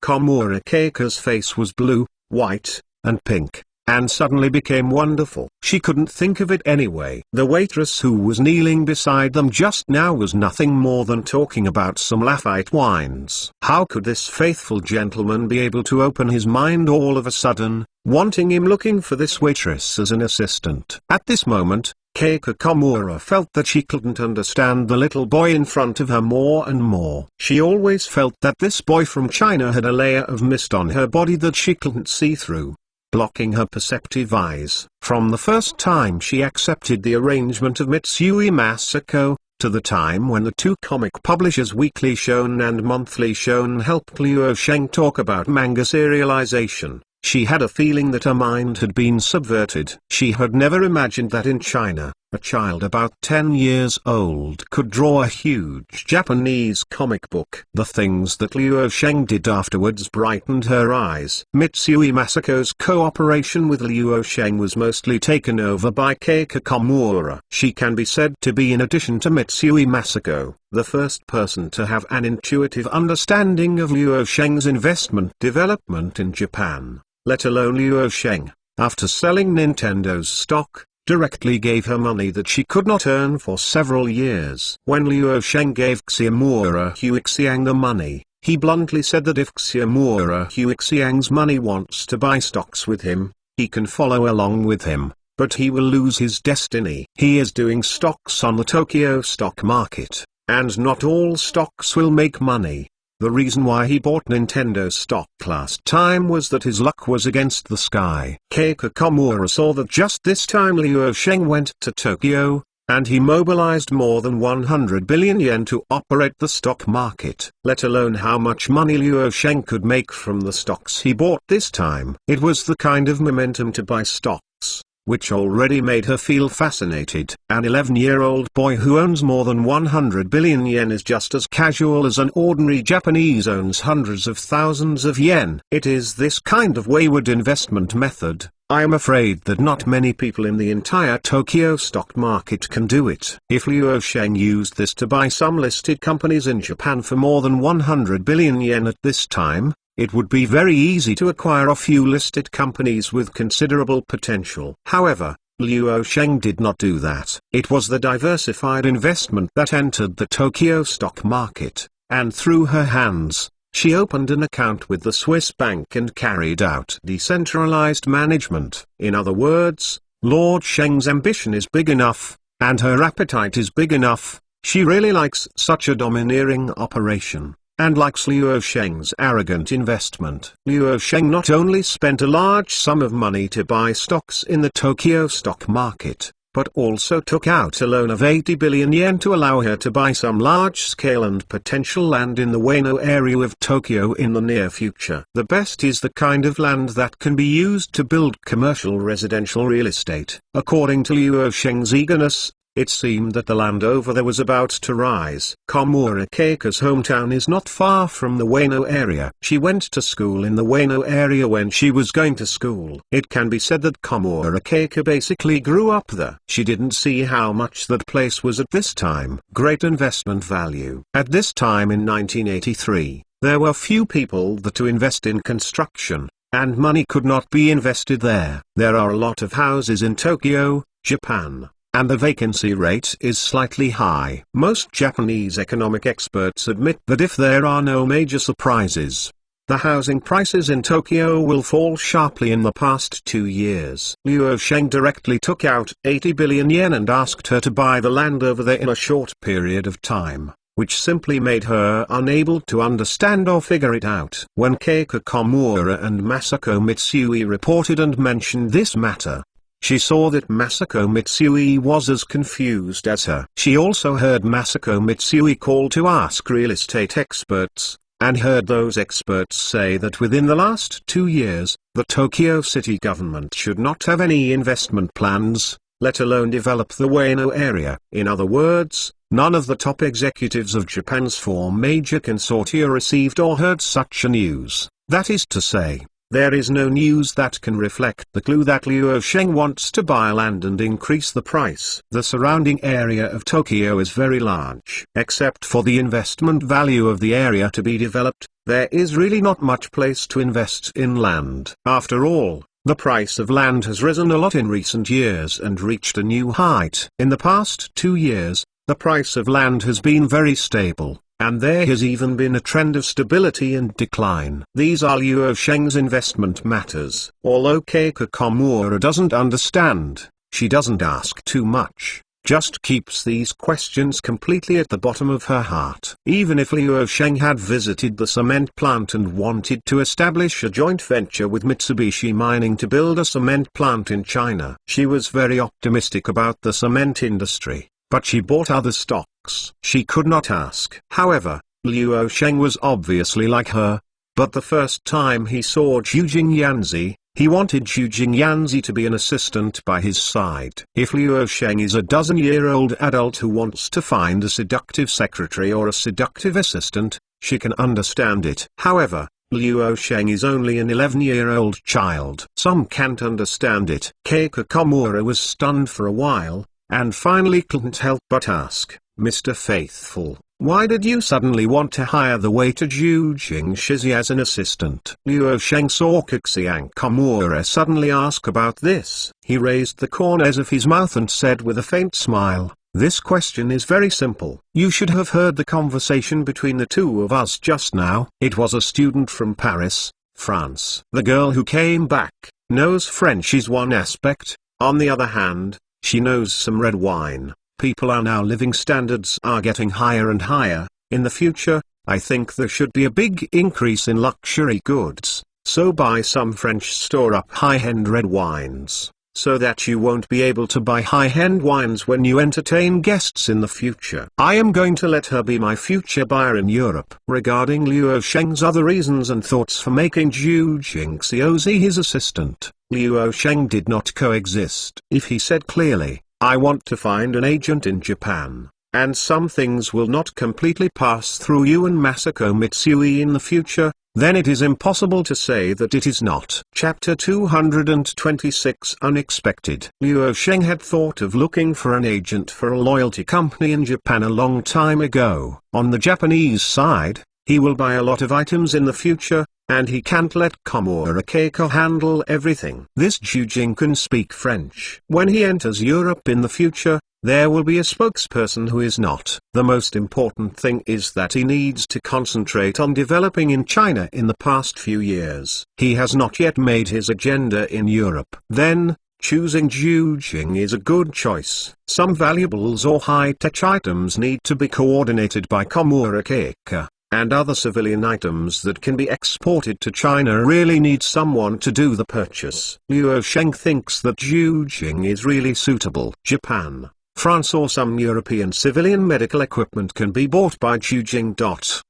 Keiko's face was blue, white, and pink, and suddenly became wonderful. She couldn't think of it anyway. The waitress who was kneeling beside them just now was nothing more than talking about some Lafite wines. How could this faithful gentleman be able to open his mind all of a sudden, wanting him looking for this waitress as an assistant? At this moment, Keiko Komura felt that she couldn't understand the little boy in front of her more and more. She always felt that this boy from China had a layer of mist on her body that she couldn't see through, blocking her perceptive eyes. From the first time she accepted the arrangement of Mitsui Masako, to the time when the 2 comic publishers Weekly Shonen and Monthly Shonen helped Luo Sheng talk about manga serialization, she had a feeling that her mind had been subverted. She had never imagined that in China, a child about 10 years old could draw a huge Japanese comic book. The things that Luo Sheng did afterwards brightened her eyes. Mitsui Masako's cooperation with Luo Sheng was mostly taken over by Keiko Komura. She can be said to be, in addition to Mitsui Masako, the first person to have an intuitive understanding of Luo Sheng's investment development in Japan, let alone Luo Sheng, after selling Nintendo's stock, directly gave her money that she could not earn for several years. When Luo Sheng gave Komura Huixiang the money, He bluntly said that if Xiaomura Huixiang's money wants to buy stocks with him, he can follow along with him, but he will lose his destiny. He is doing stocks on the Tokyo stock market, and not all stocks will make money. The reason why he bought Nintendo stock last time was that his luck was against the sky. Keiko Komura saw that just this time Liu Sheng went to Tokyo, and he mobilized more than 100 billion yen to operate the stock market. Let alone how much money Liu Sheng could make from the stocks he bought this time. It was the kind of momentum to buy stocks, which already made her feel fascinated. An 11-year-old boy who owns more than 100 billion yen is just as casual as an ordinary Japanese owns hundreds of thousands of yen. It is this kind of wayward investment method. I am afraid that not many people in the entire Tokyo stock market can do it. If Liu Sheng used this to buy some listed companies in Japan for more than 100 billion yen at this time, it would be very easy to acquire a few listed companies with considerable potential. However, Liu Sheng did not do that. It was the diversified investment that entered the Tokyo stock market, and through her hands, she opened an account with the Swiss bank and carried out decentralized management. In other words, Lord Sheng's ambition is big enough, and her appetite is big enough. She really likes such a domineering operation, and likes Liu Sheng's arrogant investment. Liu Sheng not only spent a large sum of money to buy stocks in the Tokyo stock market, but also took out a loan of 80 billion yen to allow her to buy some large-scale and potential land in the Ueno area of Tokyo in the near future. The best is the kind of land that can be used to build commercial residential real estate. According to Liu Sheng's eagerness, it seemed that the land over there was about to rise. Komura Keiko's hometown is not far from the Ueno area. She went to school in the Ueno area when she was going to school. It can be said that Komura Keiko basically grew up there. She didn't see how much that place was at this time. Great investment value. At this time in 1983, there were few people that to invest in construction, and money could not be invested there. There are a lot of houses in Tokyo, Japan, and the vacancy rate is slightly high. Most Japanese economic experts admit that if there are no major surprises, the housing prices in Tokyo will fall sharply in the past 2 years. Liu Sheng directly took out 80 billion yen and asked her to buy the land over there in a short period of time, which simply made her unable to understand or figure it out. When Keiko Komura and Masako Mitsui reported and mentioned this matter, she saw that Masako Mitsui was as confused as her. She also heard Masako Mitsui call to ask real estate experts, and heard those experts say that within the last 2 years, the Tokyo city government should not have any investment plans, let alone develop the Ueno area. In other words, none of the top executives of Japan's 4 major consortia received or heard such a news. That is to say, there is no news that can reflect the clue that Liu Sheng wants to buy land and increase the price. The surrounding area of Tokyo is very large. Except for the investment value of the area to be developed, there is really not much place to invest in land. After all, the price of land has risen a lot in recent years and reached a new height. In the past 2 years, the price of land has been very stable, and there has even been a trend of stability and decline. These are Liu Sheng's investment matters. Although Keiko Komura doesn't understand, she doesn't ask too much, just keeps these questions completely at the bottom of her heart. Even if Liu Sheng had visited the cement plant and wanted to establish a joint venture with Mitsubishi Mining to build a cement plant in China, she was very optimistic about the cement industry, but she bought other stocks. She could not ask. However, Liu Sheng was obviously like her, but the first time he saw Zhu Jingyanzi, he wanted Zhu Jingyanzi to be an assistant by his side. If Liu Sheng is a dozen-year-old adult who wants to find a seductive secretary or a seductive assistant, she can understand it. However, Liu Sheng is only an 11-year-old child. Some can't understand it. Keiko Komura was stunned for a while, and finally couldn't help but ask, "Mr. Faithful, why did you suddenly want to hire the waiter Zhu Jingshizi as an assistant?" Liu Sheng saw Keiko Komura suddenly ask about this. He raised the corners of his mouth and said with a faint smile, This question is very simple. You should have heard the conversation between the two of us just now. It was a student from Paris, France. The girl who came back knows French is one aspect. On the other hand, she knows some red wine. People are now living standards are getting higher and higher. In the future, I think there should be a big increase in luxury goods. So buy some French store-up high-end red wines, so that you won't be able to buy high-end wines when you entertain guests in the future. I am going to let her be my future buyer in Europe. Regarding Luo Sheng's other reasons and thoughts for making Zhu Jingxiaozi his assistant, Luo Sheng did not coexist. If he said clearly, I want to find an agent in Japan, and some things will not completely pass through you and Masako Mitsui in the future, then it is impossible to say that it is not. Chapter 226 Unexpected. Luo Sheng had thought of looking for an agent for a loyalty company in Japan a long time ago. On the Japanese side, he will buy a lot of items in the future, and he can't let Komura Keiko handle everything. This Jujing can speak French. When he enters Europe in the future, there will be a spokesperson who is not. The most important thing is that he needs to concentrate on developing in China in the past few years. He has not yet made his agenda in Europe. Then, choosing Jujing is a good choice. Some valuables or high-tech items need to be coordinated by Komura Keiko, and other civilian items that can be exported to China really need someone to do the purchase. Luo Sheng thinks that Jujing is really suitable. Japan, France or some European civilian medical equipment can be bought by Jujing.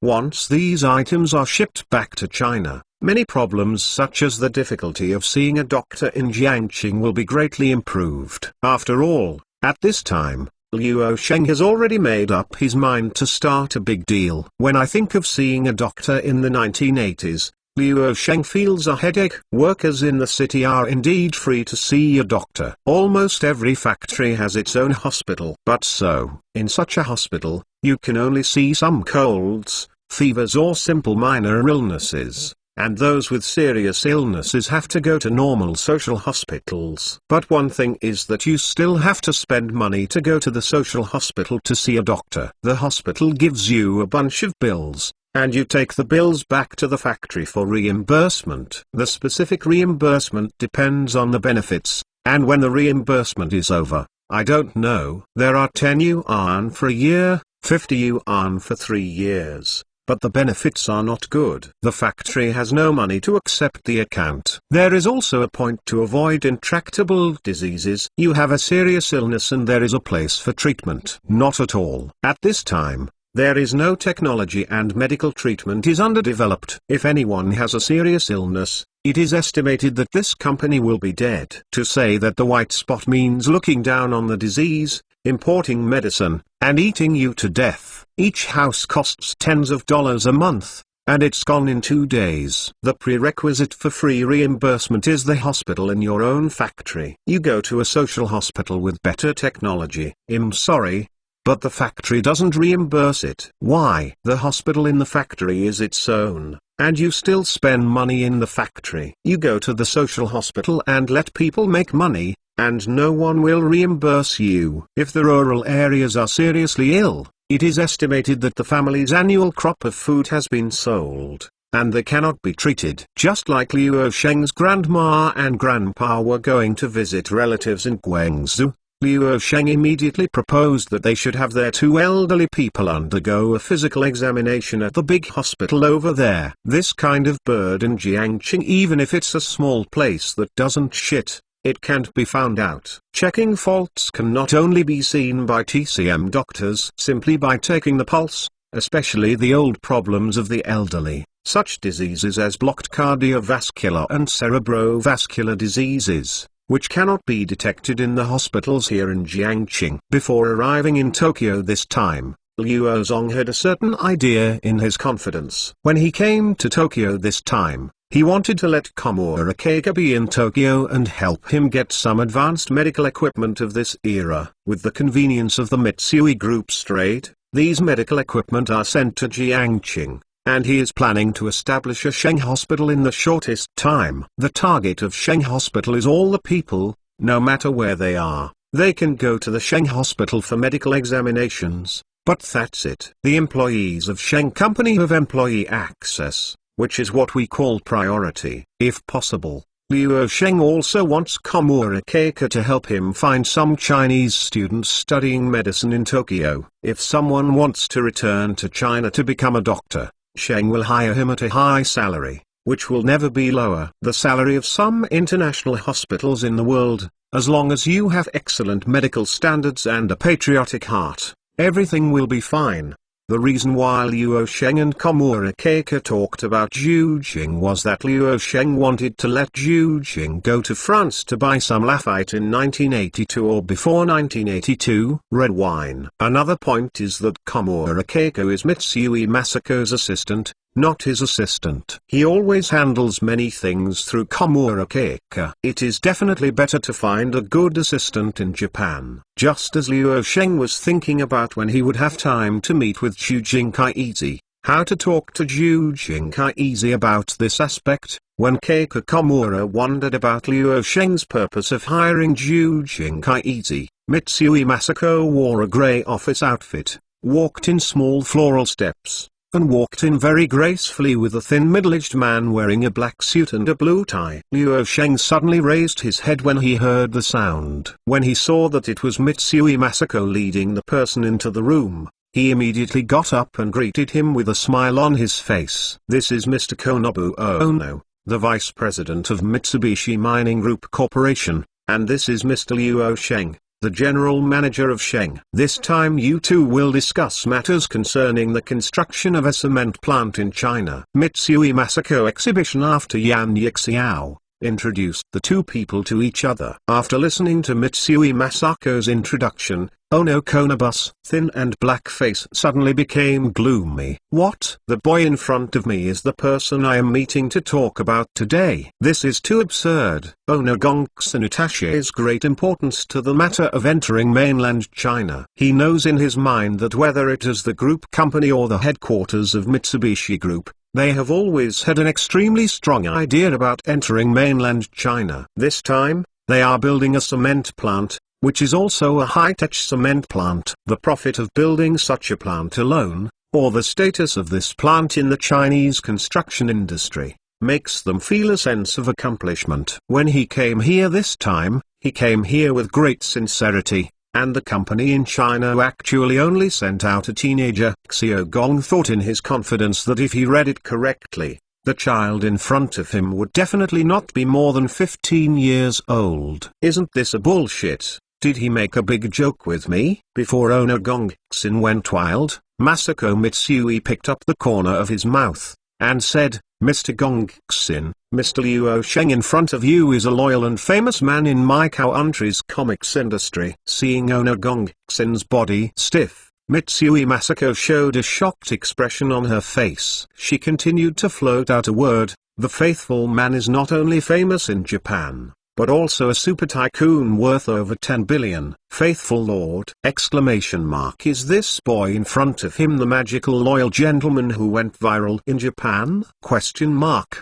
Once these items are shipped back to China, many problems such as the difficulty of seeing a doctor in Jiangqing will be greatly improved. After all, at this time, Luo Sheng has already made up his mind to start a big deal. When I think of seeing a doctor in the 1980s, Luo Sheng feels a headache. Workers in the city are indeed free to see a doctor. Almost every factory has its own hospital. But so, in such a hospital, you can only see some colds, fevers or simple minor illnesses, and those with serious illnesses have to go to normal social hospitals. But one thing is that you still have to spend money to go to the social hospital to see a doctor. The hospital gives you a bunch of bills, and you take the bills back to the factory for reimbursement. The specific reimbursement depends on the benefits, and when the reimbursement is over, I don't know. There are 10 yuan for a year, 50 yuan for 3 years. But the benefits are not good. The factory has no money to accept the account. There is also a point to avoid intractable diseases. You have a serious illness and there is a place for treatment. Not at all. At this time, there is no technology and medical treatment is underdeveloped. If anyone has a serious illness, it is estimated that this company will be dead. To say that the white spot means looking down on the disease, importing medicine, and eating you to death. Each house costs tens of dollars a month, and it's gone in 2 days. The prerequisite for free reimbursement is the hospital in your own factory. You go to a social hospital with better technology. I'm sorry, but the factory doesn't reimburse it. Why? The hospital in the factory is its own, and you still spend money in the factory. You go to the social hospital and let people make money, and no one will reimburse you. If the rural areas are seriously ill, it is estimated that the family's annual crop of food has been sold, and they cannot be treated. Just like Luo Sheng's grandma and grandpa were going to visit relatives in Guangzhou, Luo Sheng immediately proposed that they should have their 2 elderly people undergo a physical examination at the big hospital over there. This kind of bird in Jiangqing, even if it's a small place that doesn't shit, it can't be found out. Checking faults can not only be seen by TCM doctors simply by taking the pulse, especially the old problems of the elderly, such diseases as blocked cardiovascular and cerebrovascular diseases, which cannot be detected in the hospitals here in Jiangqing. Before arriving in Tokyo this time, Luo Zong had a certain idea in his confidence. When he came to Tokyo this time, he wanted to let Komura Keiko be in Tokyo and help him get some advanced medical equipment of this era. With the convenience of the Mitsui Group's trade, these medical equipment are sent to Jiangqing, and he is planning to establish a Sheng hospital in the shortest time. The target of Sheng hospital is all the people, no matter where they are, They can go to the Sheng hospital for medical examinations, but that's it. The employees of Sheng Company have employee access, which is what we call priority. If possible, Liu Sheng also wants Komura Keiko to help him find some Chinese students studying medicine in Tokyo. If someone wants to return to China to become a doctor, Sheng will hire him at a high salary, which will never be lower. The salary of some international hospitals in the world, as long as you have excellent medical standards and a patriotic heart, everything will be fine. The reason why Liu Sheng and Komura Keiko talked about Zhu Jing was that Liu Sheng wanted to let Zhu Jing go to France to buy some Lafite in 1982 or before 1982 red wine. Another point is that Komura Keiko is Mitsui Masako's assistant, not his assistant. He always handles many things through Komura Keiko. It is definitely better to find a good assistant in Japan. Just as Liu Sheng was thinking about when he would have time to meet with Zhu Jingkai, how to talk to Zhu Jingkai about this aspect, when Keiko Komura wondered about Liu Sheng's purpose of hiring Zhu Jingkai, Mitsui Masako wore a grey office outfit, walked in small floral steps, and walked in very gracefully with a thin middle-aged man wearing a black suit and a blue tie. Liu Sheng suddenly raised his head when he heard the sound. When he saw that it was Mitsui Masako leading the person into the room, he immediately got up and greeted him with a smile on his face. This is Mr. Konobu Ono, the vice president of Mitsubishi Mining Group Corporation, and this is Mr. Liu Sheng, the general manager of Sheng. This time you two will discuss matters concerning the construction of a cement plant in China. Mitsui Masako exhibition. After Yan Yixiao introduced the two people to each other. After listening to Mitsui Masako's introduction, Ono Konobu's thin and black face suddenly became gloomy. What? The boy in front of me is the person I am meeting to talk about today. This is too absurd. Ono Gongsun attaches great importance to the matter of entering mainland China. He knows in his mind that whether it is the group company or the headquarters of Mitsubishi Group, they have always had an extremely strong idea about entering mainland China. This time, they are building a cement plant, which is also a high-tech cement plant. The profit of building such a plant alone, or the status of this plant in the Chinese construction industry, makes them feel a sense of accomplishment. When he came here this time, he came here with great sincerity, and the company in China actually only sent out a teenager. Xiao Gong thought in his confidence that if he read it correctly, the child in front of him would definitely not be more than 15 years old. Isn't this a bullshit? Did he make a big joke with me? Before Ono Gongsun went wild, Masako Mitsui picked up the corner of his mouth, and said, Mr. Gongsun, Mr. Liu Sheng in front of you is a loyal and famous man in my country's comics industry. Seeing Ono Gongsun's body stiff, Mitsui Masako showed a shocked expression on her face. She continued to float out a word, the faithful man is not only famous in Japan, but also a super tycoon worth over 10 billion. Faithful Lord! Exclamation mark. Is this boy in front of him the magical loyal gentleman who went viral in Japan? Question mark.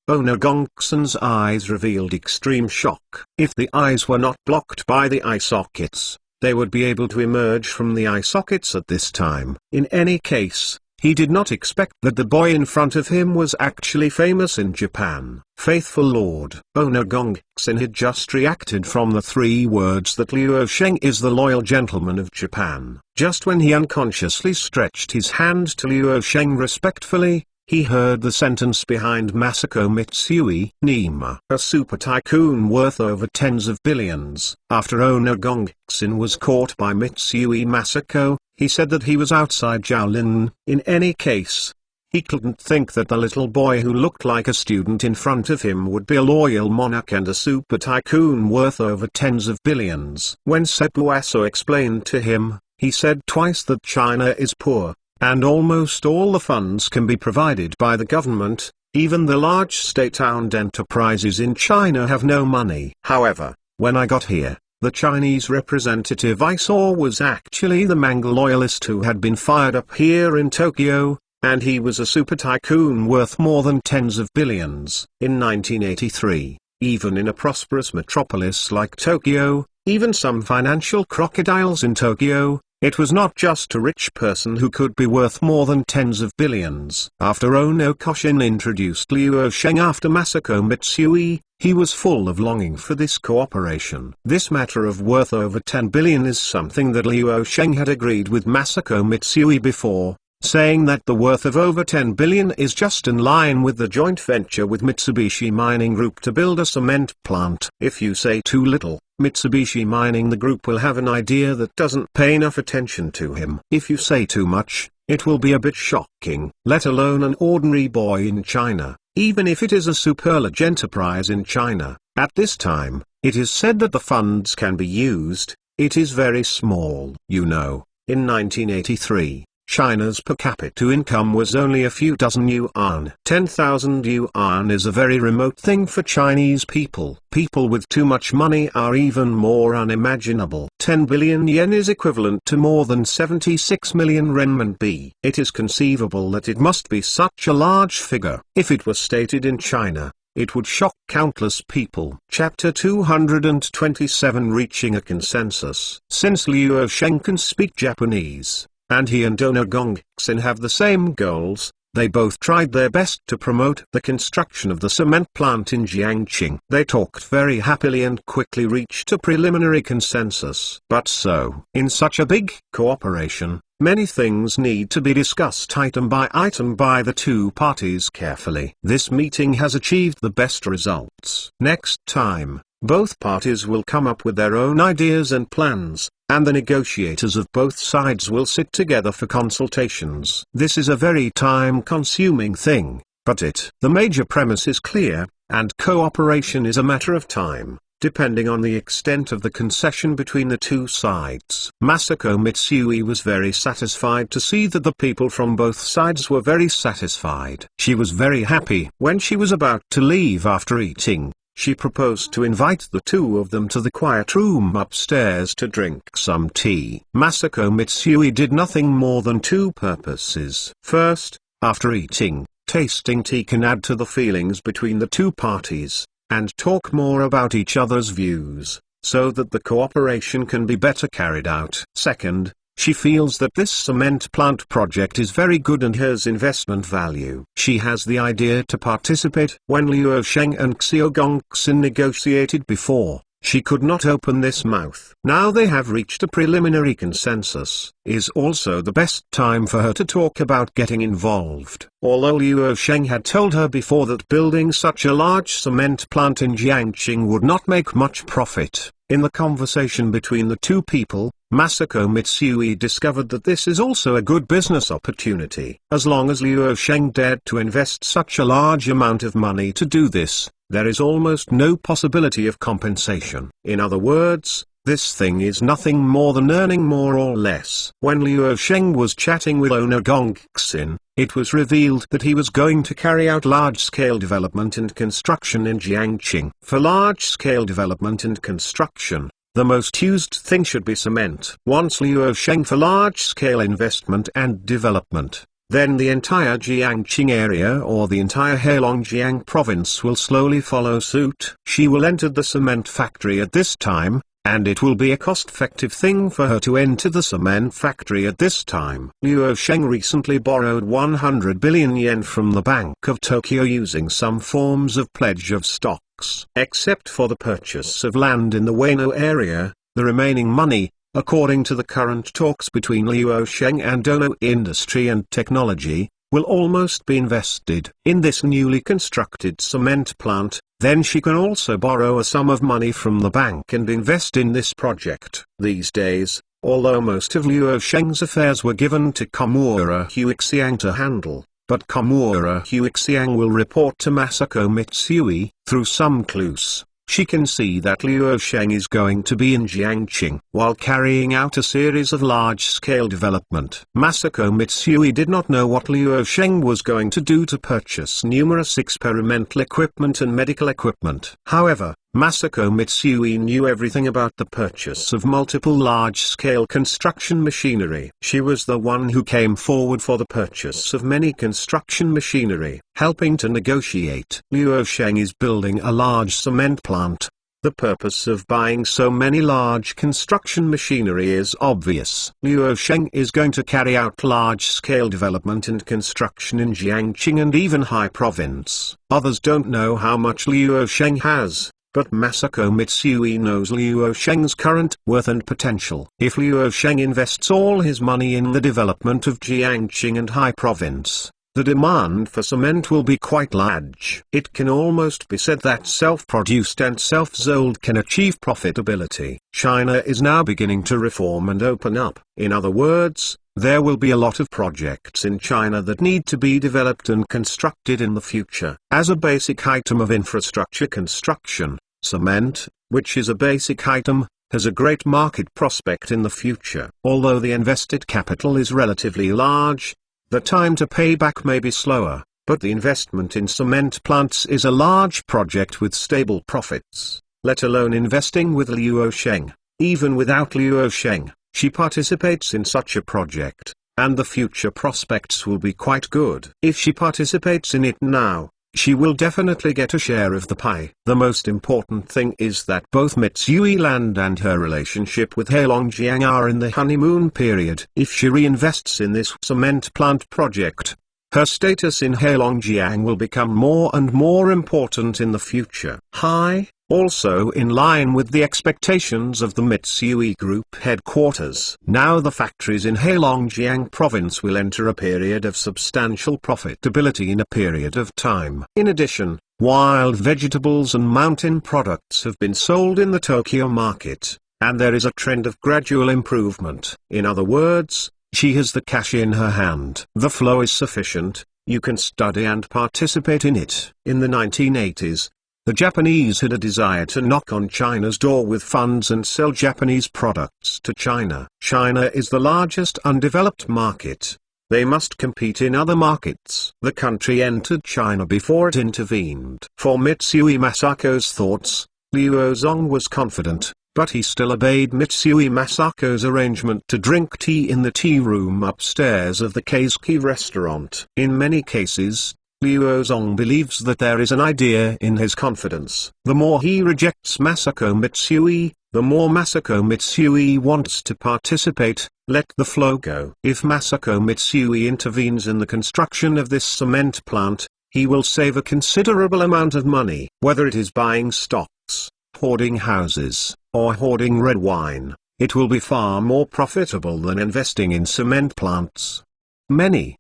Ono Gongsun's eyes revealed extreme shock. If the eyes were not blocked by the eye sockets, they would be able to emerge from the eye sockets at this time. In any case, he did not expect that the boy in front of him was actually famous in Japan. Faithful Lord! Ono Gongsun had just reacted from the 3 words that Liu Sheng is the loyal gentleman of Japan. Just when he unconsciously stretched his hand to Liu Sheng respectfully, he heard the sentence behind Masako Mitsui. Nima, a super tycoon worth over tens of billions. After Ono Gongsun was caught by Mitsui Masako, he said that he was outside Jiaolin. In any case, he couldn't think that the little boy who looked like a student in front of him would be a loyal monarch and a super tycoon worth over tens of billions. When Sepuaso explained to him, he said twice that China is poor, and almost all the funds can be provided by the government. Even the large state-owned enterprises in China have no money. However, when I got here, the Chinese representative I saw was actually the manga loyalist who had been fired up here in Tokyo, and he was a super tycoon worth more than tens of billions. In 1983, even in a prosperous metropolis like Tokyo, even some financial crocodiles in Tokyo. It was not just a rich person who could be worth more than tens of billions. After Ono Koshin introduced Liu Sheng after Masako Mitsui, he was full of longing for this cooperation. This matter of worth over 10 billion is something that Liu Sheng had agreed with Masako Mitsui before, saying that the worth of over 10 billion is just in line with the joint venture with Mitsubishi Mining Group to build a cement plant. If you say too little, Mitsubishi Mining the group will have an idea that doesn't pay enough attention to him. If you say too much, it will be a bit shocking. Let alone an ordinary boy in China, even if it is a super large enterprise in China. At this time, it is said that the funds can be used. It is very small. You know, in 1983, China's per capita income was only a few dozen yuan. 10,000 yuan is a very remote thing for Chinese people. People with too much money are even more unimaginable. 10 billion yen is equivalent to more than 76 million renminbi. It is conceivable that it must be such a large figure. If it was stated in China, it would shock countless people. Chapter 227 Reaching a Consensus. Since Liu Sheng can speak Japanese, and he and Ono Gongxin have the same goals, they both tried their best to promote the construction of the cement plant in Jiangqing. They talked very happily and quickly reached a preliminary consensus. But so, in such a big cooperation, many things need to be discussed item by the two parties carefully. This meeting has achieved the best results. Next time, both parties will come up with their own ideas and plans, and the negotiators of both sides will sit together for consultations. This is a very time-consuming thing, but the major premise is clear, and cooperation is a matter of time, depending on the extent of the concession between the two sides. Masako Mitsui was very satisfied to see that the people from both sides were very satisfied. She was very happy. When she was about to leave after eating, she proposed to invite the two of them to the quiet room upstairs to drink some tea. Masako Mitsui did nothing more than two purposes. First, after eating, tasting tea can add to the feelings between the two parties, and talk more about each other's views, so that the cooperation can be better carried out. Second, she feels that this cement plant project is very good and has investment value. She has the idea to participate. When Liu Sheng and Xiao Gongxin negotiated before, she could not open this mouth. Now they have reached a preliminary consensus, is also the best time for her to talk about getting involved. Although Liu Sheng had told her before that building such a large cement plant in Jiangqing would not make much profit, in the conversation between the two people, Masako Mitsui discovered that this is also a good business opportunity. As long as Liu Sheng dared to invest such a large amount of money to do this, there is almost no possibility of compensation. In other words, this thing is nothing more than earning more or less. When Liu Sheng was chatting with Ono Gongxin, it was revealed that he was going to carry out large-scale development and construction in Jiangqing. For large-scale development and construction, the most used thing should be cement. Once Liu Sheng for large-scale investment and development, then the entire Jiangqing area or the entire Heilongjiang province will slowly follow suit. She will enter the cement factory at this time, and it will be a cost-effective thing for her to enter the cement factory at this time. Liu Sheng recently borrowed 100 billion yen from the Bank of Tokyo using some forms of pledge of stocks. Except for the purchase of land in the Ueno area, the remaining money, according to the current talks between Liu Sheng and Ono Industry and Technology, will almost be invested in this newly constructed cement plant. Then she can also borrow a sum of money from the bank and invest in this project. These days, although most of Liu Sheng's affairs were given to Komura Huixiang to handle, but Komura Huixiang will report to Masako Mitsui. Through some clues, she can see that Liu Sheng is going to be in Jiangqing while carrying out a series of large-scale development. Masako Mitsui did not know what Liu Sheng was going to do to purchase numerous experimental equipment and medical equipment. However, Masako Mitsui knew everything about the purchase of multiple large-scale construction machinery. She was the one who came forward for the purchase of many construction machinery, helping to negotiate. Liu Sheng is building a large cement plant. The purpose of buying so many large construction machinery is obvious. Luo Sheng is going to carry out large-scale development and construction in Jiangqing and even Hai Province. Others don't know how much Luo Sheng has, but Masako Mitsui knows Luo Sheng's current worth and potential. If Luo Sheng invests all his money in the development of Jiangqing and Hai Province, the demand for cement will be quite large. It can almost be said that self-produced and self-sold can achieve profitability. China is now beginning to reform and open up. In other words, there will be a lot of projects in China that need to be developed and constructed in the future. As a basic item of infrastructure construction, cement, which is a basic item, has a great market prospect in the future. Although the invested capital is relatively large, the time to pay back may be slower, but the investment in cement plants is a large project with stable profits. Let alone investing with Luo Sheng. Even without Luo Sheng, she participates in such a project, and the future prospects will be quite good. If she participates in it now, she will definitely get a share of the pie. The most important thing is that both Mitsui Land and her relationship with Heilongjiang are in the honeymoon period. If she reinvests in this cement plant project, her status in Heilongjiang will become more and more important in the future. Hai, also in line with the expectations of the Mitsui Group headquarters. Now the factories in Heilongjiang province will enter a period of substantial profitability in a period of time. In addition, wild vegetables and mountain products have been sold in the Tokyo market, and there is a trend of gradual improvement. In other words, she has the cash in her hand. The flow is sufficient, you can study and participate in it. In the 1980s, the Japanese had a desire to knock on China's door with funds and sell Japanese products to China. China is the largest undeveloped market. They must compete in other markets. The country entered China before it intervened. For Mitsui Masako's thoughts, Luo Zong was confident, but he still obeyed Mitsui Masako's arrangement to drink tea in the tea room upstairs of the Keisuke restaurant. In many cases, Luo Zong believes that there is an idea in his confidence. The more he rejects Masako Mitsui, the more Masako Mitsui wants to participate. Let the flow go. If Masako Mitsui intervenes in the construction of this cement plant, he will save a considerable amount of money. Whether it is buying stocks, hoarding houses, or hoarding red wine, it will be far more profitable than investing in cement plants.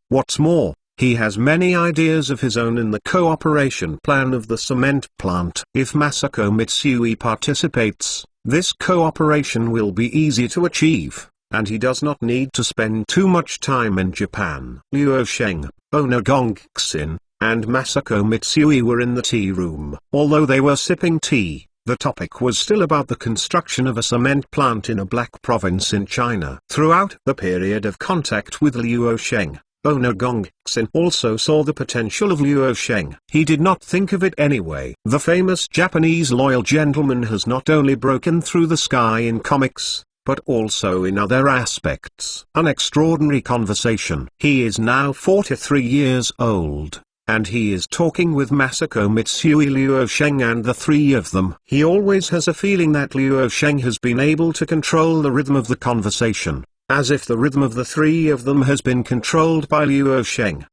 What's more, he has many ideas of his own in the cooperation plan of the cement plant. If Masako Mitsui participates, this cooperation will be easy to achieve, and he does not need to spend too much time in Japan. Luo Sheng, owner Gongxin, and Masako Mitsui were in the tea room. Although they were sipping tea, the topic was still about the construction of a cement plant in a black province in China. Throughout the period of contact with Luo Sheng, owner Gongxin also saw the potential of Luo Sheng. He did not think of it anyway. The famous Japanese loyal gentleman has not only broken through the sky in comics, but also in other aspects. An extraordinary conversation. He is now 43 years old, and he is talking with Masako Mitsui, Luo Sheng, and the three of them. He always has a feeling that Luo Sheng has been able to control the rhythm of the conversation, as if the rhythm of the three of them has been controlled by Luo Sheng.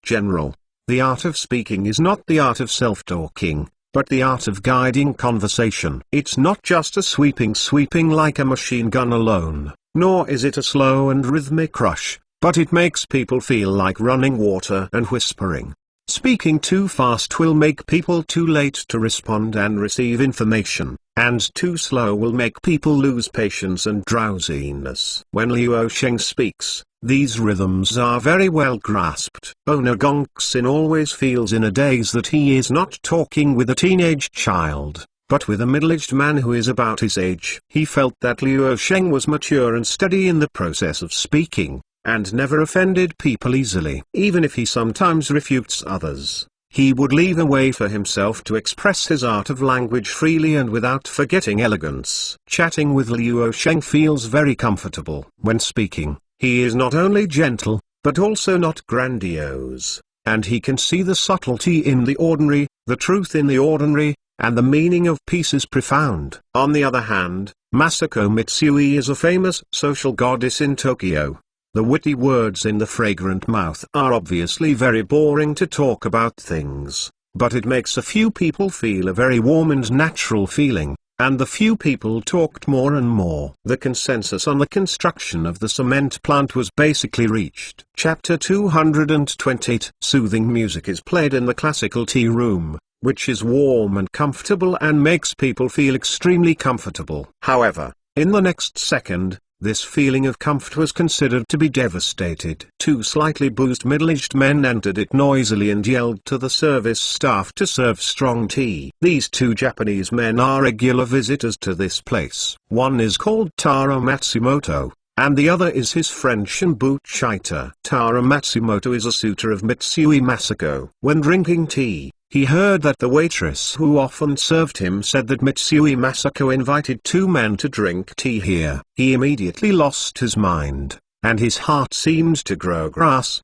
General, the art of speaking is not the art of self-talking, but the art of guiding conversation. It's not just a sweeping like a machine gun alone, nor is it a slow and rhythmic rush, but it makes people feel like running water and whispering. Speaking too fast will make people too late to respond and receive information, and too slow will make people lose patience and drowsiness. When Luo Sheng speaks, these rhythms are very well grasped. Owner Gongxin always feels in a daze that he is not talking with a teenage child, but with a middle-aged man who is about his age. He felt that Luo Sheng was mature and steady in the process of speaking, and never offended people easily. Even if he sometimes refutes others, he would leave a way for himself to express his art of language freely and without forgetting elegance. Chatting with Luo Sheng feels very comfortable. When speaking, he is not only gentle, but also not grandiose, and he can see the subtlety in the ordinary, the truth in the ordinary, and the meaning of peace is profound. On the other hand, Masako Mitsui is a famous social goddess in Tokyo. The witty words in the fragrant mouth are obviously very boring to talk about things, but it makes a few people feel a very warm and natural feeling, and the few people talked more and more. The consensus on the construction of the cement plant was basically reached. Chapter 228. Soothing music is played in the classical tea room, which is warm and comfortable and makes people feel extremely comfortable. However, in the next second, this feeling of comfort was considered to be devastated. Two slightly boozed middle-aged men entered it noisily and yelled to the service staff to serve strong tea. These two Japanese men are regular visitors to this place. One is called Taro Matsumoto, and the other is his friend Shinbu Chita. Taro Matsumoto is a suitor of Mitsui Masako. When drinking tea, he heard that the waitress who often served him said that Mitsui Masako invited two men to drink tea here. He immediately lost his mind, and his heart seemed to grow grass.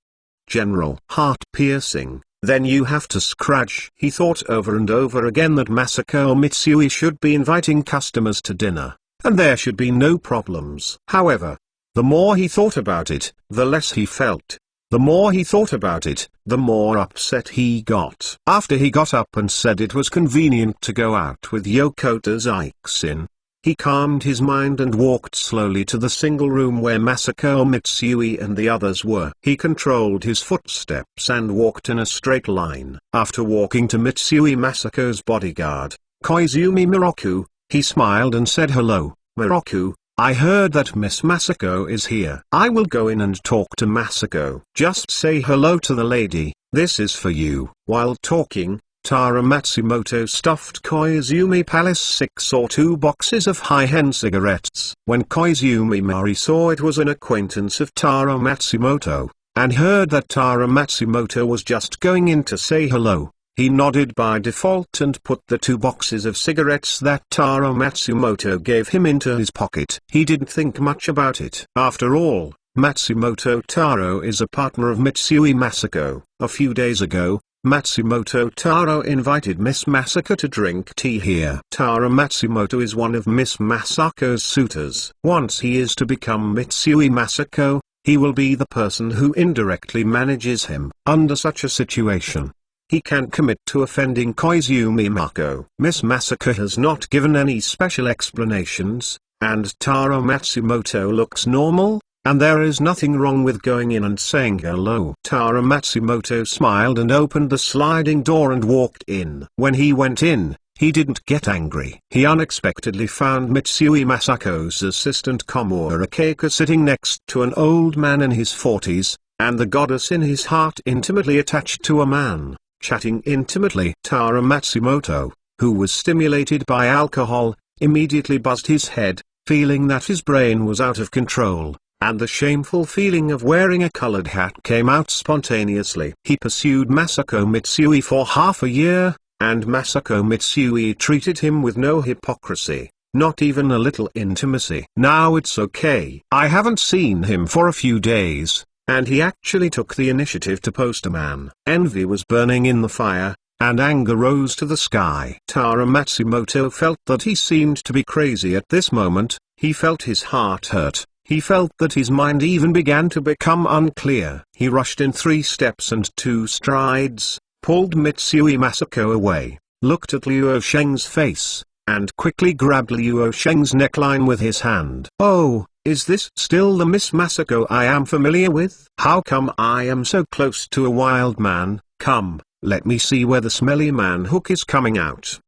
General heart piercing, then you have to scratch. He thought over and over again that Masako Mitsui should be inviting customers to dinner, and there should be no problems. However, the more he thought about it, the less he felt. The more he thought about it, the more upset he got. After he got up and said it was convenient to go out with Yokota Zaiksin, he calmed his mind and walked slowly to the single room where Masako Mitsui and the others were. He controlled his footsteps and walked in a straight line. After walking to Mitsui Masako's bodyguard, Koizumi Miroku, he smiled and said, "Hello, Miroku. I heard that Miss Masako is here. I will go in and talk to Masako. Just say hello to the lady, this is for you." While talking, Taro Matsumoto stuffed Koizumi Palace 6 or 2 boxes of high-end cigarettes. When Koizumi Mari saw it was an acquaintance of Taro Matsumoto, and heard that Taro Matsumoto was just going in to say hello, he nodded by default and put the 2 boxes of cigarettes that Taro Matsumoto gave him into his pocket. He didn't think much about it. After all, Matsumoto Taro is a partner of Mitsui Masako. A few days ago, Matsumoto Taro invited Miss Masako to drink tea here. Taro Matsumoto is one of Miss Masako's suitors. Once he is to become Mitsui Masako, he will be the person who indirectly manages him. Under such a situation, he can't commit to offending Koizumi Mako. Miss Masako has not given any special explanations, and Taro Matsumoto looks normal, and there is nothing wrong with going in and saying hello. Taro Matsumoto smiled and opened the sliding door and walked in. When he went in, he didn't get angry. He unexpectedly found Mitsui Masako's assistant Komura Keiko sitting next to an old man in his 40s, and the goddess in his heart intimately attached to a man, chatting intimately. Taro Matsumoto, who was stimulated by alcohol, immediately buzzed his head, feeling that his brain was out of control, and the shameful feeling of wearing a colored hat came out spontaneously. He pursued Masako Mitsui for half a year, and Masako Mitsui treated him with no hypocrisy, not even a little intimacy. Now it's okay. I haven't seen him for a few days. And he actually took the initiative to post a man. Envy was burning in the fire, and anger rose to the sky. Taro Matsumoto felt that he seemed to be crazy at this moment. He felt his heart hurt. He felt that his mind even began to become unclear. He rushed in 3 steps and 2 strides, pulled Mitsui Masako away, looked at Luo Sheng's face, and quickly grabbed Luo Sheng's neckline with his hand. "Oh, is this still the Miss Masako I am familiar with? How come I am so close to a wild man? Come, let me see where the smelly man hook is coming out."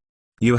You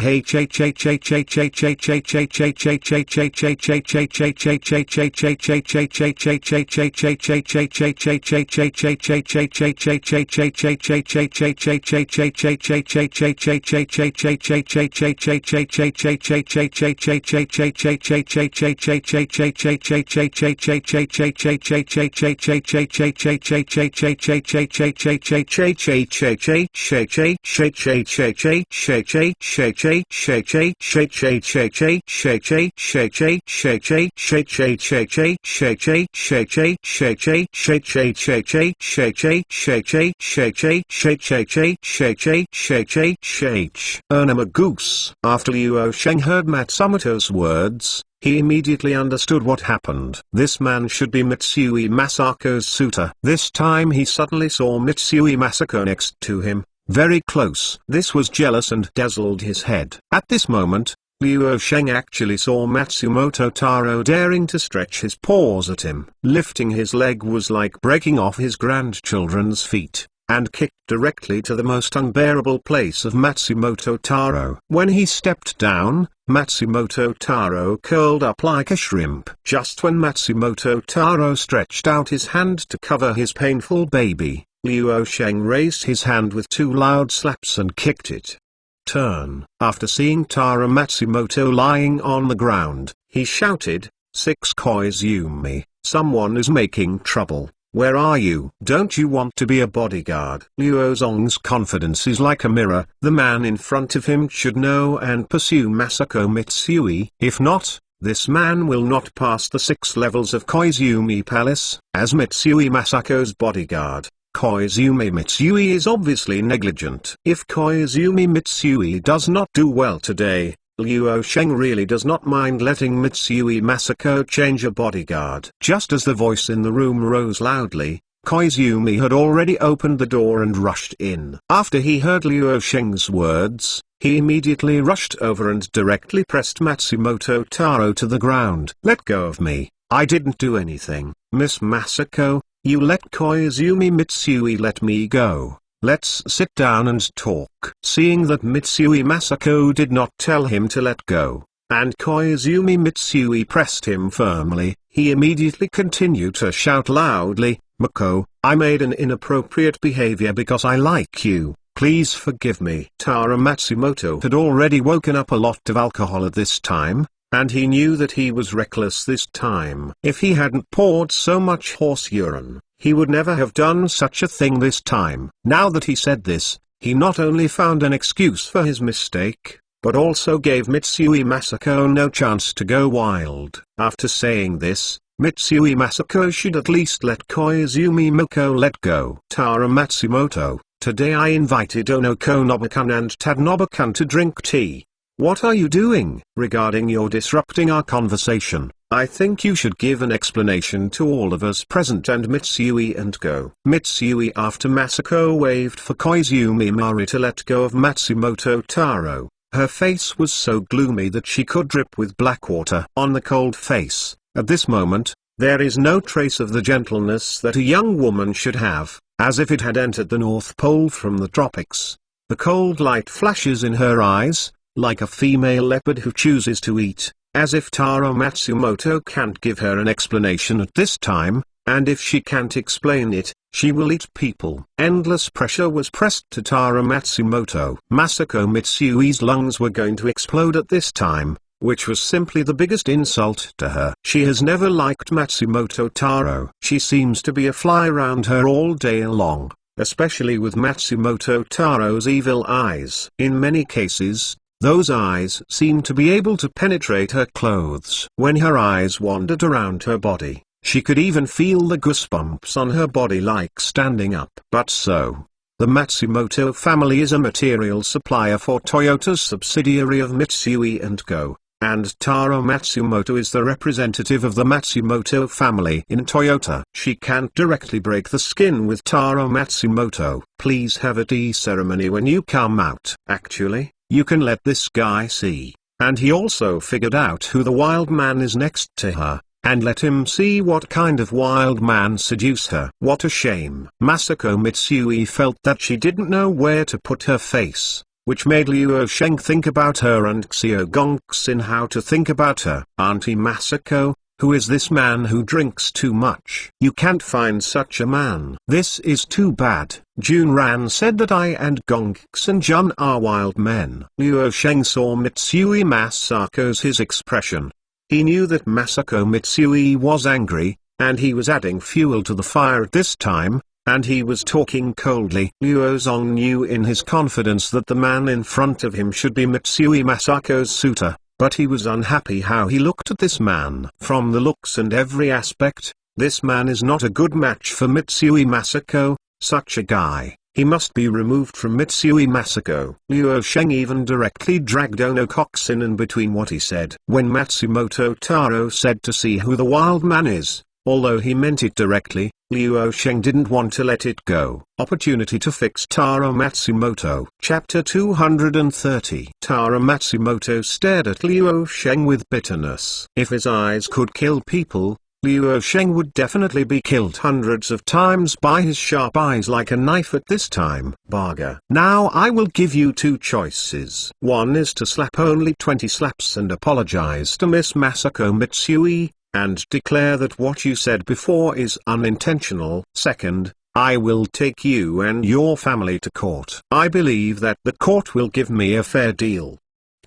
Goose. After Luo Sheng heard Matsumoto's words, he immediately understood what happened. This man should be Mitsui Masako's suitor. This time he suddenly saw Mitsui Masako next to him, very close. This was jealous and dazzled his head. At this moment, Luo Sheng actually saw Matsumoto Taro daring to stretch his paws at him. Lifting his leg was like breaking off his grandchildren's feet, and kicked directly to the most unbearable place of Matsumoto Taro. When he stepped down, Matsumoto Taro curled up like a shrimp. Just when Matsumoto Taro stretched out his hand to cover his painful baby, Luo Sheng raised his hand with 2 loud slaps and kicked it. Turn. After seeing Taro Matsumoto lying on the ground, he shouted, "6 Koizumi, someone is making trouble. Where are you? Don't you want to be a bodyguard?" Luo Zong's confidence is like a mirror. The man in front of him should know and pursue Masako Mitsui. If not, this man will not pass the 6 levels of Koizumi Palace. As Mitsui Masako's bodyguard, Koizumi Mitsui is obviously negligent. If Koizumi Mitsui does not do well today, Luo Sheng really does not mind letting Mitsui Masako change a bodyguard. Just as the voice in the room rose loudly, Koizumi had already opened the door and rushed in. After he heard Luo Sheng's words, he immediately rushed over and directly pressed Matsumoto Taro to the ground. "Let go of me, I didn't do anything." "Miss Masako, you let Koizumi Mitsui let me go. Let's sit down and talk." Seeing that Mitsui Masako did not tell him to let go, and Koizumi Mitsui pressed him firmly, he immediately continued to shout loudly, "Mako, I made an inappropriate behavior because I like you. Please forgive me." Taro Matsumoto had already woken up a lot of alcohol at this time, and he knew that he was reckless this time. If he hadn't poured so much horse urine, he would never have done such a thing this time. Now that he said this, he not only found an excuse for his mistake, but also gave Mitsui Masako no chance to go wild. After saying this, Mitsui Masako should at least let Koizumi Mako let go. "Taro Matsumoto, today I invited Onoko Nobukan and Tadnobukan to drink tea. What are you doing?" "Regarding your disrupting our conversation, I think you should give an explanation to all of us present and Mitsui and go." Mitsui after Masako waved for Koizumi Mari to let go of Matsumoto Taro. Her face was so gloomy that she could drip with black water on the cold face. At this moment, there is no trace of the gentleness that a young woman should have, as if it had entered the North Pole from the tropics. The cold light flashes in her eyes, like a female leopard who chooses to eat, as if Taro Matsumoto can't give her an explanation at this time, and if she can't explain it, she will eat people. Endless pressure was pressed to Taro Matsumoto. Masako Mitsui's lungs were going to explode at this time, which was simply the biggest insult to her. She has never liked Matsumoto Taro. She seems to be a fly round her all day long, especially with Matsumoto Taro's evil eyes. In many cases, those eyes seemed to be able to penetrate her clothes. When her eyes wandered around her body, she could even feel the goosebumps on her body like standing up. But so, the Matsumoto family is a material supplier for Toyota's subsidiary of Mitsui & Co., and Taro Matsumoto is the representative of the Matsumoto family in Toyota. She can't directly break the skin with Taro Matsumoto. "Please have a tea ceremony when you come out. Actually, you can let this guy see." And he also figured out who the wild man is next to her, and let him see what kind of wild man seduce her. What a shame. Masako Mitsui felt that she didn't know where to put her face, which made Luo Sheng think about her and Xiao Gongxin how to think about her. "Auntie Masako, who is this man who drinks too much? You can't find such a man." "This is too bad. Junran said that I and Gongxin Jun are wild men." Luo Sheng saw Mitsui Masako's his expression. He knew that Masako Mitsui was angry, and he was adding fuel to the fire at this time, and he was talking coldly. Luo Zong knew in his confidence that the man in front of him should be Mitsui Masako's suitor, but he was unhappy how he looked at this man. From the looks and every aspect, this man is not a good match for Mitsui Masako. Such a guy, he must be removed from Mitsui Masako. Luo Sheng even directly dragged Ono Coxin in between what he said. When Matsumoto Taro said to see who the wild man is, although he meant it directly, Luo Sheng didn't want to let it go. Opportunity to fix Taro Matsumoto. Chapter 230. Taro Matsumoto stared at Luo Sheng with bitterness. If his eyes could kill people, Luo Sheng would definitely be killed hundreds of times by his sharp eyes like a knife at this time. Barga. Now I will give you two choices. One is to slap only 20 slaps and apologize to Miss Masako Mitsui, and declare that what you said before is unintentional. Second, I will take you and your family to court. I believe that the court will give me a fair deal.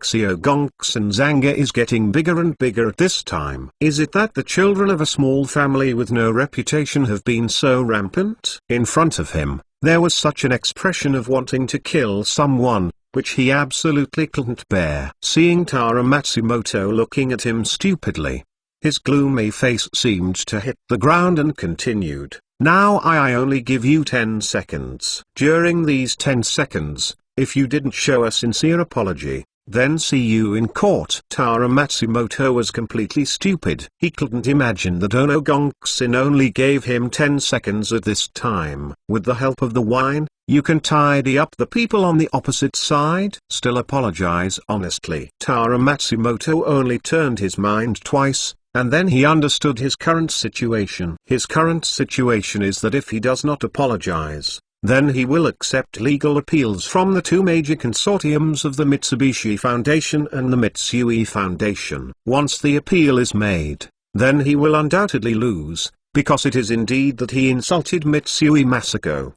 Xiao Gongxin's anger is getting bigger and bigger at this time. Is it that the children of a small family with no reputation have been so rampant? In front of him, there was such an expression of wanting to kill someone, which he absolutely couldn't bear. Seeing Taro Matsumoto looking at him stupidly, his gloomy face seemed to hit the ground and continued, "Now I only give you 10 seconds. During these 10 seconds, if you didn't show a sincere apology, then see you in court." Taro Matsumoto was completely stupid. He couldn't imagine that Ono Gongxin only gave him 10 seconds at this time. With the help of the wine, you can tidy up the people on the opposite side. Still apologize honestly. Taro Matsumoto only turned his mind twice, and then he understood his current situation. His current situation is that if he does not apologize, then he will accept legal appeals from the two major consortiums of the Mitsubishi Foundation and the Mitsui Foundation. Once the appeal is made, then he will undoubtedly lose, because it is indeed that he insulted Mitsui Masako.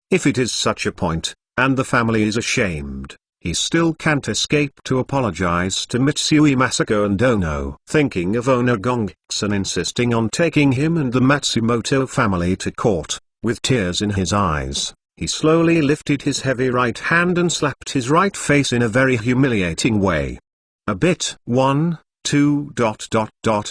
If it is such a point, and the family is ashamed, he still can't escape to apologize to Mitsui Masako and Ono. Thinking of Ono Gongxin insisting on taking him and the Matsumoto family to court, with tears in his eyes, he slowly lifted his heavy right hand and slapped his right face in a very humiliating way. A bit. 1, 2.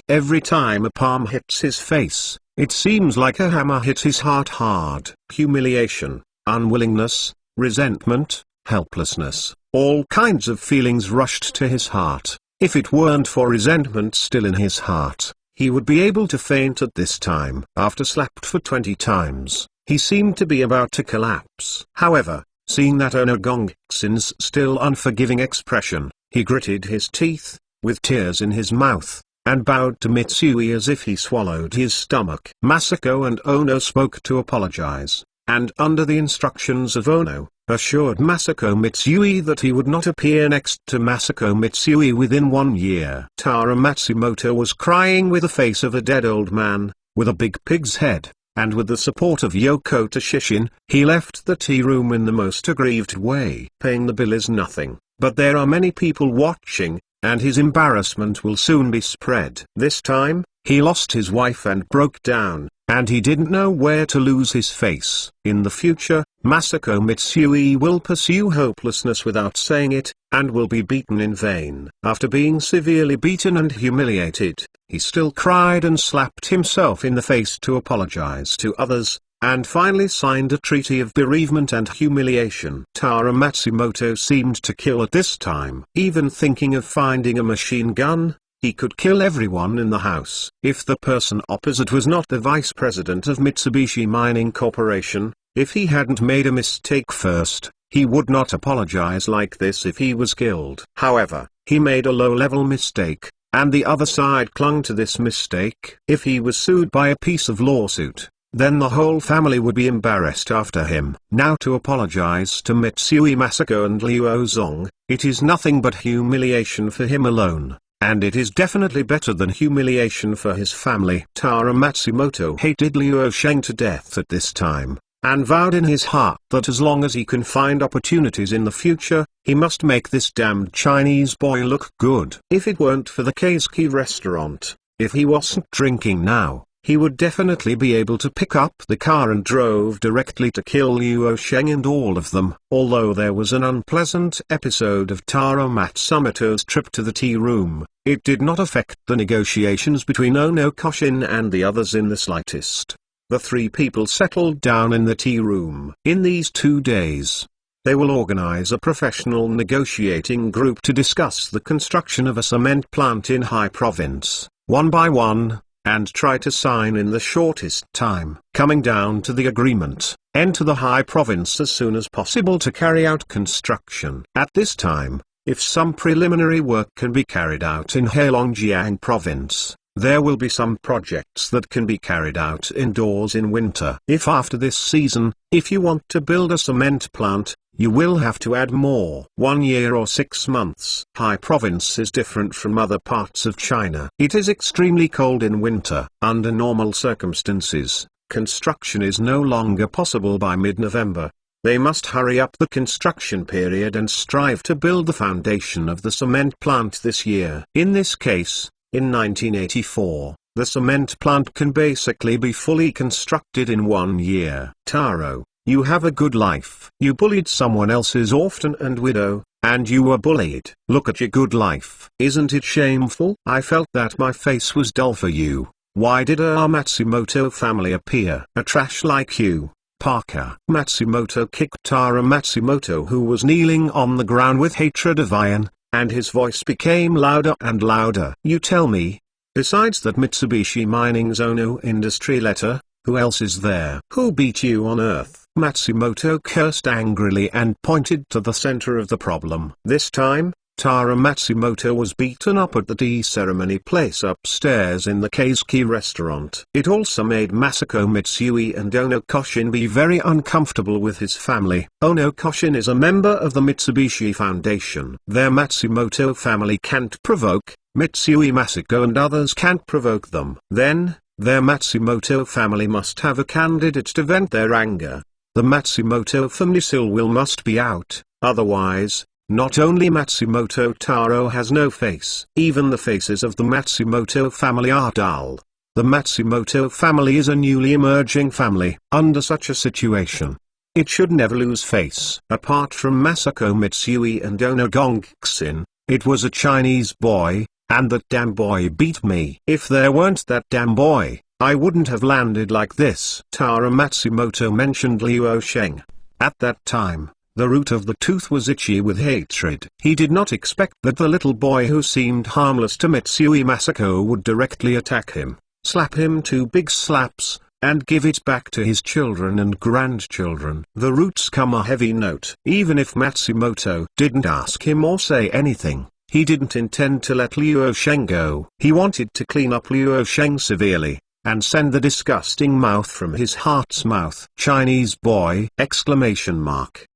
Every time a palm hits his face, it seems like a hammer hit his heart hard. Humiliation, unwillingness, resentment, helplessness, all kinds of feelings rushed to his heart. If it weren't for resentment still in his heart, he would be able to faint at this time. After slapped for 20 times, he seemed to be about to collapse. However, seeing that Ono Gongxin's still unforgiving expression, he gritted his teeth, with tears in his mouth, and bowed to Mitsui as if he swallowed his stomach. Masako and Ono spoke to apologize, and under the instructions of Ono, assured Masako Mitsui that he would not appear next to Masako Mitsui within 1 year. Taro Matsumoto was crying with the face of a dead old man, with a big pig's head, and with the support of Yoko Toshishin, he left the tea room in the most aggrieved way. Paying the bill is nothing, but there are many people watching, and his embarrassment will soon be spread. This time, he lost his wife and broke down, and he didn't know where to lose his face. In the future, Masako Mitsui will pursue hopelessness without saying it, and will be beaten in vain. After being severely beaten and humiliated, he still cried and slapped himself in the face to apologize to others, and finally signed a treaty of bereavement and humiliation. Taro Matsumoto seemed to kill at this time. Even thinking of finding a machine gun, he could kill everyone in the house. If the person opposite was not the vice president of Mitsubishi Mining Corporation, if he hadn't made a mistake first, he would not apologize like this if he was killed. However, he made a low-level mistake, and the other side clung to this mistake. If he was sued by a piece of lawsuit, then the whole family would be embarrassed after him. Now to apologize to Mitsui Masako and Luo Zong, it is nothing but humiliation for him alone. And it is definitely better than humiliation for his family. Taro Matsumoto hated Luo Sheng to death at this time, and vowed in his heart that as long as he can find opportunities in the future, he must make this damned Chinese boy look good. If it weren't for the Keisuke restaurant, if he wasn't drinking now, he would definitely be able to pick up the car and drove directly to kill Liu Sheng and all of them. Although there was an unpleasant episode of Taro Matsumoto's trip to the tea room, it did not affect the negotiations between Ono Koshin and the others in the slightest. The three people settled down in the tea room. In these 2 days, they will organize a professional negotiating group to discuss the construction of a cement plant in High Province, one by one, and try to sign in the shortest time. Coming down to the agreement, enter the High Province as soon as possible to carry out construction. At this time, if some preliminary work can be carried out in Heilongjiang Province, there will be some projects that can be carried out indoors in winter. If after this season, if you want to build a cement plant, you will have to add more. 1 year or 6 months. High Province is different from other parts of China. It is extremely cold in winter. Under normal circumstances, construction is no longer possible by mid-November. They must hurry up the construction period and strive to build the foundation of the cement plant this year. In this case, in 1984, the cement plant can basically be fully constructed in 1 year. Taro, you have a good life. You bullied someone else's orphan and widow, and you were bullied. Look at your good life. Isn't it shameful? I felt that my face was dull for you. Why did our Matsumoto family appear? A trash like you, Parker. Matsumoto kicked Taro Matsumoto, who was kneeling on the ground with hatred of iron, and his voice became louder and louder. You tell me, besides that Mitsubishi Mining's Ono Industry letter, who else is there? Who beat you on earth? Matsumoto cursed angrily and pointed to the center of the problem. This time, Taro Matsumoto was beaten up at the tea ceremony place upstairs in the Keisuke restaurant. It also made Masako Mitsui and Ono Koshin be very uncomfortable with his family. Ono Koshin is a member of the Mitsubishi Foundation. Their Matsumoto family can't provoke, Mitsui Masako and others can't provoke them. Then, their Matsumoto family must have a candidate to vent their anger. The Matsumoto family will must be out, otherwise, not only Matsumoto Taro has no face. Even the faces of the Matsumoto family are dull. The Matsumoto family is a newly emerging family. Under such a situation, it should never lose face. Apart from Masako Mitsui and Ono Gongxin, it was a Chinese boy, and that damn boy beat me. If there weren't that damn boy, I wouldn't have landed like this. Taro Matsumoto mentioned Liu Sheng. At that time, the root of the tooth was itchy with hatred. He did not expect that the little boy who seemed harmless to Mitsui Masako would directly attack him, slap him 2 big slaps, and give it back to his children and grandchildren. The roots come a heavy note. Even if Matsumoto didn't ask him or say anything, he didn't intend to let Liu Sheng go. He wanted to clean up Liu Sheng severely, and send the disgusting mouth from his heart's mouth. Chinese boy! Exclamation mark.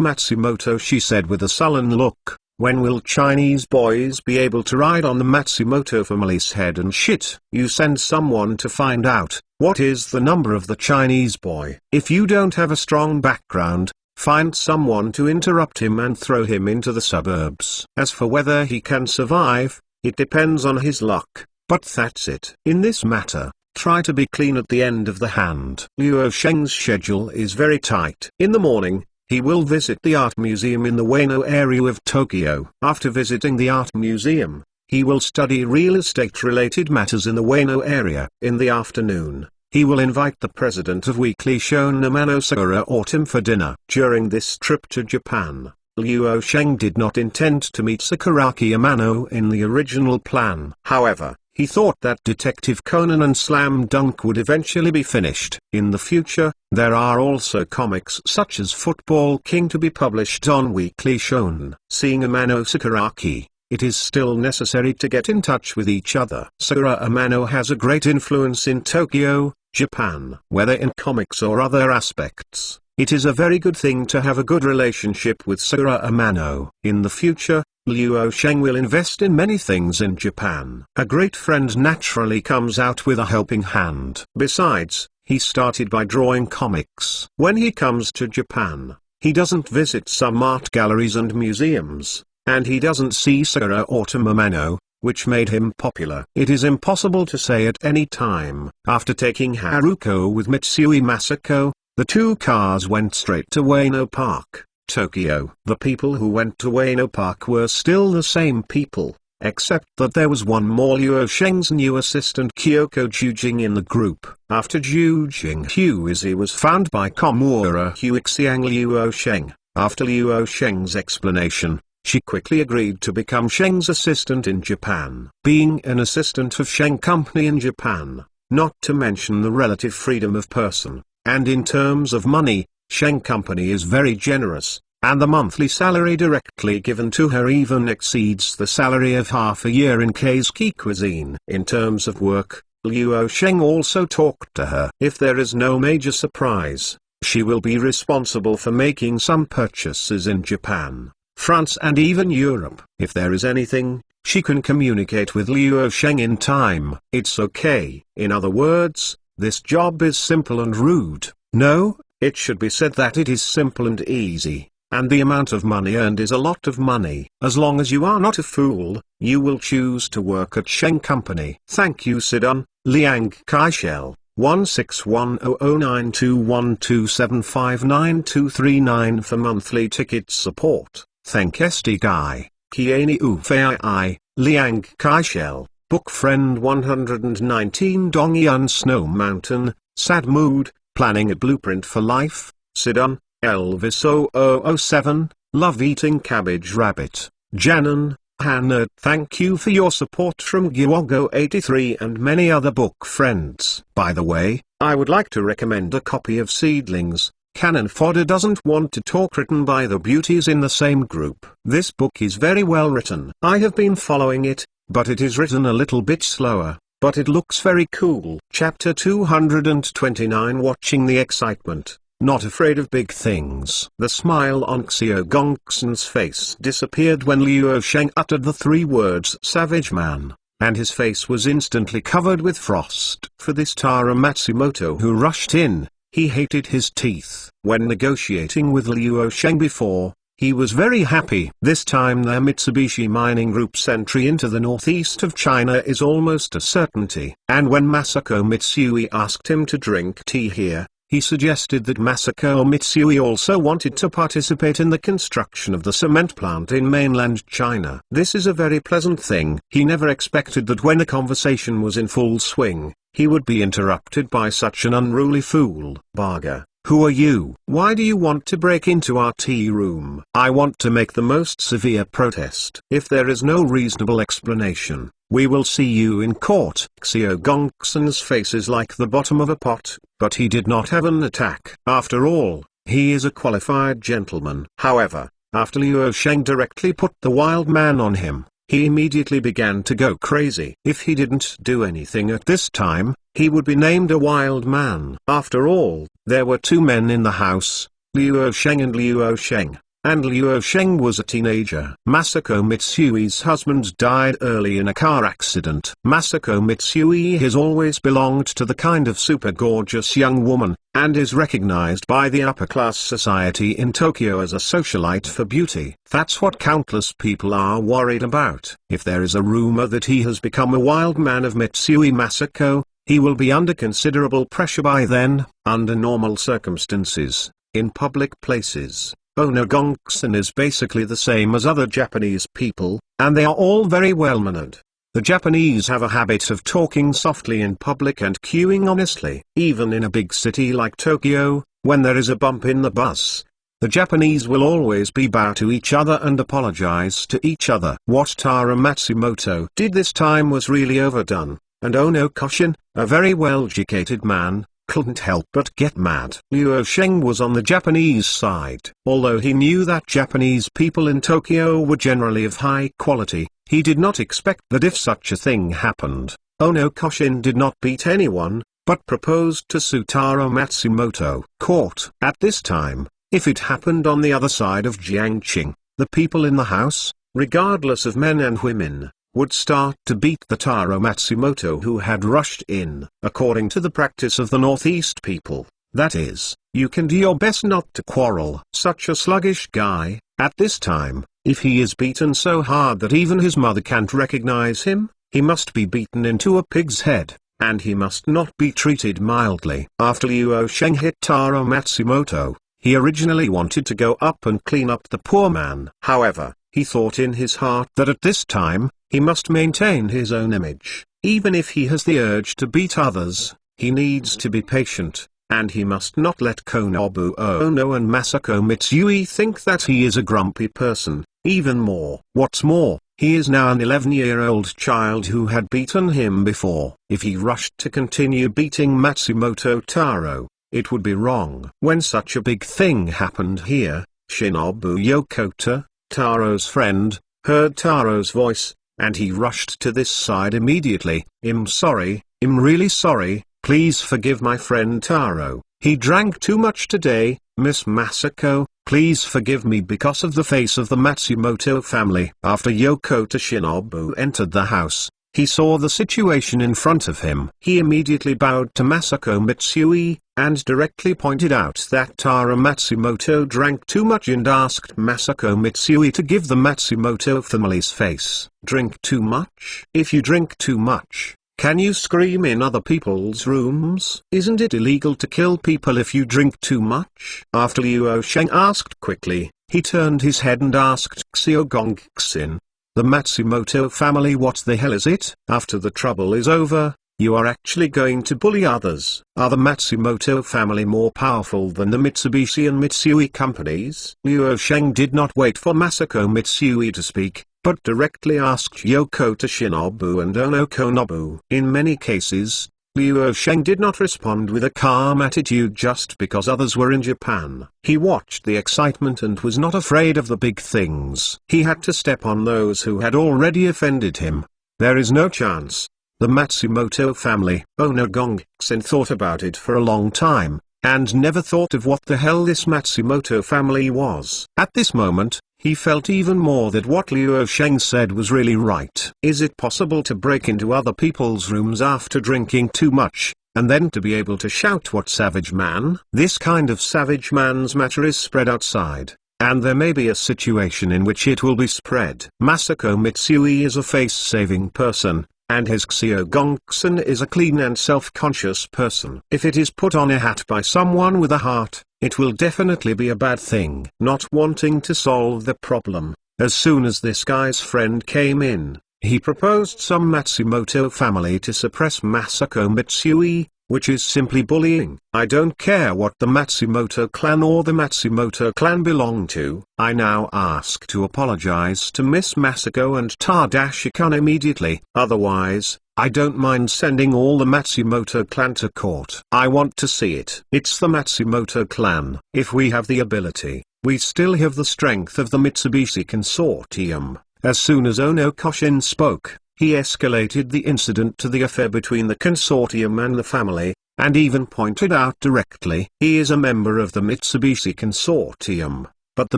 Matsumoto, she said with a sullen look, when will Chinese boys be able to ride on the Matsumoto family's head and shit? You send someone to find out, what is the number of the Chinese boy. If you don't have a strong background, find someone to interrupt him and throw him into the suburbs. As for whether he can survive, it depends on his luck, but that's it. In this matter, try to be clean at the end of the hand. Liu Sheng's schedule is very tight. In the morning, he will visit the art museum in the Ueno area of Tokyo. After visiting the art museum, he will study real estate-related matters in the Ueno area. In the afternoon, he will invite the president of Weekly Shonen Amano Sakura Autumn for dinner. During this trip to Japan, Liu Sheng did not intend to meet Sakuraki Amano in the original plan. However, he thought that Detective Conan and Slam Dunk would eventually be finished. In the future, there are also comics such as Football King to be published on Weekly Shonen. Seeing Amano Sakuraki, it is still necessary to get in touch with each other. Sakura Amano has a great influence in Tokyo, Japan. Whether in comics or other aspects, it is a very good thing to have a good relationship with Sakura Amano. In the future, Liu Sheng will invest in many things in Japan. A great friend naturally comes out with a helping hand. Besides, he started by drawing comics. When he comes to Japan, he doesn't visit some art galleries and museums, and he doesn't see Sakura Autumn Amano, which made him popular. It is impossible to say at any time. After taking Haruko with Mitsui Masako, the two cars went straight to Ueno Park, Tokyo. The people who went to Ueno Park were still the same people, except that there was one more Luo Sheng's new assistant Kyoko Jujing in the group. After Jujing Huizi was found by Komura Huixiang Luo Sheng, after Luo Sheng's explanation, she quickly agreed to become Sheng's assistant in Japan. Being an assistant of Sheng Company in Japan, not to mention the relative freedom of person, and in terms of money, Sheng Company is very generous, and the monthly salary directly given to her even exceeds the salary of half a year in Keisuke cuisine. In terms of work, Luo Sheng also talked to her. If there is no major surprise, she will be responsible for making some purchases in Japan, France and even Europe. If there is anything, she can communicate with Luo Sheng in time. It's okay. In other words, this job is simple and rude. No, it should be said that it is simple and easy, and the amount of money earned is a lot of money. As long as you are not a fool, you will choose to work at Sheng Company. Thank you Sidon, Liang Kaishel, 1610092127599239 for monthly ticket support. Thank SD Guy, Kieni Ufei, Liang Kaishel, Book Friend 119 Dongyun Snow Mountain, Sad Mood, Planning a Blueprint for Life, Sidon, Elvis 0007, Love Eating Cabbage Rabbit, Janan, Hannah. Thank you for your support from Giwago83 and many other book friends. By the way, I would like to recommend a copy of Seedlings, Canon Fodder Doesn't Want to Talk, written by the beauties in the same group. This book is very well written. I have been following it, but it is written a little bit slower, but it looks very cool. Chapter 229 Watching the Excitement, Not Afraid of Big Things. The smile on Xiao Gongxen's face disappeared when Luo Sheng uttered the three words Savage Man, and his face was instantly covered with frost. For this Tara Matsumoto who rushed in, he hated his teeth. When negotiating with Luo Sheng before, he was very happy. This time their Mitsubishi Mining Group's entry into the northeast of China is almost a certainty. And when Masako Mitsui asked him to drink tea here, he suggested that Masako Mitsui also wanted to participate in the construction of the cement plant in mainland China. This is a very pleasant thing. He never expected that when the conversation was in full swing, he would be interrupted by such an unruly fool. Baga, who are you? Why do you want to break into our tea room? I want to make the most severe protest. If there is no reasonable explanation, we will see you in court. Xiao Gongxen's face is like the bottom of a pot, but he did not have an attack. After all, he is a qualified gentleman. However, after Luo Sheng directly put the wild man on him, he immediately began to go crazy. If he didn't do anything at this time, he would be named a wild man. After all, there were two men in the house, Luo Sheng and Luo Sheng, and Luo Sheng was a teenager. Masako Mitsui's husband died early in a car accident. Masako Mitsui has always belonged to the kind of super gorgeous young woman, and is recognized by the upper class society in Tokyo as a socialite for beauty. That's what countless people are worried about. If there is a rumor that he has become a wild man of Mitsui Masako, he will be under considerable pressure by then. Under normal circumstances, in public places, Ono Gongxen is basically the same as other Japanese people, and they are all very well-mannered. The Japanese have a habit of talking softly in public and queuing honestly. Even in a big city like Tokyo, when there is a bump in the bus, the Japanese will always bow to each other and apologize to each other. What Tara Matsumoto did this time was really overdone, and Ono Koshin, a very well-educated man, couldn't help but get mad. Luo Sheng was on the Japanese side. Although he knew that Japanese people in Tokyo were generally of high quality, he did not expect that if such a thing happened, Ono Koshin did not beat anyone, but proposed to Sutaro Matsumoto. Court. At this time, if it happened on the other side of Jiangqing, the people in the house, regardless of men and women, would start to beat the Taro Matsumoto who had rushed in. According to the practice of the Northeast people, that is, you can do your best not to quarrel. Such a sluggish guy, at this time, If he is beaten so hard that even his mother can't recognize him, he must be beaten into a pig's head, and he must not be treated mildly. After Luo Sheng hit Taro Matsumoto, he originally wanted to go up and clean up the poor man. However, he thought in his heart that at this time, he must maintain his own image. Even if he has the urge to beat others, he needs to be patient, and he must not let Konobu Ono and Masako Mitsui think that he is a grumpy person. Even more. What's more, he is now an 11-year-old child who had beaten him before. If he rushed to continue beating Matsumoto Taro, it would be wrong. When such a big thing happened here, Shinobu Yokota, Taro's friend, heard Taro's voice, and he rushed to this side immediately. I'm sorry, I'm really sorry, please forgive my friend Taro. He drank too much today, Miss Masako, please forgive me because of the face of the Matsumoto family. After Yokota Shinobu entered the house, he saw the situation in front of him. He immediately bowed to Masako Mitsui, and directly pointed out that Taro Matsumoto drank too much and asked Masako Mitsui to give the Matsumoto family's face. Drink too much? If you drink too much, can you scream in other people's rooms? Isn't it illegal to kill people if you drink too much? After Luo Sheng asked quickly, he turned his head and asked Xiao Gongxin, the Matsumoto family, what the hell is it? After the trouble is over, you are actually going to bully others. Are the Matsumoto family more powerful than the Mitsubishi and Mitsui companies? Luo Sheng did not wait for Masako Mitsui to speak, but directly asked Yokota Shinobu and Ono Konobu. In many cases, Luo Sheng did not respond with a calm attitude just because others were in Japan. He watched the excitement and was not afraid of the big things. He had to step on those who had already offended him. There is no chance. The Matsumoto family. Ono Gongxin thought about it for a long time, and never thought of what the hell this Matsumoto family was. At this moment, he felt even more that what Luo Sheng said was really right. Is it possible to break into other people's rooms after drinking too much, and then to be able to shout what savage man? This kind of savage man's matter is spread outside, and there may be a situation in which it will be spread. Masako Mitsui is a face-saving person, and his Xiao Gongxin is a clean and self-conscious person. If it is put on a hat by someone with a heart, it will definitely be a bad thing. Not wanting to solve the problem, as soon as this guy's friend came in, he proposed some Matsumoto family to suppress Masako Mitsui, which is simply bullying. I don't care what the Matsumoto clan or the Matsumoto clan belong to. I now ask to apologize to Miss Masako and Tadashi-kun immediately. Otherwise, I don't mind sending all the Matsumoto clan to court. I want to see it. It's the Matsumoto clan. If we have the ability, we still have the strength of the Mitsubishi consortium. As soon as Ono Koshin spoke, he escalated the incident to the affair between the consortium and the family, and even pointed out directly, he is a member of the Mitsubishi consortium, but the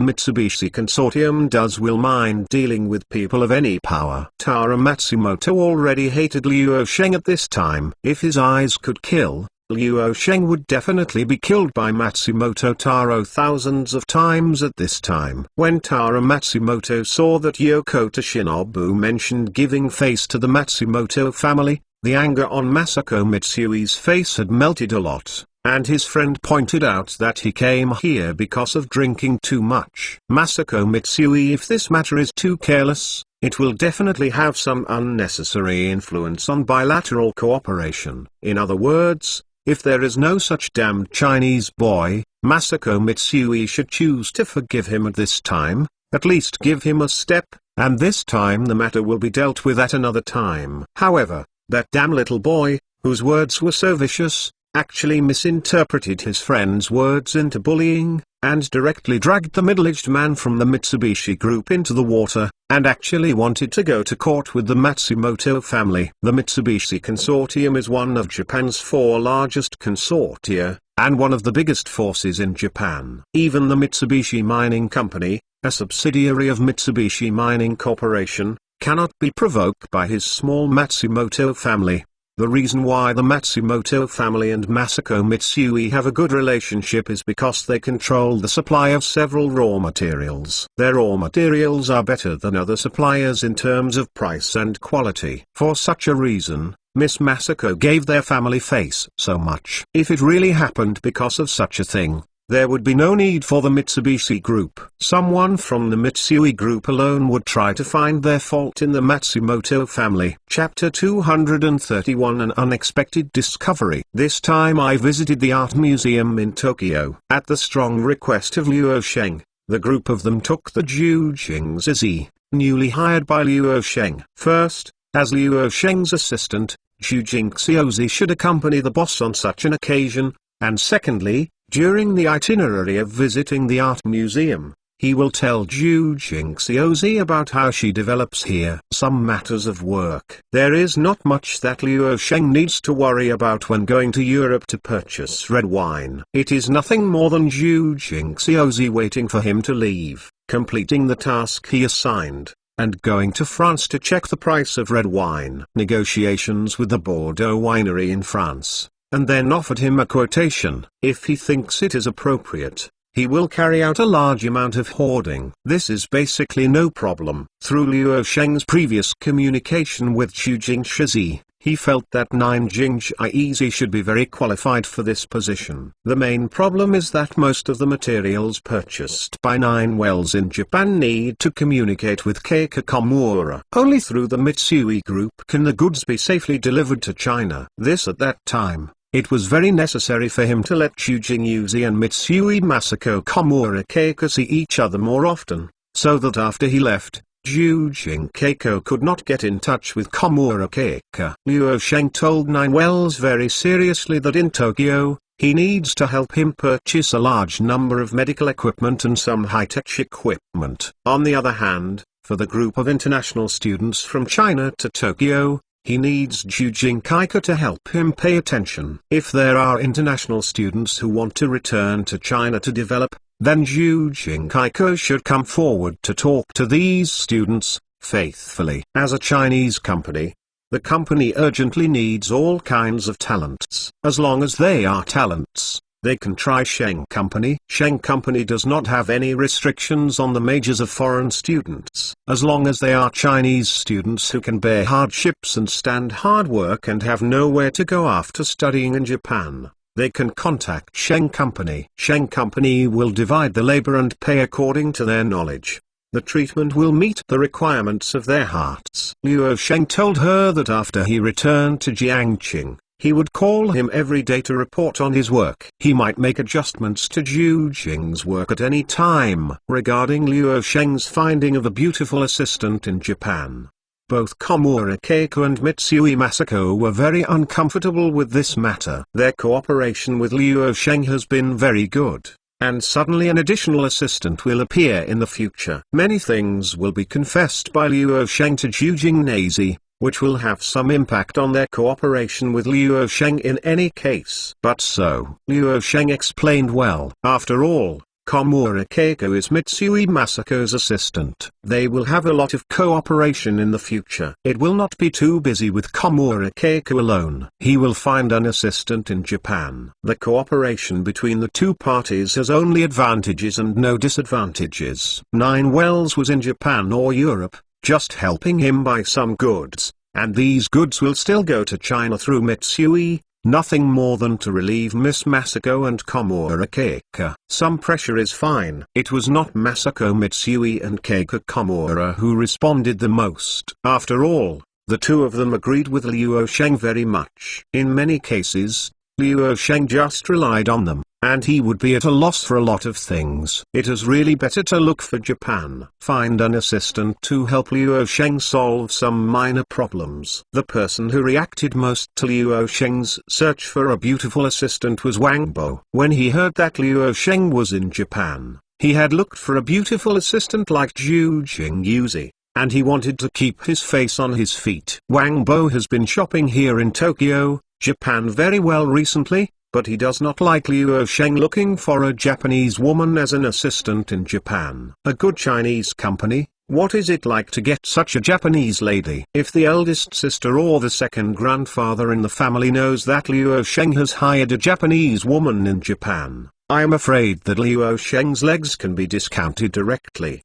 Mitsubishi consortium will mind dealing with people of any power. Taro Matsumoto already hated Luo Sheng at this time. If his eyes could kill, Luo Sheng would definitely be killed by Matsumoto Taro thousands of times at this time. When Taro Matsumoto saw that Yokota Shinobu mentioned giving face to the Matsumoto family, the anger on Masako Mitsui's face had melted a lot, and his friend pointed out that he came here because of drinking too much. Masako Mitsui, if this matter is too careless, it will definitely have some unnecessary influence on bilateral cooperation. In other words, if there is no such damned Chinese boy, Masako Mitsui should choose to forgive him at this time, at least give him a step, and this time the matter will be dealt with at another time. However, that damn little boy, whose words were so vicious, actually misinterpreted his friend's words into bullying, and directly dragged the middle-aged man from the Mitsubishi group into the water, and actually wanted to go to court with the Matsumoto family. The Mitsubishi consortium is one of Japan's 4 largest consortia, and one of the biggest forces in Japan. Even the Mitsubishi Mining Company, a subsidiary of Mitsubishi Mining Corporation, cannot be provoked by his small Matsumoto family. The reason why the Matsumoto family and Masako Mitsui have a good relationship is because they control the supply of several raw materials. Their raw materials are better than other suppliers in terms of price and quality. For such a reason, Miss Masako gave their family face so much. If it really happened because of such a thing, there would be no need for the Mitsubishi Group. Someone from the Mitsui Group alone would try to find their fault in the Matsumoto family. Chapter 231 An Unexpected Discovery. This time I visited the art museum in Tokyo. At the strong request of Liu Sheng, the group of them took the Jujing Zizi, newly hired by Liu Sheng. First, as Liu Sheng's assistant, Jujing Xiaozi should accompany the boss on such an occasion, and secondly, during the itinerary of visiting the art museum, he will tell Jujing Xiaozi about how she develops here some matters of work. There is not much that Liu Sheng needs to worry about when going to Europe to purchase red wine. It is nothing more than Jujing Xiaozi waiting for him to leave, completing the task he assigned, and going to France to check the price of red wine. Negotiations with the Bordeaux winery in France, and then offered him a quotation. If he thinks it is appropriate, he will carry out a large amount of hoarding. This is basically no problem. Through Liu Sheng's previous communication with Jujing Shizi, he felt that Nanjing Shizi should be very qualified for this position. The main problem is that most of the materials purchased by Nine Wells in Japan need to communicate with Keiko Komura. Only through the Mitsui Group can the goods be safely delivered to China. At that time, it was very necessary for him to let Jujing Yuzi and Mitsui Masako Komura Keiko see each other more often, so that after he left, Jujing Keiko could not get in touch with Komura Keiko. Liu Sheng told Nine Wells very seriously that in Tokyo, he needs to help him purchase a large number of medical equipment and some high-tech equipment. On the other hand, for the group of international students from China to Tokyo, he needs Jujing Keiko to help him pay attention. If there are international students who want to return to China to develop, then Jujing Keiko should come forward to talk to these students, faithfully. As a Chinese company, the company urgently needs all kinds of talents. As long as they are talents, they can try Sheng Company. Sheng Company does not have any restrictions on the majors of foreign students. As long as they are Chinese students who can bear hardships and stand hard work and have nowhere to go after studying in Japan, they can contact Sheng Company. Sheng Company will divide the labor and pay according to their knowledge. The treatment will meet the requirements of their hearts. Liu Sheng told her that after he returned to Jiangqing, he would call him every day to report on his work. He might make adjustments to Jujing's work at any time. Regarding Liu Sheng's finding of a beautiful assistant in Japan, both Komura Keiko and Mitsui Masako were very uncomfortable with this matter. Their cooperation with Liu Sheng has been very good, and suddenly an additional assistant will appear in the future. Many things will be confessed by Liu Sheng to Jujing Nazi, which will have some impact on their cooperation with Liu Sheng in any case. But so, Liu Sheng explained well. After all, Komura Keiko is Mitsui Masako's assistant. They will have a lot of cooperation in the future. It will not be too busy with Komura Keiko alone. He will find an assistant in Japan. The cooperation between the two parties has only advantages and no disadvantages. Nine Wells was in Japan or Europe, just helping him buy some goods, and these goods will still go to China through Mitsui, nothing more than to relieve Miss Masako and Komura Keiko. Some pressure is fine. It was not Masako Mitsui and Keiko Komura who responded the most. After all, the two of them agreed with Liu Sheng very much. In many cases, Liu Sheng just relied on them, and he would be at a loss for a lot of things. It is really better to look for Japan. Find an assistant to help Liu Sheng solve some minor problems. The person who reacted most to Liu Sheng's search for a beautiful assistant was Wang Bo. When he heard that Liu Sheng was in Japan, he had looked for a beautiful assistant like Jujing Yuzi, and he wanted to keep his face on his feet. Wang Bo has been shopping here in Tokyo, Japan very well recently, but he does not like Liu Sheng looking for a Japanese woman as an assistant in Japan. A good Chinese company, What is it like to get such a Japanese lady? If the eldest sister or the second grandfather in the family knows that Liu Sheng has hired a Japanese woman in Japan, I am afraid that Liu Sheng's legs can be discounted directly.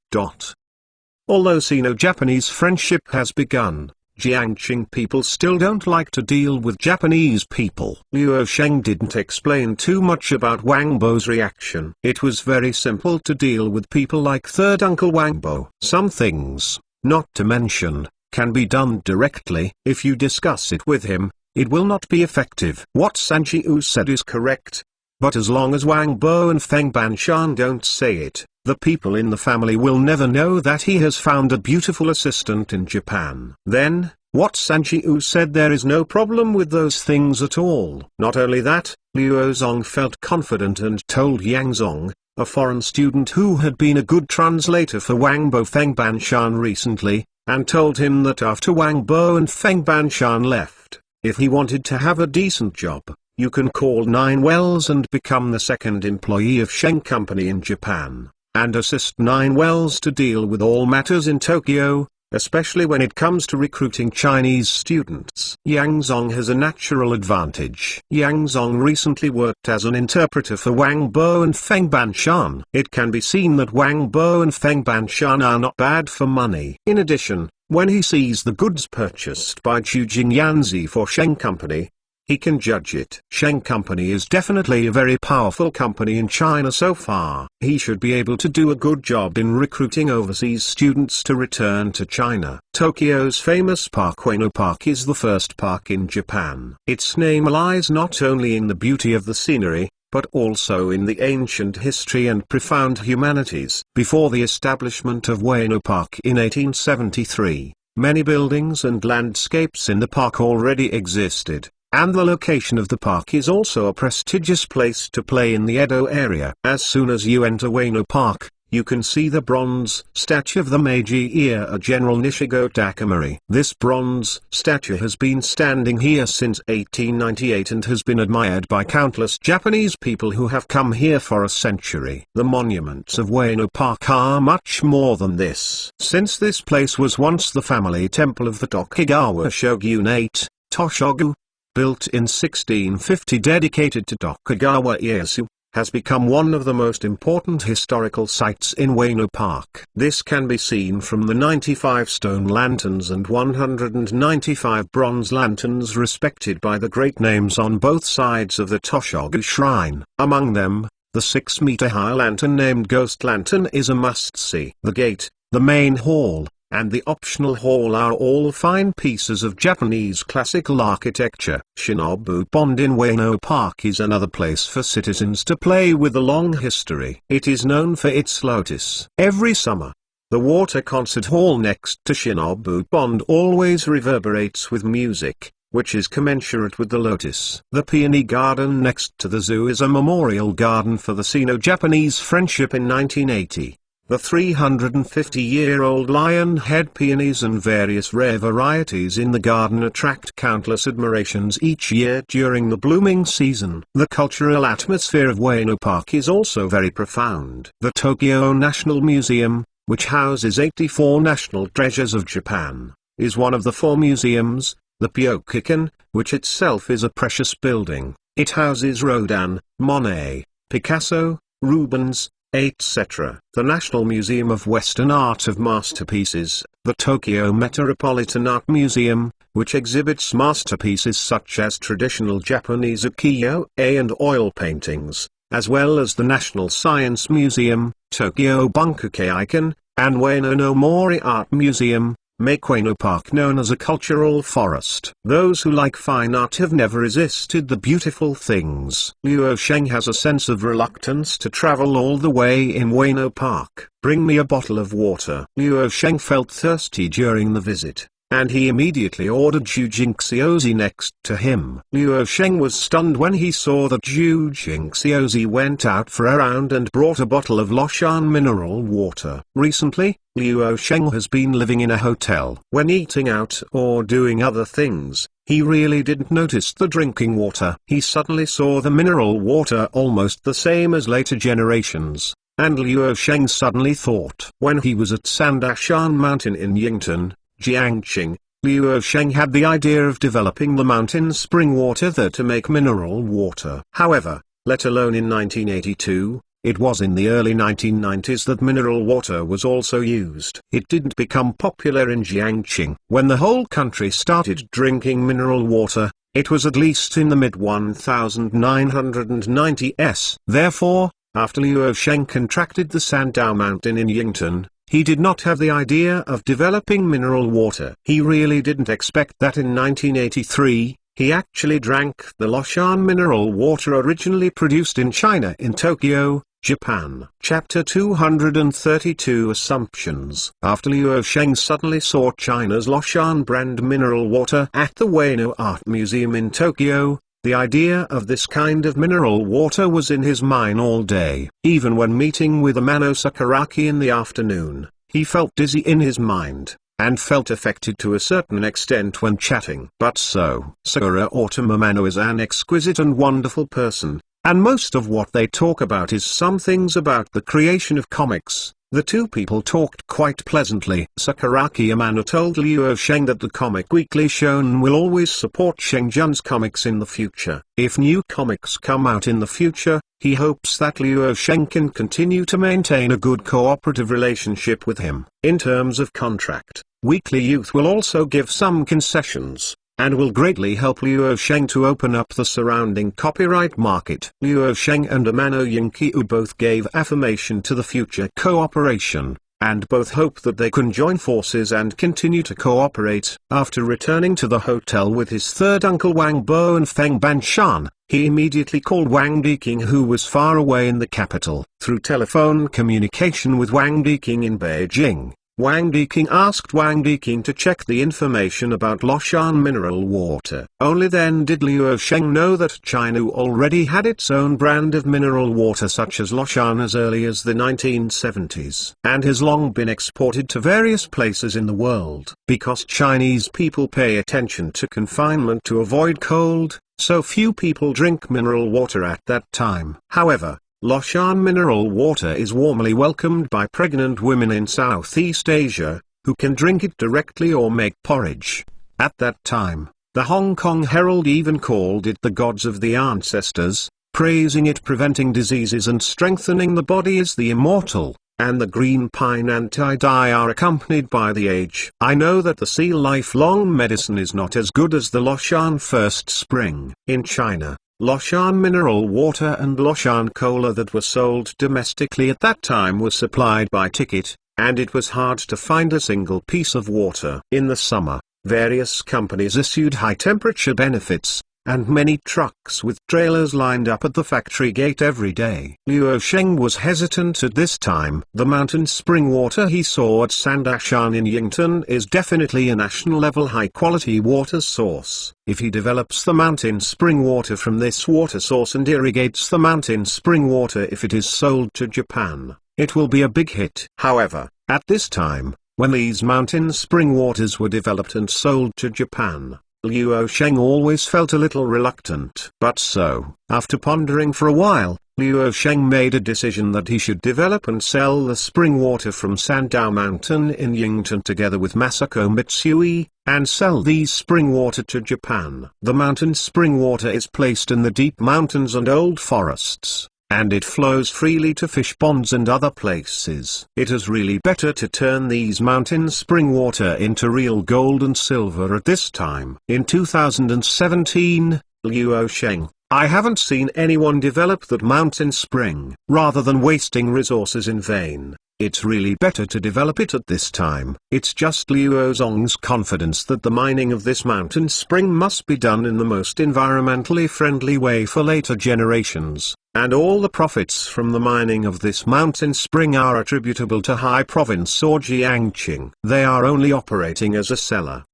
Although Sino-Japanese friendship has begun, Jiangqing people still don't like to deal with Japanese people. Liu Sheng didn't explain too much about Wang Bo's reaction. It was very simple to deal with people like third uncle Wang Bo. Some things, not to mention, can be done directly. If you discuss it with him, it will not be effective. What Sanjiu said is correct. But as long as Wang Bo and Feng Banshan don't say it, the people in the family will never know that he has found a beautiful assistant in Japan. Then, what Sanjiu said, there is no problem with those things at all. Not only that, Liu Zong felt confident and told Yang Zong, a foreign student who had been a good translator for Wang Bo Feng Banshan recently, and told him that after Wang Bo and Feng Banshan left, if he wanted to have a decent job, you can call Nine Wells and become the second employee of Sheng Company in Japan, and assist Nine Wells to deal with all matters in Tokyo, especially when it comes to recruiting Chinese students. Yang Zong has a natural advantage. Yang Zong recently worked as an interpreter for Wang Bo and Feng Banshan. It can be seen that Wang Bo and Feng Banshan are not bad for money. In addition, when he sees the goods purchased by Chujing Yanzi for Sheng Company, he can judge it. Sheng Company is definitely a very powerful company in China so far. He should be able to do a good job in recruiting overseas students to return to China. Tokyo's famous park Ueno Park is the first park in Japan. Its name lies not only in the beauty of the scenery, but also in the ancient history and profound humanities. Before the establishment of Ueno Park in 1873, many buildings and landscapes in the park already existed. And the location of the park is also a prestigious place to play in the Edo area. As soon as you enter Ueno Park, you can see the bronze statue of the Meiji era General Nishigo Takamori. This bronze statue has been standing here since 1898 and has been admired by countless Japanese people who have come here for a century. The monuments of Ueno Park are much more than this. Since this place was once the family temple of the Tokugawa shogunate, Toshogu, built in 1650 dedicated to Tokugawa Ieyasu, has become one of the most important historical sites in Ueno Park. This can be seen from the 95 stone lanterns and 195 bronze lanterns respected by the great names on both sides of the Toshogu shrine. Among them, the 6-meter-high lantern named Ghost Lantern is a must-see. The gate, the main hall, and the optional hall are all fine pieces of Japanese classical architecture. Shinobu Pond in Ueno Park is another place for citizens to play with a long history. It is known for its lotus. Every summer, the water concert hall next to Shinobu Pond always reverberates with music, which is commensurate with the lotus. The peony garden next to the zoo is a memorial garden for the Sino-Japanese friendship in 1980. The 350-year-old lion-head peonies and various rare varieties in the garden attract countless admirations each year during the blooming season. The cultural atmosphere of Ueno Park is also very profound. The Tokyo National Museum, which houses 84 national treasures of Japan, is one of the 4 museums. The Pyokukan, which itself is a precious building, it houses Rodin, Monet, Picasso, Rubens, etc. The National Museum of Western Art of Masterpieces, the Tokyo Metropolitan Art Museum, which exhibits masterpieces such as traditional Japanese ukiyo-e and oil paintings, as well as the National Science Museum, Tokyo Bunkaku-eikan, and Ueno no Mori Art Museum, make Ueno Park known as a cultural forest. Those who like fine art have never resisted the beautiful things. Liu Sheng has a sense of reluctance to travel all the way in Ueno Park. Bring me a bottle of water. Liu Sheng felt thirsty during the visit, and he immediately ordered Zhu Jingxiaozi next to him. Liu Sheng was stunned when he saw that Zhu Jingxiaozi went out for a round and brought a bottle of Loshan mineral water. Recently, Liu Sheng has been living in a hotel. When eating out or doing other things, he really didn't notice the drinking water. He suddenly saw the mineral water almost the same as later generations. and Liu Sheng suddenly thought. When he was at Sandashan Mountain in Yingtan, Jiangxing, Liu Sheng had the idea of developing the mountain spring water there to make mineral water. However, let alone in 1982, it was in the early 1990s that mineral water was also used. It didn't become popular in Jiangxing. When the whole country started drinking mineral water, it was at least in the mid-1990s. Therefore, after Liu Sheng contracted the Sandao Mountain in Yingtan, he did not have the idea of developing mineral water. He really didn't expect that in 1983, he actually drank the Loshan mineral water originally produced in China in Tokyo, Japan. Chapter 232 Assumptions. After Liu Sheng suddenly saw China's Loshan brand mineral water at the Ueno Art Museum in Tokyo, the idea of this kind of mineral water was in his mind all day. Even when meeting with Amano Sakuraki in the afternoon, he felt dizzy in his mind, and felt affected to a certain extent when chatting. But so, Sakura Autumn Amano is an exquisite and wonderful person, and most of what they talk about is some things about the creation of comics. The two people talked quite pleasantly. Sakuraki Amano told Liu Sheng that the comic weekly Shonen will always support Shengjun's comics in the future. If new comics come out in the future, he hopes that Liu Sheng can continue to maintain a good cooperative relationship with him. In terms of contract, Weekly Youth will also give some concessions, and will greatly help Liu Sheng to open up the surrounding copyright market. Liu Sheng and Amano Yinkyu both gave affirmation to the future cooperation, and both hope that they can join forces and continue to cooperate. After returning to the hotel with his third uncle Wang Bo and Feng Banshan, he immediately called Wang Diking, who was far away in the capital. Through telephone communication with Wang Diking in Beijing, Wang Diking asked Wang Diking to check the information about Loshan mineral water. Only then did Liu Sheng know that China already had its own brand of mineral water such as Loshan as early as the 1970s, and has long been exported to various places in the world. Because Chinese people pay attention to confinement to avoid cold, so few people drink mineral water at that time. However, Loshan mineral water is warmly welcomed by pregnant women in Southeast Asia, who can drink it directly or make porridge. At that time, the Hong Kong Herald even called it the gods of the ancestors, praising it preventing diseases and strengthening the body as the immortal, and the green pine anti-dye are accompanied by the age. I know that the sea lifelong medicine is not as good as the Loshan first spring. In China, Loshan mineral water and Loshan cola that were sold domestically at that time were supplied by ticket, and it was hard to find a single piece of water. In the summer, various companies issued high-temperature benefits, and many trucks with trailers lined up at the factory gate every day. Liu Sheng was hesitant at this time. The mountain spring water he saw at Sandashan in Yingtan is definitely a national-level high-quality water source. If he develops the mountain spring water from this water source and irrigates the mountain spring water if it is sold to Japan, it will be a big hit. However, at this time, when these mountain spring waters were developed and sold to Japan, Liu Sheng always felt a little reluctant. But so, after pondering for a while, Liu Sheng made a decision that he should develop and sell the spring water from Sandao Mountain in Yingtan together with Masako Mitsui, and sell these spring water to Japan. The mountain spring water is placed in the deep mountains and old forests, and it flows freely to fish ponds and other places. It is really better to turn these mountain spring water into real gold and silver at this time. In 2017, Liu Sheng, I haven't seen anyone develop that mountain spring. Rather than wasting resources in vain, it's really better to develop it at this time. It's just Liu Zong's confidence that the mining of this mountain spring must be done in the most environmentally friendly way for later generations, and all the profits from the mining of this mountain spring are attributable to Hai Province or Jiangxing. They are only operating as a seller.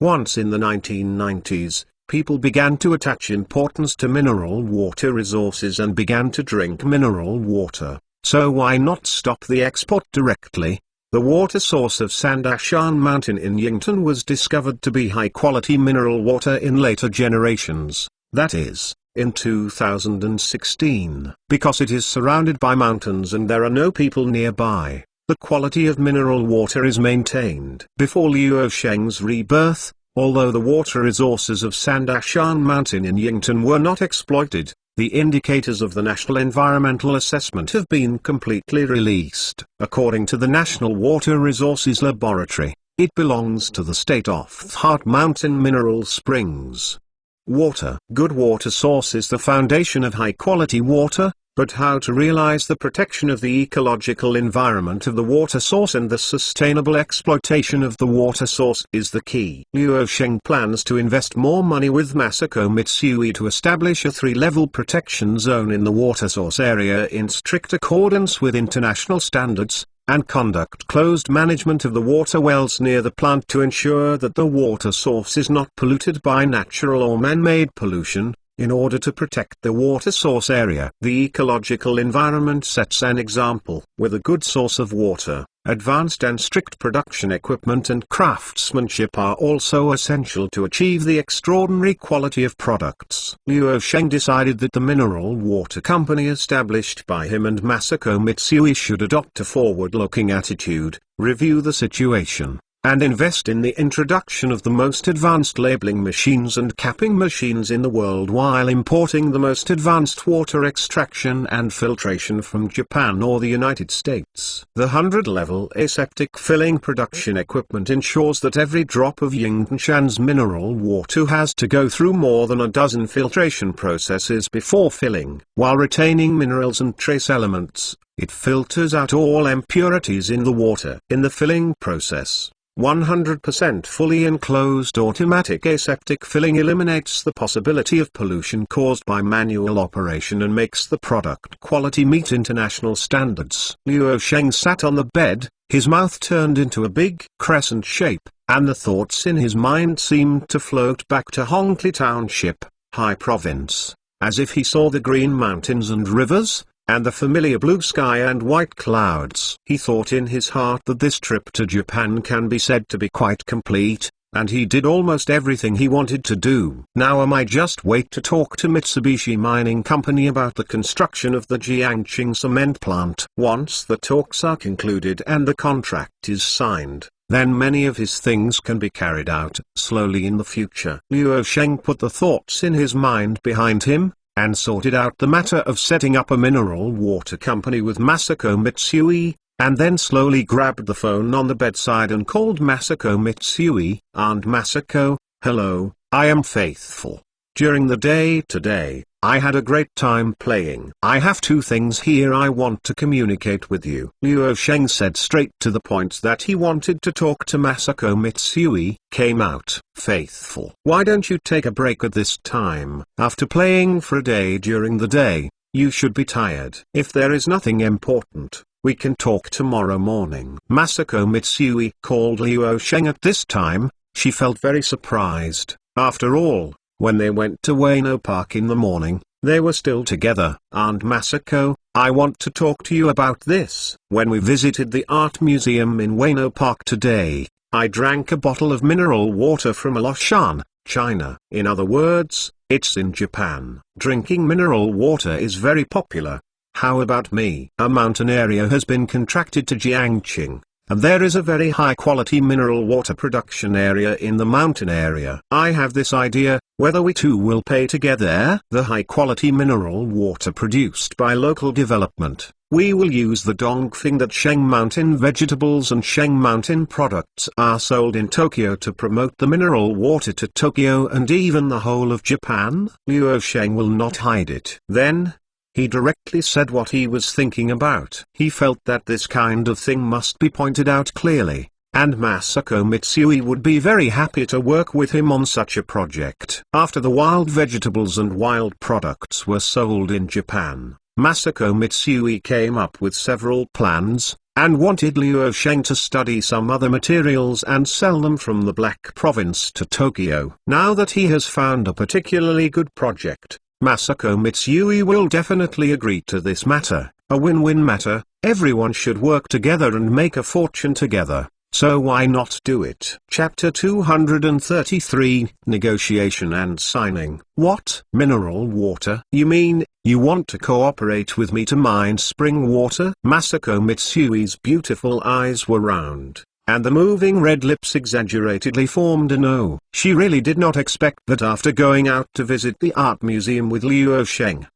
Once in the 1990s, people began to attach importance to mineral water resources and began to drink mineral water. So why not stop the export directly? The water source of Sandashan Mountain in Yingtan was discovered to be high-quality mineral water in later generations. That is, in 2016. Because it is surrounded by mountains and there are no people nearby, the quality of mineral water is maintained. Before Liu Sheng's rebirth, although the water resources of Sandashan Mountain in Yingtan were not exploited, the indicators of the National Environmental Assessment have been completely released. According to the National Water Resources Laboratory, it belongs to the state of Heart Mountain Mineral Springs. Water. Good water source is the foundation of high-quality water, but how to realize the protection of the ecological environment of the water source and the sustainable exploitation of the water source is the key. Liu Sheng plans to invest more money with Masako Mitsui to establish a 3-level protection zone in the water source area in strict accordance with international standards, and conduct closed management of the water wells near the plant to ensure that the water source is not polluted by natural or man-made pollution. In order to protect the water source area, the ecological environment sets an example. With a good source of water, advanced and strict production equipment and craftsmanship are also essential to achieve the extraordinary quality of products. Liu Sheng decided that the mineral water company established by him and Masako Mitsui should adopt a forward-looking attitude, review the situation, and invest in the introduction of the most advanced labeling machines and capping machines in the world while importing the most advanced water extraction and filtration from Japan or the United States. The 100-level aseptic filling production equipment ensures that every drop of Yingtanshan's mineral water has to go through more than a dozen filtration processes before filling. While retaining minerals and trace elements, it filters out all impurities in the water. In the filling process, 100% fully enclosed automatic aseptic filling eliminates the possibility of pollution caused by manual operation and makes the product quality meet international standards. Liu Sheng sat on the bed, his mouth turned into a big crescent shape, and the thoughts in his mind seemed to float back to Hongli Township, High Province, as if he saw the green mountains and rivers, and the familiar blue sky and white clouds. He thought in his heart that this trip to Japan can be said to be quite complete, and he did almost everything he wanted to do. Now I might just wait to talk to Mitsubishi Mining Company about the construction of the Jiangqing cement plant. Once the talks are concluded and the contract is signed, then many of his things can be carried out slowly in the future. Liu Sheng put the thoughts in his mind behind him, and sorted out the matter of setting up a mineral water company with Masako Mitsui, and then slowly grabbed the phone on the bedside and called Masako Mitsui. "Aunt Masako, hello, I am Faithful. During the day today, I had a great time playing. I have 2 things here I want to communicate with you." Liu Sheng said straight to the point that he wanted to talk to Masako Mitsui, came out. "Faithful, why don't you take a break at this time? After playing for a day during the day, you should be tired. If there is nothing important, we can talk tomorrow morning." Masako Mitsui called Liu Sheng at this time. She felt very surprised. After all, when they went to Ueno Park in the morning, they were still together. "Aunt Masako, I want to talk to you about this. When we visited the art museum in Ueno Park today, I drank a bottle of mineral water from Alashan, China. In other words, it's in Japan. Drinking mineral water is very popular. How about me? A mountain area has been contracted to Jiangqing, and there is a very high-quality mineral water production area in the mountain area. I have this idea, whether we two will pay together. The high-quality mineral water produced by local development, we will use the Dongfeng that Sheng Mountain vegetables and Sheng Mountain products are sold in Tokyo to promote the mineral water to Tokyo and even the whole of Japan. Liu Sheng will not hide it. Then, he directly said what he was thinking about. He felt that this kind of thing must be pointed out clearly, and Masako Mitsui would be very happy to work with him on such a project. After the wild vegetables and wild products were sold in Japan, Masako Mitsui came up with several plans, and wanted Liu Sheng to study some other materials and sell them from the Black Province to Tokyo. Now that he has found a particularly good project, Masako Mitsui will definitely agree to this matter, a win-win matter. Everyone should work together and make a fortune together. so why not do it? Chapter 233, Negotiation and Signing. What? Mineral water? You mean, you want to cooperate with me to mine spring water? Masako Mitsui's beautiful eyes were round, and the moving red lips exaggeratedly formed an O. She really did not expect that after going out to visit the art museum with Liu Sheng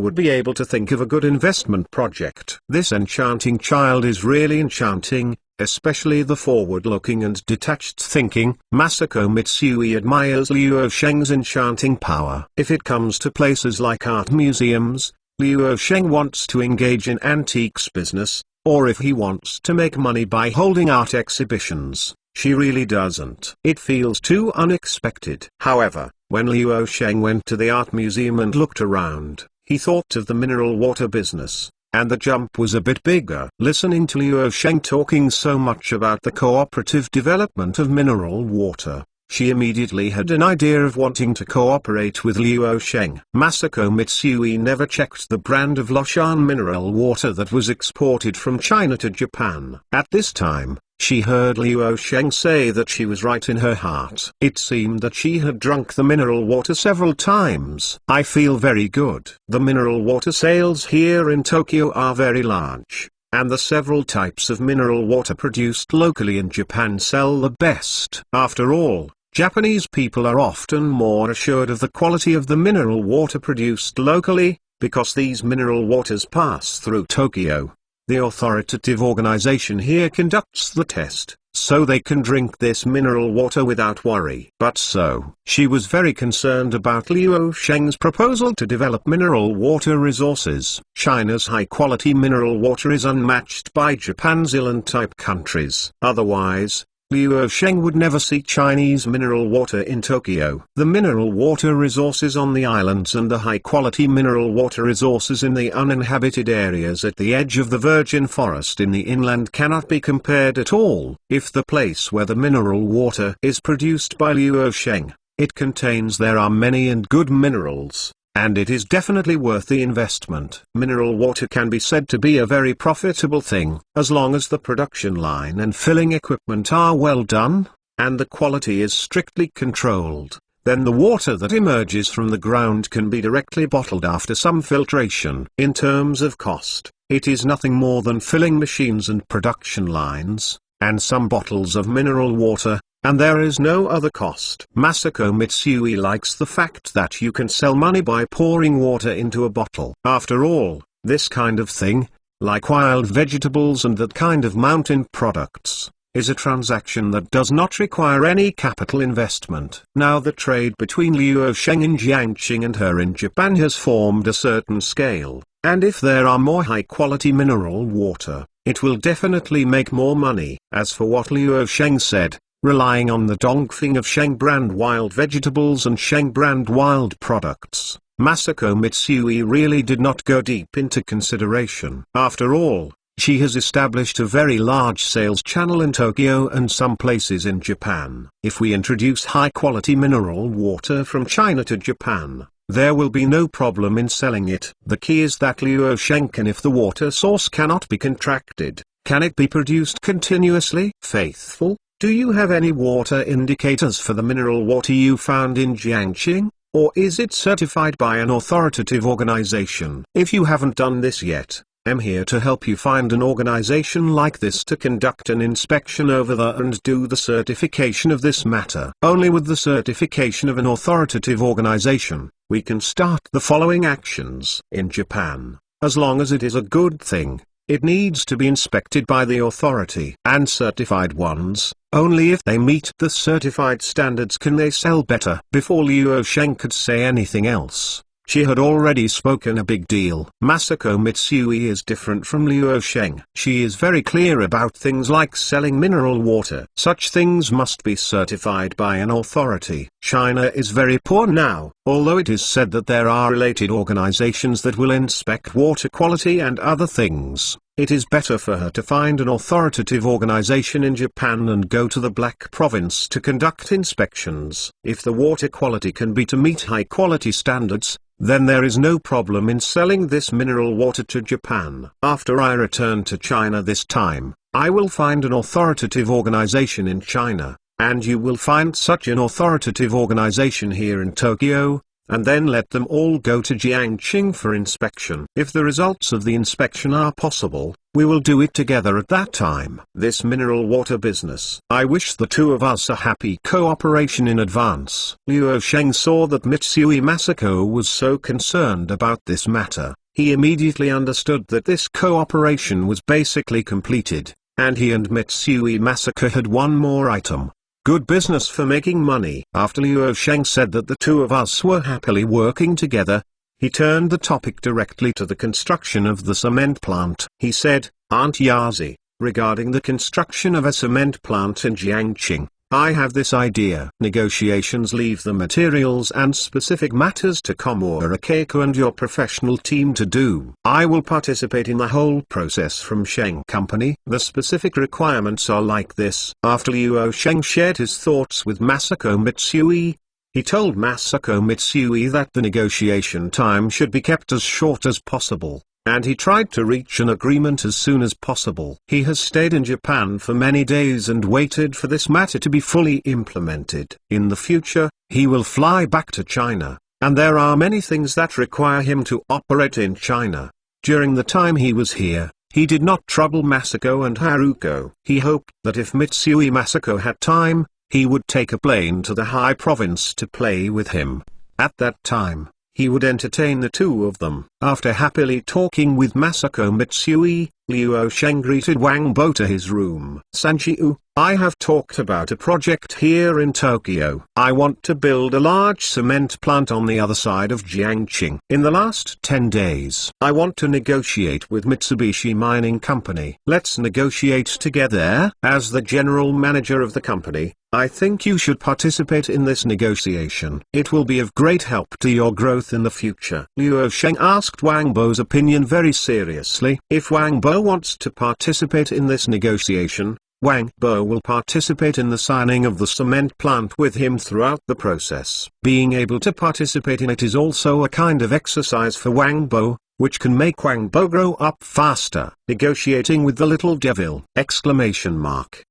would be able to think of a good investment project. This enchanting child is really enchanting, especially the forward-looking and detached thinking. Masako Mitsui admires Liu Sheng's enchanting power. If it comes to places like art museums, Liu Sheng wants to engage in antiques business, or if he wants to make money by holding art exhibitions, she really doesn't. It feels too unexpected. However, when Liu Sheng went to the art museum and looked around, he thought of the mineral water business, and the jump was a bit bigger. Listening to Liu Sheng talking so much about the cooperative development of mineral water, she immediately had an idea of wanting to cooperate with Liu Sheng. Masako Mitsui never checked the brand of Loshan mineral water that was exported from China to Japan. At this time, she heard Liu Sheng say that she was right in her heart. It seemed that she had drunk the mineral water several times. I feel very good. The mineral water sales here in Tokyo are very large, and the several types of mineral water produced locally in Japan sell the best. After all, Japanese people are often more assured of the quality of the mineral water produced locally, because these mineral waters pass through Tokyo. The authoritative organization here conducts the test, so they can drink this mineral water without worry. But so, she was very concerned about Liu Sheng's proposal to develop mineral water resources. China's high-quality mineral water is unmatched by Japan's island-type countries. Otherwise, Liu Sheng would never see Chinese mineral water in Tokyo. The mineral water resources on the islands and the high-quality mineral water resources in the uninhabited areas at the edge of the virgin forest in the inland cannot be compared at all. If the place where the mineral water is produced by Liu Sheng, it contains there are many and good minerals, and it is definitely worth the investment. Mineral water can be said to be a very profitable thing, as long as the production line and filling equipment are well done, and the quality is strictly controlled. Then the water that emerges from the ground can be directly bottled after some filtration. In terms of cost, it is nothing more than filling machines and production lines, and some bottles of mineral water, and there is no other cost. Masako Mitsui likes the fact that you can sell money by pouring water into a bottle. After all, this kind of thing, like wild vegetables and that kind of mountain products, is a transaction that does not require any capital investment. Now the trade between Liu Sheng in Jiangxing and her in Japan has formed a certain scale, and if there are more high-quality mineral water, it will definitely make more money. As for what Liu Sheng said, relying on the Dongfeng of Sheng brand wild vegetables and Sheng brand wild products, Masako Mitsui really did not go deep into consideration. After all, she has established a very large sales channel in Tokyo and some places in Japan. If we introduce high-quality mineral water from China to Japan, there will be no problem in selling it. The key is that Liu Sheng can, if the water source cannot be contracted, can it be produced continuously? Faithful, do you have any water indicators for the mineral water you found in Jiangxing, or is it certified by an authoritative organization? If you haven't done this yet, I'm here to help you find an organization like this to conduct an inspection over there and do the certification of this matter. Only with the certification of an authoritative organization, we can start the following actions. In Japan, as long as it is a good thing, it needs to be inspected by the authority, and certified ones, only if they meet the certified standards can they sell better. Before Liu Sheng could say anything else, she had already spoken a big deal. Masako Mitsui is different from Liu Sheng. She is very clear about things like selling mineral water. Such things must be certified by an authority. China is very poor now, although it is said that there are related organizations that will inspect water quality and other things. It is better for her to find an authoritative organization in Japan and go to the Black Province to conduct inspections. If the water quality can be to meet high quality standards, then there is no problem in selling this mineral water to Japan. After I return to China this time, I will find an authoritative organization in China, and you will find such an authoritative organization here in Tokyo, and then let them all go to Jiangxing for inspection. If the results of the inspection are possible, we will do it together at that time. This mineral water business. I wish the two of us a happy cooperation in advance. Luo Sheng saw that Mitsui Masako was so concerned about this matter. He immediately understood that this cooperation was basically completed, and he and Mitsui Masako had one more item. Good business for making money. After Luo Sheng said that the two of us were happily working together, he turned the topic directly to the construction of the cement plant. He said, Aunt Yazi, regarding the construction of a cement plant in Jiangxing, I have this idea. Negotiations leave the materials and specific matters to Komura Keiko and your professional team to do. I will participate in the whole process from Sheng Company. The specific requirements are like this. After Luo Sheng shared his thoughts with Masako Mitsui, he told Masako Mitsui that the negotiation time should be kept as short as possible, and he tried to reach an agreement as soon as possible. He has stayed in Japan for many days and waited for this matter to be fully implemented. In the future, he will fly back to China, and there are many things that require him to operate in China. During the time he was here, he did not trouble Masako and Haruko. He hoped that if Mitsui Masako had time, he would take a plane to the high province to play with him. At that time, he would entertain the two of them. After happily talking with Masako Mitsui, Luo Sheng greeted Wang Bo to his room. Sanjiu, I have talked about a project here in Tokyo. I want to build a large cement plant on the other side of Jiangxing. In the last 10 days, I want to negotiate with Mitsubishi Mining Company. Let's negotiate together. As the general manager of the company, I think you should participate in this negotiation. It will be of great help to your growth in the future. Luo Sheng asked Wang Bo's opinion very seriously. If Wang Bo wants to participate in this negotiation, Wang Bo will participate in the signing of the cement plant with him throughout the process. Being able to participate in it is also a kind of exercise for Wang Bo, which can make Wang Bo grow up faster. Negotiating with the little devil! Exclamation mark.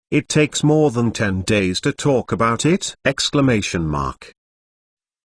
It takes more than 10 days to talk about it! Exclamation mark.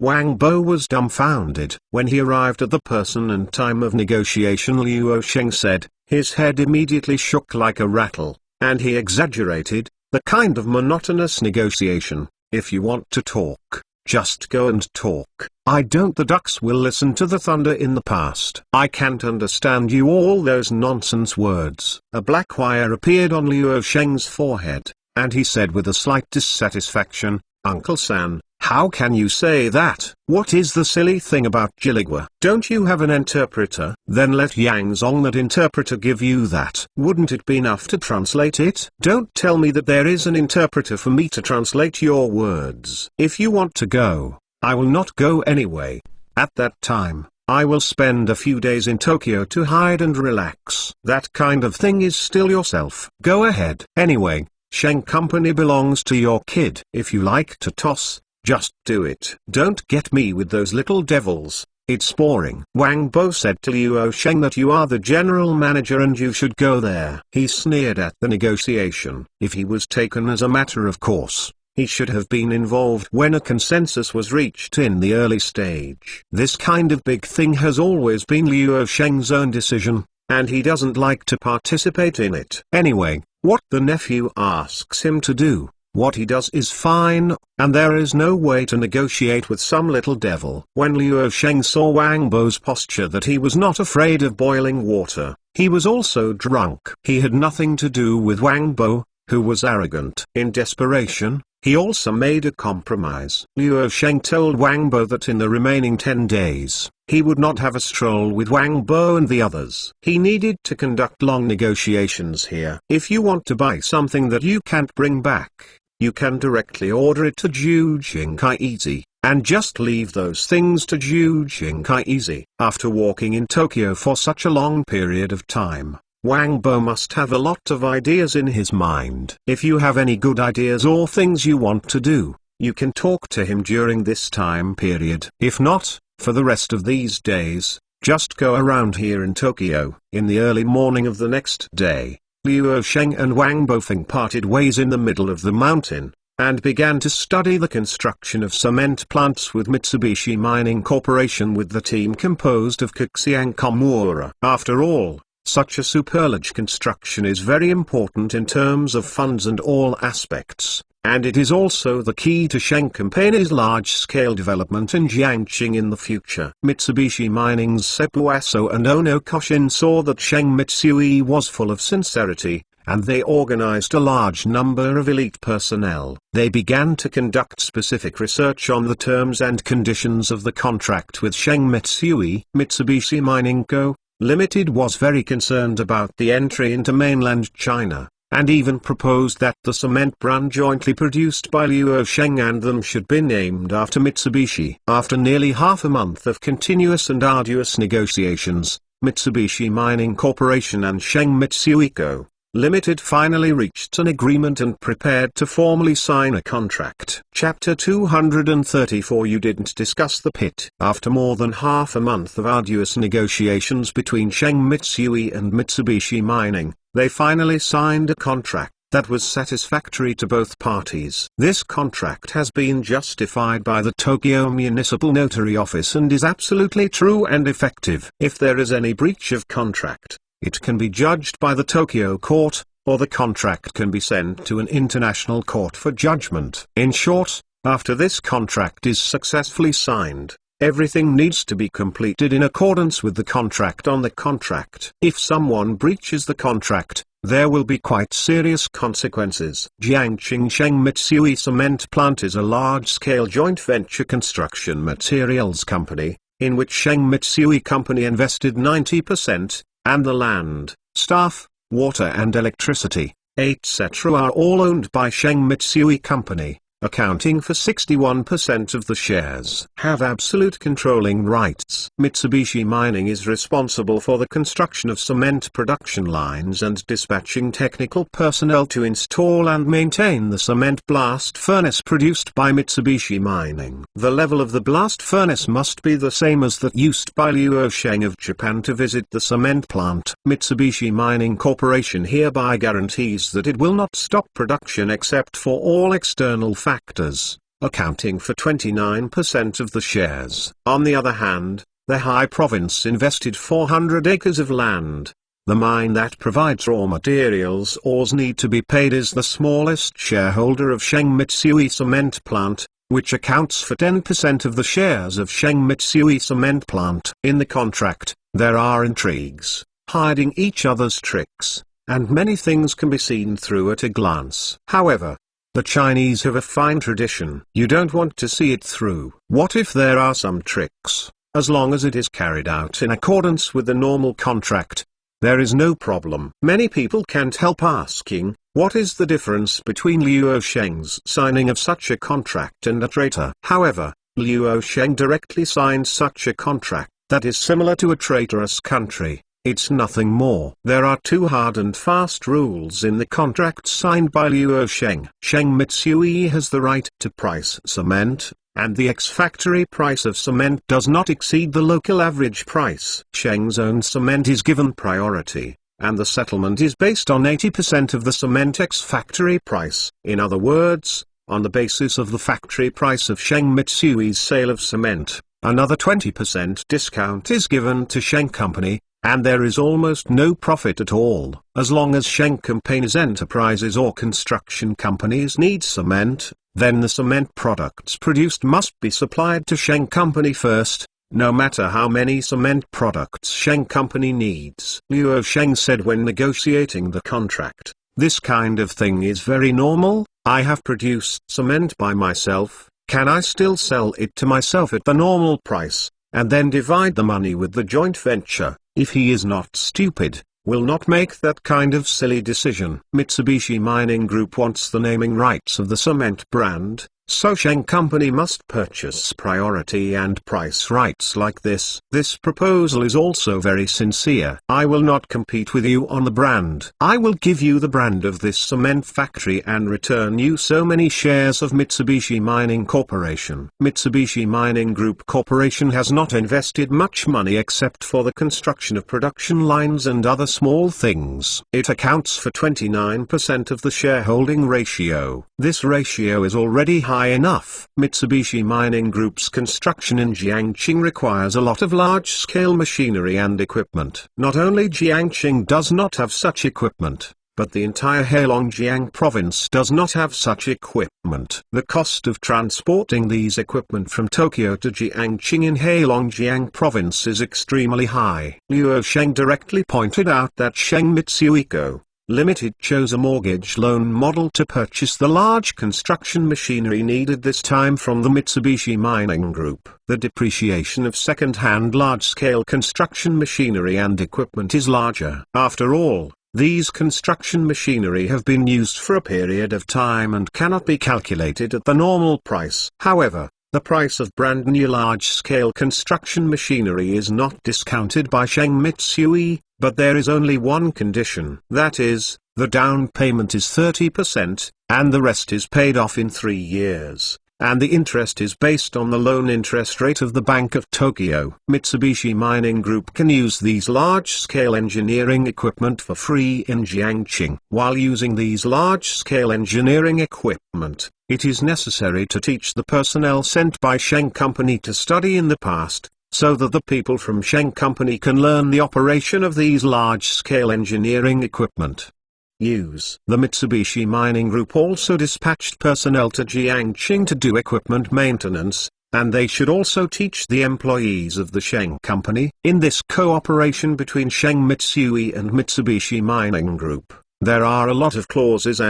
Wang Bo was dumbfounded. When he arrived at the person and time of negotiation, Luo Sheng said, his head immediately shook like a rattle, and he exaggerated, the kind of monotonous negotiation. If you want to talk, just go and talk. I don't. The ducks will listen to the thunder in the past. I can't understand you all those nonsense words. A black wire appeared on Luo Sheng's forehead, and he said with a slight dissatisfaction, Uncle San, how can you say that? What is the silly thing about Jiligua? Don't you have an interpreter? Then let Yang Zong, that interpreter, give you that. Wouldn't it be enough to translate it? Don't tell me that there is an interpreter for me to translate your words. If you want to go, I will not go anyway. At that time, I will spend a few days in Tokyo to hide and relax. That kind of thing is still yourself. Go ahead. Anyway, Sheng Company belongs to your kid. If you like to toss, just do it. Don't get me with those little devils. It's boring. Wang Bo said to Luo Sheng that you are the general manager and you should go there. He sneered at the negotiation. If he was taken as a matter of course, he should have been involved when a consensus was reached in the early stage. This kind of big thing has always been Luo Sheng's own decision, and he doesn't like to participate in it. Anyway, what the nephew asks him to do, what he does is fine, and there is no way to negotiate with some little devil. When Luo Sheng saw Wang Bo's posture that he was not afraid of boiling water, he was also drunk. He had nothing to do with Wang Bo, who was arrogant. In desperation, he also made a compromise. Luo Sheng told Wang Bo that in the remaining 10 days, he would not have a stroll with Wang Bo and the others. He needed to conduct long negotiations here. If you want to buy something that you can't bring back, you can directly order it to Ju Jinkai, and just leave those things to Ju Jinkai. After walking in Tokyo for such a long period of time, Wang Bo must have a lot of ideas in his mind. If you have any good ideas or things you want to do, you can talk to him during this time period. If not, for the rest of these days. Just go around here in Tokyo." In the early morning of the next day, Liu Sheng and Wang Bofeng parted ways in the middle of the mountain, and began to study the construction of cement plants with Mitsubishi Mining Corporation with the team composed of Koxiang Komura. After all, such a superlarge construction is very important in terms of funds and all aspects, and it is also the key to Sheng Company's large-scale development in Jiangxing in the future. Mitsubishi Mining's Seppu Aso and Ono Koshin saw that Sheng Mitsui was full of sincerity, and they organized a large number of elite personnel. They began to conduct specific research on the terms and conditions of the contract with Sheng Mitsui. Mitsubishi Mining Co. Limited was very concerned about the entry into mainland China, and even proposed that the cement brand jointly produced by Liu Sheng and them should be named after Mitsubishi. After nearly half a month of continuous and arduous negotiations, Mitsubishi Mining Corporation and Sheng Mitsui Co. Limited finally reached an agreement and prepared to formally sign a contract. Chapter 234. You didn't discuss the pit. After more than half a month of arduous negotiations between Sheng Mitsui and Mitsubishi Mining, they finally signed a contract that was satisfactory to both parties. This contract has been justified by the Tokyo Municipal Notary Office and is absolutely true and effective. If there is any breach of contract, it can be judged by the Tokyo court, or the contract can be sent to an international court for judgment. In short, after this contract is successfully signed, everything needs to be completed in accordance with the contract on the contract. If someone breaches the contract, there will be quite serious consequences. Jiangxing Sheng Mitsui Cement Plant is a large-scale joint venture construction materials company, in which Sheng Mitsui Company invested 90%, and the land, staff, water and electricity, etc. are all owned by Sheng Mitsui Company, accounting for 61% of the shares. Have absolute controlling rights. Mitsubishi Mining is responsible for the construction of cement production lines and dispatching technical personnel to install and maintain the cement blast furnace produced by Mitsubishi Mining. The level of the blast furnace must be the same as that used by Liu Sheng of Japan to visit the cement plant. Mitsubishi Mining Corporation hereby guarantees that it will not stop production except for all external factors, accounting for 29% of the shares. On the other hand, the High Province invested 400 acres of land. The mine that provides raw materials ores need to be paid is the smallest shareholder of Sheng Mitsui Cement Plant, which accounts for 10% of the shares of Sheng Mitsui Cement Plant. In the contract, there are intrigues, hiding each other's tricks, and many things can be seen through at a glance. However, the Chinese have a fine tradition. You don't want to see it through. What if there are some tricks? As long as it is carried out in accordance with the normal contract, there is no problem. Many people can't help asking, what is the difference between Liu Sheng's signing of such a contract and a traitor? However, Liu Sheng directly signed such a contract that is similar to a traitorous country. It's nothing more. There are two hard and fast rules in the contract signed by Liu Sheng. Sheng Mitsui has the right to price cement, and the ex-factory price of cement does not exceed the local average price. Sheng's own cement is given priority, and the settlement is based on 80% of the cement ex-factory price. In other words, on the basis of the factory price of Sheng Mitsui's sale of cement, another 20% discount is given to Sheng Company, and there is almost no profit at all. As long as Sheng Company's enterprises or construction companies need cement, then the cement products produced must be supplied to Sheng Company first, no matter how many cement products Sheng Company needs. Liu Sheng said when negotiating the contract, "This kind of thing is very normal. I have produced cement by myself, can I still sell it to myself at the normal price, and then divide the money with the joint venture?" If he is not stupid, will not make that kind of silly decision. Mitsubishi Mining Group wants the naming rights of the cement brand, So Sheng Company must purchase priority and price rights like this. This proposal is also very sincere. I will not compete with you on the brand. I will give you the brand of this cement factory and return you so many shares of Mitsubishi Mining Corporation. Mitsubishi Mining Group Corporation has not invested much money except for the construction of production lines and other small things. It accounts for 29% of the shareholding ratio. This ratio is already high enough. Mitsubishi Mining Group's construction in Jiangxing requires a lot of large-scale machinery and equipment. Not only Jiangxing does not have such equipment, but the entire Heilongjiang province does not have such equipment. The cost of transporting these equipment from Tokyo to Jiangxing in Heilongjiang province is extremely high. Luo Sheng directly pointed out that Sheng Mitsui Co. Limited chose a mortgage loan model to purchase the large construction machinery needed this time from the Mitsubishi Mining Group. The depreciation of second-hand large-scale construction machinery and equipment is larger. After all, these construction machinery have been used for a period of time and cannot be calculated at the normal price. However, the price of brand new large-scale construction machinery is not discounted by Sheng Mitsui, but there is only one condition. That is, the down payment is 30%, and the rest is paid off in 3 years, and the interest is based on the loan interest rate of the Bank of Tokyo. Mitsubishi Mining Group can use these large-scale engineering equipment for free in Jiangxing. While using these large-scale engineering equipment, it is necessary to teach the personnel sent by Sheng Company to study in the past, so that the people from Sheng Company can learn the operation of these large-scale engineering equipment. The Mitsubishi Mining Group also dispatched personnel to Jiangxing to do equipment maintenance, and they should also teach the employees of the Sheng Company. In this cooperation between Sheng Mitsui and Mitsubishi Mining Group, there are a lot of clauses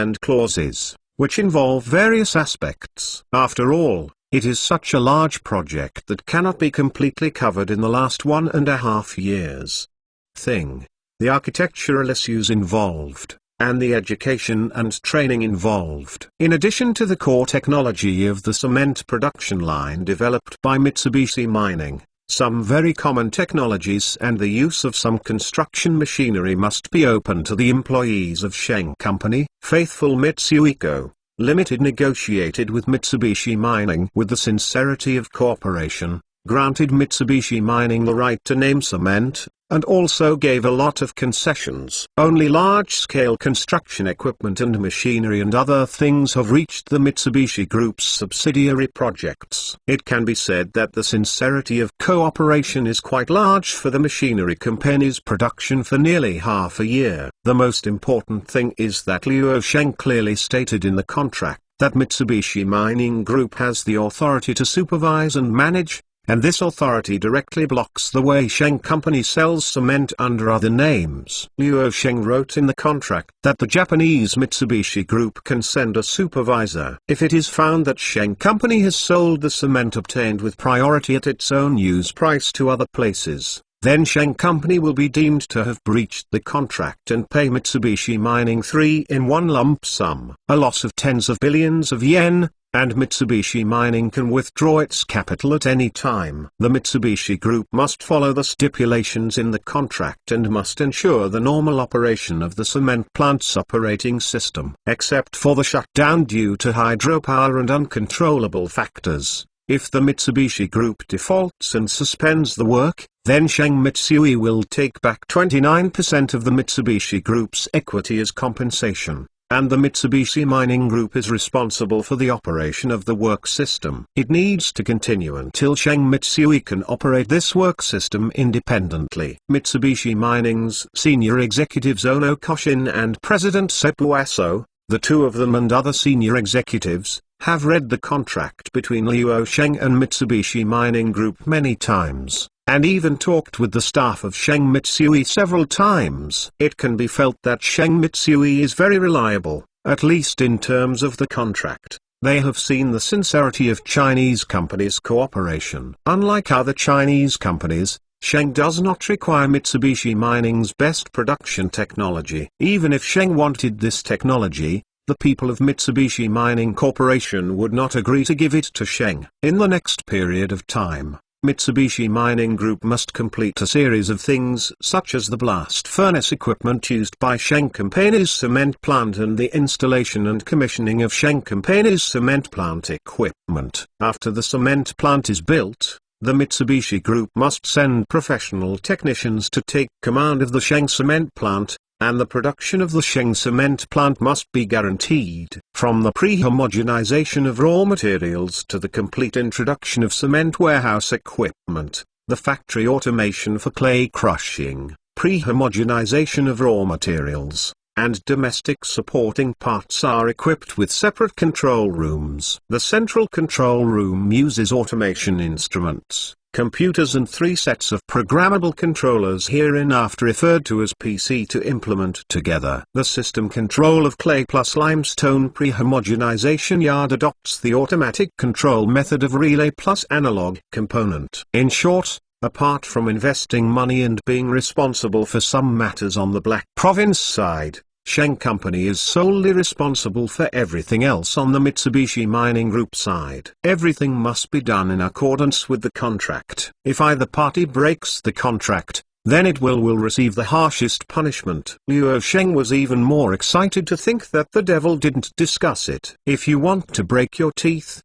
which involve various aspects. After all, it is such a large project that cannot be completely covered in the last 1.5 years. The architectural issues involved, and the education and training involved. In addition to the core technology of the cement production line developed by Mitsubishi Mining, some very common technologies and the use of some construction machinery must be open to the employees of Sheng Company. Faithful Mitsui Co. Limited negotiated with Mitsubishi Mining with the sincerity of cooperation, granted Mitsubishi Mining the right to name cement, and also gave a lot of concessions. Only large-scale construction equipment and machinery and other things have reached the Mitsubishi Group's subsidiary projects. It can be said that the sincerity of cooperation is quite large for the machinery company's production for nearly half a year. The most important thing is that Luo Sheng clearly stated in the contract that Mitsubishi Mining Group has the authority to supervise and manage, and this authority directly blocks the way Sheng Company sells cement under other names. Luo Sheng wrote in the contract that the Japanese Mitsubishi Group can send a supervisor. If it is found that Sheng Company has sold the cement obtained with priority at its own use price to other places, then Sheng Company will be deemed to have breached the contract and pay Mitsubishi Mining 3-in-1 lump sum, a loss of tens of billions of yen, and Mitsubishi Mining can withdraw its capital at any time. The Mitsubishi Group must follow the stipulations in the contract and must ensure the normal operation of the cement plant's operating system. Except for the shutdown due to hydropower and uncontrollable factors, if the Mitsubishi Group defaults and suspends the work, then Sheng Mitsui will take back 29% of the Mitsubishi Group's equity as compensation, and the Mitsubishi Mining Group is responsible for the operation of the work system. It needs to continue until Sheng Mitsui can operate this work system independently. Mitsubishi Mining's senior executives Ono Koshin and President Seppu Aso, the two of them and other senior executives, have read the contract between Luo Sheng and Mitsubishi Mining Group many times, and even talked with the staff of Sheng Mitsui several times. It can be felt that Sheng Mitsui is very reliable, at least in terms of the contract. They have seen the sincerity of Chinese companies' cooperation. Unlike other Chinese companies, Sheng does not require Mitsubishi Mining's best production technology. Even if Sheng wanted this technology, the people of Mitsubishi Mining Corporation would not agree to give it to Sheng. In the next period of time, Mitsubishi Mining Group must complete a series of things such as the blast furnace equipment used by Sheng Company's cement plant and the installation and commissioning of Sheng Company's cement plant equipment. After the cement plant is built, the Mitsubishi Group must send professional technicians to take command of the Sheng cement plant, and the production of the Sheng cement plant must be guaranteed. From the pre-homogenization of raw materials to the complete introduction of cement warehouse equipment, the factory automation for clay crushing, pre-homogenization of raw materials, and domestic supporting parts are equipped with separate control rooms. The central control room uses automation instruments, computers and 3 sets of programmable controllers hereinafter referred to as PC to implement together. The system control of clay plus limestone pre-homogenization yard adopts the automatic control method of relay plus analog component. In short, apart from investing money and being responsible for some matters on the Black Province side, Sheng Company is solely responsible for everything else on the Mitsubishi Mining Group side. Everything must be done in accordance with the contract. If either party breaks the contract, then it will receive the harshest punishment. Luo Sheng was even more excited to think that the devil didn't discuss it. If you want to break your teeth,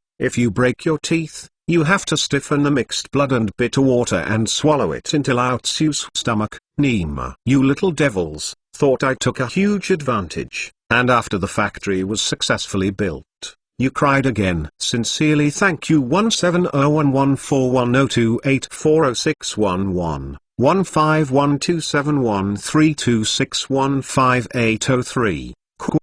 you have to stiffen the mixed blood and bitter water and swallow it until out's your stomach. Nima. You little devils, thought I took a huge advantage, and after the factory was successfully built, you cried again. Sincerely thank you. 1701141028406111. 15127132615803.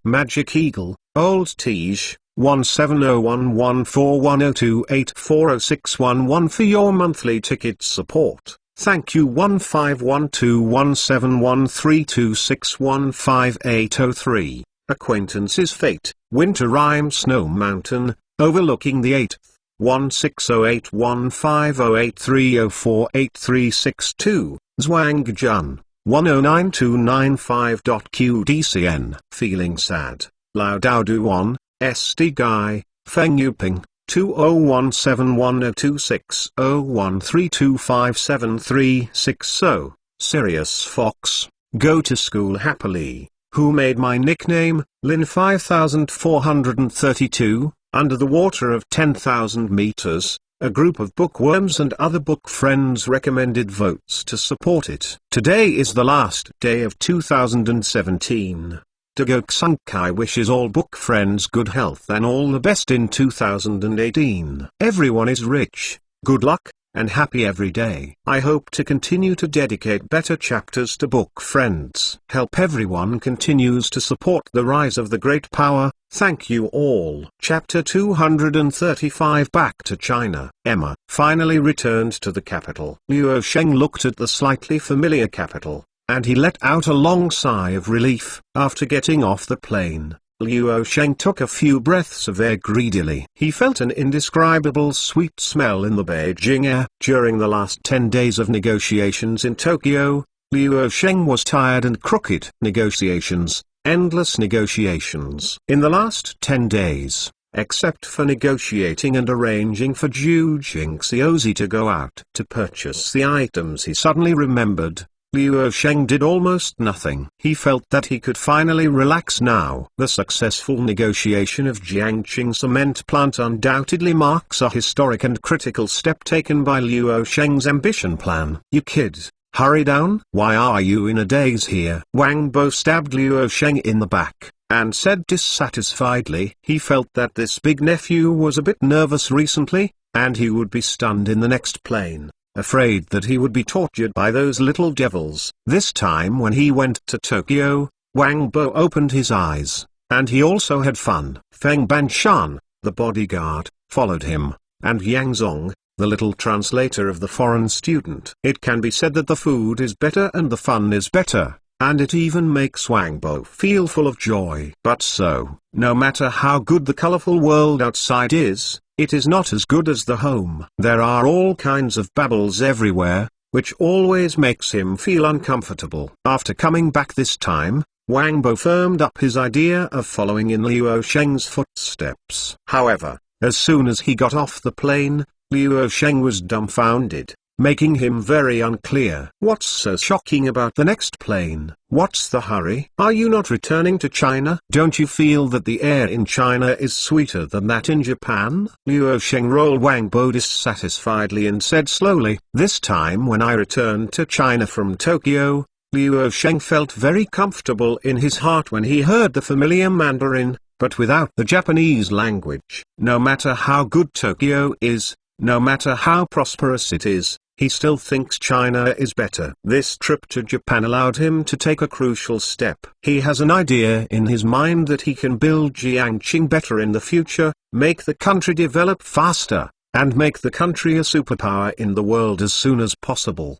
Magic Eagle, Old Tige, 1701141028406111 for your monthly ticket support. Thank you. 1512171326155803. Acquaintance's Fate, Winter Rhyme Snow Mountain, overlooking the 8th. 1608150830483662, Zhuangjun, 109295.qdcn. Feeling sad, Lao Dao Duan, SD Guy, Feng Yuping, 2017102601325736. Sirius Fox, Go to School Happily, Who Made My Nickname, Lin 5432, Under the Water of 10,000 Meters, a group of bookworms and other book friends recommended votes to support it. Today is the last day of 2017. Dagoksunkai wishes all book friends good health and all the best in 2018. Everyone is rich, good luck, and happy every day. I hope to continue to dedicate better chapters to book friends. Help everyone continues to support the rise of the great power. Thank you all. Chapter 235. Back to China. Emma finally returned to the capital. Luo Sheng looked at the slightly familiar capital, and he let out a long sigh of relief. After getting off the plane, Luo Sheng took a few breaths of air greedily. He felt an indescribable sweet smell in the Beijing air. During the last 10 days of negotiations in Tokyo, Luo Sheng was tired and crooked. Negotiations, endless negotiations. In the last 10 days, except for negotiating and arranging for Zhu Jingxiozi to go out to purchase the items, he suddenly remembered, Luo Sheng did almost nothing. He felt that he could finally relax now. The successful negotiation of Jiangqing cement plant undoubtedly marks a historic and critical step taken by Luo Sheng's ambition plan. You kid, hurry down. Why are you in a daze here? Wang Bo stabbed Luo Sheng in the back, and said dissatisfiedly. He felt that this big nephew was a bit nervous recently, and he would be stunned in the next plane, afraid that he would be tortured by those little devils. This time when he went to Tokyo, Wang Bo opened his eyes, and he also had fun. Feng Banshan, the bodyguard, followed him, and Yang Zong, the little translator of the foreign student. It can be said that the food is better and the fun is better, and it even makes Wang Bo feel full of joy. But so, no matter how good the colorful world outside is, it is not as good as the home. There are all kinds of babbles everywhere, which always makes him feel uncomfortable. After coming back this time, Wang Bo firmed up his idea of following in Liu Sheng's footsteps. However, as soon as he got off the plane, Liu Sheng was dumbfounded, making him very unclear. What's so shocking about the next plane? What's the hurry? Are you not returning to China? Don't you feel that the air in China is sweeter than that in Japan? Liu Sheng rolled Wang Bo dissatisfiedly and said slowly, this time when I returned to China from Tokyo, Liu Sheng felt very comfortable in his heart when he heard the familiar Mandarin, but without the Japanese language. No matter how good Tokyo is, no matter how prosperous it is, he still thinks China is better. This trip to Japan allowed him to take a crucial step. He has an idea in his mind that he can build Jiangqing better in the future, make the country develop faster, and make the country a superpower in the world as soon as possible.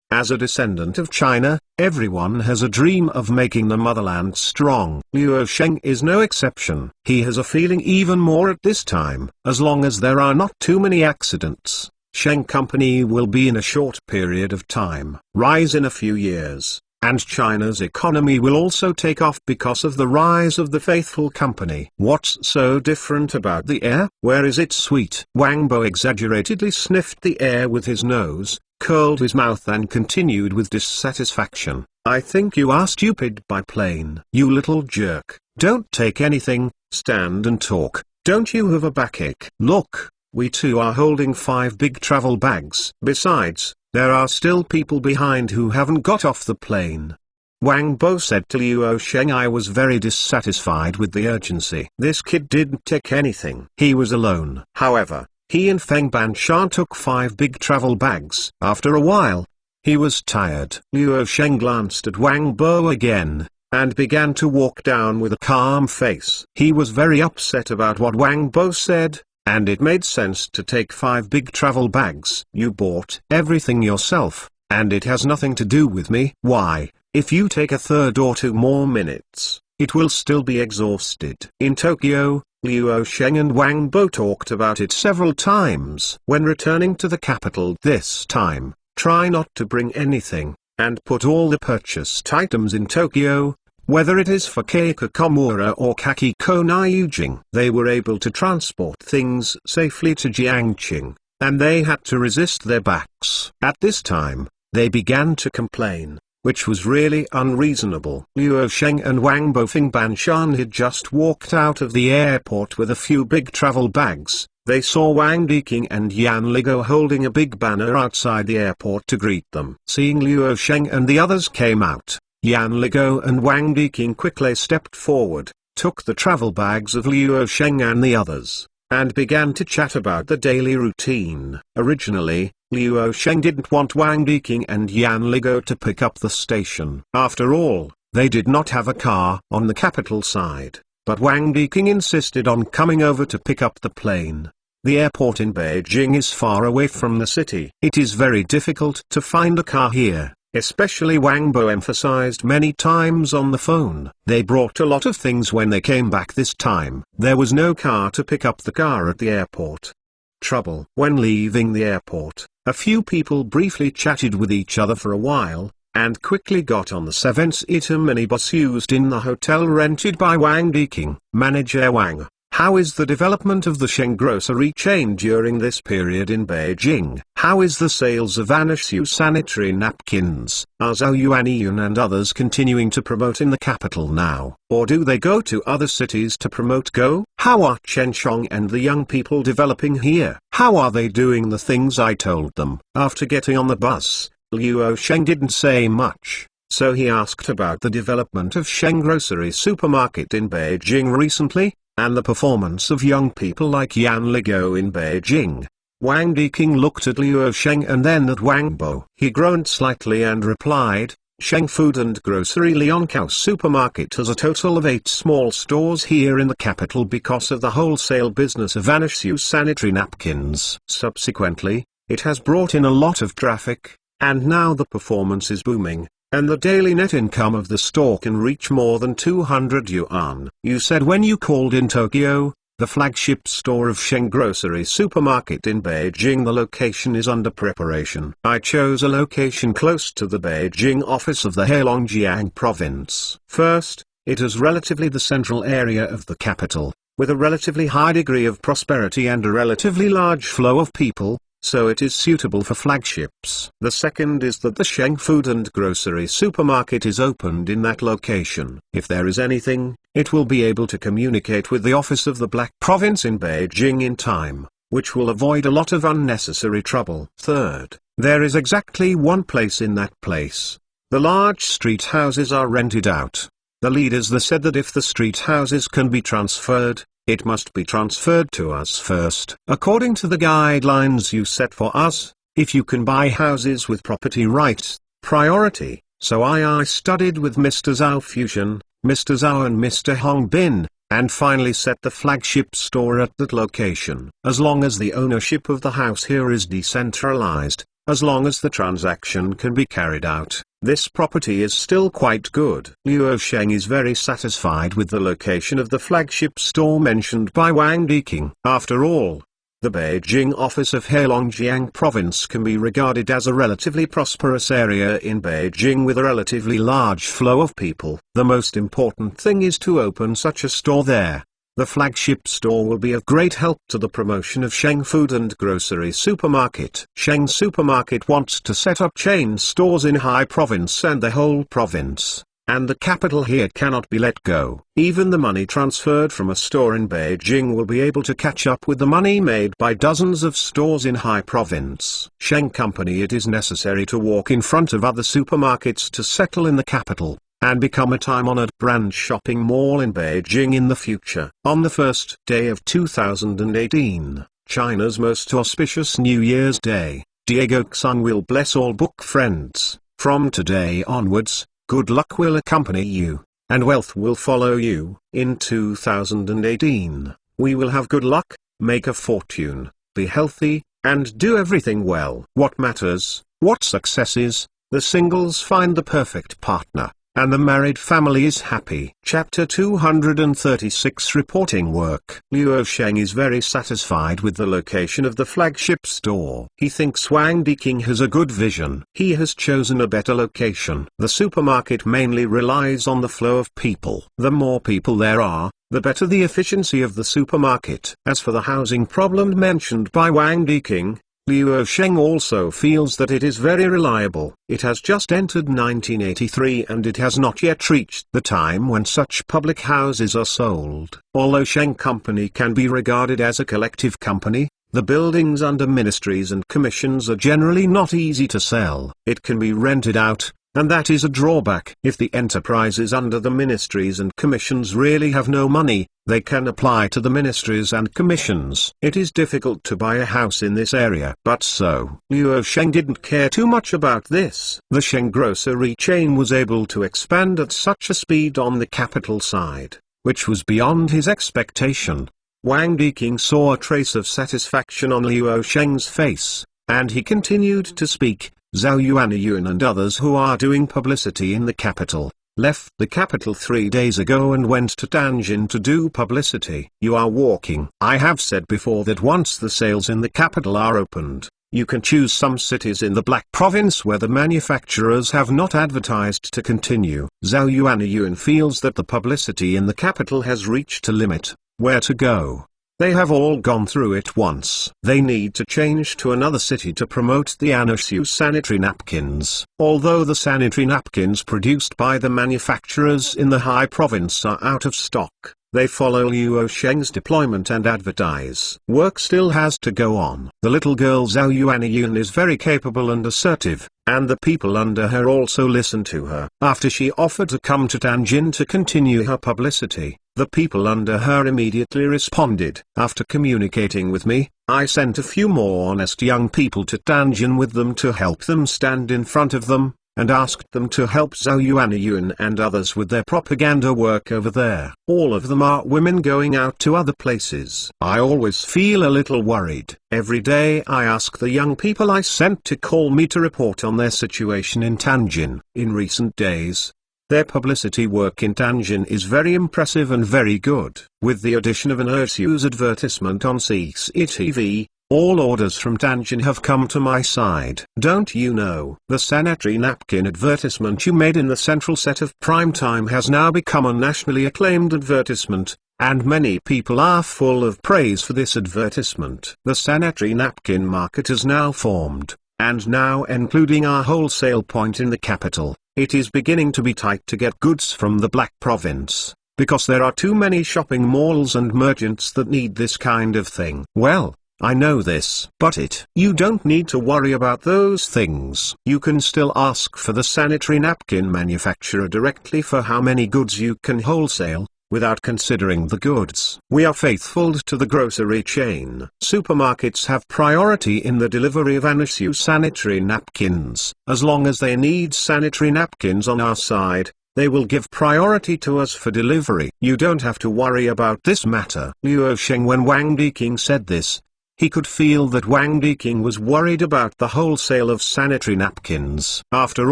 As a descendant of China, everyone has a dream of making the motherland strong. Liu Sheng is no exception. He has a feeling even more at this time. As long as there are not too many accidents, Sheng Company will be in a short period of time, rise in a few years, and China's economy will also take off because of the rise of the faithful company. What's so different about the air? Where is it sweet? Wang Bo exaggeratedly sniffed the air with his nose, curled his mouth and continued with dissatisfaction. I think you are stupid biplane. You little jerk. Don't take anything, stand and talk. Don't you have a backache? Look, we too are holding 5 big travel bags. Besides, there are still people behind who haven't got off the plane. Wang Bo said to Liu Sheng, I was very dissatisfied with the urgency. This kid didn't take anything. He was alone. However, he and Feng Banshan took 5 big travel bags. After a while, he was tired. Liu Sheng glanced at Wang Bo again, and began to walk down with a calm face. He was very upset about what Wang Bo said, and it made sense to take 5 big travel bags. You bought everything yourself, and it has nothing to do with me. Why, if you take a third or 2 more minutes, it will still be exhausted. In Tokyo, Liu Sheng and Wang Bo talked about it several times. When returning to the capital this time, try not to bring anything, and put all the purchased items in Tokyo, whether it is for Keikokomura or Kakiko-Nyujing. They were able to transport things safely to Jiangqing, and they had to resist their backs. At this time, they began to complain, which was really unreasonable. Liu Sheng and Wang Bo Feng Banshan had just walked out of the airport with a few big travel bags. They saw Wang Diqing and Yan Ligo holding a big banner outside the airport to greet them. Seeing Liu Sheng and the others came out, Yan Ligo and Wang Diqing quickly stepped forward, took the travel bags of Liu Sheng and the others, and began to chat about the daily routine. Originally, Liu Sheng didn't want Wang Diqing and Yan Ligo to pick up the station. After all, they did not have a car on the capital side, but Wang Diqing insisted on coming over to pick up the plane. The airport in Beijing is far away from the city. It is very difficult to find a car here, especially Wang Bo emphasized many times on the phone. They brought a lot of things when they came back this time. There was no car to pick up the car at the airport. Trouble. When leaving the airport, a few people briefly chatted with each other for a while, and quickly got on the 7-seater minibus used in the hotel rented by Wang Diqing. Manager Wang, how is the development of the Sheng grocery chain during this period in Beijing? How is the sales of Vanishu sanitary napkins, Zhou Yuanyun and others continuing to promote in the capital now? Or do they go to other cities to promote Go? How are Chenchong and the young people developing here? How are they doing the things I told them? After getting on the bus, Liu Sheng didn't say much, so he asked about the development of Sheng grocery supermarket in Beijing recently, and the performance of young people like Yan Ligo in Beijing. Wang Diqing looked at Liu Sheng and then at Wang Bo. He groaned slightly and replied, Sheng Food and Grocery Liankao Supermarket has a total of 8 small stores here in the capital because of the wholesale business of Vanishu sanitary napkins. Subsequently, it has brought in a lot of traffic, and now the performance is booming, and the daily net income of the store can reach more than 200 yuan. You said when you called in Tokyo, The flagship store of Sheng Grocery Supermarket in Beijing. The location is under preparation. I chose a location close to the Beijing office of the Heilongjiang province. First, it is relatively the central area of the capital, with a relatively high degree of prosperity and a relatively large flow of people, so it is suitable for flagships. The second is that the Sheng Food and Grocery Supermarket is opened in that location. If there is anything, it will be able to communicate with the office of the Black Province in Beijing in time, which will avoid a lot of unnecessary trouble. Third, there is exactly one place in that place. The large street houses are rented out. The leaders there said that if the street houses can be transferred, it must be transferred to us first. According to the guidelines you set for us, if you can buy houses with property rights, priority. So I studied with Mr. Zhao Fusion, Mr. Zhao and Mr. Hong Bin, and finally set the flagship store at that location. As long as the ownership of the house here is decentralized, as long as the transaction can be carried out, this property is still quite good. Luo Sheng is very satisfied with the location of the flagship store mentioned by Wang Diking. After all, the Beijing office of Heilongjiang province can be regarded as a relatively prosperous area in Beijing with a relatively large flow of people. The most important thing is to open such a store there. The flagship store will be of great help to the promotion of Sheng Food and Grocery Supermarket. Sheng Supermarket wants to set up chain stores in High Province and the whole province, and the capital here cannot be let go. Even the money transferred from a store in Beijing will be able to catch up with the money made by dozens of stores in High Province. Sheng Company, it is necessary to walk in front of other supermarkets to settle in the capital and become a time-honored brand shopping mall in Beijing in the future. On the first day of 2018, China's most auspicious New Year's Day, Diego Xun will bless all book friends. From today onwards, good luck will accompany you, and wealth will follow you. In 2018, we will have good luck, make a fortune, be healthy, and do everything well. What matters, what success is, the singles find the perfect partner, and the married family is happy. Chapter 236 Reporting Work. Luo Sheng is very satisfied with the location of the flagship store. He thinks Wang Diking has a good vision. He has chosen a better location. The supermarket mainly relies on the flow of people. The more people there are, the better the efficiency of the supermarket. As for the housing problem mentioned by Wang Diking, Luo Sheng also feels that it is very reliable. It has just entered 1983 and it has not yet reached the time when such public houses are sold. Although Sheng Company can be regarded as a collective company, the buildings under ministries and commissions are generally not easy to sell. It can be rented out, and that is a drawback. If the enterprises under the ministries and commissions really have no money, they can apply to the ministries and commissions. It is difficult to buy a house in this area. But so, Luo Sheng didn't care too much about this. The Sheng grocery chain was able to expand at such a speed on the capital side, which was beyond his expectation. Wang Diking saw a trace of satisfaction on Luo Sheng's face, and he continued to speak. Zhao Yuanyun and others who are doing publicity in the capital, left the capital 3 days ago and went to Tianjin to do publicity. You are walking. I have said before that once the sales in the capital are opened, you can choose some cities in the Black Province where the manufacturers have not advertised to continue. Zhao Yuanyun feels that the publicity in the capital has reached a limit. Where to go? They have all gone through it once. They need to change to another city to promote the Anushu sanitary napkins. Although the sanitary napkins produced by the manufacturers in the High Province are out of stock, they follow Luo Sheng's deployment and advertise. Work still has to go on. The little girl Zhao Yuanyun is very capable and assertive, and the people under her also listen to her. After she offered to come to Tianjin to continue her publicity, the people under her immediately responded. After communicating with me, I sent a few more honest young people to Tianjin with them to help them stand in front of them, and asked them to help Zhao Yuanyun and others with their propaganda work over there. All of them are women going out to other places. I always feel a little worried. Every day I ask the young people I sent to call me to report on their situation in Tianjin. In recent days, Their publicity work in Tianjin is very impressive and very good. With the addition of an Ursu's advertisement on CCTV, all orders from Tianjin have come to my side. Don't you know? The sanitary napkin advertisement you made in the central set of prime time has now become a nationally acclaimed advertisement, and many people are full of praise for this advertisement. The sanitary napkin market is now formed, and now including our wholesale point in the capital, it is beginning to be tight to get goods from the Black Province, because there are too many shopping malls and merchants that need this kind of thing. Well, I know this, but you don't need to worry about those things. You can still ask for the sanitary napkin manufacturer directly for how many goods you can wholesale, without considering the goods. We are faithful to the grocery chain. Supermarkets have priority in the delivery of Anisu sanitary napkins. As long as they need sanitary napkins on our side, they will give priority to us for delivery. You don't have to worry about this matter. Luo Sheng. When Wang Diqing said this, he could feel that Wang Diqing was worried about the wholesale of sanitary napkins. After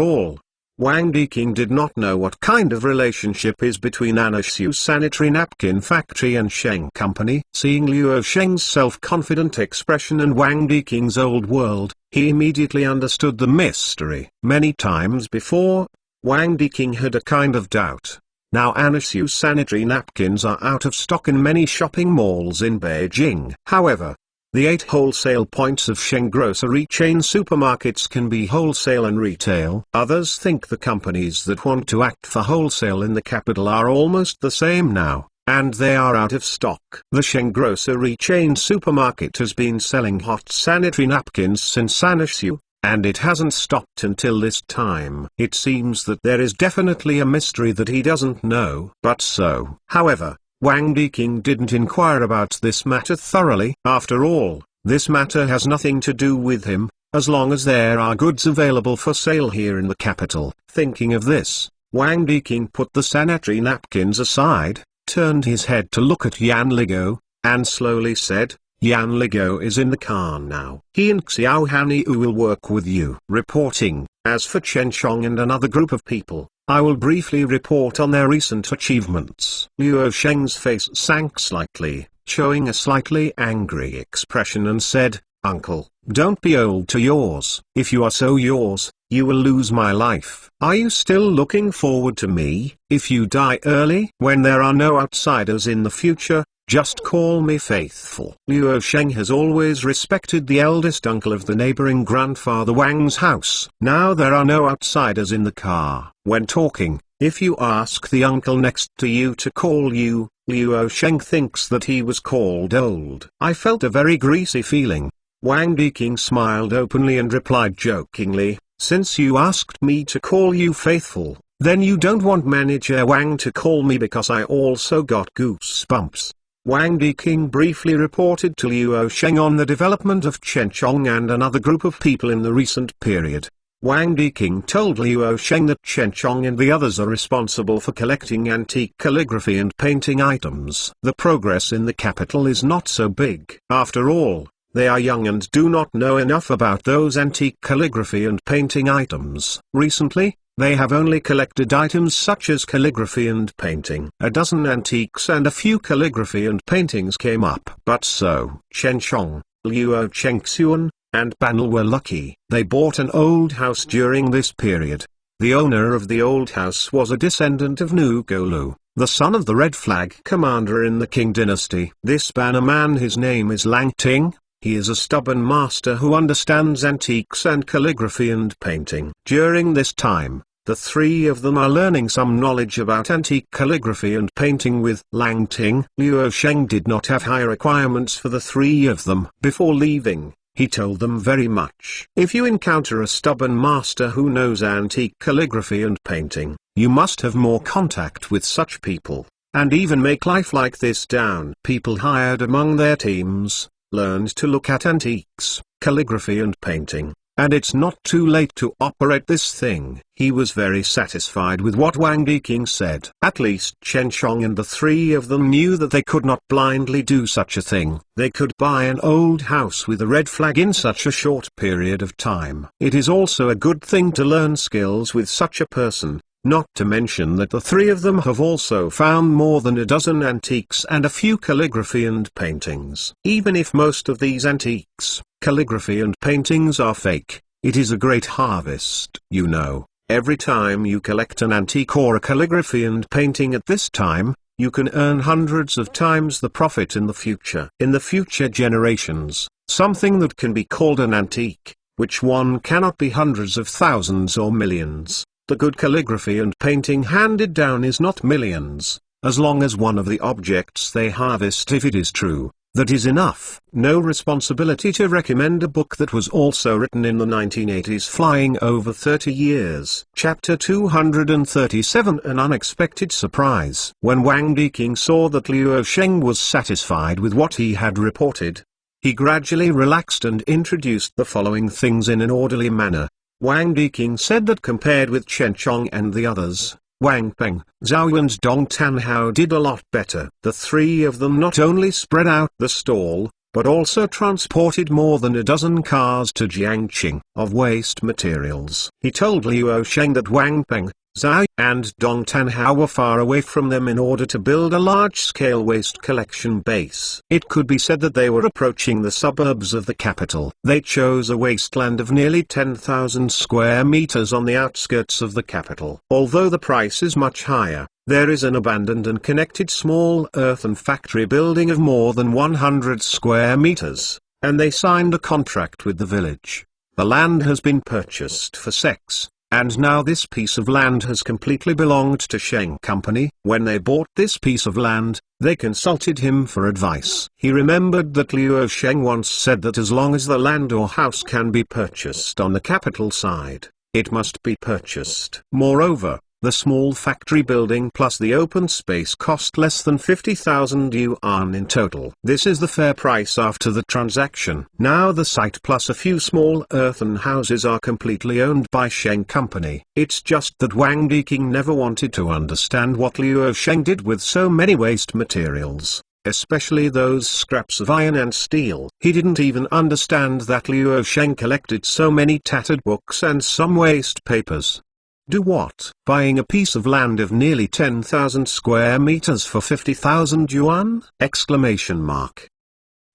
all, Wang Diqing did not know what kind of relationship is between Anisu sanitary napkin factory and Sheng company. Seeing Luo Sheng's self-confident expression and Wang Diqing's old world, he immediately understood the mystery. Many times before, Wang Diqing had a kind of doubt. Now Anisu sanitary napkins are out of stock in many shopping malls in Beijing. However, the 8 wholesale points of Sheng grocery chain supermarkets can be wholesale and retail. Others think the companies that want to act for wholesale in the capital are almost the same now, and they are out of stock. The Sheng grocery chain supermarket has been selling hot sanitary napkins since Anisu, and it hasn't stopped until this time. It seems that there is definitely a mystery that he doesn't know. But so, however, Wang Diqing didn't inquire about this matter thoroughly. After all, this matter has nothing to do with him, as long as there are goods available for sale here in the capital. Thinking of this, Wang Diqing put the sanitary napkins aside, turned his head to look at Yan Ligo, and slowly said, "Yan Ligo is in the car now. He and Xiao Haniu will work with you." Reporting. As for Chen Chong and another group of people, I will briefly report on their recent achievements. Luo Sheng's face sank slightly, showing a slightly angry expression, and said, "Uncle, don't be old to yours. If you are so yours, you will lose my life. Are you still looking forward to me? If you die early, when there are no outsiders in the future, just call me faithful." Luo Sheng has always respected the eldest uncle of the neighboring grandfather Wang's house. Now there are no outsiders in the car. When talking, if you ask the uncle next to you to call you, Luo Sheng thinks that he was called old. I felt a very greasy feeling. Wang Diqing smiled openly and replied jokingly, "Since you asked me to call you faithful, then you don't want Manager Wang to call me because I also got goosebumps." Wang Diqing briefly reported to Luo Sheng on the development of Chen Chong and another group of people in the recent period. Wang Diqing told Luo Sheng that Chen Chong and the others are responsible for collecting antique calligraphy and painting items. The progress in the capital is not so big. After all, they are young and do not know enough about those antique calligraphy and painting items. Recently, they have only collected items such as calligraphy and painting. A dozen antiques and a few calligraphy and paintings came up. But so, Chen Chong, Luo Chengxuan, and Banel were lucky. They bought an old house during this period. The owner of the old house was a descendant of Nu Golu, the son of the Red Flag commander in the Qing dynasty. This banner man, his name is Lang Ting. He is a stubborn master who understands antiques and calligraphy and painting. During this time, the three of them are learning some knowledge about antique calligraphy and painting with Lang Ting. Luo Sheng did not have high requirements for the three of them. Before leaving, he told them very much. If you encounter a stubborn master who knows antique calligraphy and painting, you must have more contact with such people, and even make life like this down. People hired among their teams learned to look at antiques, calligraphy and painting, and it's not too late to operate this thing. He was very satisfied with what Wang Diqing said. At least Chen Chong and the three of them knew that they could not blindly do such a thing. They could buy an old house with a red flag in such a short period of time. It is also a good thing to learn skills with such a person. Not to mention that the three of them have also found more than a dozen antiques and a few calligraphy and paintings. Even if most of these antiques, calligraphy and paintings are fake, it is a great harvest. You know, every time you collect an antique or a calligraphy and painting at this time, you can earn hundreds of times the profit in the future. In the future generations, something that can be called an antique, which one cannot be hundreds of thousands or millions. The good calligraphy and painting handed down is not millions, as long as one of the objects they harvest, if it is true, that is enough. No responsibility to recommend a book that was also written in the 1980s, flying over 30 years. Chapter 237, An Unexpected Surprise. When Wang Diqing saw that Liu Sheng was satisfied with what he had reported, he gradually relaxed and introduced the following things in an orderly manner. Wang Diqing said that compared with Chen Chong and the others, Wang Peng, Zhao and Dong Tanhao did a lot better. The three of them not only spread out the stall, but also transported more than a dozen cars to Jiangqing of waste materials. He told Liu Sheng that Wang Peng, Zhao, and Dong Tanhao were far away from them in order to build a large-scale waste collection base. It could be said that they were approaching the suburbs of the capital. They chose a wasteland of nearly 10,000 square meters on the outskirts of the capital. Although the price is much higher, there is an abandoned and connected small earthen factory building of more than 100 square meters, and they signed a contract with the village. The land has been purchased for sex. And now this piece of land has completely belonged to Sheng Company. When they bought this piece of land, they consulted him for advice. He remembered that Liu Sheng once said that as long as the land or house can be purchased on the capital side, it must be purchased. Moreover, the small factory building plus the open space cost less than 50,000 yuan in total. This is the fair price after the transaction. Now the site plus a few small earthen houses are completely owned by Sheng Company. It's just that Wang Diqing never wanted to understand what Liu Sheng did with so many waste materials, especially those scraps of iron and steel. He didn't even understand that Liu Sheng collected so many tattered books and some waste papers. Do what? Buying a piece of land of nearly 10,000 square meters for 50,000 yuan? Exclamation mark.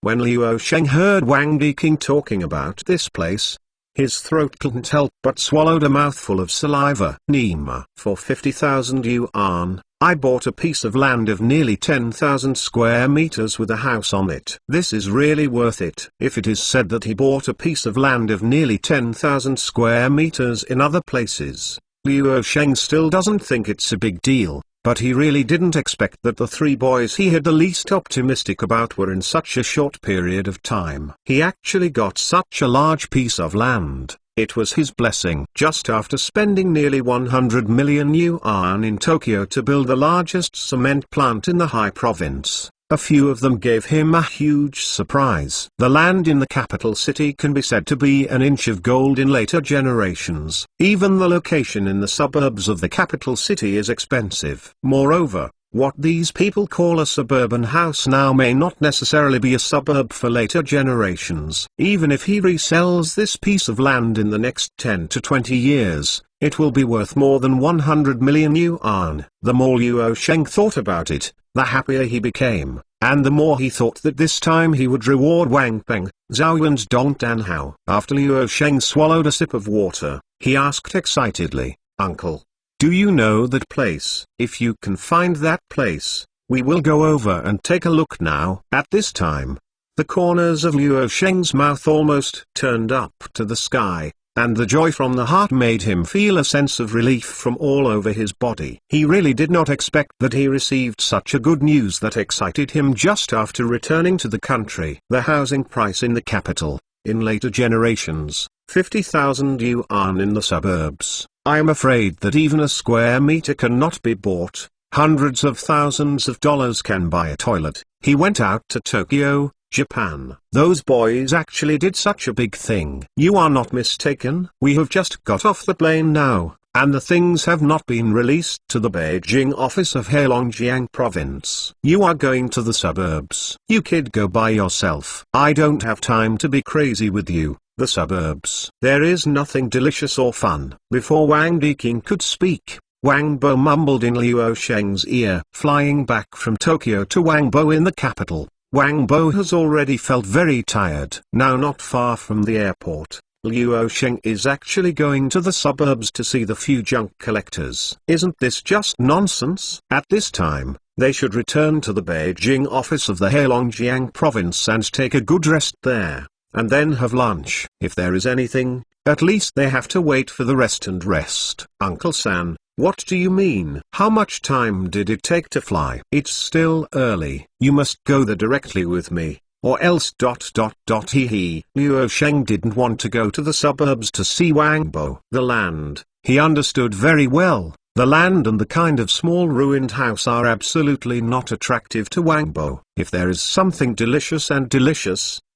When Liu Sheng heard Wang Diqing talking about this place, his throat couldn't help but swallowed a mouthful of saliva. Nima. For 50,000 yuan, I bought a piece of land of nearly 10,000 square meters with a house on it. This is really worth it. If it is said that he bought a piece of land of nearly 10,000 square meters in other places, Liu Sheng still doesn't think it's a big deal, but he really didn't expect that the three boys he had the least optimistic about were in such a short period of time. He actually got such a large piece of land. It was his blessing. Just after spending nearly 100 million yuan in Tokyo to build the largest cement plant in the Hai province, a few of them gave him a huge surprise. The land in the capital city can be said to be an inch of gold in later generations. Even the location in the suburbs of the capital city is expensive. Moreover, what these people call a suburban house now may not necessarily be a suburb for later generations. Even if he resells this piece of land in the next 10 to 20 years, it will be worth more than 100 million yuan. The more Liu Sheng thought about it, the happier he became, and the more he thought that this time he would reward Wang Peng, Zhao and Dong Tanhao. After Liu Sheng swallowed a sip of water, he asked excitedly, "Uncle, do you know that place? If you can find that place, we will go over and take a look now." At this time, the corners of Liu Sheng's mouth almost turned up to the sky, and the joy from the heart made him feel a sense of relief from all over his body. He really did not expect that he received such a good news that excited him just after returning to the country. The housing price in the capital, in later generations, 50,000 yuan in the suburbs. I am afraid that even a square meter cannot be bought. Hundreds of thousands of dollars can buy a toilet. He went out to Tokyo, Japan. Those boys actually did such a big thing. You are not mistaken. We have just got off the plane now, and the things have not been released to the Beijing office of Heilongjiang province. You are going to the suburbs. You kid, go by yourself. I don't have time to be crazy with you. The suburbs. There is nothing delicious or fun. Before Wang Diqing could speak, Wang Bo mumbled in Luo Sheng's ear. Flying back from Tokyo to Wang Bo in the capital, Wang Bo has already felt very tired. Now not far from the airport, Luo Sheng is actually going to the suburbs to see the few junk collectors. Isn't this just nonsense? At this time, they should return to the Beijing office of the Heilongjiang province and take a good rest there, and then have lunch. If there is anything, at least they have to wait for the rest and rest. Uncle San, what do you mean? How much time did it take to fly? It's still early. You must go there directly with me, or else ... Hee. Luo Sheng didn't want to go to the suburbs to see Wang Bo. The land, he understood very well. The land and the kind of small ruined house are absolutely not attractive to Wang Bo. If there is something delicious,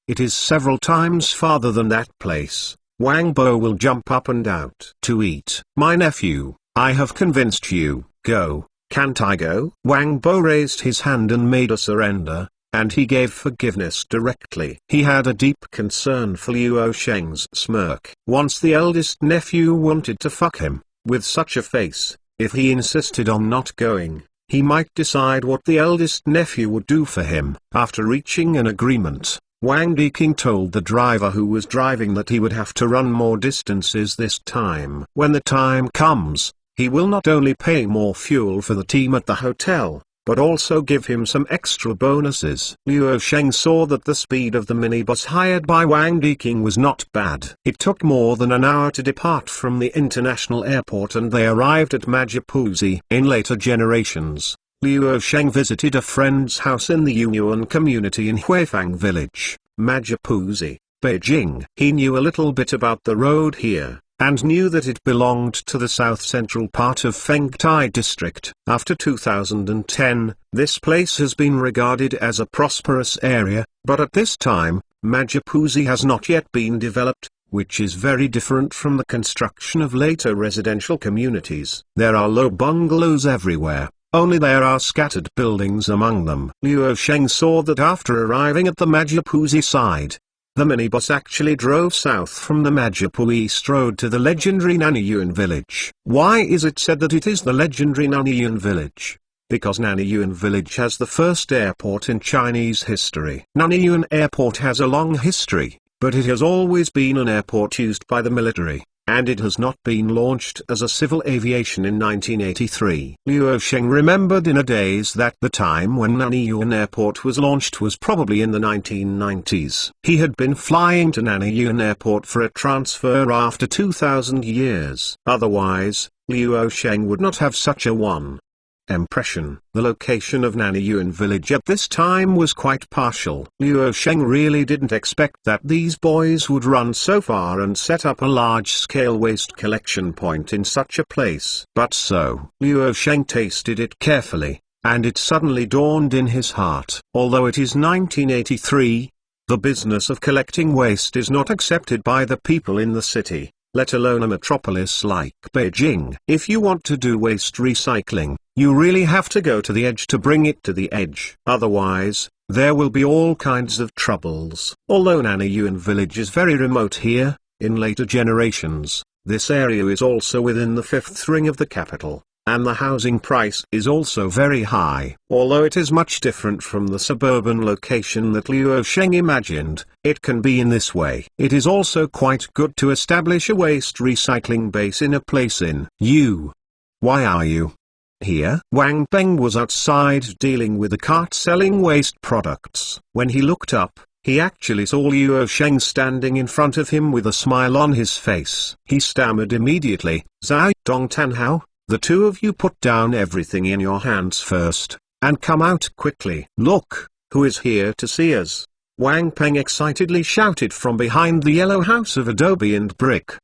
it is several times farther than that place. Wang Bo will jump up and out to eat. My nephew, I have convinced you. Go. Can't I go? Wang Bo raised his hand and made a surrender, and he gave forgiveness directly. He had a deep concern for Luo Sheng's smirk. Once the eldest nephew wanted to fuck him, with such a face, if he insisted on not going, he might decide what the eldest nephew would do for him. After reaching an agreement, Wang Diking told the driver who was driving that he would have to run more distances this time. When the time comes, he will not only pay more fuel for the team at the hotel, but also give him some extra bonuses. Luo Sheng saw that the speed of the minibus hired by Wang Diking was not bad. It took more than an hour to depart from the international airport and they arrived at Majipuzi. In later generations, Luo Sheng visited a friend's house in the Yunyuan community in Huifang village, Majipuzi, Beijing. He knew a little bit about the road here, and knew that it belonged to the south-central part of Fengtai district. After 2010, this place has been regarded as a prosperous area, but at this time, Majipuzi has not yet been developed, which is very different from the construction of later residential communities. There are low bungalows everywhere, only there are scattered buildings among them. Luo Sheng saw that after arriving at the Majipuzi side, the minibus actually drove south from the Majipu East Road to the legendary Nanyuan village. Why is it said that it is the legendary Nanyuan village? Because Nanyuan village has the first airport in Chinese history. Nanyuan airport has a long history, but it has always been an airport used by the military, and it has not been launched as a civil aviation in 1983. Luo Sheng remembered in a daze that the time when Nanyuan Airport was launched was probably in the 1990s. He had been flying to Nanyuan Airport for a transfer after 2,000 years. Otherwise, Luo Sheng would not have such a one impression. The location of Nanyuan village at this time was quite partial. Luo Sheng really didn't expect that these boys would run so far and set up a large-scale waste collection point in such a place. But so, Luo Sheng tasted it carefully, and it suddenly dawned in his heart. Although it is 1983, the business of collecting waste is not accepted by the people in the city, let alone a metropolis like Beijing. If you want to do waste recycling, you really have to go to the edge to bring it to the edge. Otherwise, there will be all kinds of troubles. Although Nanyuan village is very remote here, in later generations, this area is also within the fifth ring of the capital, and the housing price is also very high. Although it is much different from the suburban location that Luo Sheng imagined, it can be in this way. It is also quite good to establish a waste recycling base in a place in you. Why are you here? Wang Peng was outside dealing with a cart selling waste products. When he looked up, he actually saw Luo Sheng standing in front of him with a smile on his face. He stammered immediately, "Zhao Dongtanhao, the two of you put down everything in your hands first, and come out quickly." "Look, who is here to see us?" Wang Peng excitedly shouted from behind the yellow house of adobe and brick.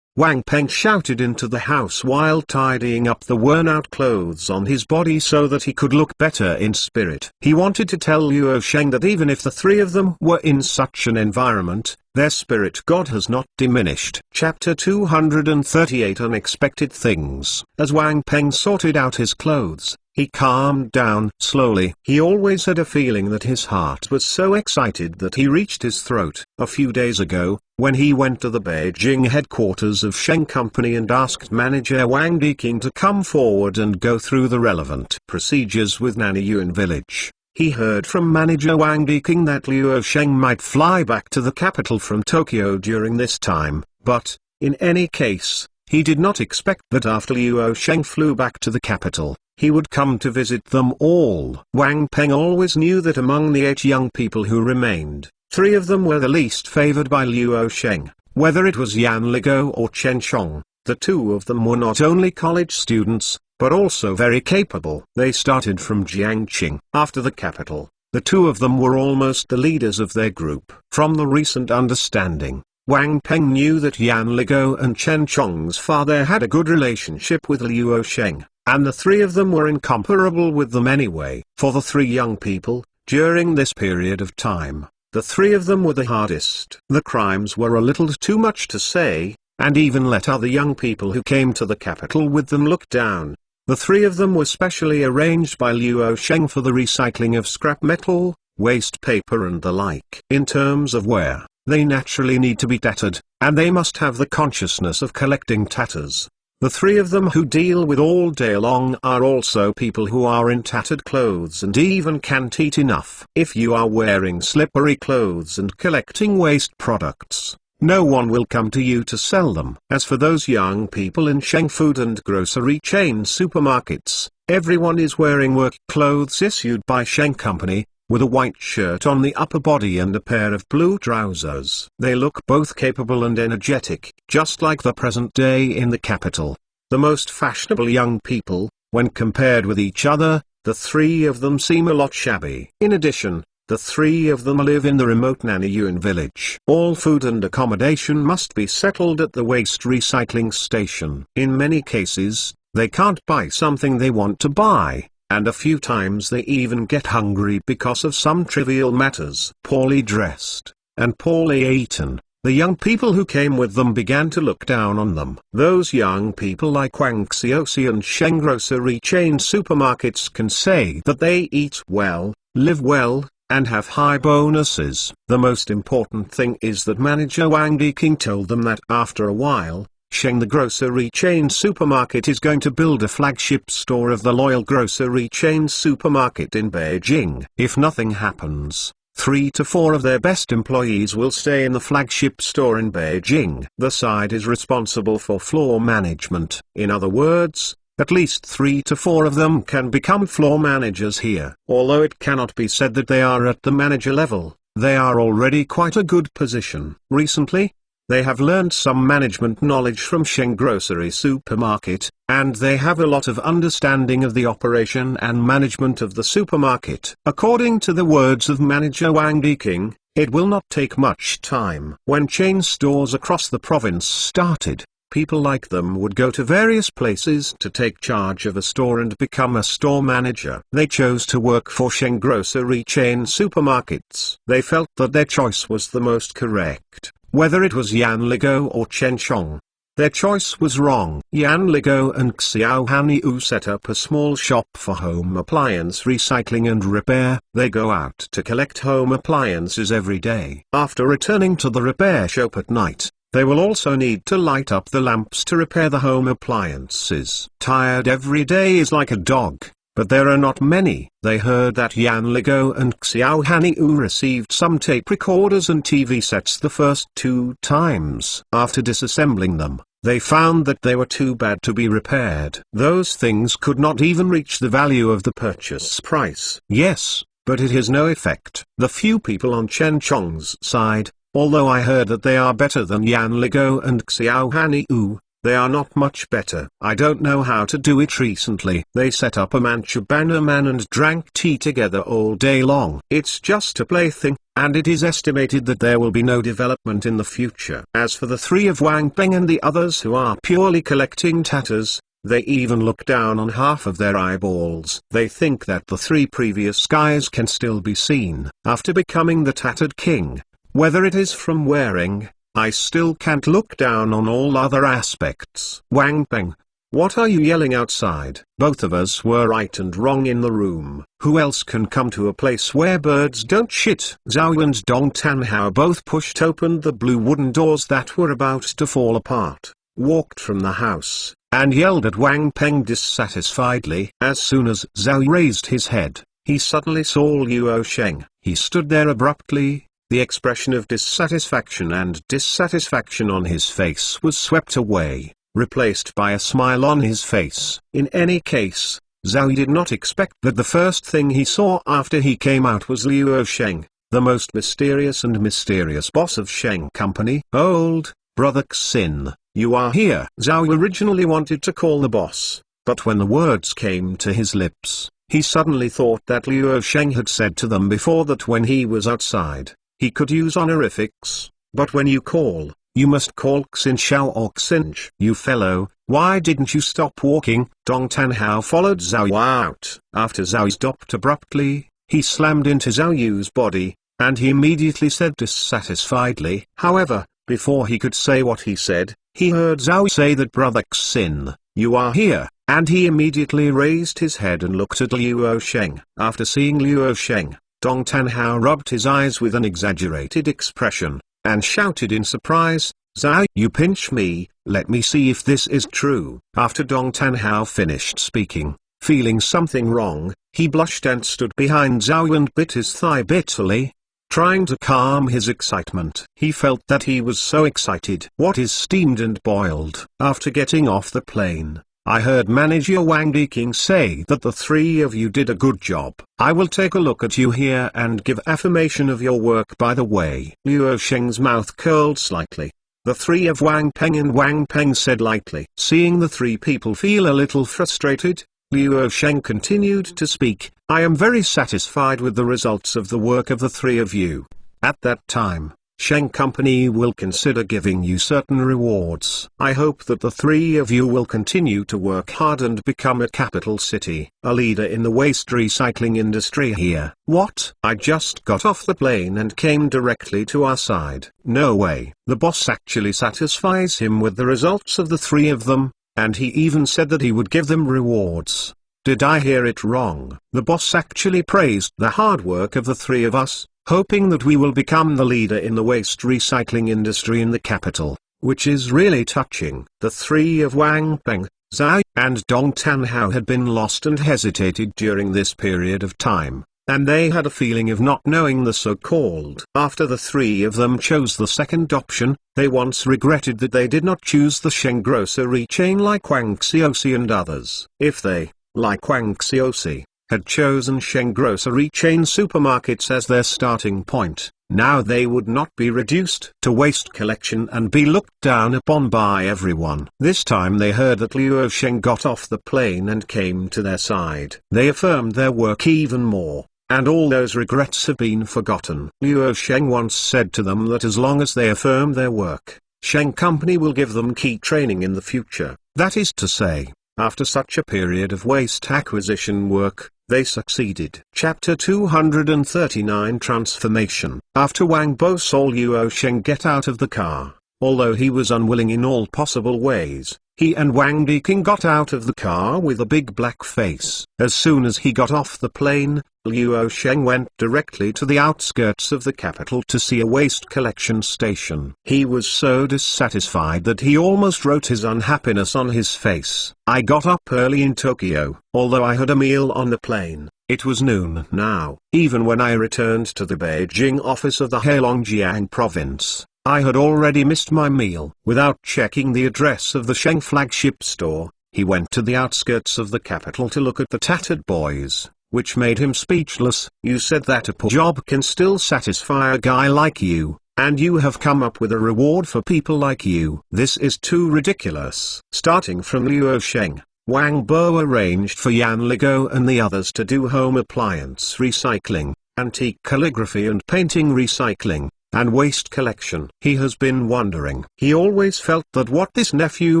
Wang Peng shouted into the house while tidying up the worn-out clothes on his body so that he could look better in spirit. He wanted to tell Luo Sheng that even if the three of them were in such an environment, Their spirit god has not diminished. Chapter 238 Unexpected Things. As Wang Peng sorted out his clothes, he calmed down slowly. He always had a feeling that his heart was so excited that he reached his throat. A few days ago, when he went to the Beijing headquarters of Sheng Company and asked manager Wang Diking to come forward and go through the relevant procedures with Nanyuan village, he heard from manager Wang Diking that Luo Sheng might fly back to the capital from Tokyo during this time, but, in any case, he did not expect that after Luo Sheng flew back to the capital, he would come to visit them all. Wang Peng always knew that among the 8 young people who remained, 3 of them were the least favored by Luo Sheng. Whether it was Yan Ligo or Chen Chong, the 2 of them were not only college students, but also very capable. They started from Jiangqing. After the capital, the 2 of them were almost the leaders of their group. From the recent understanding, Wang Peng knew that Yan Ligo and Chen Chong's father had a good relationship with Luo Sheng, and the 3 of them were incomparable with them anyway. For the 3 young people, during this period of time, the 3 of them were the hardest. The crimes were a little too much to say, and even let other young people who came to the capital with them look down. The 3 of them were specially arranged by Luo Sheng for the recycling of scrap metal, waste paper and the like. In terms of wear, they naturally need to be tattered, and they must have the consciousness of collecting tatters. The 3 of them who deal with all day long are also people who are in tattered clothes and even can't eat enough. If you are wearing slippery clothes and collecting waste products, no one will come to you to sell them. As for those young people in Sheng food and grocery chain supermarkets, everyone is wearing work clothes issued by Sheng Company, with a white shirt on the upper body and a pair of blue trousers. They look both capable and energetic, just like the present day in the capital. The most fashionable young people, when compared with each other, the 3 of them seem a lot shabby. In addition, the 3 of them live in the remote Nanyuan village. All food and accommodation must be settled at the waste recycling station. In many cases, they can't buy something they want to buy, and a few times they even get hungry because of some trivial matters. Poorly dressed, and poorly eaten, the young people who came with them began to look down on them. Those young people like Wang Xiaoxi and Sheng grocery chain supermarkets can say that they eat well, live well, and have high bonuses. The most important thing is that manager Wang Diking told them that after a while, Sheng the grocery chain supermarket is going to build a flagship store of the loyal grocery chain supermarket in Beijing. If nothing happens, 3 to 4 of their best employees will stay in the flagship store in Beijing. The side is responsible for floor management. In other words, at least 3 to 4 of them can become floor managers here. Although it cannot be said that they are at the manager level, they are already quite a good position. Recently, they have learned some management knowledge from Sheng Grocery Supermarket, and they have a lot of understanding of the operation and management of the supermarket. According to the words of manager Wang Diking, it will not take much time. When chain stores across the province started, people like them would go to various places to take charge of a store and become a store manager. They chose to work for Sheng grocery chain supermarkets. They felt that their choice was the most correct, whether it was Yan Ligo or Chen Chong. Their choice was wrong. Yan Ligo and Xiao Haniu set up a small shop for home appliance recycling and repair. They go out to collect home appliances every day. After returning to the repair shop at night, they will also need to light up the lamps to repair the home appliances. Tired every day is like a dog, but there are not many. They heard that Yan Ligo and Xiao Haniu received some tape recorders and TV sets the first 2 times. After disassembling them, they found that they were too bad to be repaired. Those things could not even reach the value of the purchase price. Yes, but it has no effect. The few people on Chen Chong's side, although I heard that they are better than Yan Ligo and Xiao Haniu, they are not much better. I don't know how to do it. Recently, they set up a Manchu bannerman and drank tea together all day long. It's just a plaything, and it is estimated that there will be no development in the future. As for the 3 of Wang Peng and the others who are purely collecting tatters, they even look down on half of their eyeballs. They think that the 3 previous guys can still be seen. After becoming the tattered king, Whether it is from wearing, I still can't look down on all other aspects. Wang Peng. What are you yelling outside? Both of us were right and wrong in the room. Who else can come to a place where birds don't shit? Zhao and Dong Tanhao both pushed open the blue wooden doors that were about to fall apart, walked from the house, and yelled at Wang Peng dissatisfiedly. As soon as Zhao raised his head, he suddenly saw Luo Sheng. He stood there abruptly. The expression of dissatisfaction on his face was swept away, replaced by a smile on his face. In any case, Zhao did not expect that the first thing he saw after he came out was Luo Sheng, the most mysterious boss of Sheng Company. Old brother Xin, you are here. Zhao originally wanted to call the boss, but when the words came to his lips, he suddenly thought that Luo Sheng had said to them before that when he was outside, he could use honorifics, but when you call, you must call Xin Xiao or Xinj. You fellow, why didn't you stop walking? Dong Tanhao followed Zhao out. After Zhao stopped abruptly, he slammed into Zhao Yu's body, and he immediately said dissatisfiedly. However, before he could say what he said, he heard Zhao say that brother Xin, you are here, and he immediately raised his head and looked at Luo Sheng. After seeing Luo Sheng, Dong Tanhao rubbed his eyes with an exaggerated expression, and shouted in surprise, Zhao, you pinch me, let me see if this is true. After Dong Tanhao finished speaking, feeling something wrong, he blushed and stood behind Zhao and bit his thigh bitterly, trying to calm his excitement. He felt that he was so excited. What is steamed and boiled? After getting off the plane, I heard manager Wang Diking say that the three of you did a good job. I will take a look at you here and give affirmation of your work. By the way. Luo Sheng's mouth curled slightly. The three of Wang Peng and Wang Peng said lightly. Seeing the three people feel a little frustrated, Luo Sheng continued to speak. I am very satisfied with the results of the work of the three of you. At that time, Sheng Company will consider giving you certain rewards. I hope that the three of you will continue to work hard and become a capital city, a leader in the waste recycling industry here. What? I just got off the plane and came directly to our side. No way. The boss actually satisfies him with the results of the three of them, and he even said that he would give them rewards. Did I hear it wrong? The boss actually praised the hard work of the three of us, hoping that we will become the leader in the waste recycling industry in the capital, which is really touching. The three of Wang Peng, Zhao, and Dong Tanhao had been lost and hesitated during this period of time, and they had a feeling of not knowing the so-called. After the three of them chose the second option, they once regretted that they did not choose the Sheng grocery chain like Wang Xioxi and others. If they, like Wang Xioxi, had chosen Sheng grocery chain supermarkets as their starting point, now they would not be reduced to waste collection and be looked down upon by everyone. This time they heard that Luo Sheng got off the plane and came to their side. They affirmed their work even more, and all those regrets have been forgotten. Luo Sheng once said to them that as long as they affirm their work, Sheng Company will give them key training in the future. That is to say, after such a period of waste acquisition work, they succeeded. Chapter 239 Transformation. After Wang Bo saw Luo Sheng get out of the car, although he was unwilling in all possible ways, he and Wang Diking got out of the car with a big black face. As soon as he got off the plane, Luo Sheng went directly to the outskirts of the capital to see a waste collection station. He was so dissatisfied that he almost wrote his unhappiness on his face. I got up early in Tokyo, although I had a meal on the plane. It was noon now. Even when I returned to the Beijing office of the Heilongjiang province, I had already missed my meal. Without checking the address of the Sheng flagship store, he went to the outskirts of the capital to look at the tattered boys, which made him speechless. You said that a poor job can still satisfy a guy like you, and you have come up with a reward for people like you. This is too ridiculous. Starting from Luo Sheng, Wang Bo arranged for Yan Ligo and the others to do home appliance recycling, antique calligraphy and painting recycling, and waste collection. He has been wondering. He always felt that what this nephew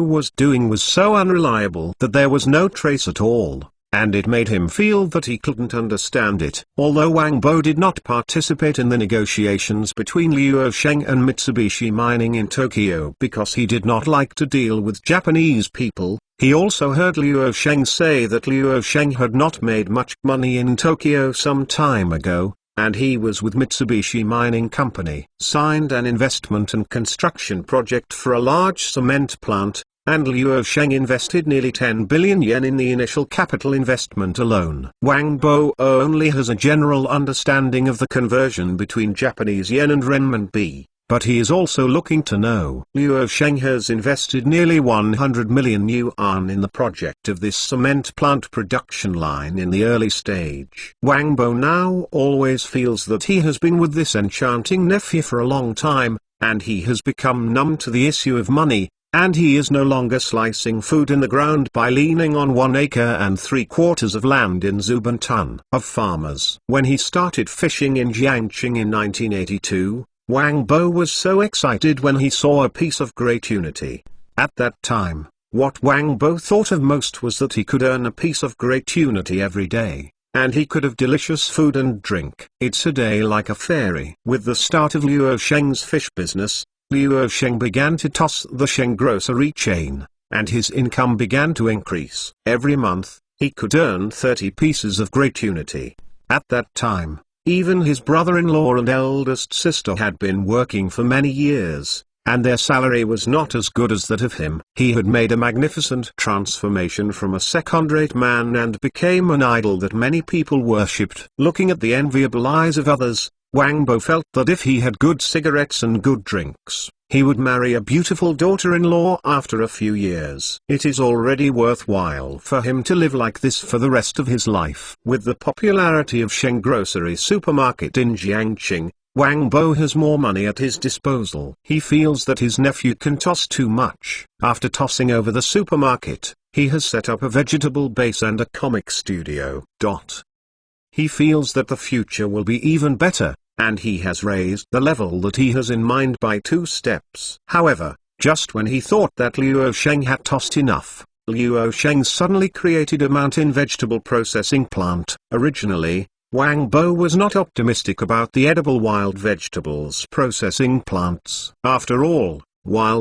was doing was so unreliable that there was no trace at all, and it made him feel that he couldn't understand it. Although Wang Bo did not participate in the negotiations between Liu Sheng and Mitsubishi Mining in Tokyo because he did not like to deal with Japanese people, he also heard Liu Sheng say that Liu Sheng had not made much money in Tokyo some time ago, and he was with Mitsubishi Mining Company, signed an investment and construction project for a large cement plant, and Liu Sheng invested nearly 10 billion yen in the initial capital investment alone. Wang Bo only has a general understanding of the conversion between Japanese yen and renminbi, but he is also looking to know. Liu Sheng has invested nearly 100 million yuan in the project of this cement plant production line in the early stage. Wang Bo now always feels that he has been with this enchanting nephew for a long time, and he has become numb to the issue of money, and he is no longer slicing food in the ground by leaning on 1 acre and 3/4 of land in Zubantan of farmers. When he started fishing in Jiangqing in 1982, Wang Bo was so excited when he saw a piece of great unity. At that time, what Wang Bo thought of most was that he could earn a piece of great unity every day, and he could have delicious food and drink. It's a day like a fairy. With the start of Liu Sheng's fish business, Liu Sheng began to toss the Sheng grocery chain, and his income began to increase. Every month, he could earn 30 pieces of great unity. At that time, even his brother-in-law and eldest sister had been working for many years, and their salary was not as good as that of him. He had made a magnificent transformation from a second-rate man and became an idol that many people worshipped. Looking at the enviable eyes of others, Wang Bo felt that if he had good cigarettes and good drinks, he would marry a beautiful daughter-in-law after a few years. It is already worthwhile for him to live like this for the rest of his life. With the popularity of Sheng Grocery Supermarket in Jiangqing, Wang Bo has more money at his disposal. He feels that his nephew can toss too much. After tossing over the supermarket, he has set up a vegetable base and a comic studio. He feels that the future will be even better, and he has raised the level that he has in mind by 2 steps. However, just when he thought that Liu Sheng had tossed enough, Liu Sheng suddenly created a mountain vegetable processing plant. Originally, Wang Bo was not optimistic about the edible wild vegetables processing plants. After all,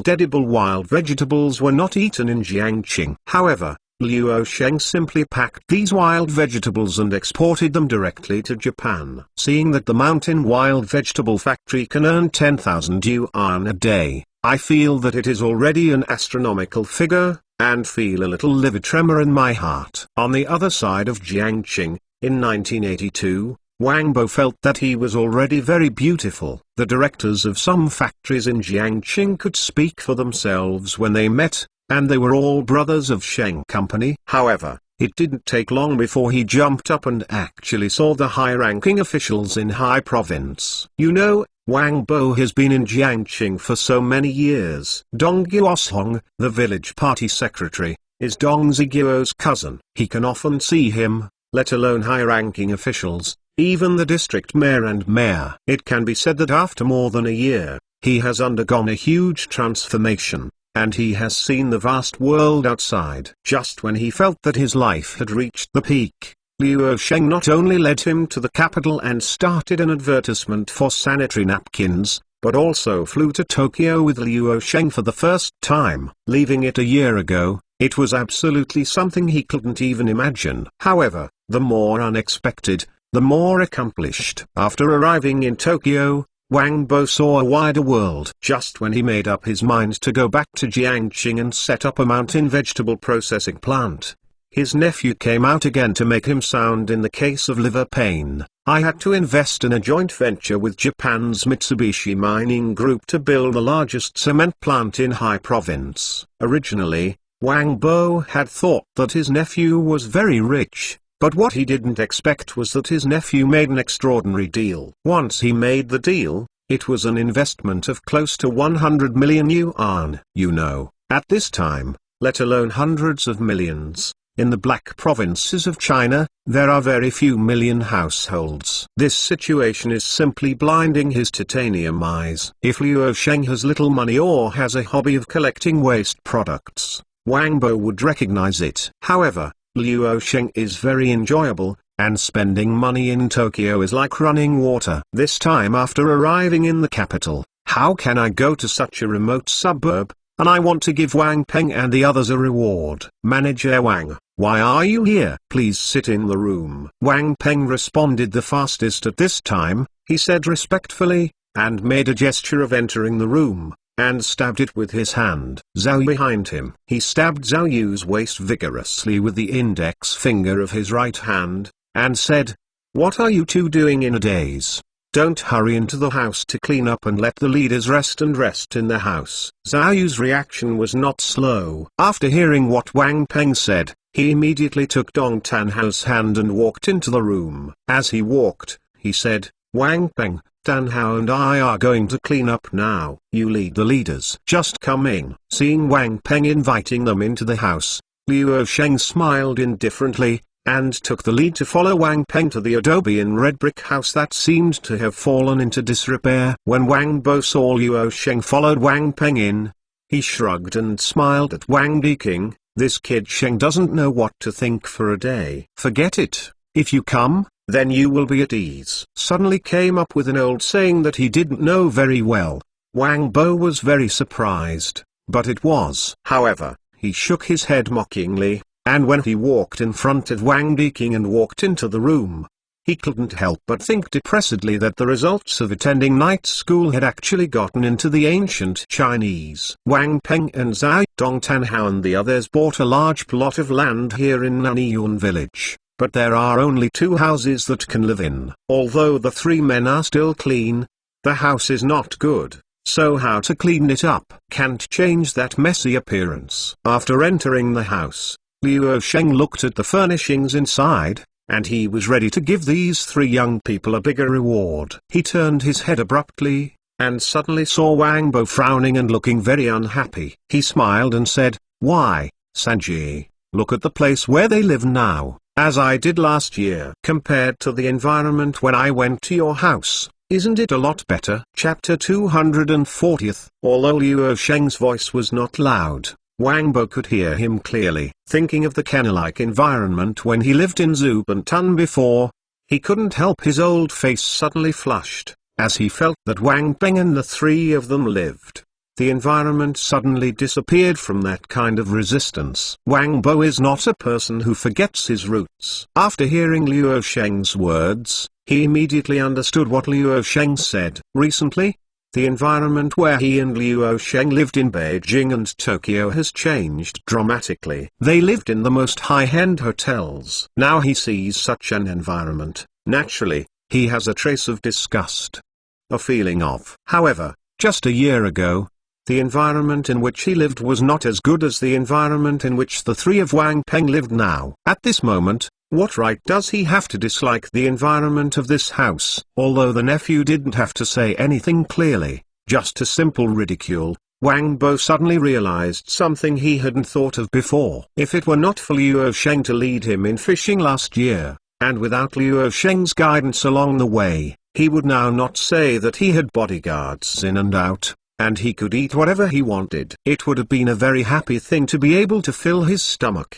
edible wild vegetables were not eaten in Jiangqing. However, Liu Sheng simply packed these wild vegetables and exported them directly to Japan. Seeing that the mountain wild vegetable factory can earn 10,000 yuan a day, I feel that it is already an astronomical figure, and feel a little liver tremor in my heart. On the other side of Jiangqing, in 1982, Wang Bo felt that he was already very beautiful. The directors of some factories in Jiangqing could speak for themselves when they met, and they were all brothers of Sheng Company. However, it didn't take long before he jumped up and actually saw the high-ranking officials in High Province. You know, Wang Bo has been in Jiangqing for so many years. Dong Guoshong, the village party secretary, is Dong Ziguo's cousin. He can often see him, let alone high-ranking officials, even the district mayor and mayor. It can be said that after more than a year, he has undergone a huge transformation, and he has seen the vast world outside. Just when he felt that his life had reached the peak, Liu Sheng not only led him to the capital and started an advertisement for sanitary napkins, but also flew to Tokyo with Liu Sheng for the first time. Leaving it a year ago, it was absolutely something he couldn't even imagine. However, the more unexpected, the more accomplished. After arriving in Tokyo, Wang Bo saw a wider world. Just when he made up his mind to go back to Jiangqing and set up a mountain vegetable processing plant, his nephew came out again to make him sound in the case of liver pain. I had to invest in a joint venture with Japan's Mitsubishi Mining Group to build the largest cement plant in High Province. Originally, Wang Bo had thought that his nephew was very rich. But what he didn't expect was that his nephew made an extraordinary deal. Once he made the deal, it was an investment of close to 100 million yuan. You know, at this time, let alone hundreds of millions, in the black provinces of China, there are very few million households. This situation is simply blinding his titanium eyes. If Liu Sheng has little money or has a hobby of collecting waste products, Wang Bo would recognize it. However, Liu Sheng is very enjoyable, and spending money in Tokyo is like running water. This time after arriving in the capital, how can I go to such a remote suburb? And I want to give Wang Peng and the others a reward. Manager Wang, why are you here? Please sit in the room. Wang Peng responded the fastest at this time. He said respectfully, and made a gesture of entering the room, and stabbed it with his hand. Zhao behind him. He stabbed Zhao Yu's waist vigorously with the index finger of his right hand, and said, "What are you two doing in a daze? Don't hurry into the house to clean up and let the leaders rest in the house." Zhao Yu's reaction was not slow. After hearing what Wang Peng said, he immediately took Dong Tanhao's hand and walked into the room. As he walked, he said, "Wang Peng, Tanhao and I are going to clean up now. You lead the leaders. Just come in." Seeing Wang Peng inviting them into the house, Liu Sheng smiled indifferently, and took the lead to follow Wang Peng to the adobe and red brick house that seemed to have fallen into disrepair. When Wang Bo saw Liu Sheng followed Wang Peng in, he shrugged and smiled at Wang Diking. This kid Sheng doesn't know what to think for a day. Forget it. If you come, then you will be at ease. Suddenly came up with an old saying that he didn't know very well. Wang Bo was very surprised, but it was. However, he shook his head mockingly, and when he walked in front of Wang Diking and walked into the room, he couldn't help but think depressedly that the results of attending night school had actually gotten into the ancient Chinese. Wang Peng and Zhao Dong Tanhao and the others bought a large plot of land here in Nanyuan village, but there are only 2 houses that can live in. Although the 3 men are still clean, the house is not good. So how to clean it up? Can't change that messy appearance. After entering the house, Liu Sheng looked at the furnishings inside, and he was ready to give these 3 young people a bigger reward. He turned his head abruptly, and suddenly saw Wang Bo frowning and looking very unhappy. He smiled and said, "Why, Sanji, look at the place where they live now, as I did last year. Compared to the environment when I went to your house, isn't it a lot better?" Chapter 240th. Although Liu Sheng's voice was not loud, Wang Bo could hear him clearly. Thinking of the canal-like environment when he lived in Zubantan before, he couldn't help his old face suddenly flushed, as he felt that Wang Peng and the 3 of them lived. The environment suddenly disappeared from that kind of resistance. Wang Bo is not a person who forgets his roots. After hearing Liu Sheng's words, he immediately understood what Liu Sheng said. Recently, the environment where he and Liu Sheng lived in Beijing and Tokyo has changed dramatically. They lived in the most high-end hotels. Now he sees such an environment. Naturally, he has a trace of disgust. A feeling of. However, just a year ago, the environment in which he lived was not as good as the environment in which the 3 of Wang Peng lived now. At this moment, what right does he have to dislike the environment of this house? Although the nephew didn't have to say anything clearly, just a simple ridicule, Wang Bo suddenly realized something he hadn't thought of before. If it were not for Liu Sheng to lead him in fishing last year, and without Liu Sheng's guidance along the way, he would now not say that he had bodyguards in and out, and he could eat whatever he wanted. It would have been a very happy thing to be able to fill his stomach.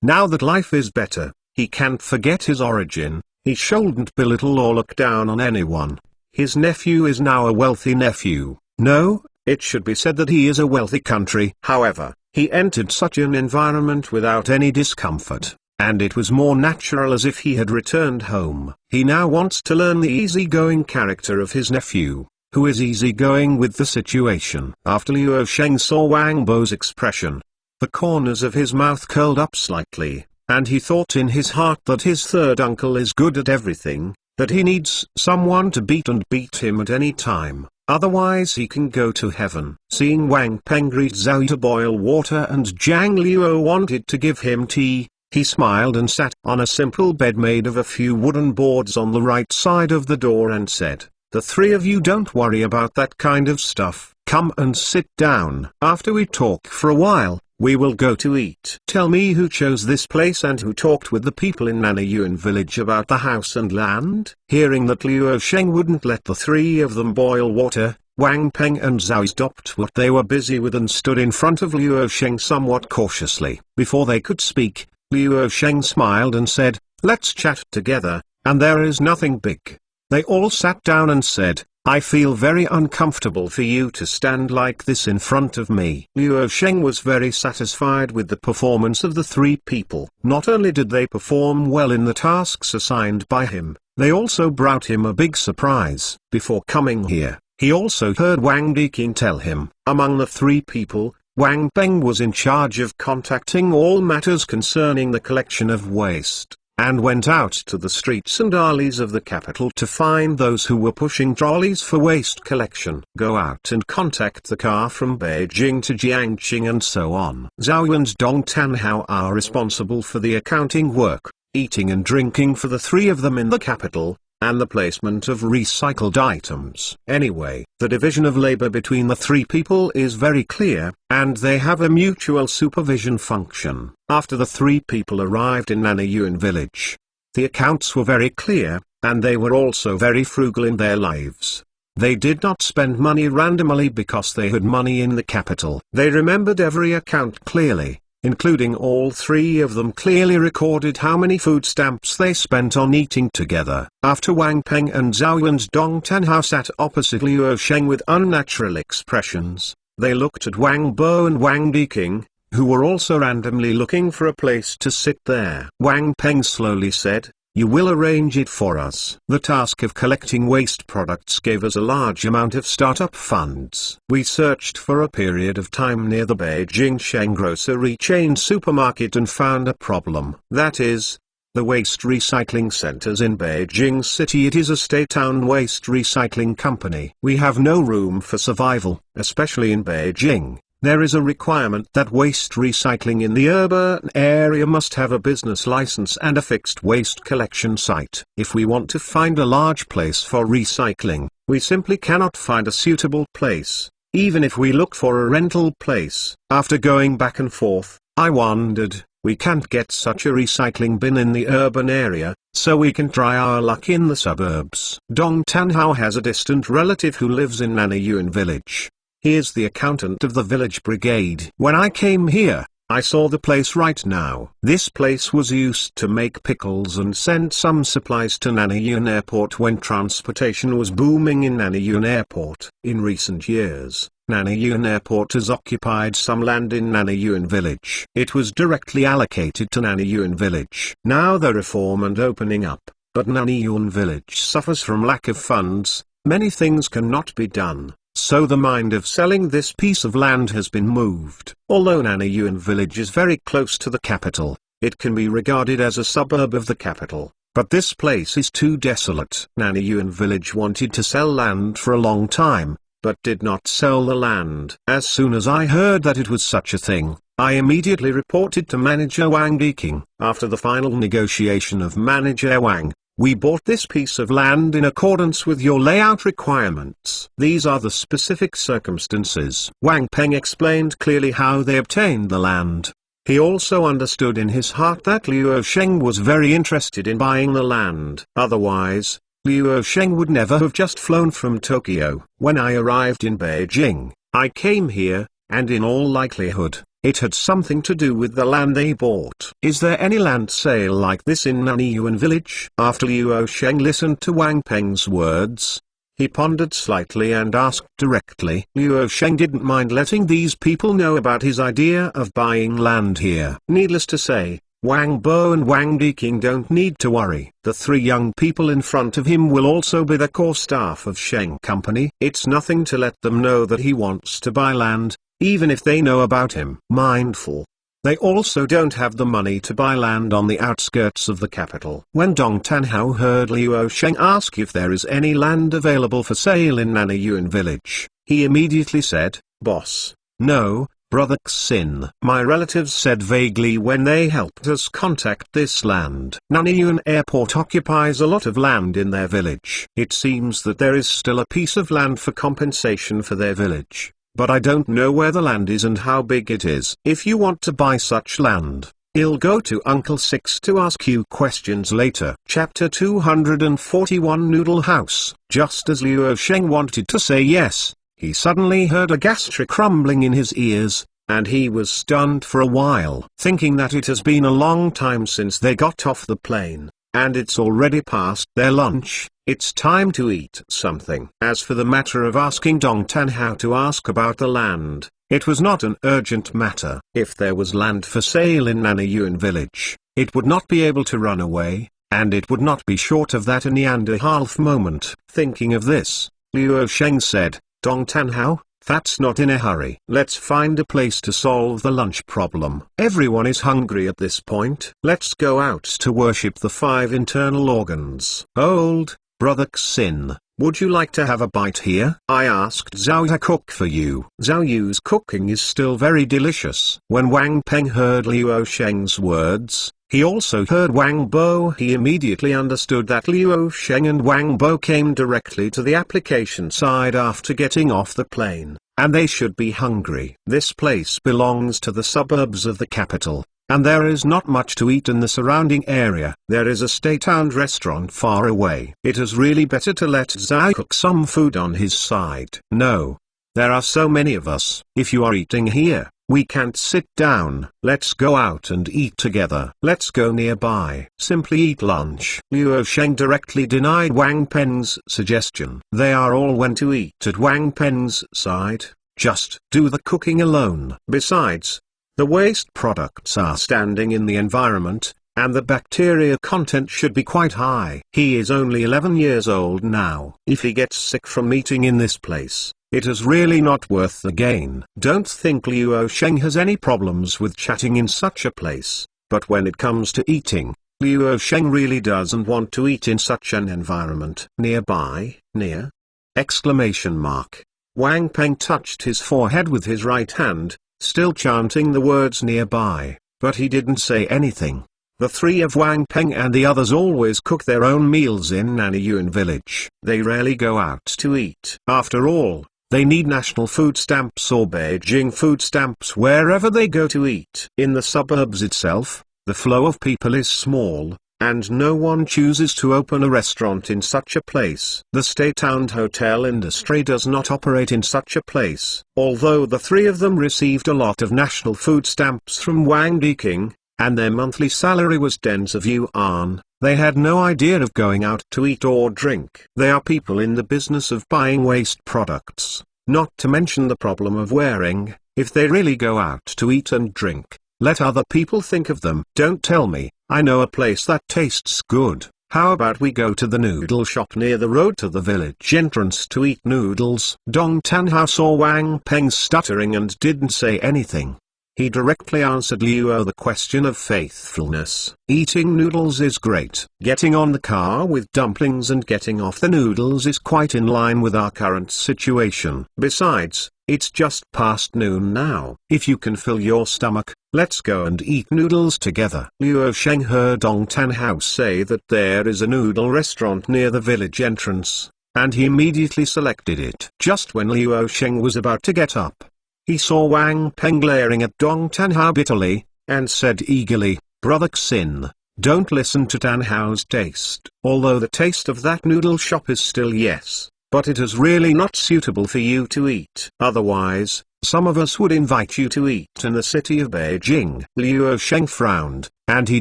Now that life is better, he can't forget his origin. He shouldn't belittle or look down on anyone. His nephew is now a wealthy nephew. No, it should be said that he is a wealthy country. However, he entered such an environment without any discomfort, and it was more natural, as if he had returned home. He now wants to learn the easygoing character of his nephew, who is easygoing with the situation. After Liu Sheng saw Wang Bo's expression, the corners of his mouth curled up slightly, and he thought in his heart that his 3rd uncle is good at everything, that he needs someone to beat him at any time, otherwise he can go to heaven. Seeing Wang Peng greet Zhao to boil water and Zhang Liu wanted to give him tea, he smiled and sat on a simple bed made of a few wooden boards on the right side of the door and said, "The 3 of you don't worry about that kind of stuff. Come and sit down. After we talk for a while, we will go to eat. Tell me who chose this place and who talked with the people in Nanyuan village about the house and land." Hearing that Liu Sheng wouldn't let the 3 of them boil water, Wang Peng and Zhao stopped what they were busy with and stood in front of Liu Sheng somewhat cautiously. Before they could speak, Liu Sheng smiled and said, "Let's chat together, and there is nothing big." They all sat down and said, "I feel very uncomfortable for you to stand like this in front of me." Liu Sheng was very satisfied with the performance of the three people. Not only did they perform well in the tasks assigned by him, they also brought him a big surprise. Before coming here, he also heard Wang Diqing tell him, among the three people, Wang Peng was in charge of contacting all matters concerning the collection of waste, and went out to the streets and alleys of the capital to find those who were pushing trolleys for waste collection. Go out and contact the car from Beijing to Jiangqing and so on. Zhao and Dong Tanhao are responsible for the accounting work, eating and drinking for the three of them in the capital, and the placement of recycled items. Anyway, the division of labor between the three people is very clear, and they have a mutual supervision function. After the three people arrived in Nanyuan village, the accounts were very clear, and they were also very frugal in their lives. They did not spend money randomly because they had money in the capital. They remembered every account clearly, including all three of them clearly recorded how many food stamps they spent on eating together. After Wang Peng and Zhao and Dong Tanhao sat opposite Liu Sheng with unnatural expressions, they looked at Wang Bo and Wang Diqing, who were also randomly looking for a place to sit there. Wang Peng slowly said, "You will arrange it for us." The task of collecting waste products gave us a large amount of startup funds. We searched for a period of time near the Beijing Sheng grocery chain supermarket and found a problem. That is, the waste recycling centers in Beijing city. It is a state-owned waste recycling company. We have no room for survival, especially in Beijing. There is a requirement that waste recycling in the urban area must have a business license and a fixed waste collection site. If we want to find a large place for recycling, we simply cannot find a suitable place, even if we look for a rental place. After going back and forth, I wondered, we can't get such a recycling bin in the urban area, so we can try our luck in the suburbs. Dong Tanhao has a distant relative who lives in Nanyuan village. He is the accountant of the village brigade. When I came here, I saw the place right now. This place was used to make pickles and send some supplies to Nanyuan Airport when transportation was booming in Nanyuan Airport. In recent years, Nanyuan Airport has occupied some land in Nanyuan village. It was directly allocated to Nanyuan village. Now the reform and opening up, but Nanyuan village suffers from lack of funds. Many things cannot be done. So the mind of selling this piece of land has been moved. Although Nanyuan village is very close to the capital, it can be regarded as a suburb of the capital, but this place is too desolate. Nanyuan village wanted to sell land for a long time, but did not sell the land. As soon as I heard that it was such a thing, I immediately reported to manager Wang Diqing. After the final negotiation of manager Wang, we bought this piece of land in accordance with your layout requirements. These are the specific circumstances. Wang Peng explained clearly how they obtained the land. He also understood in his heart that Liu Sheng was very interested in buying the land. Otherwise, Liu Sheng would never have just flown from Tokyo. When I arrived in Beijing, I came here, and in all likelihood, it had something to do with the land they bought. Is there any land sale like this in Nanyuan village? After Liu Sheng listened to Wang Peng's words, he pondered slightly and asked directly. Liu Sheng didn't mind letting these people know about his idea of buying land here. Needless to say, Wang Bo and Wang Diqing don't need to worry. The three young people in front of him will also be the core staff of Sheng Company. It's nothing to let them know that he wants to buy land, even if they know about him. Mindful. They also don't have the money to buy land on the outskirts of the capital. When Dong Tanhao heard Liu Sheng ask if there is any land available for sale in Nanyuan village, he immediately said, "Boss, no, Brother Xin." My relatives said vaguely when they helped us contact this land. Nanyuan Airport occupies a lot of land in their village. It seems that there is still a piece of land for compensation for their village, but I don't know where the land is and how big it is. If you want to buy such land, I'll go to Uncle Six to ask you questions later. Chapter 241 Noodle House. Just as Liu Sheng wanted to say yes, he suddenly heard a gastric rumbling in his ears, and he was stunned for a while, thinking that it has been a long time since they got off the plane, and it's already past their lunch. It's time to eat something. As for the matter of asking Dong Tan how to ask about the land, it was not an urgent matter. If there was land for sale in Nanayuan village, it would not be able to run away, and it would not be short of that in the half moment. Thinking of this, Luo Sheng said, Dong Tan Hao, that's not in a hurry. Let's find a place to solve the lunch problem. Everyone is hungry at this point. Let's go out to worship the 5 internal organs. Old Brother Xin, would you like to have a bite here? I asked Zhao to cook for you. Zhao Yu's cooking is still very delicious. When Wang Peng heard Luo Sheng's words, he also heard Wang Bo. He immediately understood that Luo Sheng and Wang Bo came directly to the application side after getting off the plane, and they should be hungry. This place belongs to the suburbs of the capital, and there is not much to eat in the surrounding area. There is a state-owned restaurant far away. It is really better to let Zhao cook some food on his side. No. There are so many of us. If you are eating here, we can't sit down. Let's go out and eat together. Let's go nearby. Simply eat lunch. Luo Sheng directly denied Wang Peng's suggestion. They all went to eat at Wang Peng's side. Just do the cooking alone. Besides, the waste products are standing in the environment, and the bacteria content should be quite high. He is only 11 years old now. If he gets sick from eating in this place, it is really not worth the gain. Don't think Luo Sheng has any problems with chatting in such a place, but when it comes to eating, Luo Sheng really doesn't want to eat in such an environment. Nearby, near? Exclamation mark. Wang Peng touched his forehead with his right hand, still chanting the words nearby, but he didn't say anything. The 3 of Wang Peng and the others always cook their own meals in Nanayuan village. They rarely go out to eat. After all, they need national food stamps or Beijing food stamps wherever they go to eat. In the suburbs itself, the flow of people is small, and no one chooses to open a restaurant in such a place. The state-owned hotel industry does not operate in such a place. Although the 3 of them received a lot of national food stamps from Wang Diking, and their monthly salary was tens of yuan, they had no idea of going out to eat or drink. They are people in the business of buying waste products, not to mention the problem of wearing. If they really go out to eat and drink, let other people think of them. Don't tell me, I know a place that tastes good. How about we go to the noodle shop near the road to the village entrance to eat noodles? Dong Tan Hao saw Wang Peng stuttering and didn't say anything. He directly answered Luo the question of faithfulness. Eating noodles is great. Getting on the car with dumplings and getting off the noodles is quite in line with our current situation. Besides, it's just past noon now. If you can fill your stomach, let's go and eat noodles together. Luo Sheng heard Dong Tan Hao say that there is a noodle restaurant near the village entrance, and he immediately selected it. Just when Luo Sheng was about to get up, he saw Wang Peng glaring at Dong Tan Hao bitterly, and said eagerly, Brother Xin, don't listen to Tan Hao's taste. Although the taste of that noodle shop is still yes, but it is really not suitable for you to eat. Otherwise, some of us would invite you to eat in the city of Beijing. Luo Sheng frowned, and he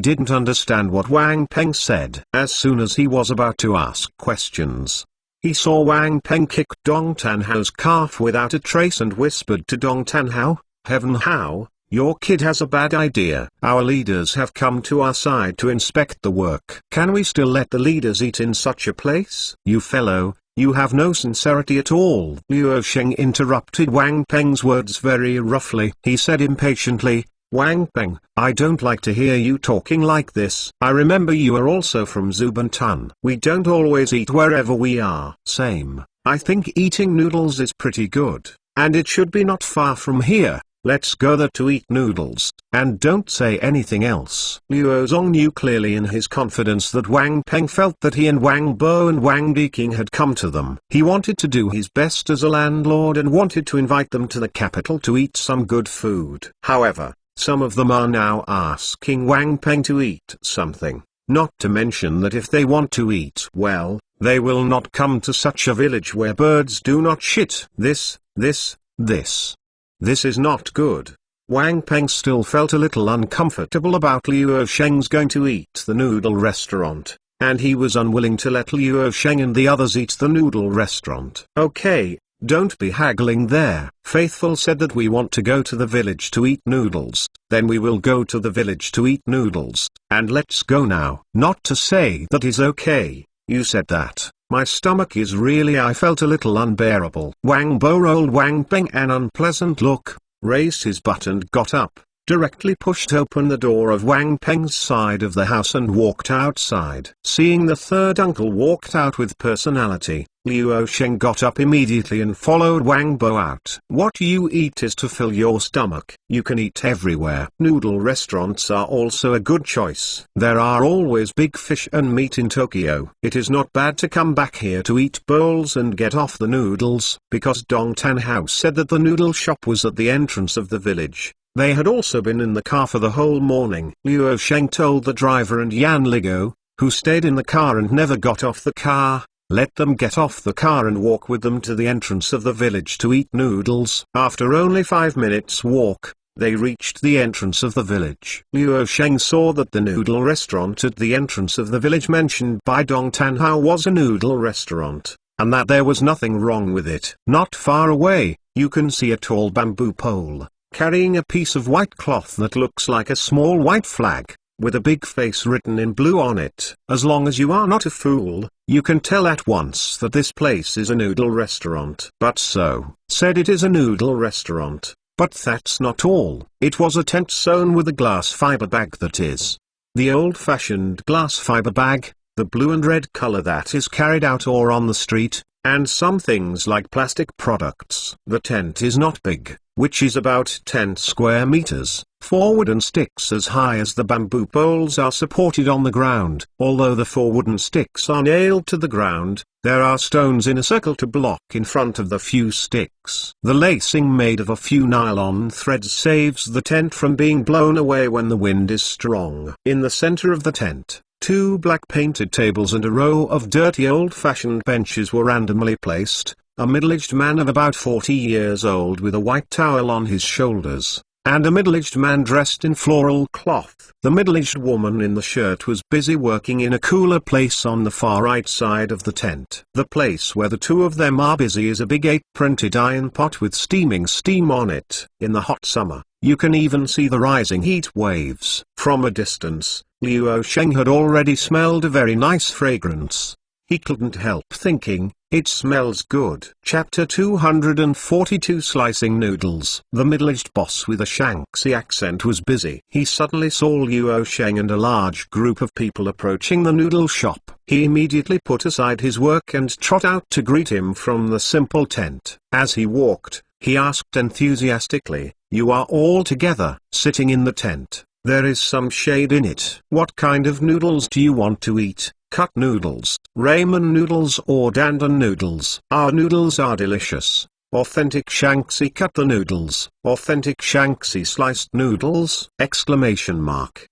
didn't understand what Wang Peng said. As soon as he was about to ask questions, he saw Wang Peng kick Dong Tan Hao's calf without a trace and whispered to Dong Tan Hao, Heaven Hao, your kid has a bad idea. Our leaders have come to our side to inspect the work. Can we still let the leaders eat in such a place? You fellow, you have no sincerity at all. Luo Sheng interrupted Wang Peng's words very roughly. He said impatiently, Wang Peng, I don't like to hear you talking like this. I remember you are also from Zubantan. We don't always eat wherever we are. Same. I think eating noodles is pretty good, and it should be not far from here. Let's go there to eat noodles, and don't say anything else. Luo Zong knew clearly in his confidence that Wang Peng felt that he and Wang Bo and Wang Diking had come to them. He wanted to do his best as a landlord and wanted to invite them to the capital to eat some good food. However, some of them are now asking Wang Peng to eat something, not to mention that if they want to eat well, they will not come to such a village where birds do not shit. This is not good. Wang Peng still felt a little uncomfortable about Luo Sheng's going to eat the noodle restaurant, and he was unwilling to let Luo Sheng and the others eat the noodle restaurant. Okay, don't be haggling there. Faithful said that we want to go to the village to eat noodles, then we will go to the village to eat noodles, and let's go now. Not to say that is okay, you said that. My stomach is really, I felt a little unbearable. Wang Bo rolled Wang Peng an unpleasant look, raised his butt and got up, directly pushed open the door of Wang Peng's side of the house and walked outside. Seeing the third uncle walked out with personality, Luo Sheng got up immediately and followed Wang Bo out. What you eat is to fill your stomach. You can eat everywhere. Noodle restaurants are also a good choice. There are always big fish and meat in Tokyo. It is not bad to come back here to eat bowls and get off the noodles, because Dong Tan House said that the noodle shop was at the entrance of the village. They had also been in the car for the whole morning. Luo Sheng told the driver and Yan Ligo, who stayed in the car and never got off the car, let them get off the car and walk with them to the entrance of the village to eat noodles. After only 5 minutes walk, they reached the entrance of the village. Luo Sheng saw that the noodle restaurant at the entrance of the village mentioned by Dong Tan Hao was a noodle restaurant, and that there was nothing wrong with it. Not far away, you can see a tall bamboo pole, carrying a piece of white cloth that looks like a small white flag, with a big face written in blue on it. As long as you are not a fool, you can tell at once that this place is a noodle restaurant. But so, said it is a noodle restaurant, but that's not all. It was a tent sewn with a glass fiber bag, that is, the old-fashioned glass fiber bag, the blue and red color that is carried out or on the street, and some things like plastic products. The tent is not big, which is about 10 square meters. 4 wooden sticks as high as the bamboo poles are supported on the ground. Although the 4 wooden sticks are nailed to the ground, there are stones in a circle to block in front of the few sticks. The lacing made of a few nylon threads saves the tent from being blown away when the wind is strong. In the center of the tent, 2 black painted tables and a row of dirty old-fashioned benches were randomly placed. A middle-aged man of about 40 years old with a white towel on his shoulders, and a middle-aged man dressed in floral cloth. The middle-aged woman in the shirt was busy working in a cooler place on the far right side of the tent. The place where the two of them are busy is a big 8-printed iron pot with steaming steam on it. In the hot summer, you can even see the rising heat waves. From a distance, Luo Sheng had already smelled a very nice fragrance. He couldn't help thinking, it smells good. Chapter 242 Slicing Noodles. The middle-aged boss with a Shanxi accent was busy. He suddenly saw Luo Sheng and a large group of people approaching the noodle shop. He immediately put aside his work and trot out to greet him from the simple tent. As he walked, he asked enthusiastically, "You are all together, sitting in the tent. There is some shade in it. What kind of noodles do you want to eat? Cut noodles, ramen noodles or dandan noodles? Our noodles are delicious. Authentic Shanxi cut the noodles, authentic Shanxi sliced noodles!" Exclamation mark.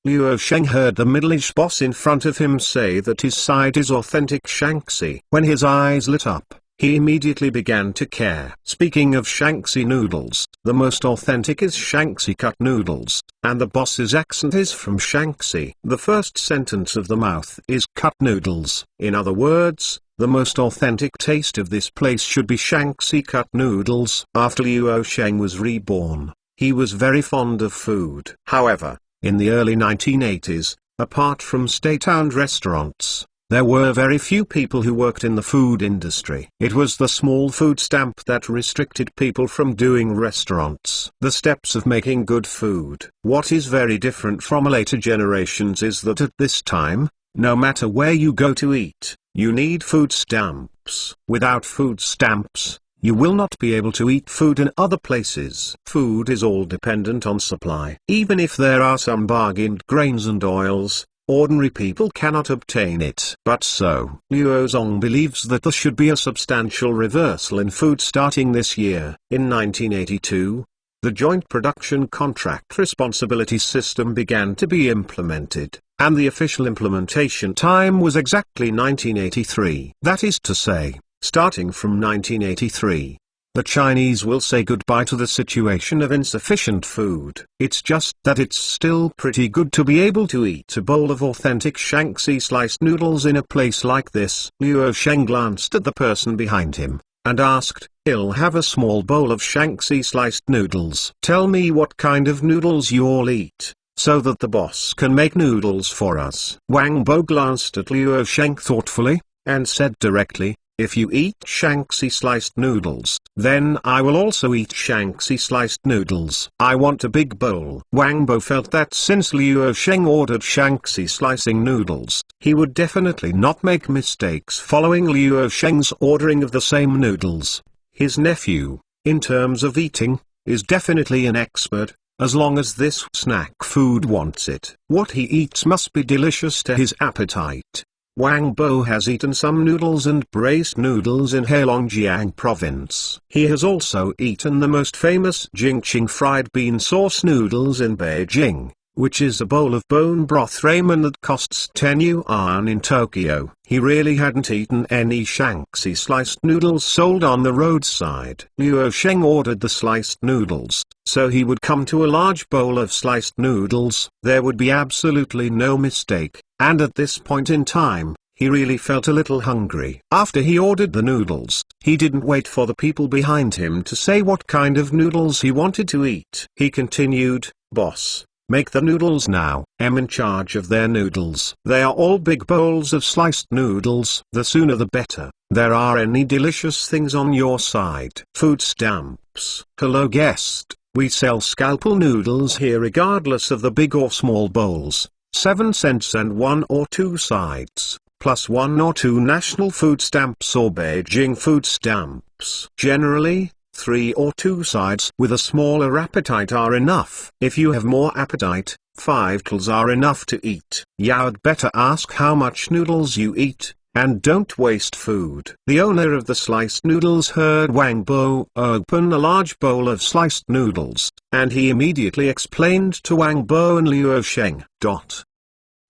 Luo Sheng heard the middle-aged boss in front of him say that his side is authentic Shanxi. When his eyes lit up, he immediately began to care. Speaking of Shanxi noodles, the most authentic is Shanxi cut noodles, and the boss's accent is from Shanxi. The first sentence of the mouth is cut noodles. In other words, the most authentic taste of this place should be Shanxi cut noodles. After Luo Sheng was reborn, he was very fond of food. However, in the early 1980s, apart from state-owned restaurants, there were very few people who worked in the food industry. It was the small food stamp that restricted people from doing restaurants. The steps of making good food. What is very different from later generations is that at this time, no matter where you go to eat, you need food stamps. Without food stamps, you will not be able to eat food in other places. Food is all dependent on supply. Even if there are some bargained grains and oils, ordinary people cannot obtain it. But so, Luo Zong believes that there should be a substantial reversal in food starting this year. In 1982, the Joint Production Contract Responsibility System began to be implemented, and the official implementation time was exactly 1983. That is to say, starting from 1983, the Chinese will say goodbye to the situation of insufficient food. It's just that it's still pretty good to be able to eat a bowl of authentic Shaanxi sliced noodles in a place like this. Luo Sheng glanced at the person behind him, and asked, "I'll have a small bowl of Shaanxi sliced noodles." "Tell me what kind of noodles you'll eat, so that the boss can make noodles for us." Wang Bo glanced at Luo Sheng thoughtfully, and said directly, "If you eat Shaanxi sliced noodles, then I will also eat Shaanxi sliced noodles. I want a big bowl." Wang Bo felt that since Luo Sheng ordered Shaanxi slicing noodles, he would definitely not make mistakes following Luo Sheng's ordering of the same noodles. His nephew, in terms of eating, is definitely an expert, as long as this snack food wants it. What he eats must be delicious to his appetite. Wang Bo has eaten some noodles and braised noodles in Heilongjiang province. He has also eaten the most famous Jingqing fried bean sauce noodles in Beijing, which is a bowl of bone broth ramen that costs 10 yuan in Tokyo. He really hadn't eaten any Shaanxi sliced noodles sold on the roadside. Luo Sheng ordered the sliced noodles, so he would come to a large bowl of sliced noodles. There would be absolutely no mistake, and at this point in time, he really felt a little hungry. After he ordered the noodles, he didn't wait for the people behind him to say what kind of noodles he wanted to eat. He continued, "Boss, make the noodles now. I'm in charge of their noodles. They are all big bowls of sliced noodles. The sooner the better. There are any delicious things on your side?" Food stamps. "Hello guest, we sell scalpel noodles here regardless of the big or small bowls. 7 cents and 1 or 2 sides, plus 1 or 2 national food stamps or Beijing food stamps. Generally, 3 or 2 sides with a smaller appetite are enough. If you have more appetite, 5 tals are enough to eat. You'd better ask how much noodles you eat, and don't waste food." The owner of the sliced noodles heard Wang Bo open a large bowl of sliced noodles, and he immediately explained to Wang Bo and Luo Sheng.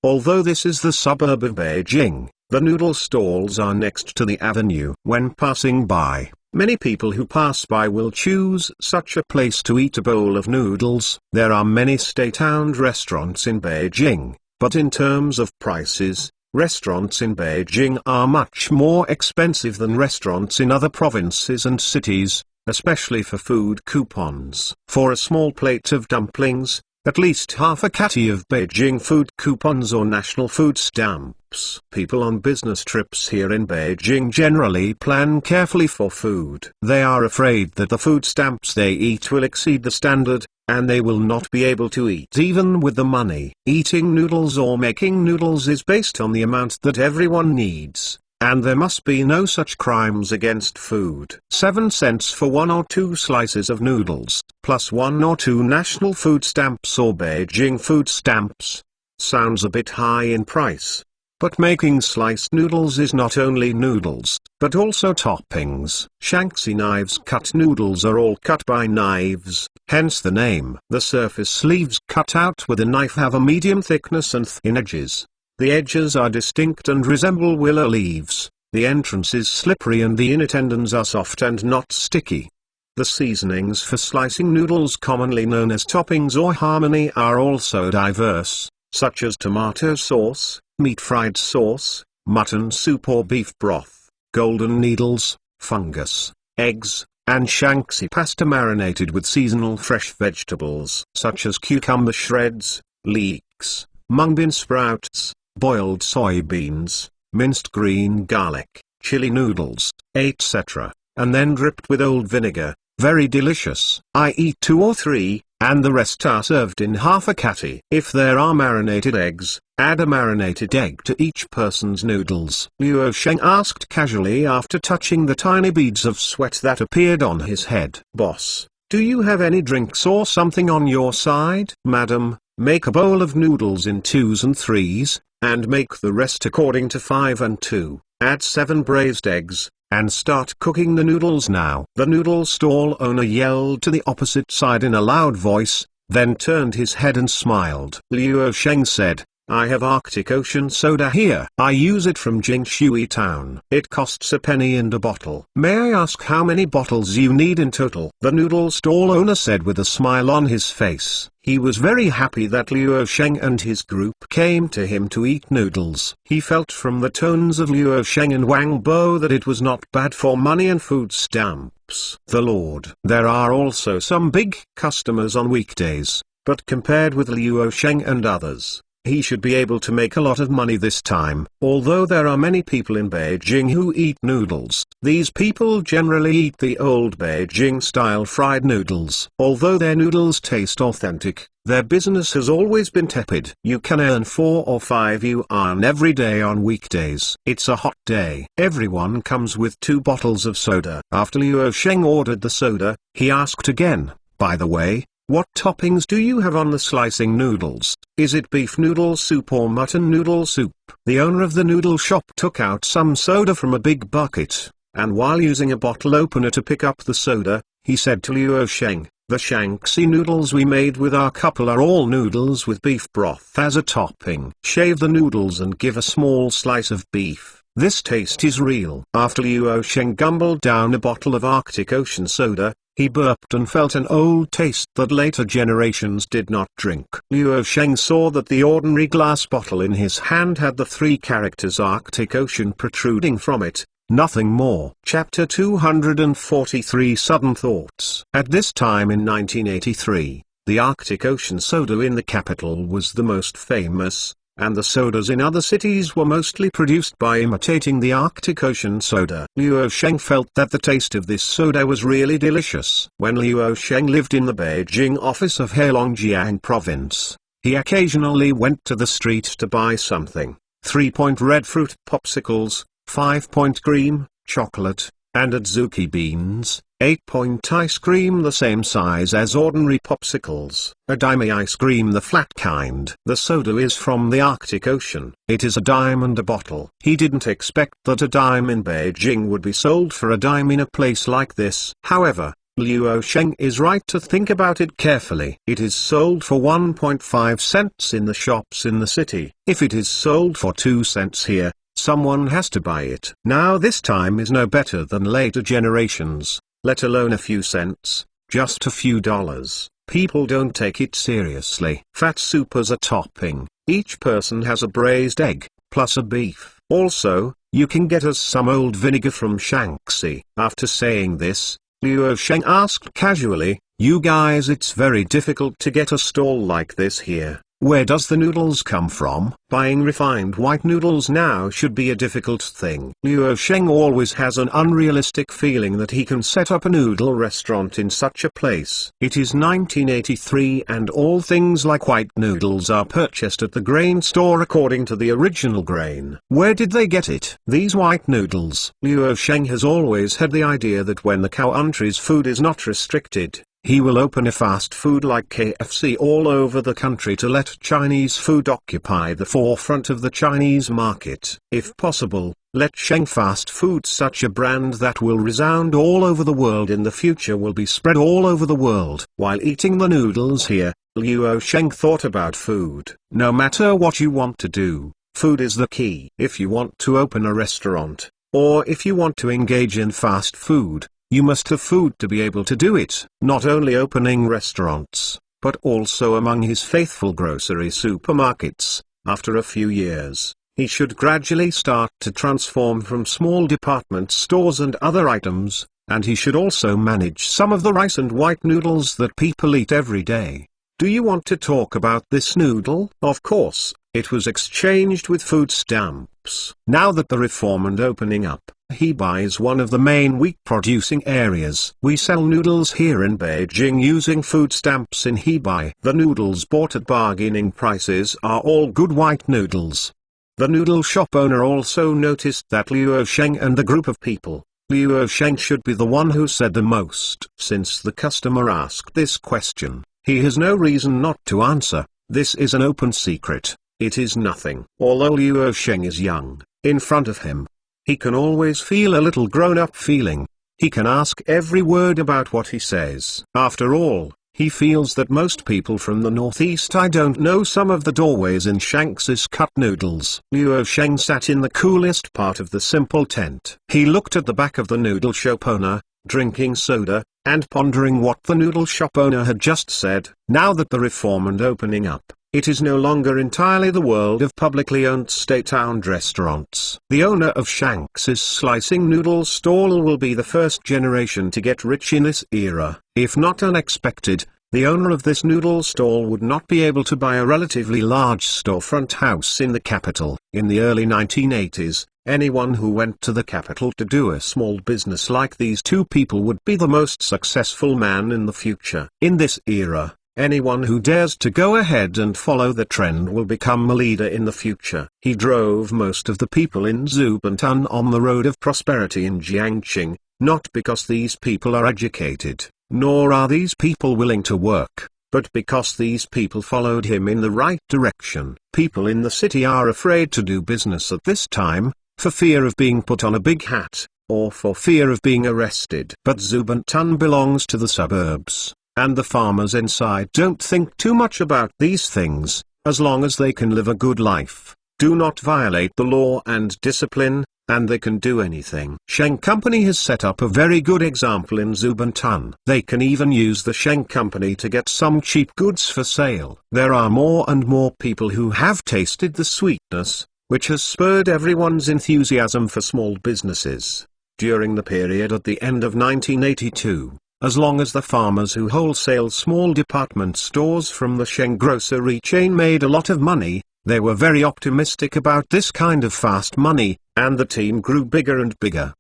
Although this is the suburb of Beijing, the noodle stalls are next to the avenue. When passing by, many people who pass by will choose such a place to eat a bowl of noodles. There are many state-owned restaurants in Beijing, but in terms of prices, restaurants in Beijing are much more expensive than restaurants in other provinces and cities, especially for food coupons. For a small plate of dumplings, at least half a catty of Beijing food coupons or national food stamps. People on business trips here in Beijing generally plan carefully for food. They are afraid that the food stamps they eat will exceed the standard, and they will not be able to eat even with the money. Eating noodles or making noodles is based on the amount that everyone needs, and there must be no such crimes against food. 7 cents for 1 or 2 slices of noodles, plus 1 or 2 national food stamps or Beijing food stamps. Sounds a bit high in price. But making sliced noodles is not only noodles, but also toppings. Shaanxi knives cut noodles are all cut by knives, hence the name. The surface sleeves cut out with a knife have a medium thickness and thin edges. The edges are distinct and resemble willow leaves. The entrance is slippery and the inner tendons are soft and not sticky. The seasonings for slicing noodles, commonly known as toppings or harmony, are also diverse, such as tomato sauce, meat fried sauce, mutton soup or beef broth, golden needles, fungus, eggs, and Shaanxi pasta marinated with seasonal fresh vegetables, such as cucumber shreds, leeks, mung bean sprouts, boiled soybeans, minced green garlic, chili noodles, etc., and then dripped with old vinegar. Very delicious. I eat 2 or 3, and the rest are served in half a catty. If there are marinated eggs, add a marinated egg to each person's noodles. Luo Sheng asked casually after touching the tiny beads of sweat that appeared on his head. "Boss, do you have any drinks or something on your side?" "Madam, make a bowl of noodles in 2s and 3s, and make the rest according to 5 and 2. Add 7 braised eggs, and start cooking the noodles now." The noodle stall owner yelled to the opposite side in a loud voice, then turned his head and smiled. Luo Sheng said, I have Arctic Ocean soda here. I use it from Jingshui town. It costs a penny and a bottle. May I ask how many bottles you need in total? The noodle stall owner said with a smile on his face. He was very happy that Liu Sheng and his group came to him to eat noodles. He felt from the tones of Liu Sheng and Wang Bo that it was not bad for money and food stamps. The Lord. There are also some big customers on weekdays, but compared with Liu Sheng and others, he should be able to make a lot of money this time. Although there are many people in Beijing who eat noodles, these people generally eat the old Beijing-style fried noodles. Although their noodles taste authentic, their business has always been tepid. You can earn 4 or 5 yuan every day on weekdays. It's a hot day. Everyone comes with 2 bottles of soda. After Liu Sheng ordered the soda, he asked again, by the way, what toppings do you have on the slicing noodles? Is it beef noodle soup or mutton noodle soup? The owner of the noodle shop took out some soda from a big bucket, and while using a bottle opener to pick up the soda, he said to Liu Sheng, the Shaanxi noodles we made with our couple are all noodles with beef broth as a topping. Shave the noodles and give a small slice of beef. This taste is real. After Liu Sheng gumbled down a bottle of Arctic Ocean soda, he burped and felt an old taste that later generations did not drink. Liu Sheng saw that the ordinary glass bottle in his hand had the 3 characters Arctic Ocean protruding from it, nothing more. Chapter 243 Sudden Thoughts. At this time in 1983, the Arctic Ocean soda in the capital was the most famous, and the sodas in other cities were mostly produced by imitating the Arctic Ocean soda. Liu Sheng felt that the taste of this soda was really delicious. When Liu Sheng lived in the Beijing office of Heilongjiang province, he occasionally went to the street to buy something: 3-point red fruit popsicles, 5-point cream, chocolate, and adzuki beans, 8-point ice cream the same size as ordinary popsicles, a dime ice cream the flat kind. The soda is from the Arctic Ocean. It is a dime and a bottle. He didn't expect that a dime in Beijing would be sold for a dime in a place like this. However, Liu Sheng is right to think about it carefully. It is sold for 1.5 cents in the shops in the city. If it is sold for 2 cents here, someone has to buy it. Now this time is no better than later generations, let alone a few cents, just a few dollars. People don't take it seriously. Fat soup as a topping. Each person has a braised egg, plus a beef. Also, you can get us some old vinegar from Shaanxi. After saying this, Liu Sheng asked casually, you guys, it's very difficult to get a stall like this here. Where does the noodles come from? Buying refined white noodles now should be a difficult thing. Liu Sheng always has an unrealistic feeling that he can set up a noodle restaurant in such a place. It is 1983 and all things like white noodles are purchased at the grain store according to the original grain. Where did they get it? These white noodles. Liu Sheng has always had the idea that when the country's food is not restricted, he will open a fast food like KFC all over the country to let Chinese food occupy the forefront of the Chinese market. If possible, let Sheng Fast Food, such a brand that will resound all over the world in the future, will be spread all over the world. While eating the noodles here, Liu Sheng thought about food. No matter what you want to do, food is the key. If you want to open a restaurant, or if you want to engage in fast food, you must have food to be able to do it. Not only opening restaurants, but also among his faithful grocery supermarkets. After a few years, he should gradually start to transform from small department stores and other items, and he should also manage some of the rice and white noodles that people eat every day. Do you want to talk about this noodle? Of course, it was exchanged with food stamps. Now that the reform and opening up, Hebei is one of the main wheat-producing areas. We sell noodles here in Beijing using food stamps in Hebei. The noodles bought at bargaining prices are all good white noodles. The noodle shop owner also noticed that Liu Sheng and the group of people. Liu Sheng should be the one who said the most. Since the customer asked this question, he has no reason not to answer. This is an open secret. It is nothing. Although Liu Sheng is young, in front of him, he can always feel a little grown-up feeling. He can ask every word about what he says. After all, He feels that most people from the Northeast I don't know some of the doorways in Shanks's Cut Noodles. Luo Sheng sat in the coolest part of the simple tent. He looked at the back of the noodle shop owner, drinking soda, and pondering what the noodle shop owner had just said. Now that the reform and opening up, it is no longer entirely the world of publicly owned state-owned restaurants. The owner of Shanks's slicing noodle stall will be the first generation to get rich in this era. If not unexpected, the owner of this noodle stall would not be able to buy a relatively large storefront house in the capital. In the early 1980s, anyone who went to the capital to do a small business like these two people would be the most successful man in the future. In this era, anyone who dares to go ahead and follow the trend will become a leader in the future. He drove most of the people in Zubuntan on the road of prosperity in Jiangqing, not because these people are educated, nor are these people willing to work, but because these people followed him in the right direction. People in the city are afraid to do business at this time, for fear of being put on a big hat, or for fear of being arrested. But Zubuntan belongs to the suburbs, and the farmers inside don't think too much about these things, as long as they can live a good life, do not violate the law and discipline, and they can do anything. Sheng Company has set up a very good example in Zubuntan. They can even use the Sheng Company to get some cheap goods for sale. There are more and more people who have tasted the sweetness, which has spurred everyone's enthusiasm for small businesses. During the period at the end of 1982, as long as the farmers who wholesale small department stores from the Sheng grocery chain made a lot of money, they were very optimistic about this kind of fast money, and the team grew bigger and bigger.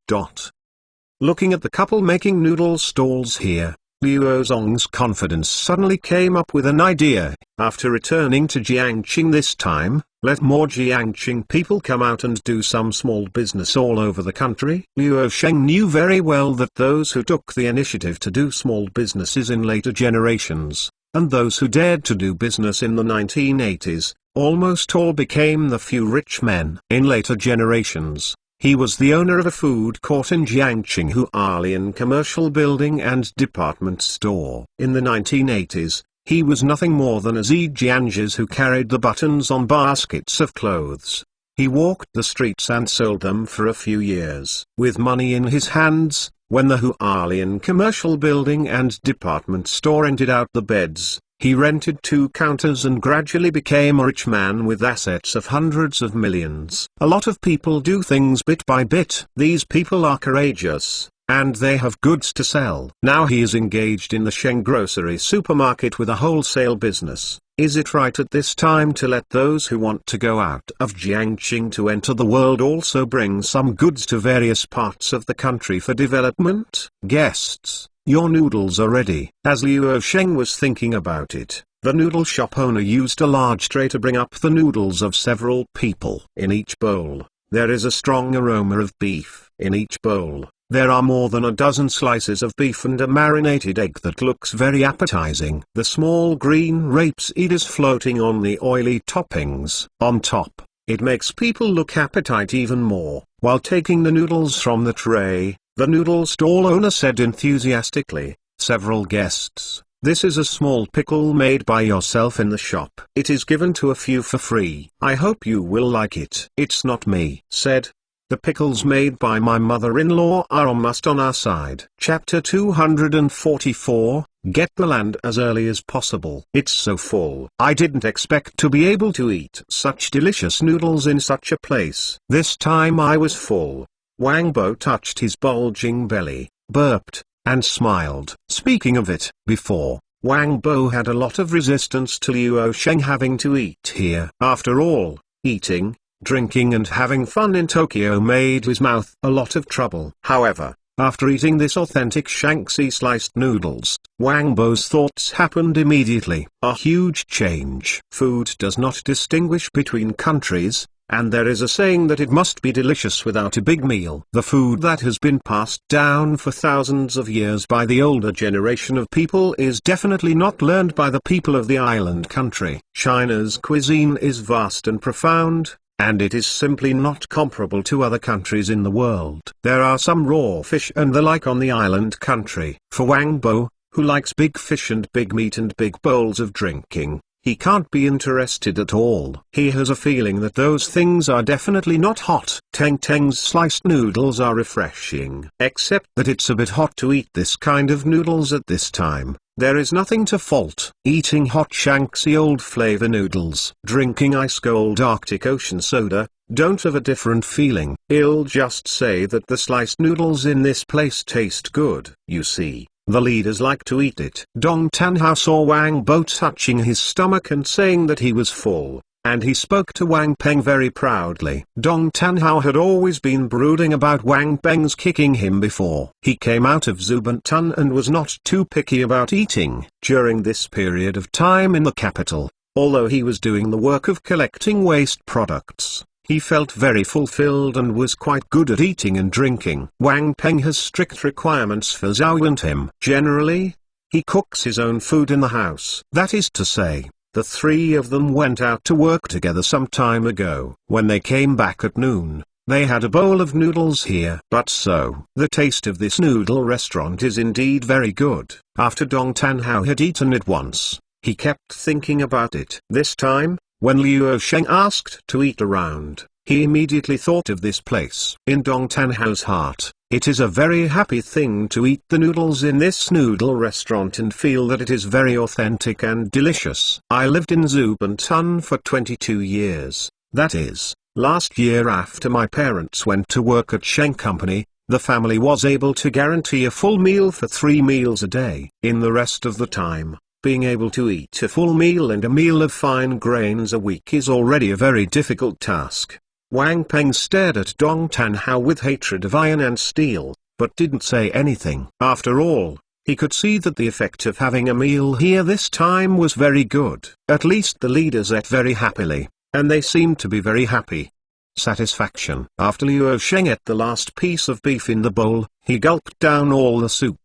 Looking at the couple making noodle stalls here, Luo Zong's confidence suddenly came up with an idea. After returning to Jiangqing this time, let more Jiangqing people come out and do some small business all over the country. Luo Sheng knew very well that those who took the initiative to do small businesses in later generations, and those who dared to do business in the 1980s, almost all became the few rich men. In later generations, he was the owner of a food court in Jiangqing Hualien commercial building and department store. In the 1980s, he was nothing more than a Zhejiangers who carried the buttons on baskets of clothes. He walked the streets and sold them for a few years. With money in his hands, when the Hualien commercial building and department store rented out the beds, he rented 2 counters and gradually became a rich man with assets of hundreds of millions. A lot of people do things bit by bit. These people are courageous, and they have goods to sell. Now he is engaged in the Sheng grocery supermarket with a wholesale business. Is it right at this time to let those who want to go out of Jiangqing to enter the world also bring some goods to various parts of the country for development? Guests, your noodles are ready. As Luo Sheng was thinking about it, the noodle shop owner used a large tray to bring up the noodles of several people. In each bowl, there is a strong aroma of beef. In each bowl, there are more than a dozen slices of beef and a marinated egg that looks very appetizing. The small green rapeseed is floating on the oily toppings. On top, it makes people look appetite even more. While taking the noodles from the tray, the noodle stall owner said enthusiastically, "Several guests, this is a small pickle made by yourself in the shop. It is given to a few for free. I hope you will like it." "It's not me," said. "The pickles made by my mother-in-law are almost on our side." Chapter 244, Get the land as early as possible. It's so full. I didn't expect to be able to eat such delicious noodles in such a place. This time I was full. Wang Bo touched his bulging belly, burped, and smiled. Speaking of it, before, Wang Bo had a lot of resistance to Luo Sheng having to eat here. After all, eating, drinking and having fun in Tokyo made his mouth a lot of trouble. However, after eating this authentic Shanxi sliced noodles, Wang Bo's thoughts happened immediately. A huge change. Food does not distinguish between countries, and there is a saying that it must be delicious without a big meal. The food that has been passed down for thousands of years by the older generation of people is definitely not learned by the people of the island country. China's cuisine is vast and profound, and it is simply not comparable to other countries in the world. There are some raw fish and the like on the island country. For Wang Bo, who likes big fish and big meat and big bowls of drinking, he can't be interested at all. He has a feeling that those things are definitely not hot. Teng Teng's sliced noodles are refreshing. Except that it's a bit hot to eat this kind of noodles at this time. There is nothing to fault. Eating hot Shanxi old flavor noodles, drinking ice cold Arctic Ocean soda, don't have a different feeling. I'll just say that the sliced noodles in this place taste good. You see, the leaders like to eat it. Dong Tanhao saw Wang Bo touching his stomach and saying that he was full, and he spoke to Wang Peng very proudly. Dong Tanhao had always been brooding about Wang Peng's kicking him before. He came out of Zubantan and was not too picky about eating. During this period of time in the capital, although he was doing the work of collecting waste products, he felt very fulfilled and was quite good at eating and drinking. Wang Peng has strict requirements for Zhao and him. Generally, he cooks his own food in the house. That is to say, the three of them went out to work together some time ago. When they came back at noon, they had a bowl of noodles here. But so, the taste of this noodle restaurant is indeed very good. After Dong Tanhao had eaten it once, he kept thinking about it. This time, when Liu Sheng asked to eat around, he immediately thought of this place. In Dong Tanhao's heart, it is a very happy thing to eat the noodles in this noodle restaurant and feel that it is very authentic and delicious. I lived in Zubantan for 22 years, that is, last year after my parents went to work at Sheng Company, the family was able to guarantee a full meal for 3 meals a day. In the rest of the time, being able to eat a full meal and a meal of fine grains a week is already a very difficult task. Wang Peng stared at Dong Tanhao with hatred of iron and steel, but didn't say anything. After all, he could see that the effect of having a meal here this time was very good. At least the leaders ate very happily, and they seemed to be very happy. Satisfaction. After Liu Sheng ate the last piece of beef in the bowl, he gulped down all the soup.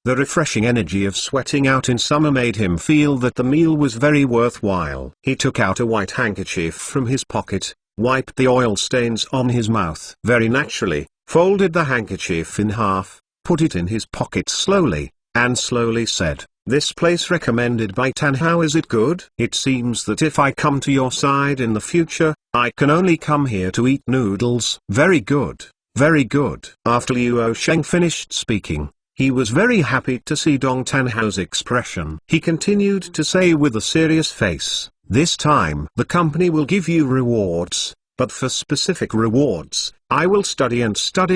The refreshing energy of sweating out in summer made him feel that the meal was very worthwhile. He took out a white handkerchief from his pocket, wiped the oil stains on his mouth very naturally, folded the handkerchief in half, put it in his pocket slowly, and slowly said, "This place recommended by Tanhao, is it good? It seems that if I come to your side in the future, I can only come here to eat noodles." Very good, very good. After Liu Sheng finished speaking, he was very happy to see Dong Tanhao's expression. He continued to say with a serious face, "This time the company will give you rewards, but for specific rewards, I will study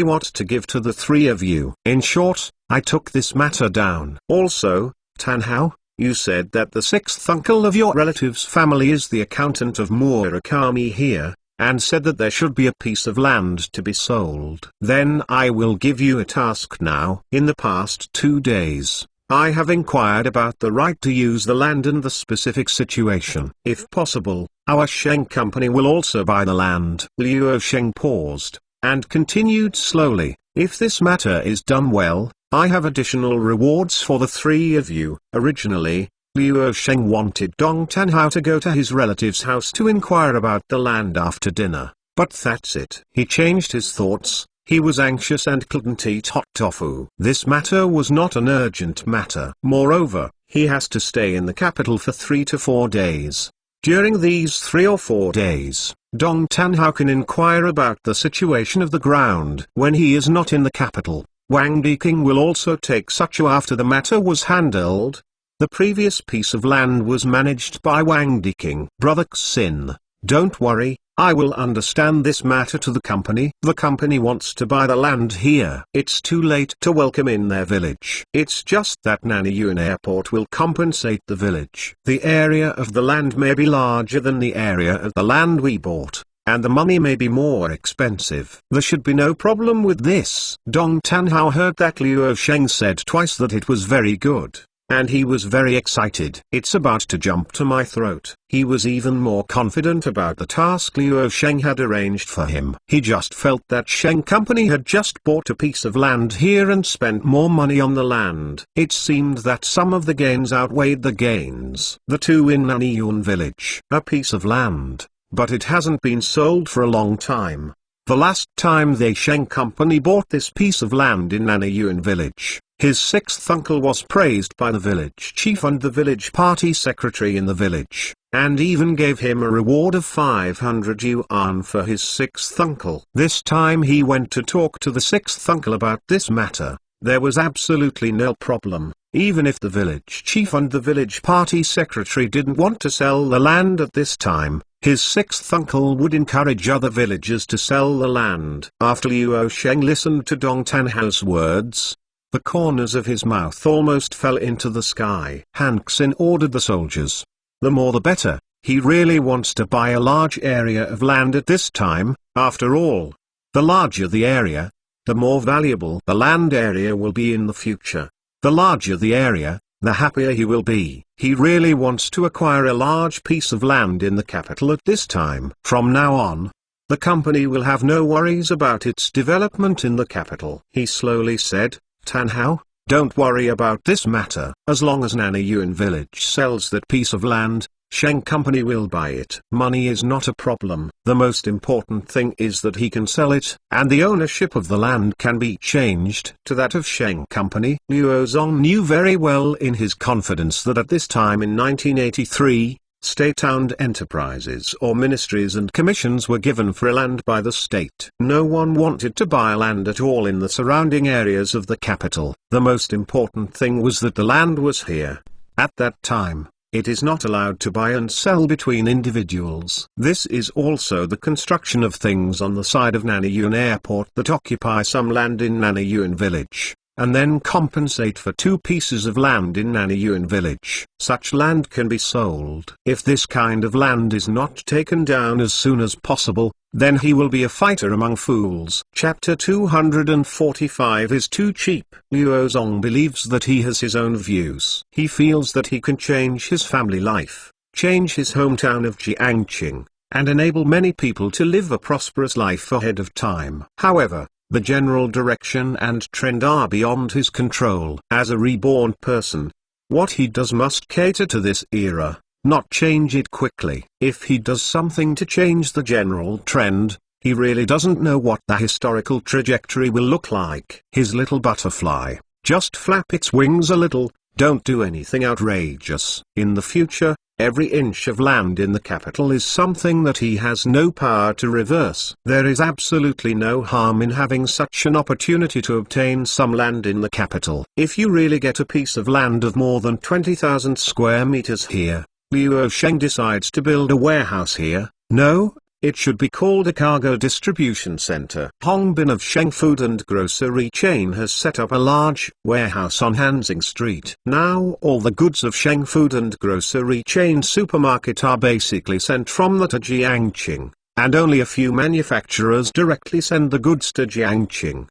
what to give to the three of you." In short, I took this matter down. Also, Tanhao, you said that the sixth uncle of your relative's family is the accountant of Murakami here, and said that there should be a piece of land to be sold. Then I will give you a task now. In the past 2 days, I have inquired about the right to use the land and the specific situation. If possible, our Sheng Company will also buy the land. Liu Sheng paused, and continued slowly, "If this matter is done well, I have additional rewards for the three of you." Originally, Liu Sheng wanted Dong Tanhao to go to his relative's house to inquire about the land after dinner, but that's it. He changed his thoughts. He was anxious and couldn't eat hot tofu. This matter was not an urgent matter. Moreover, he has to stay in the capital for 3 to 4 days. During these 3 or 4 days, Dong Tanhao can inquire about the situation of the ground. When he is not in the capital, Wang Diking will also take such after the matter was handled. The previous piece of land was managed by Wang Diking. Brother Xin, don't worry, I will understand this matter to the company. The company wants to buy the land here. It's too late to welcome in their village. It's just that Nanyuan Airport will compensate the village. The area of the land may be larger than the area of the land we bought, and the money may be more expensive. There should be no problem with this. Dong Tanhao heard that Liu Sheng said twice that it was very good, and he was very excited. It's about to jump to my throat. He was even more confident about the task Liu Sheng had arranged for him. He just felt that Sheng Company had just bought a piece of land here and spent more money on the land. It seemed that some of the gains outweighed the gains. The two in Nanyuan village. A piece of land, but it hasn't been sold for a long time. The last time the Sheng Company bought this piece of land in Nanyuan village, His sixth uncle was praised by the village chief and the village party secretary in the village, and even gave him a reward of 500 yuan for his sixth uncle. This time he went to talk to the sixth uncle about this matter. There was absolutely no problem. Even if the village chief and the village party secretary didn't want to sell the land at this time, his sixth uncle would encourage other villagers to sell the land. After Luo Sheng listened to Dong Tanhao's words, the corners of his mouth almost fell into the sky. Han Xin ordered the soldiers. The more the better. He really wants to buy a large area of land at this time. After all, the larger the area, the more valuable the land area will be in the future. The larger the area, the happier he will be. He really wants to acquire a large piece of land in the capital at this time. From now on, the company will have no worries about its development in the capital. He slowly said, Tanhao, don't worry about this matter. As long as Nanyuan village sells that piece of land, Sheng Company will buy it. Money is not a problem. The most important thing is that he can sell it, and the ownership of the land can be changed to that of Sheng Company. Luo Zong knew very well in his confidence that at this time in 1983, state-owned enterprises or ministries and commissions were given for land by the state. No one wanted to buy land at all in the surrounding areas of the capital. The most important thing was that the land was here. At that time, it is not allowed to buy and sell between individuals. This is also the construction of things on the side of Nanyuan Airport that occupy some land in Nanyuan village, and then compensate for 2 pieces of land in Nanyuan village. Such land can be sold. If this kind of land is not taken down as soon as possible, then he will be a fighter among fools. Chapter 245 is too cheap. Luo Zong believes that he has his own views. He feels that he can change his family life, change his hometown of Jiangqing, and enable many people to live a prosperous life ahead of time. However, the general direction and trend are beyond his control. As a reborn person, what he does must cater to this era, not change it quickly. If he does something to change the general trend, he really doesn't know what the historical trajectory will look like. His little butterfly, just flap its wings a little, don't do anything outrageous. In the future, every inch of land in the capital is something that he has no power to reverse. There is absolutely no harm in having such an opportunity to obtain some land in the capital. If you really get a piece of land of more than 20,000 square meters here, Luo Sheng decides to build a warehouse here. No, it should be called a cargo distribution center. Hongbin of Sheng Food and Grocery Chain has set up a large warehouse on Hanxing Street. Now all the goods of Sheng Food and Grocery Chain supermarket are basically sent from the to Jiangqing, and only a few manufacturers directly send the goods to Jiangqing.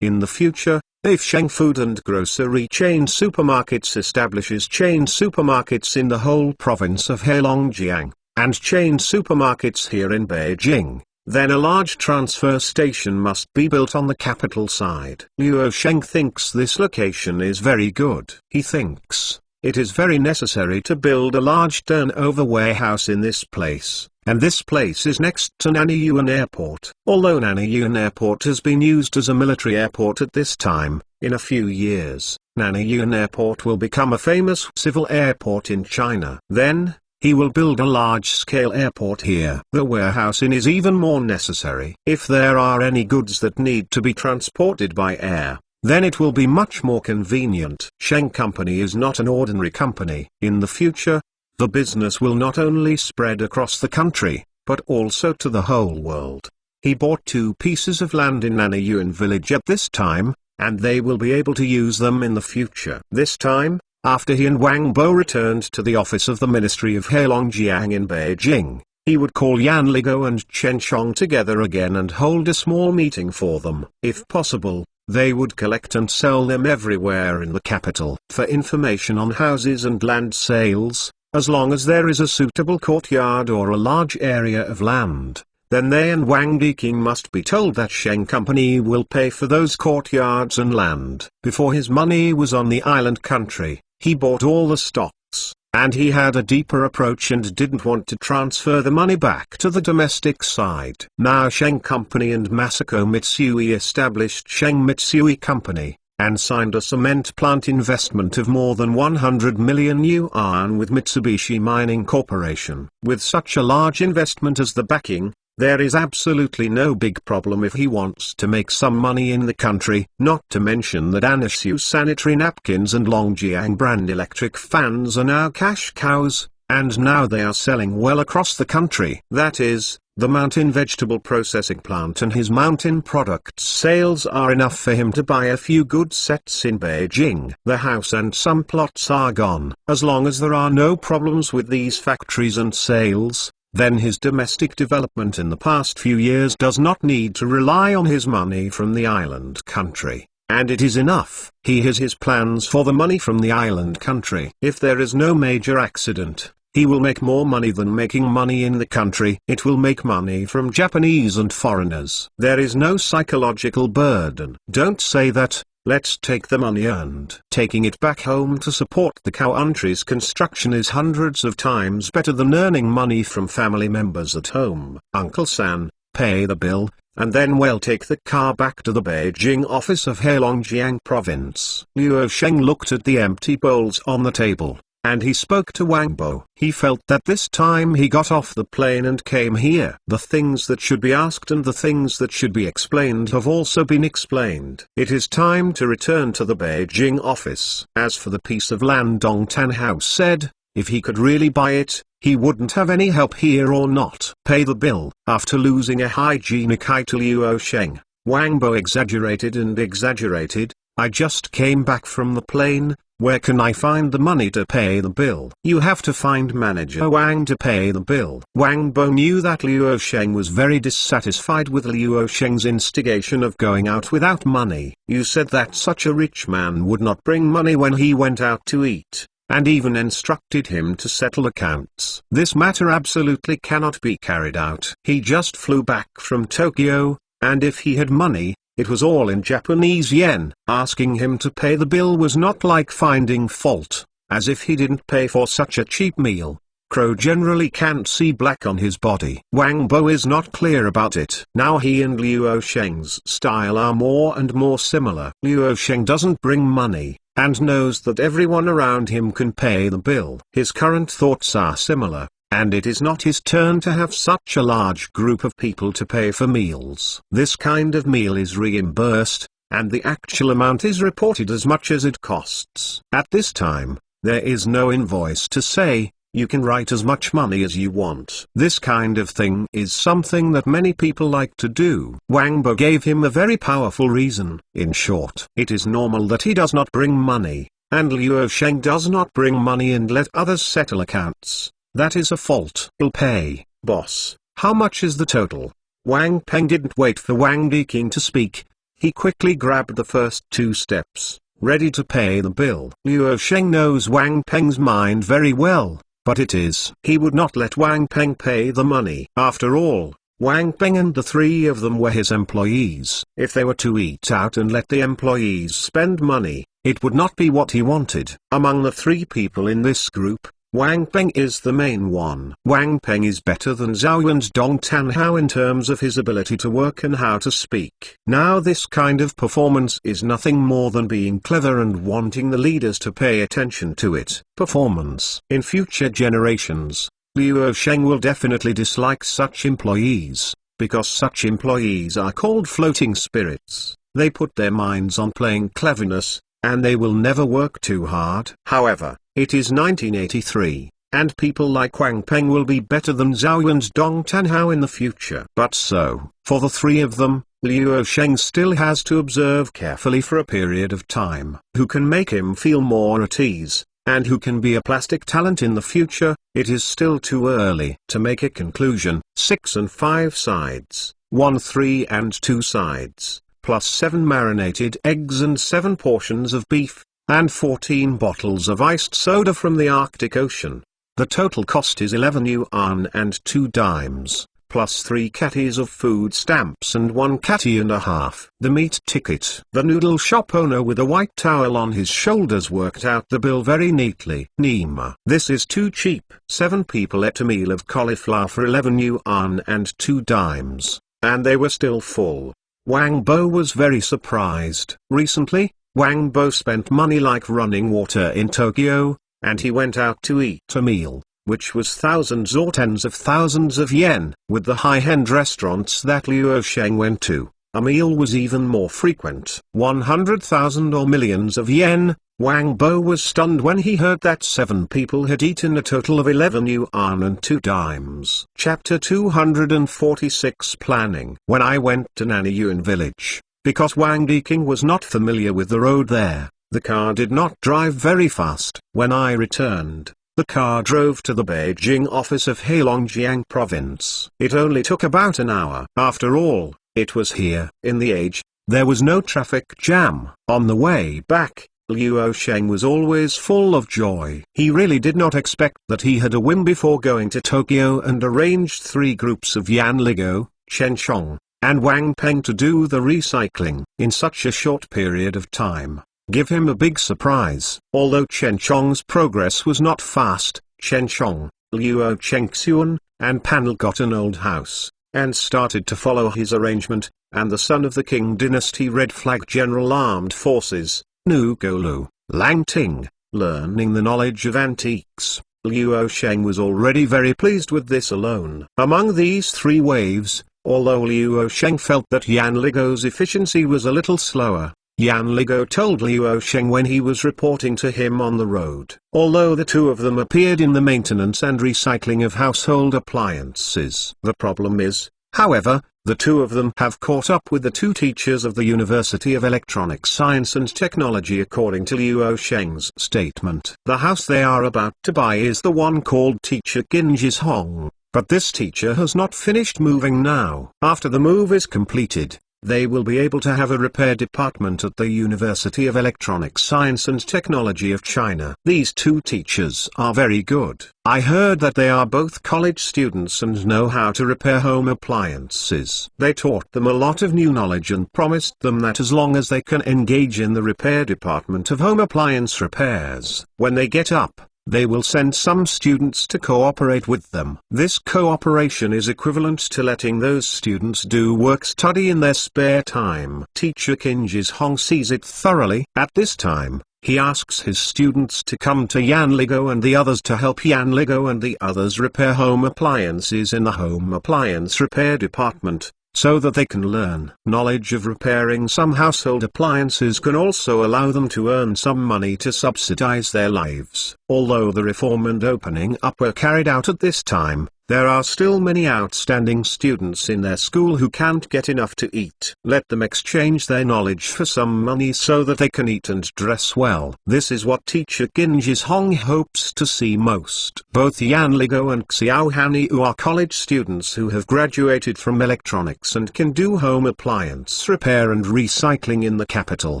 In the future, if Sheng Food and Grocery Chain Supermarkets establishes chain supermarkets in the whole province of Heilongjiang, and chain supermarkets here in Beijing, then a large transfer station must be built on the capital side. Luo Sheng thinks this location is very good. He thinks it is very necessary to build a large turnover warehouse in this place, and this place is next to Nanyuan Airport. Although Nanyuan Airport has been used as a military airport at this time, in a few years, Nanyuan Airport will become a famous civil airport in China. Then, he will build a large-scale airport here. The warehouse is even more necessary. If there are any goods that need to be transported by air, then it will be much more convenient. Sheng Company is not an ordinary company. In the future, the business will not only spread across the country, but also to the whole world. He bought 2 pieces of land in Nanyuan village at this time, and they will be able to use them in the future. This time, after he and Wang Bo returned to the office of the Ministry of Heilongjiang in Beijing, he would call Yan Ligo and Chen Chong together again and hold a small meeting for them. If possible, they would collect and sell them everywhere in the capital. For information on houses and land sales, as long as there is a suitable courtyard or a large area of land, then they and Wang Diking must be told that Sheng Company will pay for those courtyards and land. Before his money was on the island country, he bought all the stocks, and he had a deeper approach and didn't want to transfer the money back to the domestic side. Now Sheng Company and Masako Mitsui established Sheng Mitsui Company, and signed a cement plant investment of more than 100 million yuan with Mitsubishi Mining Corporation. With such a large investment as the backing, there is absolutely no big problem if he wants to make some money in the country, not to mention that Anishu sanitary napkins and Longjiang brand electric fans are now cash cows, and now they are selling well across the country. That is, the mountain vegetable processing plant and his mountain products sales are enough for him to buy a few good sets in Beijing. The house and some plots are gone. As long as there are no problems with these factories and sales, then his domestic development in the past few years does not need to rely on his money from the island country. And it is enough. He has his plans for the money from the island country. If there is no major accident, he will make more money than making money in the country. It will make money from Japanese and foreigners. There is no psychological burden. Don't say that, let's take the money earned. Taking it back home to support the country's construction is hundreds of times better than earning money from family members at home. Uncle San, pay the bill, and then we'll take the car back to the Beijing office of Heilongjiang province. Luo Sheng looked at the empty bowls on the table, and he spoke to Wang Bo. He felt that this time he got off the plane and came here. The things that should be asked and the things that should be explained have also been explained. It is time to return to the Beijing office. As for the piece of land Dong Tan House said, if he could really buy it, he wouldn't have any help here or not. Pay the bill. After losing a hygienic eye to Luo Sheng, Wang Bo exaggerated and exaggerated. I just came back from the plane, where can I find the money to pay the bill? You have to find manager Wang to pay the bill. Wang Bo knew that Luo Sheng was very dissatisfied with Luo Sheng's instigation of going out without money. You said that such a rich man would not bring money when he went out to eat, and even instructed him to settle accounts. This matter absolutely cannot be carried out. He just flew back from Tokyo, and if he had money, it was all in Japanese yen. Asking him to pay the bill was not like finding fault, as if he didn't pay for such a cheap meal. Crow generally can't see black on his body. Wang Bo is not clear about it. Now he and Luo Sheng's style are more and more similar. Luo Sheng doesn't bring money, and knows that everyone around him can pay the bill. His current thoughts are similar, and it is not his turn to have such a large group of people to pay for meals. This kind of meal is reimbursed, and the actual amount is reported as much as it costs. At this time, there is no invoice to say, you can write as much money as you want. This kind of thing is something that many people like to do. Wang Bo gave him a very powerful reason. In short, it is normal that he does not bring money, and Luo Sheng does not bring money and let others settle accounts. That is a fault. He'll pay, boss. How much is the total? Wang Peng didn't wait for Wang Deking to speak. He quickly grabbed the first two steps, ready to pay the bill. Luo Sheng knows Wang Peng's mind very well, but it is. He would not let Wang Peng pay the money. After all, Wang Peng and the three of them were his employees. If they were to eat out and let the employees spend money, it would not be what he wanted. Among the three people in this group, Wang Peng is the main one. Wang Peng is better than Zhao and Dong Tan Hao in terms of his ability to work and how to speak. Now this kind of performance is nothing more than being clever and wanting the leaders to pay attention to it. Performance. In future generations, Luo Sheng will definitely dislike such employees, because such employees are called floating spirits. They put their minds on playing cleverness, and they will never work too hard. However, it is 1983, and people like Wang Peng will be better than Zhao and Dong Tan Hao in the future. But so, for the three of them, Luo Sheng still has to observe carefully for a period of time. Who can make him feel more at ease, and who can be a plastic talent in the future? It is still too early to make a conclusion. 6 and 5 sides, 1 3 and 2 sides, plus 7 marinated eggs and 7 portions of beef, and 14 bottles of iced soda from the Arctic Ocean. The total cost is 11 yuan and 2 dimes, plus 3 catties of food stamps and 1 catty and a half. The meat ticket. The noodle shop owner with a white towel on his shoulders worked out the bill very neatly. Nima. This is too cheap. 7 people ate a meal of cauliflower for 11 yuan and 2 dimes, and they were still full. Wang Bo was very surprised. Recently, Wang Bo spent money like running water in Tokyo, and he went out to eat a meal, which was thousands or tens of thousands of yen. With the high-end restaurants that Luo Sheng went to, a meal was even more frequent. 100,000 or millions of yen. Wang Bo was stunned when he heard that 7 people had eaten a total of 11 yuan and 2 dimes. Chapter 246 Planning. When I went to Nanyuan village, because Wang Diking was not familiar with the road there, the car did not drive very fast. When I returned, the car drove to the Beijing office of Heilongjiang province. It only took about an hour. After all, it was here. In the age, there was no traffic jam. On the way back, Luo Sheng was always full of joy. He really did not expect that he had a whim before going to Tokyo and arranged 3 groups of Yan Ligo, Chen Chong, and Wang Peng to do the recycling in such a short period of time. Give him a big surprise. Although Chen Chong's progress was not fast, Chen Chong, Luo Chengxuan, and Panel got an old house, and started to follow his arrangement, and the son of the King Dynasty Red Flag General Armed Forces, Nu Golu, Lang Ting, learning the knowledge of antiques. Luo Sheng was already very pleased with this alone. Among these 3 waves, although Luo Sheng felt that Yan Ligo's efficiency was a little slower, Yan Ligo told Luo Sheng when he was reporting to him on the road. Although the 2 of them appeared in the maintenance and recycling of household appliances. The problem is, however, the 2 of them have caught up with the 2 teachers of the University of Electronic Science and Technology according to Luo Sheng's statement. The house they are about to buy is the one called Teacher Ginjis Hong, but this teacher has not finished moving now. After the move is completed, they will be able to have a repair department at the University of Electronic Science and Technology of China. These 2 teachers are very good. I heard that they are both college students and know how to repair home appliances. They taught them a lot of new knowledge and promised them that as long as they can engage in the repair department of home appliance repairs, when they get up, they will send some students to cooperate with them. This cooperation is equivalent to letting those students do work study in their spare time. Teacher Kinjis Hong sees it thoroughly. At this time, he asks his students to come to Yan Ligo and the others to help Yan Ligo and the others repair home appliances in the home appliance repair department, so that they can learn. Knowledge of repairing some household appliances can also allow them to earn some money to subsidize their lives. Although the reform and opening up were carried out at this time, there are still many outstanding students in their school who can't get enough to eat. Let them exchange their knowledge for some money so that they can eat and dress well. This is what teacher Ginjis Hong hopes to see most. Both Yan Ligo and Xiao Haniu are college students who have graduated from electronics and can do home appliance repair and recycling in the capital.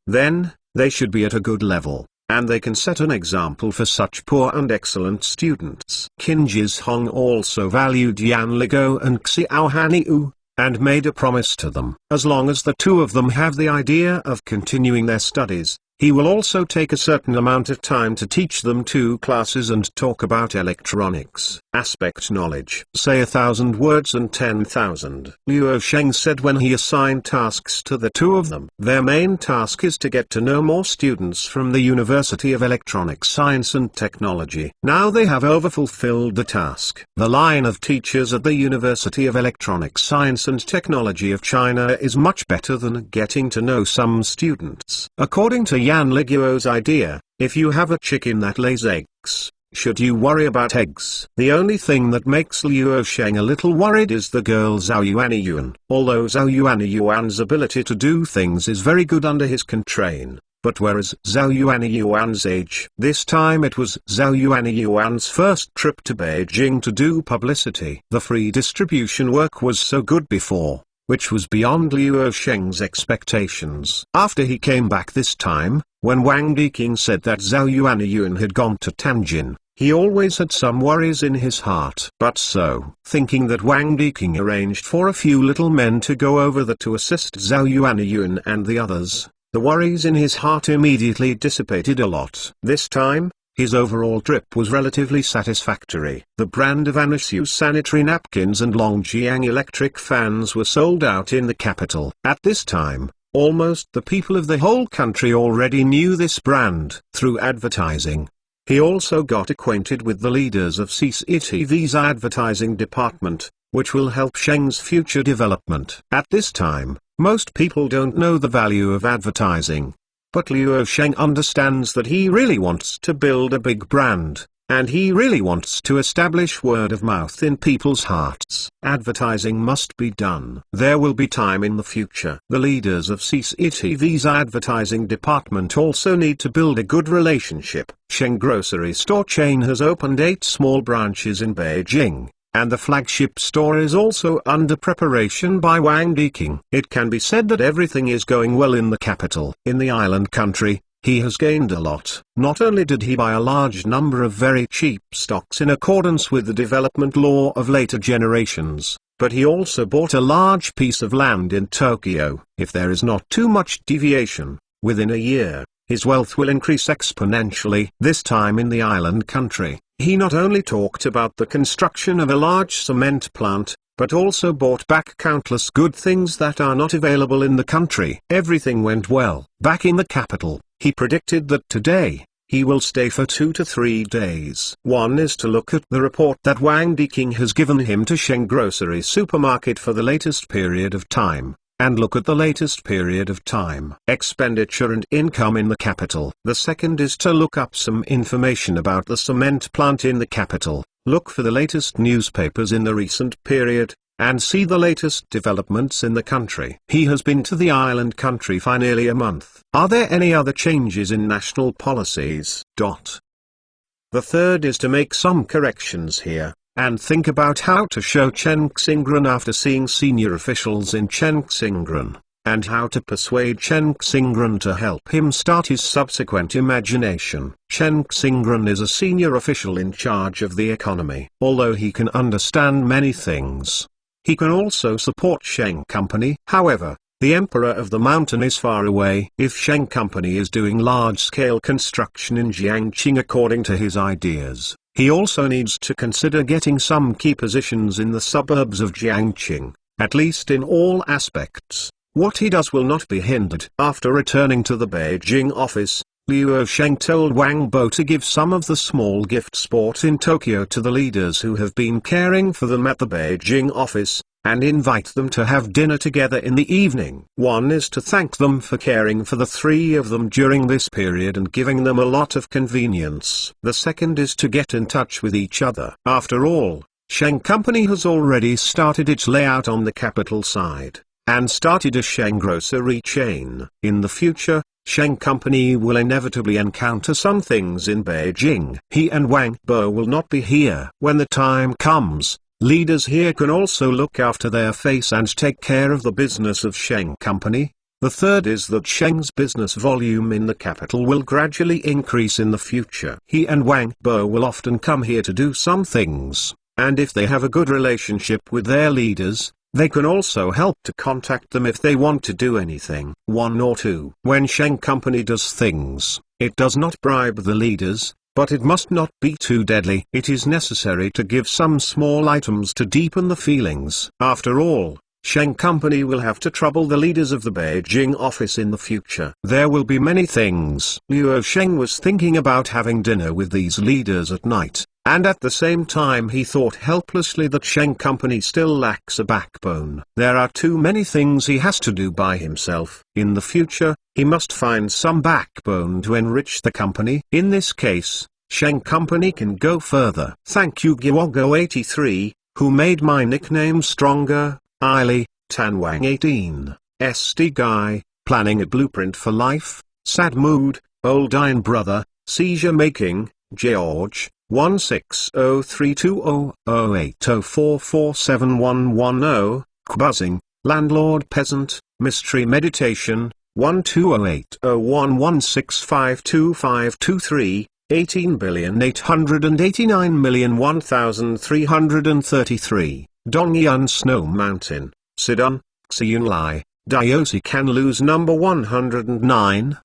Then, they should be at a good level, and they can set an example for such poor and excellent students. Kinjis Hong also valued Yan Ligo and Xiao Haniu, and made a promise to them. As long as the 2 of them have the idea of continuing their studies, he will also take a certain amount of time to teach them 2 classes and talk about electronics. Aspect knowledge. Say 1,000 words and 10,000. Luo Sheng said when he assigned tasks to the 2 of them. Their main task is to get to know more students from the University of Electronic Science and Technology. Now they have overfulfilled the task. The line of teachers at the University of Electronic Science and Technology of China is much better than getting to know some students. According to Yan Liguo's idea, if you have a chicken that lays eggs, should you worry about eggs? The only thing that makes Luo Sheng a little worried is the girl Zhao Yuanyuan. Although Zhao Yuanyuan's ability to do things is very good under his constraint, but whereas Zhao Yuanyuan's age, this time it was Zhao Yuanyuan's first trip to Beijing to do publicity. The free distribution work was so good before, which was beyond Luo Sheng's expectations. After he came back this time, when Wang Diking said that Zhao Yuanyuan had gone to Tianjin, he always had some worries in his heart. But so, thinking that Wang Diking arranged for a few little men to go over there to assist Zhao Yuanyuan and the others, the worries in his heart immediately dissipated a lot. This time, his overall trip was relatively satisfactory. The brand of Anashu sanitary napkins and Longjiang electric fans were sold out in the capital. At this time, Almost the people of the whole country already knew this brand through advertising. He also got acquainted with the leaders of CCTV's advertising department, which will help Sheng's future development. At this time, most people don't know the value of advertising. But Luo Sheng understands that he really wants to build a big brand, and he really wants to establish word of mouth in people's hearts. Advertising must be done. There will be time in the future. The leaders of CCTV's advertising department also need to build a good relationship. Sheng grocery store chain has opened 8 small branches in Beijing, and the flagship store is also under preparation by Wang Diking. It can be said that everything is going well in the capital. In the island country, he has gained a lot. Not only did he buy a large number of very cheap stocks in accordance with the development law of later generations, but he also bought a large piece of land in Tokyo. If there is not too much deviation, within a year, his wealth will increase exponentially. This time in the island country, he not only talked about the construction of a large cement plant, but also bought back countless good things that are not available in the country. Everything went well. Back in the capital, he predicted that today, he will stay for 2 to 3 days. One is to look at the report that Wang Diking has given him to Sheng Grocery Supermarket for the latest period of time, and look at the latest period of time. Expenditure and income in the capital. The second is to look up some information about the cement plant in the capital, look for the latest newspapers in the recent period, and see the latest developments in the country. He has been to the island country for nearly a month. Are there any other changes in national policies? The third is to make some corrections here, and think about how to show Chengxingren after seeing senior officials in Chengxingren, and how to persuade Chengxingren to help him start his subsequent imagination. Chengxingren is a senior official in charge of the economy. Although he can understand many things, he can also support Sheng Company. However, the Emperor of the Mountain is far away. If Sheng Company is doing large-scale construction in Jiangqing according to his ideas, he also needs to consider getting some key positions in the suburbs of Jiangqing, at least in all aspects. What he does will not be hindered. After returning to the Beijing office, Luo Sheng told Wang Bo to give some of the small gifts bought in Tokyo to the leaders who have been caring for them at the Beijing office, and invite them to have dinner together in the evening. One is to thank them for caring for the 3 of them during this period and giving them a lot of convenience. The second is to get in touch with each other. After all, Sheng Company has already started its layout on the capital side, and started a Sheng grocery chain. In the future, Sheng Company will inevitably encounter some things in Beijing. He and Wang Bo will not be here. When the time comes, leaders here can also look after their face and take care of the business of Sheng Company. The third is that Sheng's business volume in the capital will gradually increase in the future. He and Wang Bo will often come here to do some things, and if they have a good relationship with their leaders, they can also help to contact them if they want to do anything. 1 or 2. When Sheng Company does things, it does not bribe the leaders, but it must not be too deadly. It is necessary to give some small items to deepen the feelings. After all, Sheng Company will have to trouble the leaders of the Beijing office in the future. There will be many things. Luo Sheng was thinking about having dinner with these leaders at night, and at the same time he thought helplessly that Sheng Company still lacks a backbone. There are too many things he has to do by himself. In the future, he must find some backbone to enrich the company. In this case, Sheng Company can go further. Thank you Giwogo83, who made my nickname stronger. Eiley, Tanwang18, SD Guy, Planning a Blueprint for Life, Sad Mood, Old Iron Brother, Seizure Making, George, 160320080447110, Buzzing, Landlord Peasant, Mystery Meditation, 12080116525523, 18,889,001,333. Dongyun Snow Mountain, Sidon, Xiyunlai, Diosi Can Lose number 109,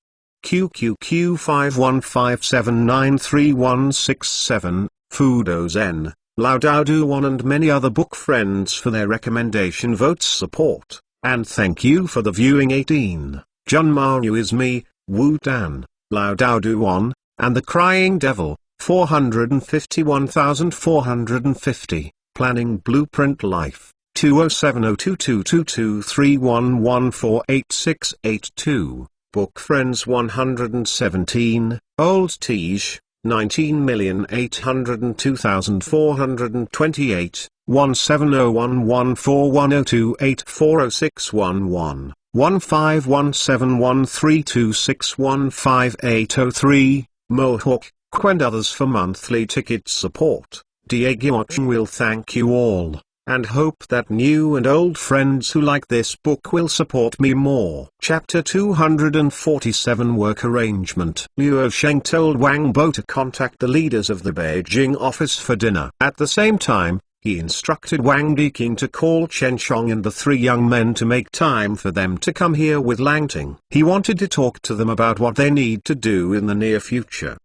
QQQ5157936167, Fudo Zen, Lao Dao Du 1 and many other book friends for their recommendation votes support. And thank you for the viewing 18. Jun Mao is me, Wu Dan, Lao Dao Duan, and the Crying Devil, 451,450, Planning Blueprint Life, 2070222231148682, Book Friends 117, Old Tige, 19,802,428, 170114102840611, 15171326158803, Mohawk, and others for monthly ticket support. Diego will thank you all, and hope that new and old friends who like this book will support me more. Chapter 247 Work Arrangement. Luo Sheng told Wang Bo to contact the leaders of the Beijing office for dinner. At the same time, he instructed Wang Diqing to call Chen Chong and the three young men to make time for them to come here with Lang Ting. He wanted to talk to them about what they need to do in the near future.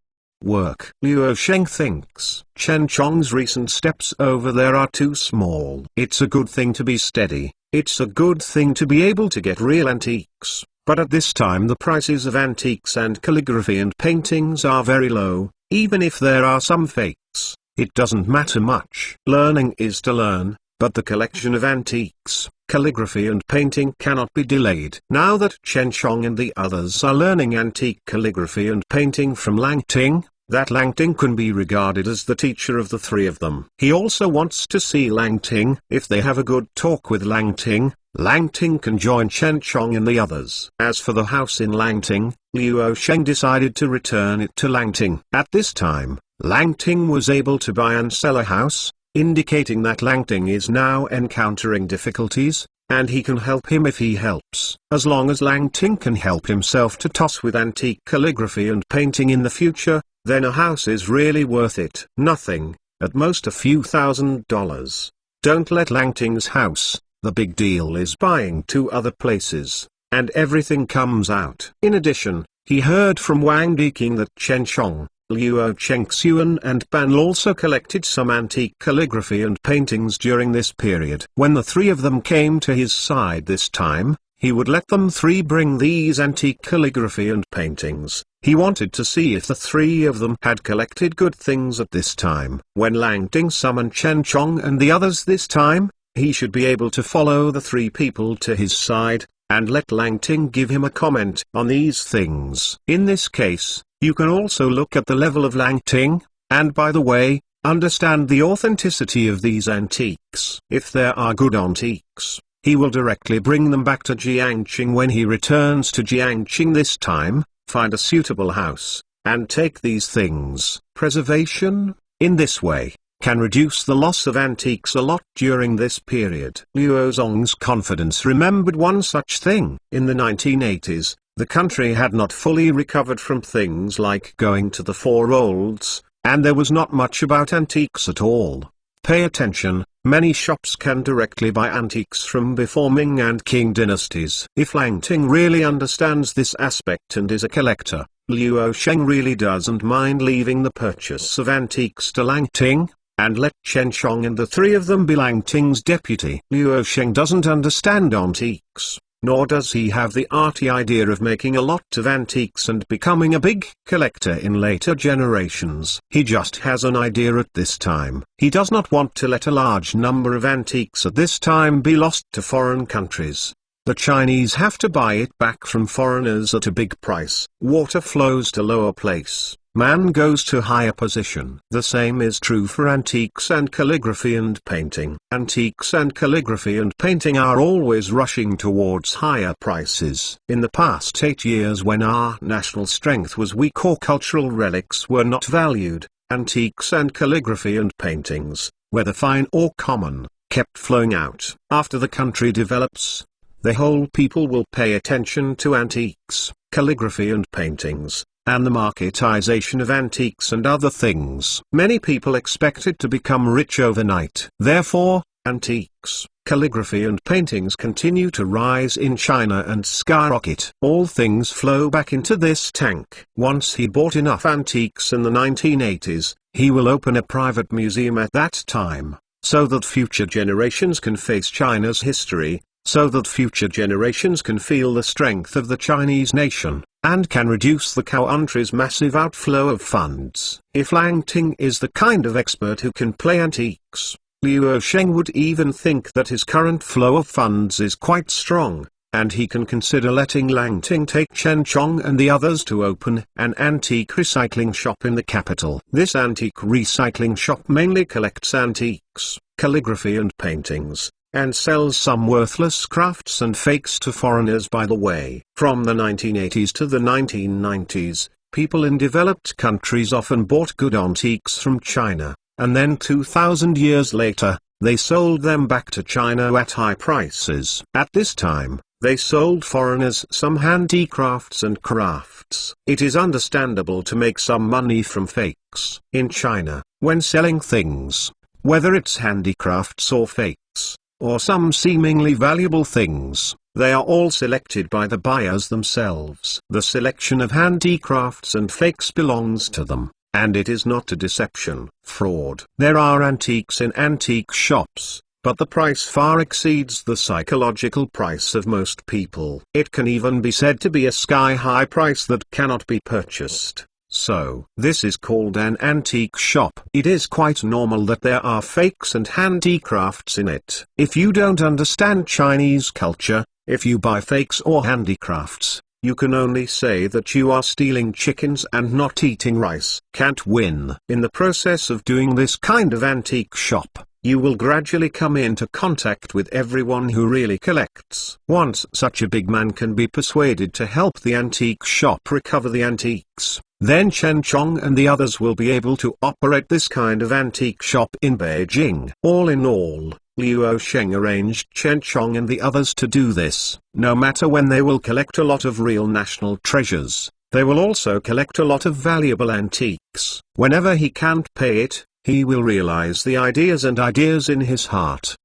Work. Luo Sheng thinks Chen Chong's recent steps over there are too small. It's a good thing to be steady, it's a good thing to be able to get real antiques, but at this time the prices of antiques and calligraphy and paintings are very low. Even if there are some fakes, it doesn't matter much. Learning is to learn, but the collection of antiques, calligraphy and painting cannot be delayed. Now that Chen Chong and the others are learning antique calligraphy and painting from Lang Ting, that Lang Ting can be regarded as the teacher of the three of them. He also wants to see Lang Ting. If they have a good talk with Lang Ting can join Chen Chong and the others. As for the house in Lang Ting, Luo Sheng decided to return it to Lang Ting. At this time, Lang Ting was able to buy and sell a house, indicating that Lang Ting is now encountering difficulties, and he can help him if he helps. As long as Lang Ting can help himself to toss with antique calligraphy and painting in the future, then a house is really worth it. Nothing, at most a few $1,000s. Don't let Lang Ting's house, the big deal is buying 2 other places, and everything comes out. In addition, he heard from Wang Diqing that Chen Chong, Luo Chengxuan and Ban also collected some antique calligraphy and paintings during this period. When the three of them came to his side this time, he would let them three bring these antique calligraphy and paintings. He wanted to see if the three of them had collected good things at this time. When Lang Ting summoned Chen Chong and the others this time, he should be able to follow the three people to his side, and let Lang Ting give him a comment on these things. In this case, you can also look at the level of Lang Ting, and by the way, understand the authenticity of these antiques. If there are good antiques, he will directly bring them back to Jiangqing when he returns to Jiangqing this time, find a suitable house, and take these things. Preservation, in this way, can reduce the loss of antiques a lot during this period. Luo Zong's confidence remembered one such thing. In the 1980s, the country had not fully recovered from things like going to the Four Olds, and there was not much about antiques at all. Pay attention, many shops can directly buy antiques from before Ming and Qing dynasties. If Lang Ting really understands this aspect and is a collector, Luo Sheng really doesn't mind leaving the purchase of antiques to Lang Ting, and let Chen Chong and the three of them be Lang Ting's deputy. Luo Sheng doesn't understand antiques, nor does he have the arty idea of making a lot of antiques and becoming a big collector in later generations. He just has an idea at this time. He does not want to let a large number of antiques at this time be lost to foreign countries. The Chinese have to buy it back from foreigners at a big price. Water flows to lower place, man goes to higher position. The same is true for antiques and calligraphy and painting. Antiques and calligraphy and painting are always rushing towards higher prices. In the past 8 years, when our national strength was weak or cultural relics were not valued, antiques and calligraphy and paintings, whether fine or common, kept flowing out. After the country develops, the whole people will pay attention to antiques, calligraphy and paintings, and the marketization of antiques and other things. Many people expected to become rich overnight. Therefore, antiques, calligraphy and paintings continue to rise in China and skyrocket. All things flow back into this tank. Once he bought enough antiques in the 1980s, he will open a private museum at that time, so that future generations can face China's history, so that future generations can feel the strength of the Chinese nation, and can reduce the country's massive outflow of funds. If Lang Ting is the kind of expert who can play antiques, Liu Sheng would even think that his current flow of funds is quite strong, and he can consider letting Lang Ting take Chen Chong and the others to open an antique recycling shop in the capital. This antique recycling shop mainly collects antiques, calligraphy and paintings, and sells some worthless crafts and fakes to foreigners by the way. From the 1980s to the 1990s, people in developed countries often bought good antiques from China, and then 2,000 years later, they sold them back to China at high prices. At this time, they sold foreigners some handicrafts and crafts. It is understandable to make some money from fakes. In China, when selling things, whether it's handicrafts or fakes, or some seemingly valuable things, they are all selected by the buyers themselves. The selection of handicrafts and fakes belongs to them, and it is not a deception, fraud. There are antiques in antique shops, but the price far exceeds the psychological price of most people. It can even be said to be a sky-high price that cannot be purchased. So, this is called an antique shop. It is quite normal that there are fakes and handicrafts in it. If you don't understand Chinese culture, if you buy fakes or handicrafts, you can only say that you are stealing chickens and not eating rice. Can't win. In the process of doing this kind of antique shop, you will gradually come into contact with everyone who really collects. Once such a big man can be persuaded to help the antique shop recover the antiques, then Chen Chong and the others will be able to operate this kind of antique shop in Beijing. All in all, Liu Sheng arranged Chen Chong and the others to do this. No matter when, they will collect a lot of real national treasures. They will also collect a lot of valuable antiques. Whenever he can't pay it, he will realize the ideas in his heart.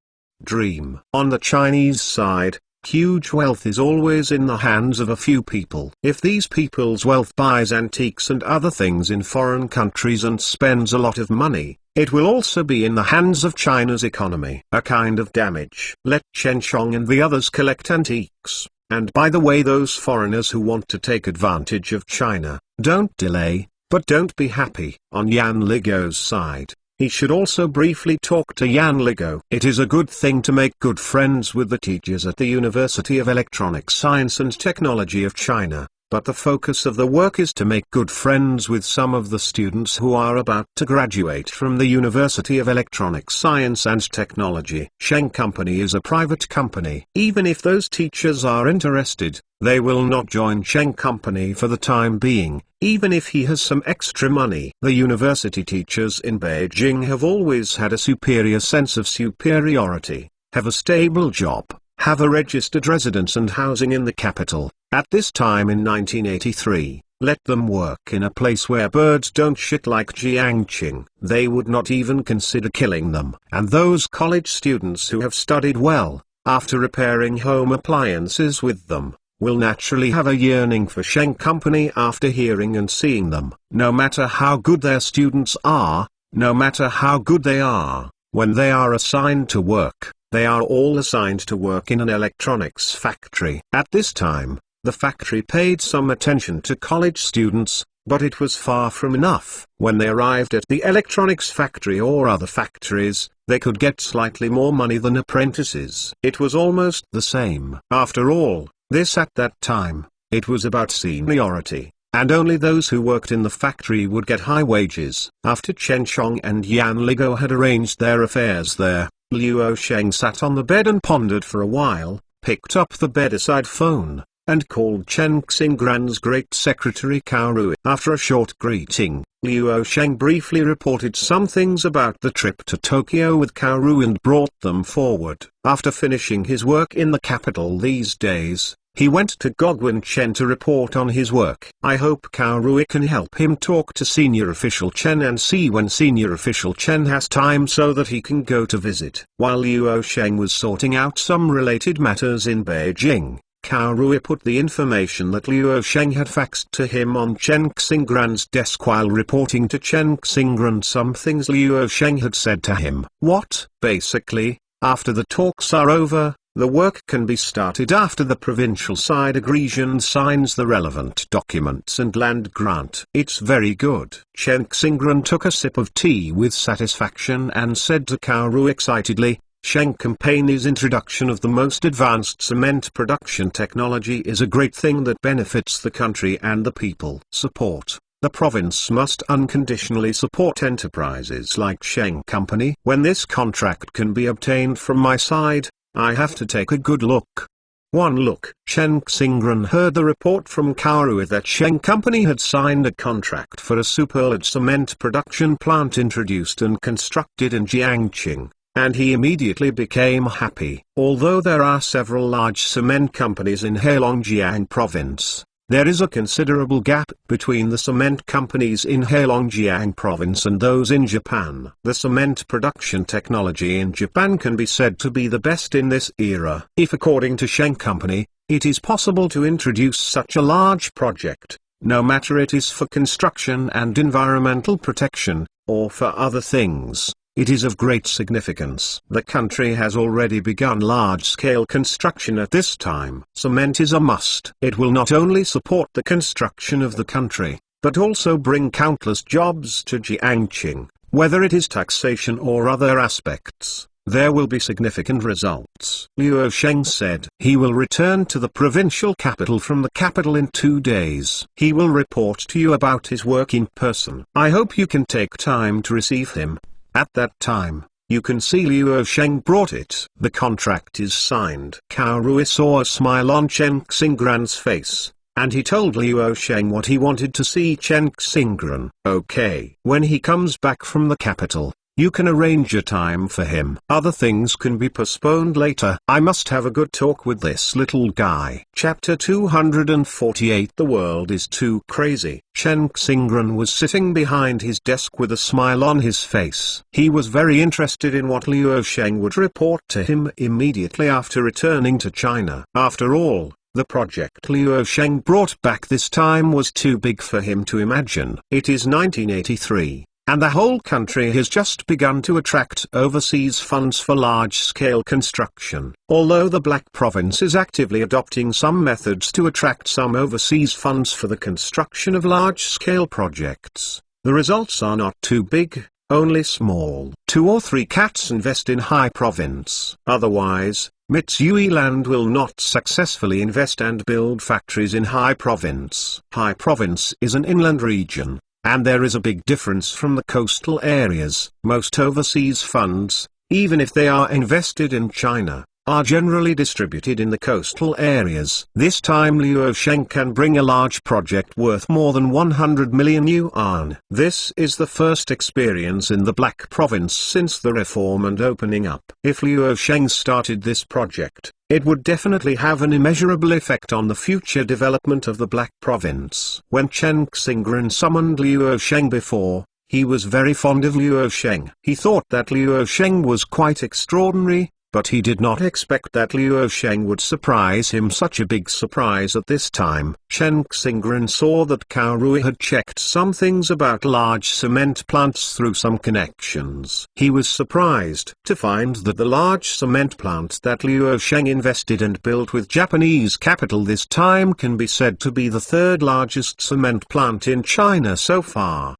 Dream. On the Chinese side, huge wealth is always in the hands of a few people. If these people's wealth buys antiques and other things in foreign countries and spends a lot of money, it will also be in the hands of China's economy. A kind of damage. Let Chen Chong and the others collect antiques. And by the way, those foreigners who want to take advantage of China, don't delay, but don't be happy. On Yan Ligo's side, he should also briefly talk to Yan Ligo. It is a good thing to make good friends with the teachers at the University of Electronic Science and Technology of China, but the focus of the work is to make good friends with some of the students who are about to graduate from the University of Electronic Science and Technology. Sheng Company is a private company. Even if those teachers are interested, they will not join Sheng Company for the time being, even if he has some extra money. The university teachers in Beijing have always had a superior sense of superiority, have a stable job, have a registered residence and housing in the capital. At this time in 1983, let them work in a place where birds don't shit like Jiangqing. They would not even consider killing them. And those college students who have studied well, after repairing home appliances with them, will naturally have a yearning for Sheng Company after hearing and seeing them. No matter how good their students are, no matter how good they are, when they are assigned to work, they are all assigned to work in an electronics factory. At this time, the factory paid some attention to college students, but it was far from enough. When they arrived at the electronics factory or other factories, they could get slightly more money than apprentices. It was almost the same. After all, at that time, it was about seniority, and only those who worked in the factory would get high wages. After Chen Chong and Yan Ligo had arranged their affairs there, Liu Sheng sat on the bed and pondered for a while, picked up the bedside phone, and called Chen Xinggran's great secretary Cao Rui. After a short greeting, Liu Sheng briefly reported some things about the trip to Tokyo with Cao Rui and brought them forward. After finishing his work in the capital these days, he went to Goguen Chen to report on his work. I hope Cao Rui can help him talk to Senior Official Chen and see when Senior Official Chen has time so that he can go to visit. While Liu Sheng was sorting out some related matters in Beijing, Cao Rui put the information that Liu Sheng had faxed to him on Chen Xinggran's desk while reporting to Chen Xinggran some things Liu Sheng had said to him. What? Basically, after the talks are over, The work can be started after the provincial side agrees and signs the relevant documents and land grant. It's very good. Chen Xingran took a sip of tea with satisfaction and said to Kaoru excitedly, Sheng Company's introduction of the most advanced cement production technology is a great thing that benefits the country and the people. Support. The province must unconditionally support enterprises like Sheng Company. When this contract can be obtained from my side, I have to take a good look. One look. Chen Xingran heard the report from Kaoru that Sheng Company had signed a contract for a superlarge cement production plant introduced and constructed in Jiangqing, and he immediately became happy. Although there are several large cement companies in Heilongjiang province, there is a considerable gap between the cement companies in Heilongjiang province and those in Japan. The cement production technology in Japan can be said to be the best in this era. If according to Sheng Company, it is possible to introduce such a large project, no matter it is for construction and environmental protection, or for other things, it is of great significance. The country has already begun large-scale construction at this time. Cement is a must. It will not only support the construction of the country, but also bring countless jobs to Jiangqing. Whether it is taxation or other aspects, there will be significant results. Liu Sheng said he will return to the provincial capital from the capital in 2 days. He will report to you about his work in person. I hope you can take time to receive him. At that time, you can see Liu Sheng brought it. The contract is signed. Kaoru saw a smile on Chen Xingran's face, and he told Liu Sheng what he wanted to see Chen Xingran. Okay. When he comes back from the capital, you can arrange a time for him. Other things can be postponed later. I must have a good talk with this little guy. Chapter 248. The world is too crazy. Chen Xingran was sitting behind his desk with a smile on his face. He was very interested in what Liu Sheng would report to him immediately after returning to China. After all, the project Liu Sheng brought back this time was too big for him to imagine. It is 1983. And the whole country has just begun to attract overseas funds for large-scale construction. Although the Black Province is actively adopting some methods to attract some overseas funds for the construction of large-scale projects, the results are not too big, only small. 2 or 3 cats invest in High Province. Otherwise, Mitsui Land will not successfully invest and build factories in High Province. High Province is an inland region, and there is a big difference from the coastal areas. Most overseas funds, even if they are invested in China, are generally distributed in the coastal areas. This time Liu Sheng can bring a large project worth more than 100 million yuan. This is the first experience in the Black Province since the reform and opening up. If Liu Sheng started this project, it would definitely have an immeasurable effect on the future development of the Black Province. When Chen Xingran summoned Liu Sheng before, he was very fond of Liu Sheng. He thought that Liu Sheng was quite extraordinary, but he did not expect that Liu Sheng would surprise him such a big surprise at this time. Chen Xingran saw that Kaoru had checked some things about large cement plants through some connections. He was surprised to find that the large cement plant that Liu Sheng invested and built with Japanese capital this time can be said to be the 3rd largest cement plant in China so far.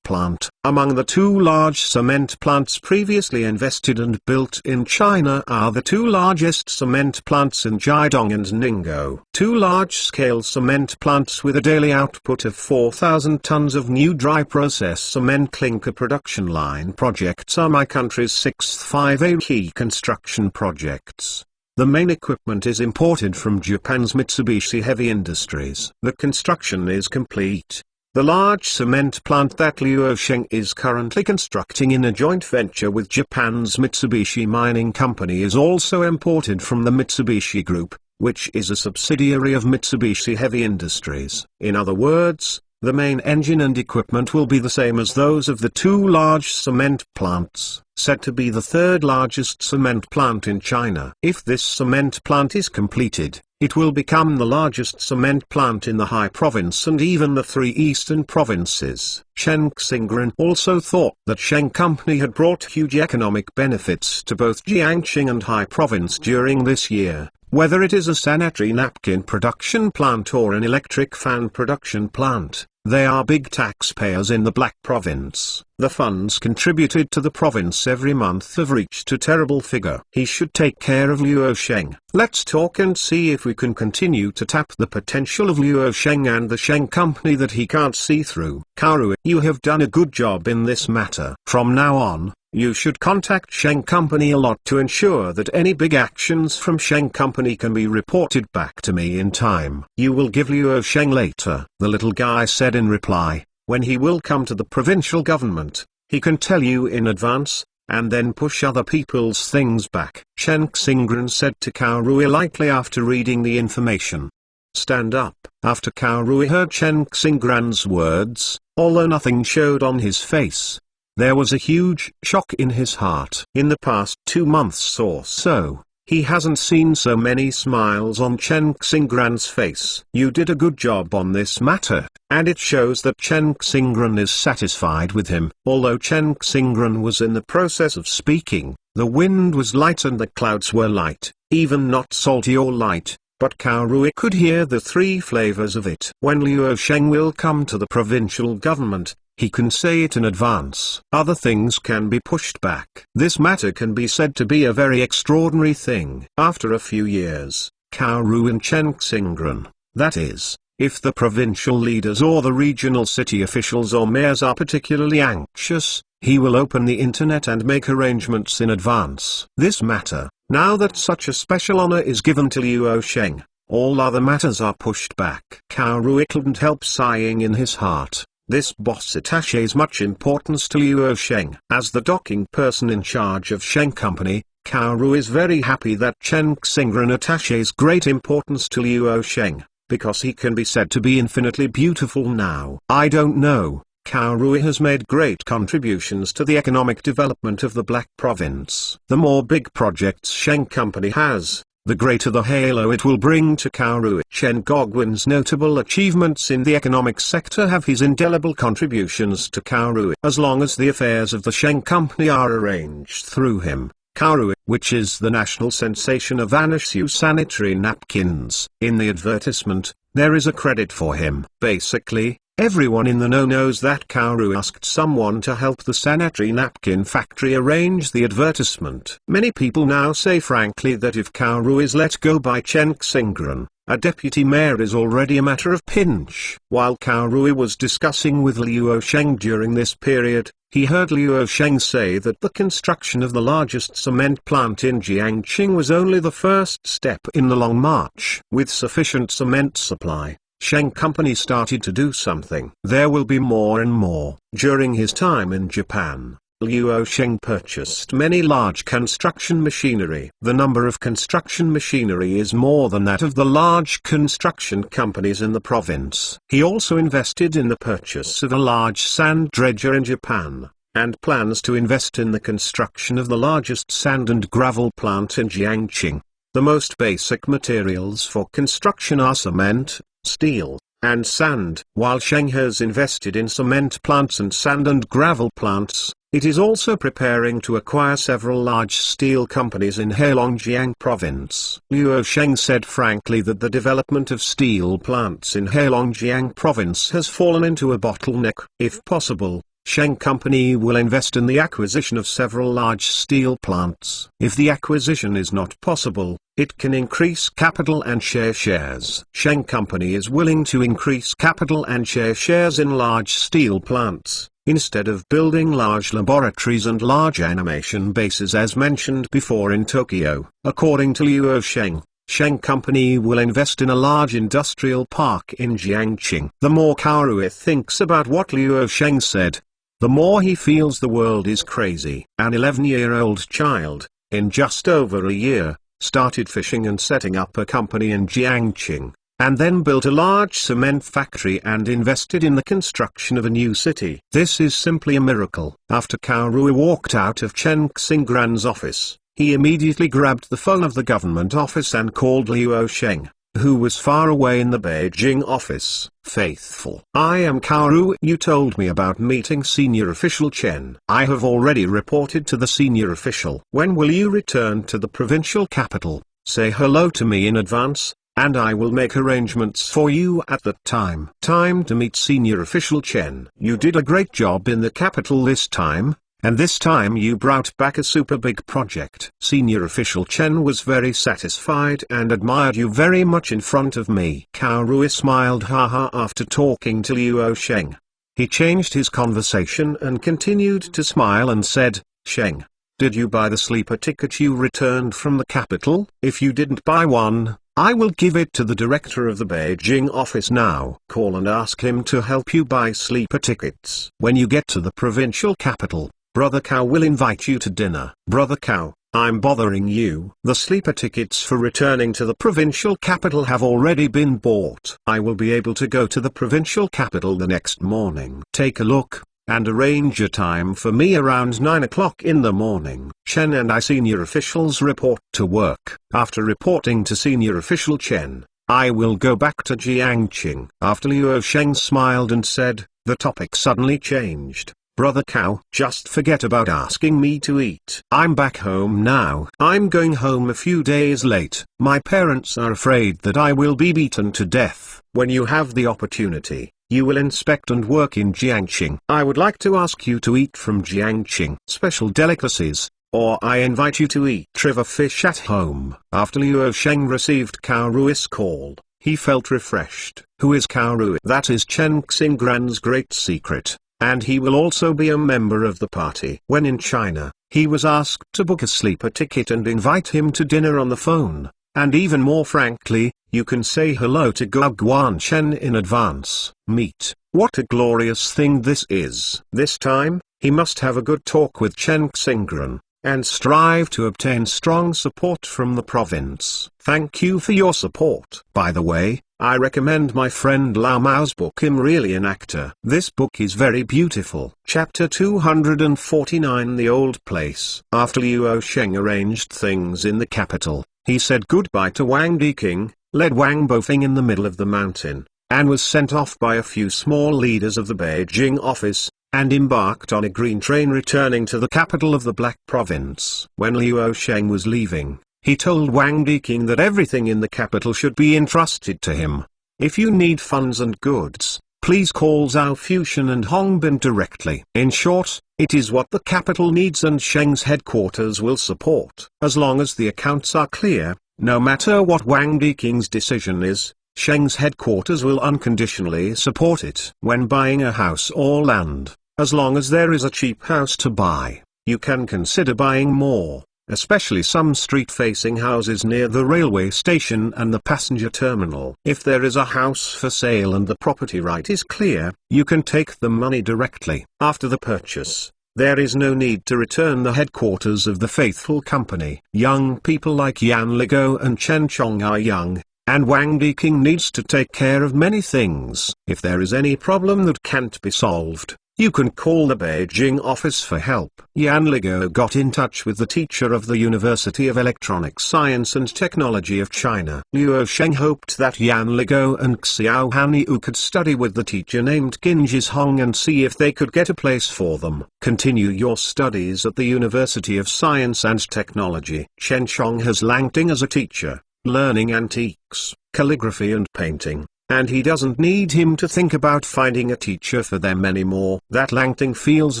Plant. Among the 2 large cement plants previously invested and built in China are the 2 largest cement plants in Jiadong and Ningbo. 2 large-scale cement plants with a daily output of 4,000 tons of new dry process cement clinker production line projects are my country's 6th 5A key construction projects. The main equipment is imported from Japan's Mitsubishi Heavy Industries. The construction is complete. The large cement plant that Liu Sheng is currently constructing in a joint venture with Japan's Mitsubishi Mining Company is also imported from the Mitsubishi Group, which is a subsidiary of Mitsubishi Heavy Industries. In other words, the main engine and equipment will be the same as those of the 2 large cement plants, said to be the 3rd largest cement plant in China. If this cement plant is completed, It will become the largest cement plant in the High Province and even the three eastern provinces. Chen Xingran also thought that Sheng Company had brought huge economic benefits to both Jiangxing and High Province during this year. Whether it is a sanitary napkin production plant or an electric fan production plant, they are big taxpayers in the Black Province. The funds contributed to the province every month have reached a terrible figure. He should take care of Luo Sheng. Let's talk and see if we can continue to tap the potential of Luo Sheng and the Sheng Company that he can't see through. Kaoru, you have done a good job in this matter. From now on, you should contact Sheng Company a lot to ensure that any big actions from Sheng Company can be reported back to me in time. You will give Luo Sheng later, the little guy said in reply. When he will come to the provincial government, he can tell you in advance, and then push other people's things back. Chen Xingran said to Kaoru lightly after reading the information. Stand up. After Kaoru heard Chen Xingran's words, although nothing showed on his face, there was a huge shock in his heart. In the past 2 months or so, he hasn't seen so many smiles on Chen Xingran's face. You did a good job on this matter, and it shows that Chen Xingran is satisfied with him. Although Chen Xingran was in the process of speaking, the wind was light and the clouds were light, even not salty or light, but Kaoru could hear the three flavors of it. When Luo Sheng will come to the provincial government, he can say it in advance. Other things can be pushed back. This matter can be said to be a very extraordinary thing. After a few years, Kaoru and Chen Xingran, that is, if the provincial leaders or the regional city officials or mayors are particularly anxious, he will open the internet and make arrangements in advance. This matter, now that such a special honor is given to Luo Sheng, all other matters are pushed back. Kaoru couldn't help sighing in his heart. This boss attaches much importance to Luo Sheng. As the docking person in charge of Sheng Company, Kaoru is very happy that Chen Xingran attaches great importance to Luo Sheng, because he can be said to be infinitely beautiful now. I don't know, Kaoru has made great contributions to the economic development of the Black Province. The more big projects Sheng Company has, the greater the halo it will bring to Kaoru. Chen Gogwin's notable achievements in the economic sector have his indelible contributions to Kaoru. As long as the affairs of the Sheng Company are arranged through him, Kaoru, which is the national sensation of Vanishu sanitary napkins, in the advertisement, there is a credit for him. Basically, everyone in the know knows that Kaoru asked someone to help the sanitary napkin factory arrange the advertisement. Many people now say frankly that if Kaoru is let go by Chen Xingran, a deputy mayor is already a matter of pinch. While Kaoru was discussing with Luo Sheng during this period, he heard Luo Sheng say that the construction of the largest cement plant in Jiangxing was only the first step in the long march. With sufficient cement supply, Sheng Company started to do something. There will be more and more. During his time in Japan, Luo Sheng purchased many large construction machinery. The number of construction machinery is more than that of the large construction companies in the province. He also invested in the purchase of a large sand dredger in Japan, and plans to invest in the construction of the largest sand and gravel plant in Jiangxing. The most basic materials for construction are cement, steel, and sand. While Sheng has invested in cement plants and sand and gravel plants, it is also preparing to acquire several large steel companies in Heilongjiang province. Luo Sheng said frankly that the development of steel plants in Heilongjiang province has fallen into a bottleneck. If possible, Sheng Company will invest in the acquisition of several large steel plants. If the acquisition is not possible, it can increase capital and share shares. Sheng Company is willing to increase capital and share shares in large steel plants, instead of building large laboratories and large animation bases as mentioned before in Tokyo. According to Luo Sheng, Sheng Company will invest in a large industrial park in Jiangxing. The more Kaoru thinks about what Luo Sheng said, the more he feels the world is crazy. An 11-year-old child, in just over a year, started fishing and setting up a company in Jiangxing, and then built a large cement factory and invested in the construction of a new city. This is simply a miracle. After Kaoru walked out of Chen Xingran's office, he immediately grabbed the phone of the government office and called Luo Sheng. who was far away in the Beijing office. Faithful. I am Kaoru. You told me about meeting senior official Chen. I have already reported to the senior official. When will you return to the provincial capital? Say hello to me in advance, and I will make arrangements for you at that time. Time to meet senior official Chen. You did a great job in the capital this time. And this time you brought back a super big project. Senior official Chen was very satisfied and admired you very much in front of me. Kaoru smiled haha after talking to Luo Sheng. He changed his conversation and continued to smile and said, Sheng, did you buy the sleeper ticket you returned from the capital? If you didn't buy one, I will give it to the director of the Beijing office now. Call and ask him to help you buy sleeper tickets. When you get to the provincial capital, Brother Cow will invite you to dinner. Brother Cow, I'm bothering you. The sleeper tickets for returning to the provincial capital have already been bought. I will be able to go to the provincial capital the next morning. Take a look, and arrange a time for me around 9 o'clock in the morning. Chen and I senior officials report to work. After reporting to senior official Chen, I will go back to Jiangqing. After Luo Sheng smiled and said, the topic suddenly changed. Brother Cow, just forget about asking me to eat. I'm back home now. I'm going home a few days late. My parents are afraid that I will be beaten to death. When you have the opportunity, you will inspect and work in Jiangqing. I would like to ask you to eat from Jiangqing special delicacies, or I invite you to eat river fish at home. After Luo Sheng received Kaoru's call, he felt refreshed. Who is Kaoru? That is Chen Xinggran's great secret. And he will also be a member of the party. When in China, he was asked to book a sleeper ticket and invite him to dinner on the phone. And even more frankly, you can say hello to Guo Guanchen in advance. Meet. What a glorious thing this is. This time, he must have a good talk with Chen Xinggran, and strive to obtain strong support from the province. Thank you for your support. By the way, I recommend my friend Lao Mao's book Imperial an Actor. This book is very beautiful. Chapter 249 The Old Place. After Luo Sheng arranged things in the capital, he said goodbye to Wang Diking, led Wang Bofeng in the middle of the mountain, and was sent off by a few small leaders of the Beijing office, and embarked on a green train returning to the capital of the Black Province. When Luo Sheng was leaving, he told Wang Diking that everything in the capital should be entrusted to him. If you need funds and goods, please call Zhao Fuxian and Hong Bin directly. In short, it is what the capital needs and Sheng's headquarters will support. As long as the accounts are clear, no matter what Wang Diking's decision is, Sheng's headquarters will unconditionally support it. When buying a house or land, as long as there is a cheap house to buy, you can consider buying more, especially some street-facing houses near the railway station and the passenger terminal. If there is a house for sale and the property right is clear, you can take the money directly. After the purchase, there is no need to return the headquarters of the faithful company. Young people like Yan Ligo and Chen Chong are young, and Wang Diking needs to take care of many things. If there is any problem that can't be solved, you can call the Beijing office for help. Yan Ligo got in touch with the teacher of the University of Electronic Science and Technology of China. Luo Sheng hoped that Yan Ligo and Xiao Haniu could study with the teacher named Genghis Hong and see if they could get a place for them. Continue your studies at the University of Science and Technology. Chen Chong has Langting as a teacher, learning antiques, calligraphy and painting. And he doesn't need him to think about finding a teacher for them anymore. That Langting feels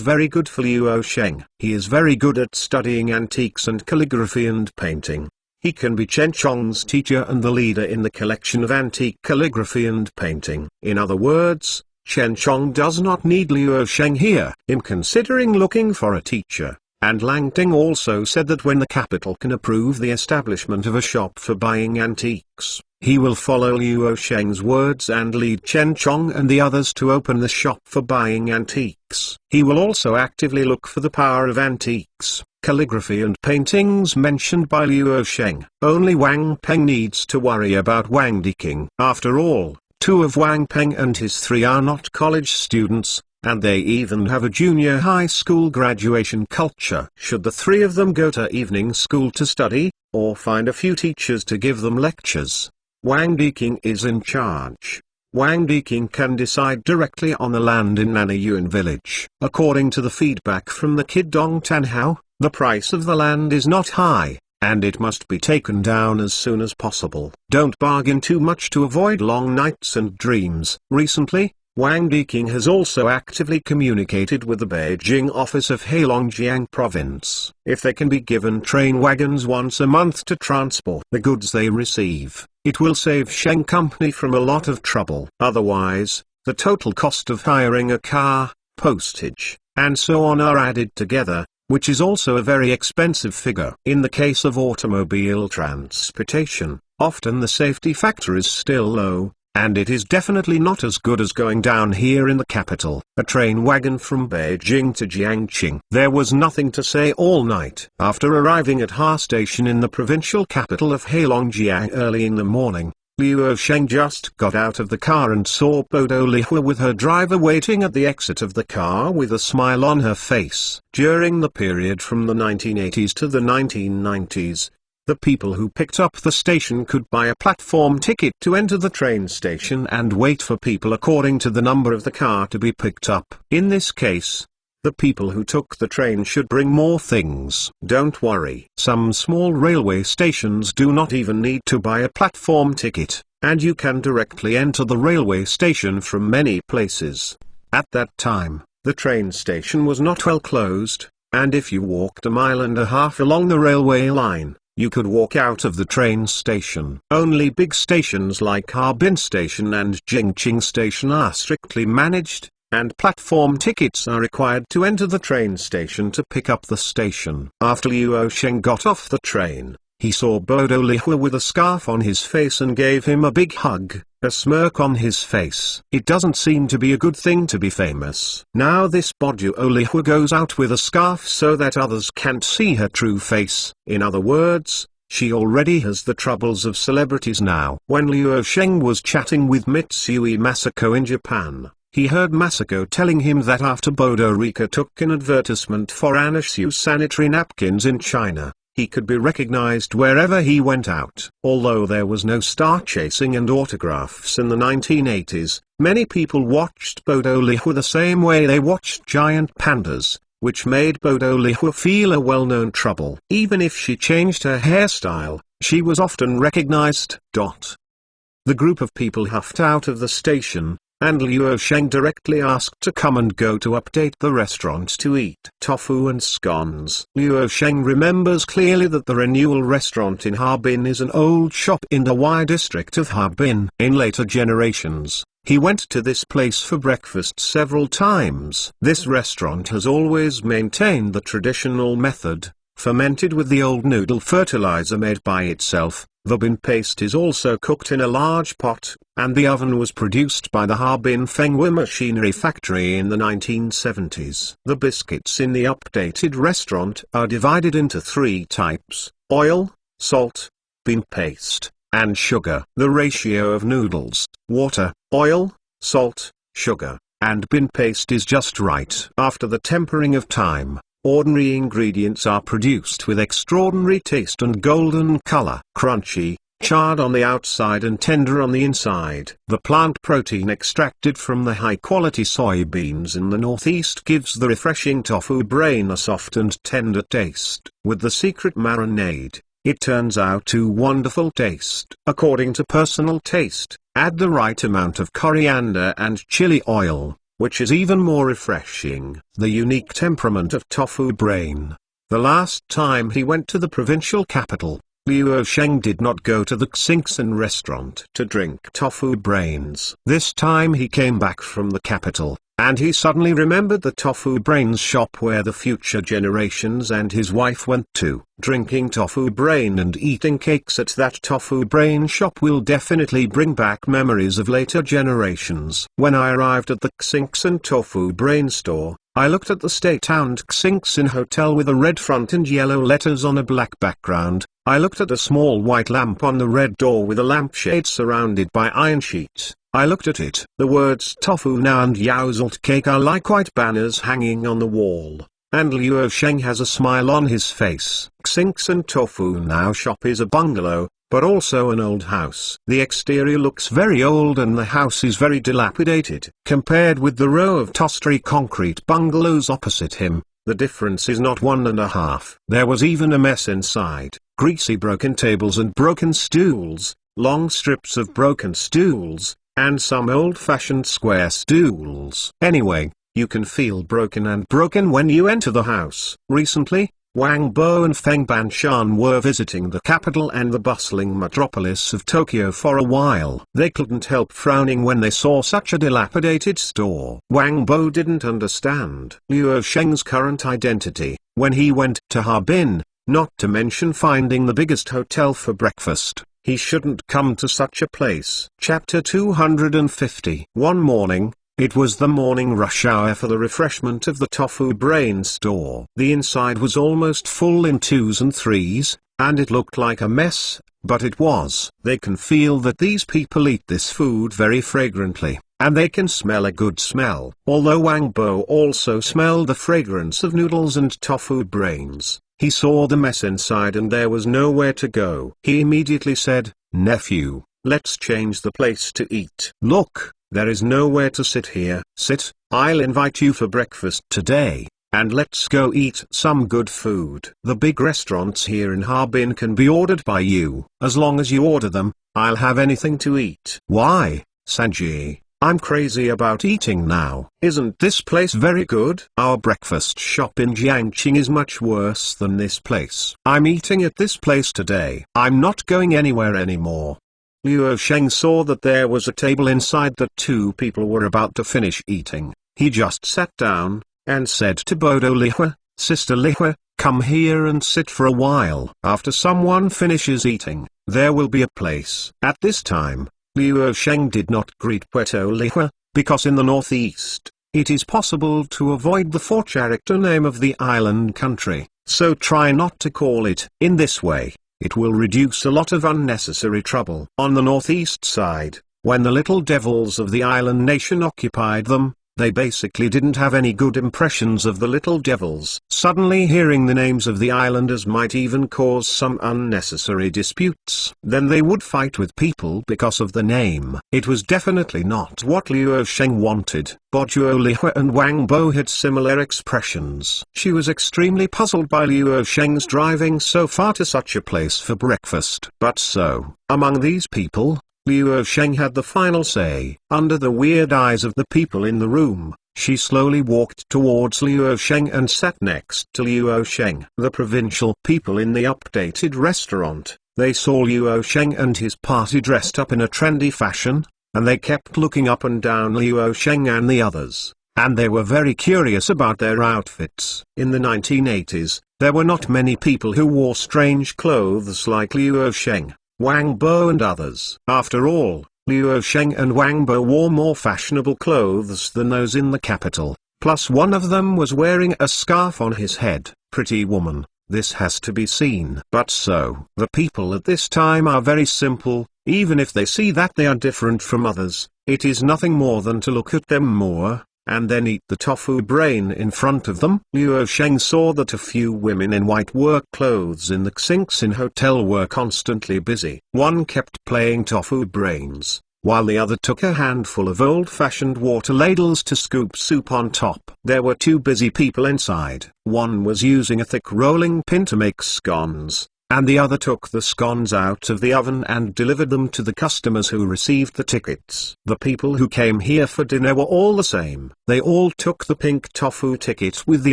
very good for Luo Sheng. He is very good at studying antiques and calligraphy and painting. He can be Chen Chong's teacher and the leader in the collection of antique calligraphy and painting. In other words, Chen Chong does not need Luo Sheng here. In considering looking for a teacher, and Langting also said that when the capital can approve the establishment of a shop for buying antiques, he will follow Luo Sheng's words and lead Chen Chong and the others to open the shop for buying antiques. He will also actively look for the power of antiques, calligraphy and paintings mentioned by Luo Sheng. Only Wang Peng needs to worry about Wang Diking. After all, two of Wang Peng and his three are not college students, and they even have a junior high school graduation culture. Should the three of them go to evening school to study, or find a few teachers to give them lectures? Wang Diking is in charge. Wang Diking can decide directly on the land in Nanayuan village. According to the feedback from the kid Dong Tanhao, the price of the land is not high, and it must be taken down as soon as possible. Don't bargain too much to avoid long nights and dreams. Recently, Wang Diking has also actively communicated with the Beijing office of Heilongjiang province. If they can be given train wagons once a month to transport the goods they receive, it will save Sheng Company from a lot of trouble. Otherwise, the total cost of hiring a car, postage, and so on are added together, which is also a very expensive figure. In the case of automobile transportation, often the safety factor is still low, and it is definitely not as good as going down here in the capital. A train wagon from Beijing to Jiangqing. There was nothing to say all night. After arriving at Ha Station in the provincial capital of Heilongjiang early in the morning, Liu Sheng just got out of the car and saw Bodo Lihua with her driver waiting at the exit of the car with a smile on her face. During the period from the 1980s to the 1990s, the people who picked up the station could buy a platform ticket to enter the train station and wait for people according to the number of the car to be picked up. In this case, the people who took the train should bring more things. Don't worry. Some small railway stations do not even need to buy a platform ticket, and you can directly enter the railway station from many places. At that time, the train station was not well closed, and if you walked a mile and a half along the railway line, you could walk out of the train station. Only big stations like Harbin Station and Jingqing Station are strictly managed, and platform tickets are required to enter the train station to pick up the station. After Liu Sheng got off the train, he saw Bodo Lihua with a scarf on his face and gave him a big hug, a smirk on his face. It doesn't seem to be a good thing to be famous. Now this Bodo Lihua goes out with a scarf so that others can't see her true face. In other words, she already has the troubles of celebrities now. When Liu Sheng was chatting with Mitsui Masako in Japan, he heard Masako telling him that after Bodo Rika took an advertisement for Anishu sanitary napkins in China, he could be recognized wherever he went out. Although there was no star chasing and autographs in the 1980s, many people watched Bodo Lihua the same way they watched giant pandas, which made Bodo Lihua feel a well-known trouble. Even if she changed her hairstyle, she was often recognized. The group of people huffed out of the station, and Liu Sheng directly asked to come and go to update the restaurant to eat tofu and scones. Liu Sheng remembers clearly that the Renewal restaurant in Harbin is an old shop in the Y district of Harbin. In later generations, he went to this place for breakfast several times. This restaurant has always maintained the traditional method, fermented with the old noodle fertilizer made by itself. The bin paste is also cooked in a large pot, and the oven was produced by the Harbin Fenghui Machinery Factory in the 1970s. The biscuits in the updated restaurant are divided into 3 types: oil, salt, bean paste, and sugar. The ratio of noodles, water, oil, salt, sugar, and bean paste is just right. After the tempering of time, ordinary ingredients are produced with extraordinary taste and golden color. Crunchy, charred on the outside and tender on the inside. The plant protein extracted from the high-quality soybeans in the northeast gives the refreshing tofu brain a soft and tender taste. With the secret marinade, it turns out to wonderful taste. According to personal taste, add the right amount of coriander and chili oil, which is even more refreshing. The unique temperament of tofu brain. The last time he went to the provincial capital, Liu Sheng did not go to the Xingxin restaurant to drink tofu brains. This time he came back from the capital, and he suddenly remembered the tofu brains shop where the future generations and his wife went to. Drinking tofu brain and eating cakes at that tofu brain shop will definitely bring back memories of later generations. When I arrived at the Xingxin tofu brain store, I looked at the state-owned Xingxin hotel with a red front and yellow letters on a black background. I looked at a small white lamp on the red door with a lampshade surrounded by iron sheets. I looked at it. The words tofu now and yaozalt cake are like white banners hanging on the wall, and Liu Sheng has a smile on his face. Xingxin tofu now shop is a bungalow, but also an old house. The exterior looks very old and the house is very dilapidated. Compared with the row of toss-tree concrete bungalows opposite him, the difference is not 1.5. There was even a mess inside, greasy broken tables and broken stools, long strips of broken stools, and some old-fashioned square stools. Anyway, you can feel broken when you enter the house. Recently, Wang Bo and Feng Banshan were visiting the capital and the bustling metropolis of Tokyo for a while. They couldn't help frowning when they saw such a dilapidated store. Wang Bo didn't understand Luo Sheng's current identity. When he went to Harbin, not to mention finding the biggest hotel for breakfast, he shouldn't come to such a place. Chapter 250. One morning, it was the morning rush hour for the refreshment of the tofu brain store. The inside was almost full in 2s and 3s, and it looked like a mess, but it was. They can feel that these people eat this food very fragrantly, and they can smell a good smell. Although Wang Bo also smelled the fragrance of noodles and tofu brains, he saw the mess inside and there was nowhere to go. He immediately said, "Nephew, let's change the place to eat. Look, there is nowhere to sit here. Sit, I'll invite you for breakfast today, and let's go eat some good food. The big restaurants here in Harbin can be ordered by you. As long as you order them, I'll have anything to eat." "Why, Sanji? I'm crazy about eating now. Isn't this place very good? Our breakfast shop in Jiangqing is much worse than this place. I'm eating at this place today. I'm not going anywhere anymore." Luo Sheng saw that there was a table inside that two people were about to finish eating. He just sat down, and said to Bodo Lihua, "Sister Lihua, come here and sit for a while. After someone finishes eating, there will be a place." At this time, Luo Sheng did not greet Bodo Lihua, because in the northeast, it is possible to avoid the four-character name of the island country, so try not to call it. In this way, it will reduce a lot of unnecessary trouble. On the northeast side, when the little devils of the island nation occupied them, they basically didn't have any good impressions of the little devils. Suddenly hearing the names of the islanders might even cause some unnecessary disputes. Then they would fight with people because of the name. It was definitely not what Luo Sheng wanted. Bojuo Lihua and Wang Bo had similar expressions. She was extremely puzzled by Luo Sheng's driving so far to such a place for breakfast. But so, among these people, Luo Sheng had the final say. Under the weird eyes of the people in the room, she slowly walked towards Luo Sheng and sat next to Luo Sheng. The provincial people in the updated restaurant, they saw Luo Sheng and his party dressed up in a trendy fashion, and they kept looking up and down Luo Sheng and the others, and they were very curious about their outfits. In the 1980s, there were not many people who wore strange clothes like Luo Sheng, Wang Bo and others. After all, Luo Sheng and Wang Bo wore more fashionable clothes than those in the capital, plus one of them was wearing a scarf on his head. Pretty woman, this has to be seen. But so, the people at this time are very simple, even if they see that they are different from others, it is nothing more than to look at them more, and then eat the tofu brain in front of them. Luo Sheng saw that a few women in white work clothes in the sinks in hotel were constantly busy. One kept playing tofu brains, while the other took a handful of old-fashioned water ladles to scoop soup on top. There were two busy people inside. One was using a thick rolling pin to make scones, and the other took the scones out of the oven and delivered them to the customers who received the tickets. The people who came here for dinner were all the same. They all took the pink tofu ticket with the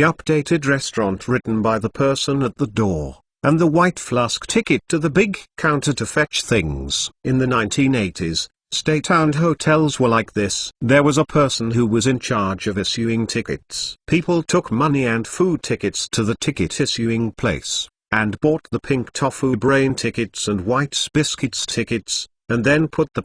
updated restaurant written by the person at the door, and the white flask ticket to the big counter to fetch things. In the 1980s, state-owned hotels were like this. There was a person who was in charge of issuing tickets. People took money and food tickets to the ticket issuing place, and bought the pink tofu brain tickets and white biscuits tickets, and then put the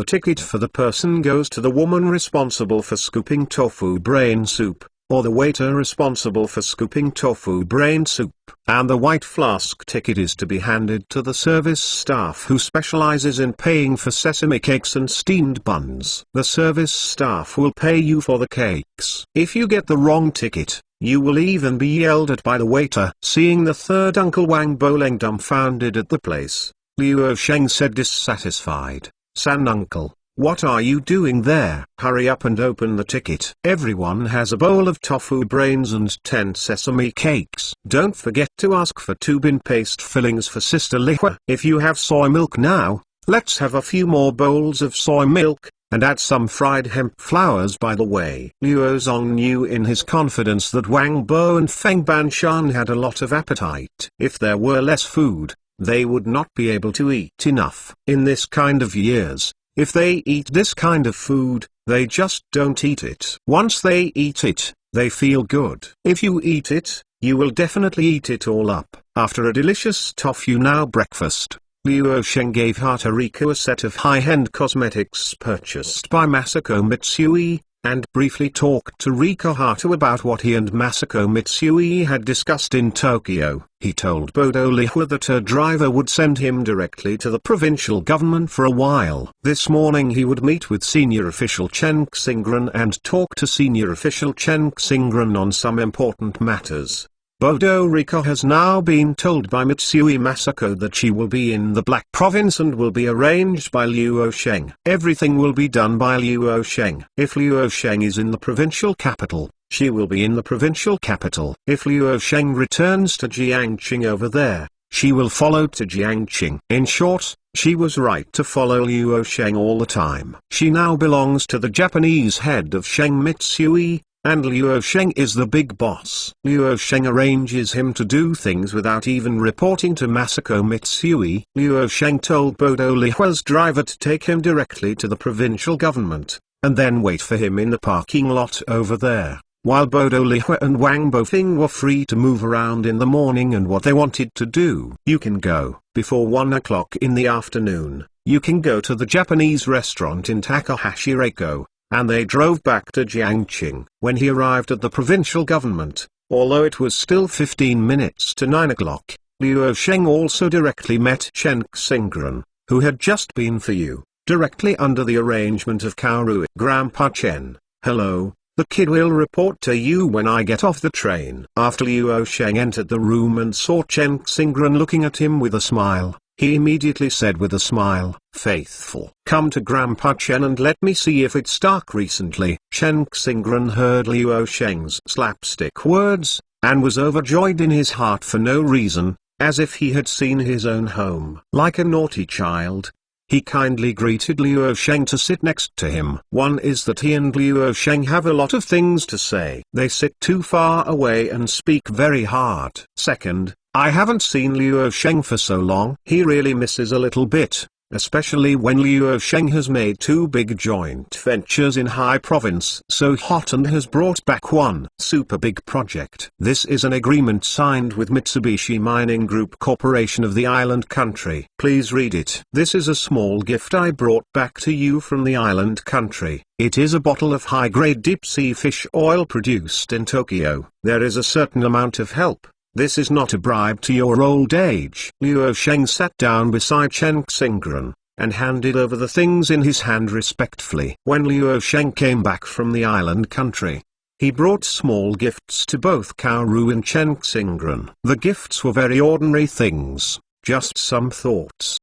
ticket for the person goes to the woman responsible for scooping tofu brain soup, or the waiter responsible for scooping tofu brain soup, and the white flask ticket is to be handed to the service staff who specializes in paying for sesame cakes and steamed buns. The service staff will pay you for the cakes. If you get the wrong ticket, you will even be yelled at by the waiter. Seeing the third uncle Wang Boleng dumbfounded at the place, Liu Sheng said dissatisfied. "San uncle, what are you doing there? Hurry up and open the ticket. Everyone has a bowl of tofu brains and 10 sesame cakes. Don't forget to ask for 2 bean paste fillings for Sister Lihua. If you have soy milk now, let's have a few more bowls of soy milk, and add some fried hemp flowers by the way." Liu Zong knew in his confidence that Wang Bo and Feng Banshan had a lot of appetite. If there were less food, they would not be able to eat enough. In this kind of years, if they eat this kind of food, they just don't eat it. Once they eat it, they feel good. If you eat it, you will definitely eat it all up. After a delicious tofu now breakfast, Liu Sheng gave Hatariko a set of high-end cosmetics purchased by Masako Mitsui, and briefly talked to Rika Hato about what he and Masako Mitsui had discussed in Tokyo. He told Bodo Lihua that her driver would send him directly to the provincial government for a while. This morning he would meet with senior official Chen Xingran and talk to senior official Chen Xingran on some important matters. Bodo Rika has now been told by Mitsui Masako that she will be in the Black Province and will be arranged by Liu Sheng. Everything will be done by Liu Sheng. If Liu Sheng is in the provincial capital, she will be in the provincial capital. If Liu Sheng returns to Jiangqing over there, she will follow to Jiangqing. In short, she was right to follow Liu Sheng all the time. She now belongs to the Japanese head of Sheng Mitsui, and Liu Sheng is the big boss. Liu Sheng arranges him to do things without even reporting to Masako Mitsui. Liu Sheng told Bodo Lihua's driver to take him directly to the provincial government, and then wait for him in the parking lot over there. While Bodo Lihua and Wang Bofing were free to move around in the morning and what they wanted to do. You can go, before 1 o'clock in the afternoon, you can go to the Japanese restaurant in Takahashi-Reiko. And they drove back to Jiangqing. When he arrived at the provincial government, although it was still 15 minutes to 9 o'clock, Liu Sheng also directly met Chen Xingran, who had just been for you, directly under the arrangement of Kaoru. "Grandpa Chen, hello, the kid will report to you when I get off the train." After Liu Sheng entered the room and saw Chen Xingran looking at him with a smile, he immediately said with a smile, "Faithful, come to Grandpa Chen and let me see if it's dark recently." Chen Xingran heard Liu Sheng's slapstick words, and was overjoyed in his heart for no reason, as if he had seen his own home. Like a naughty child, he kindly greeted Liu Sheng to sit next to him. One is that he and Liu Sheng have a lot of things to say. They sit too far away and speak very hard. Second, I haven't seen Liu Sheng for so long. He really misses a little bit, especially when Liu Sheng has made 2 big joint ventures in High Province so hot and has brought back 1 super big project. This is an agreement signed with Mitsubishi Mining Group Corporation of the island country. Please read it. This is a small gift I brought back to you from the island country. It is a bottle of high-grade deep-sea fish oil produced in Tokyo. There is a certain amount of help. This is not a bribe to your old age. Liu Sheng sat down beside Chen Xingran, and handed over the things in his hand respectfully. When Liu Sheng came back from the island country, he brought small gifts to both Kaoru and Chen Xingran. The gifts were very ordinary things, just some thoughts.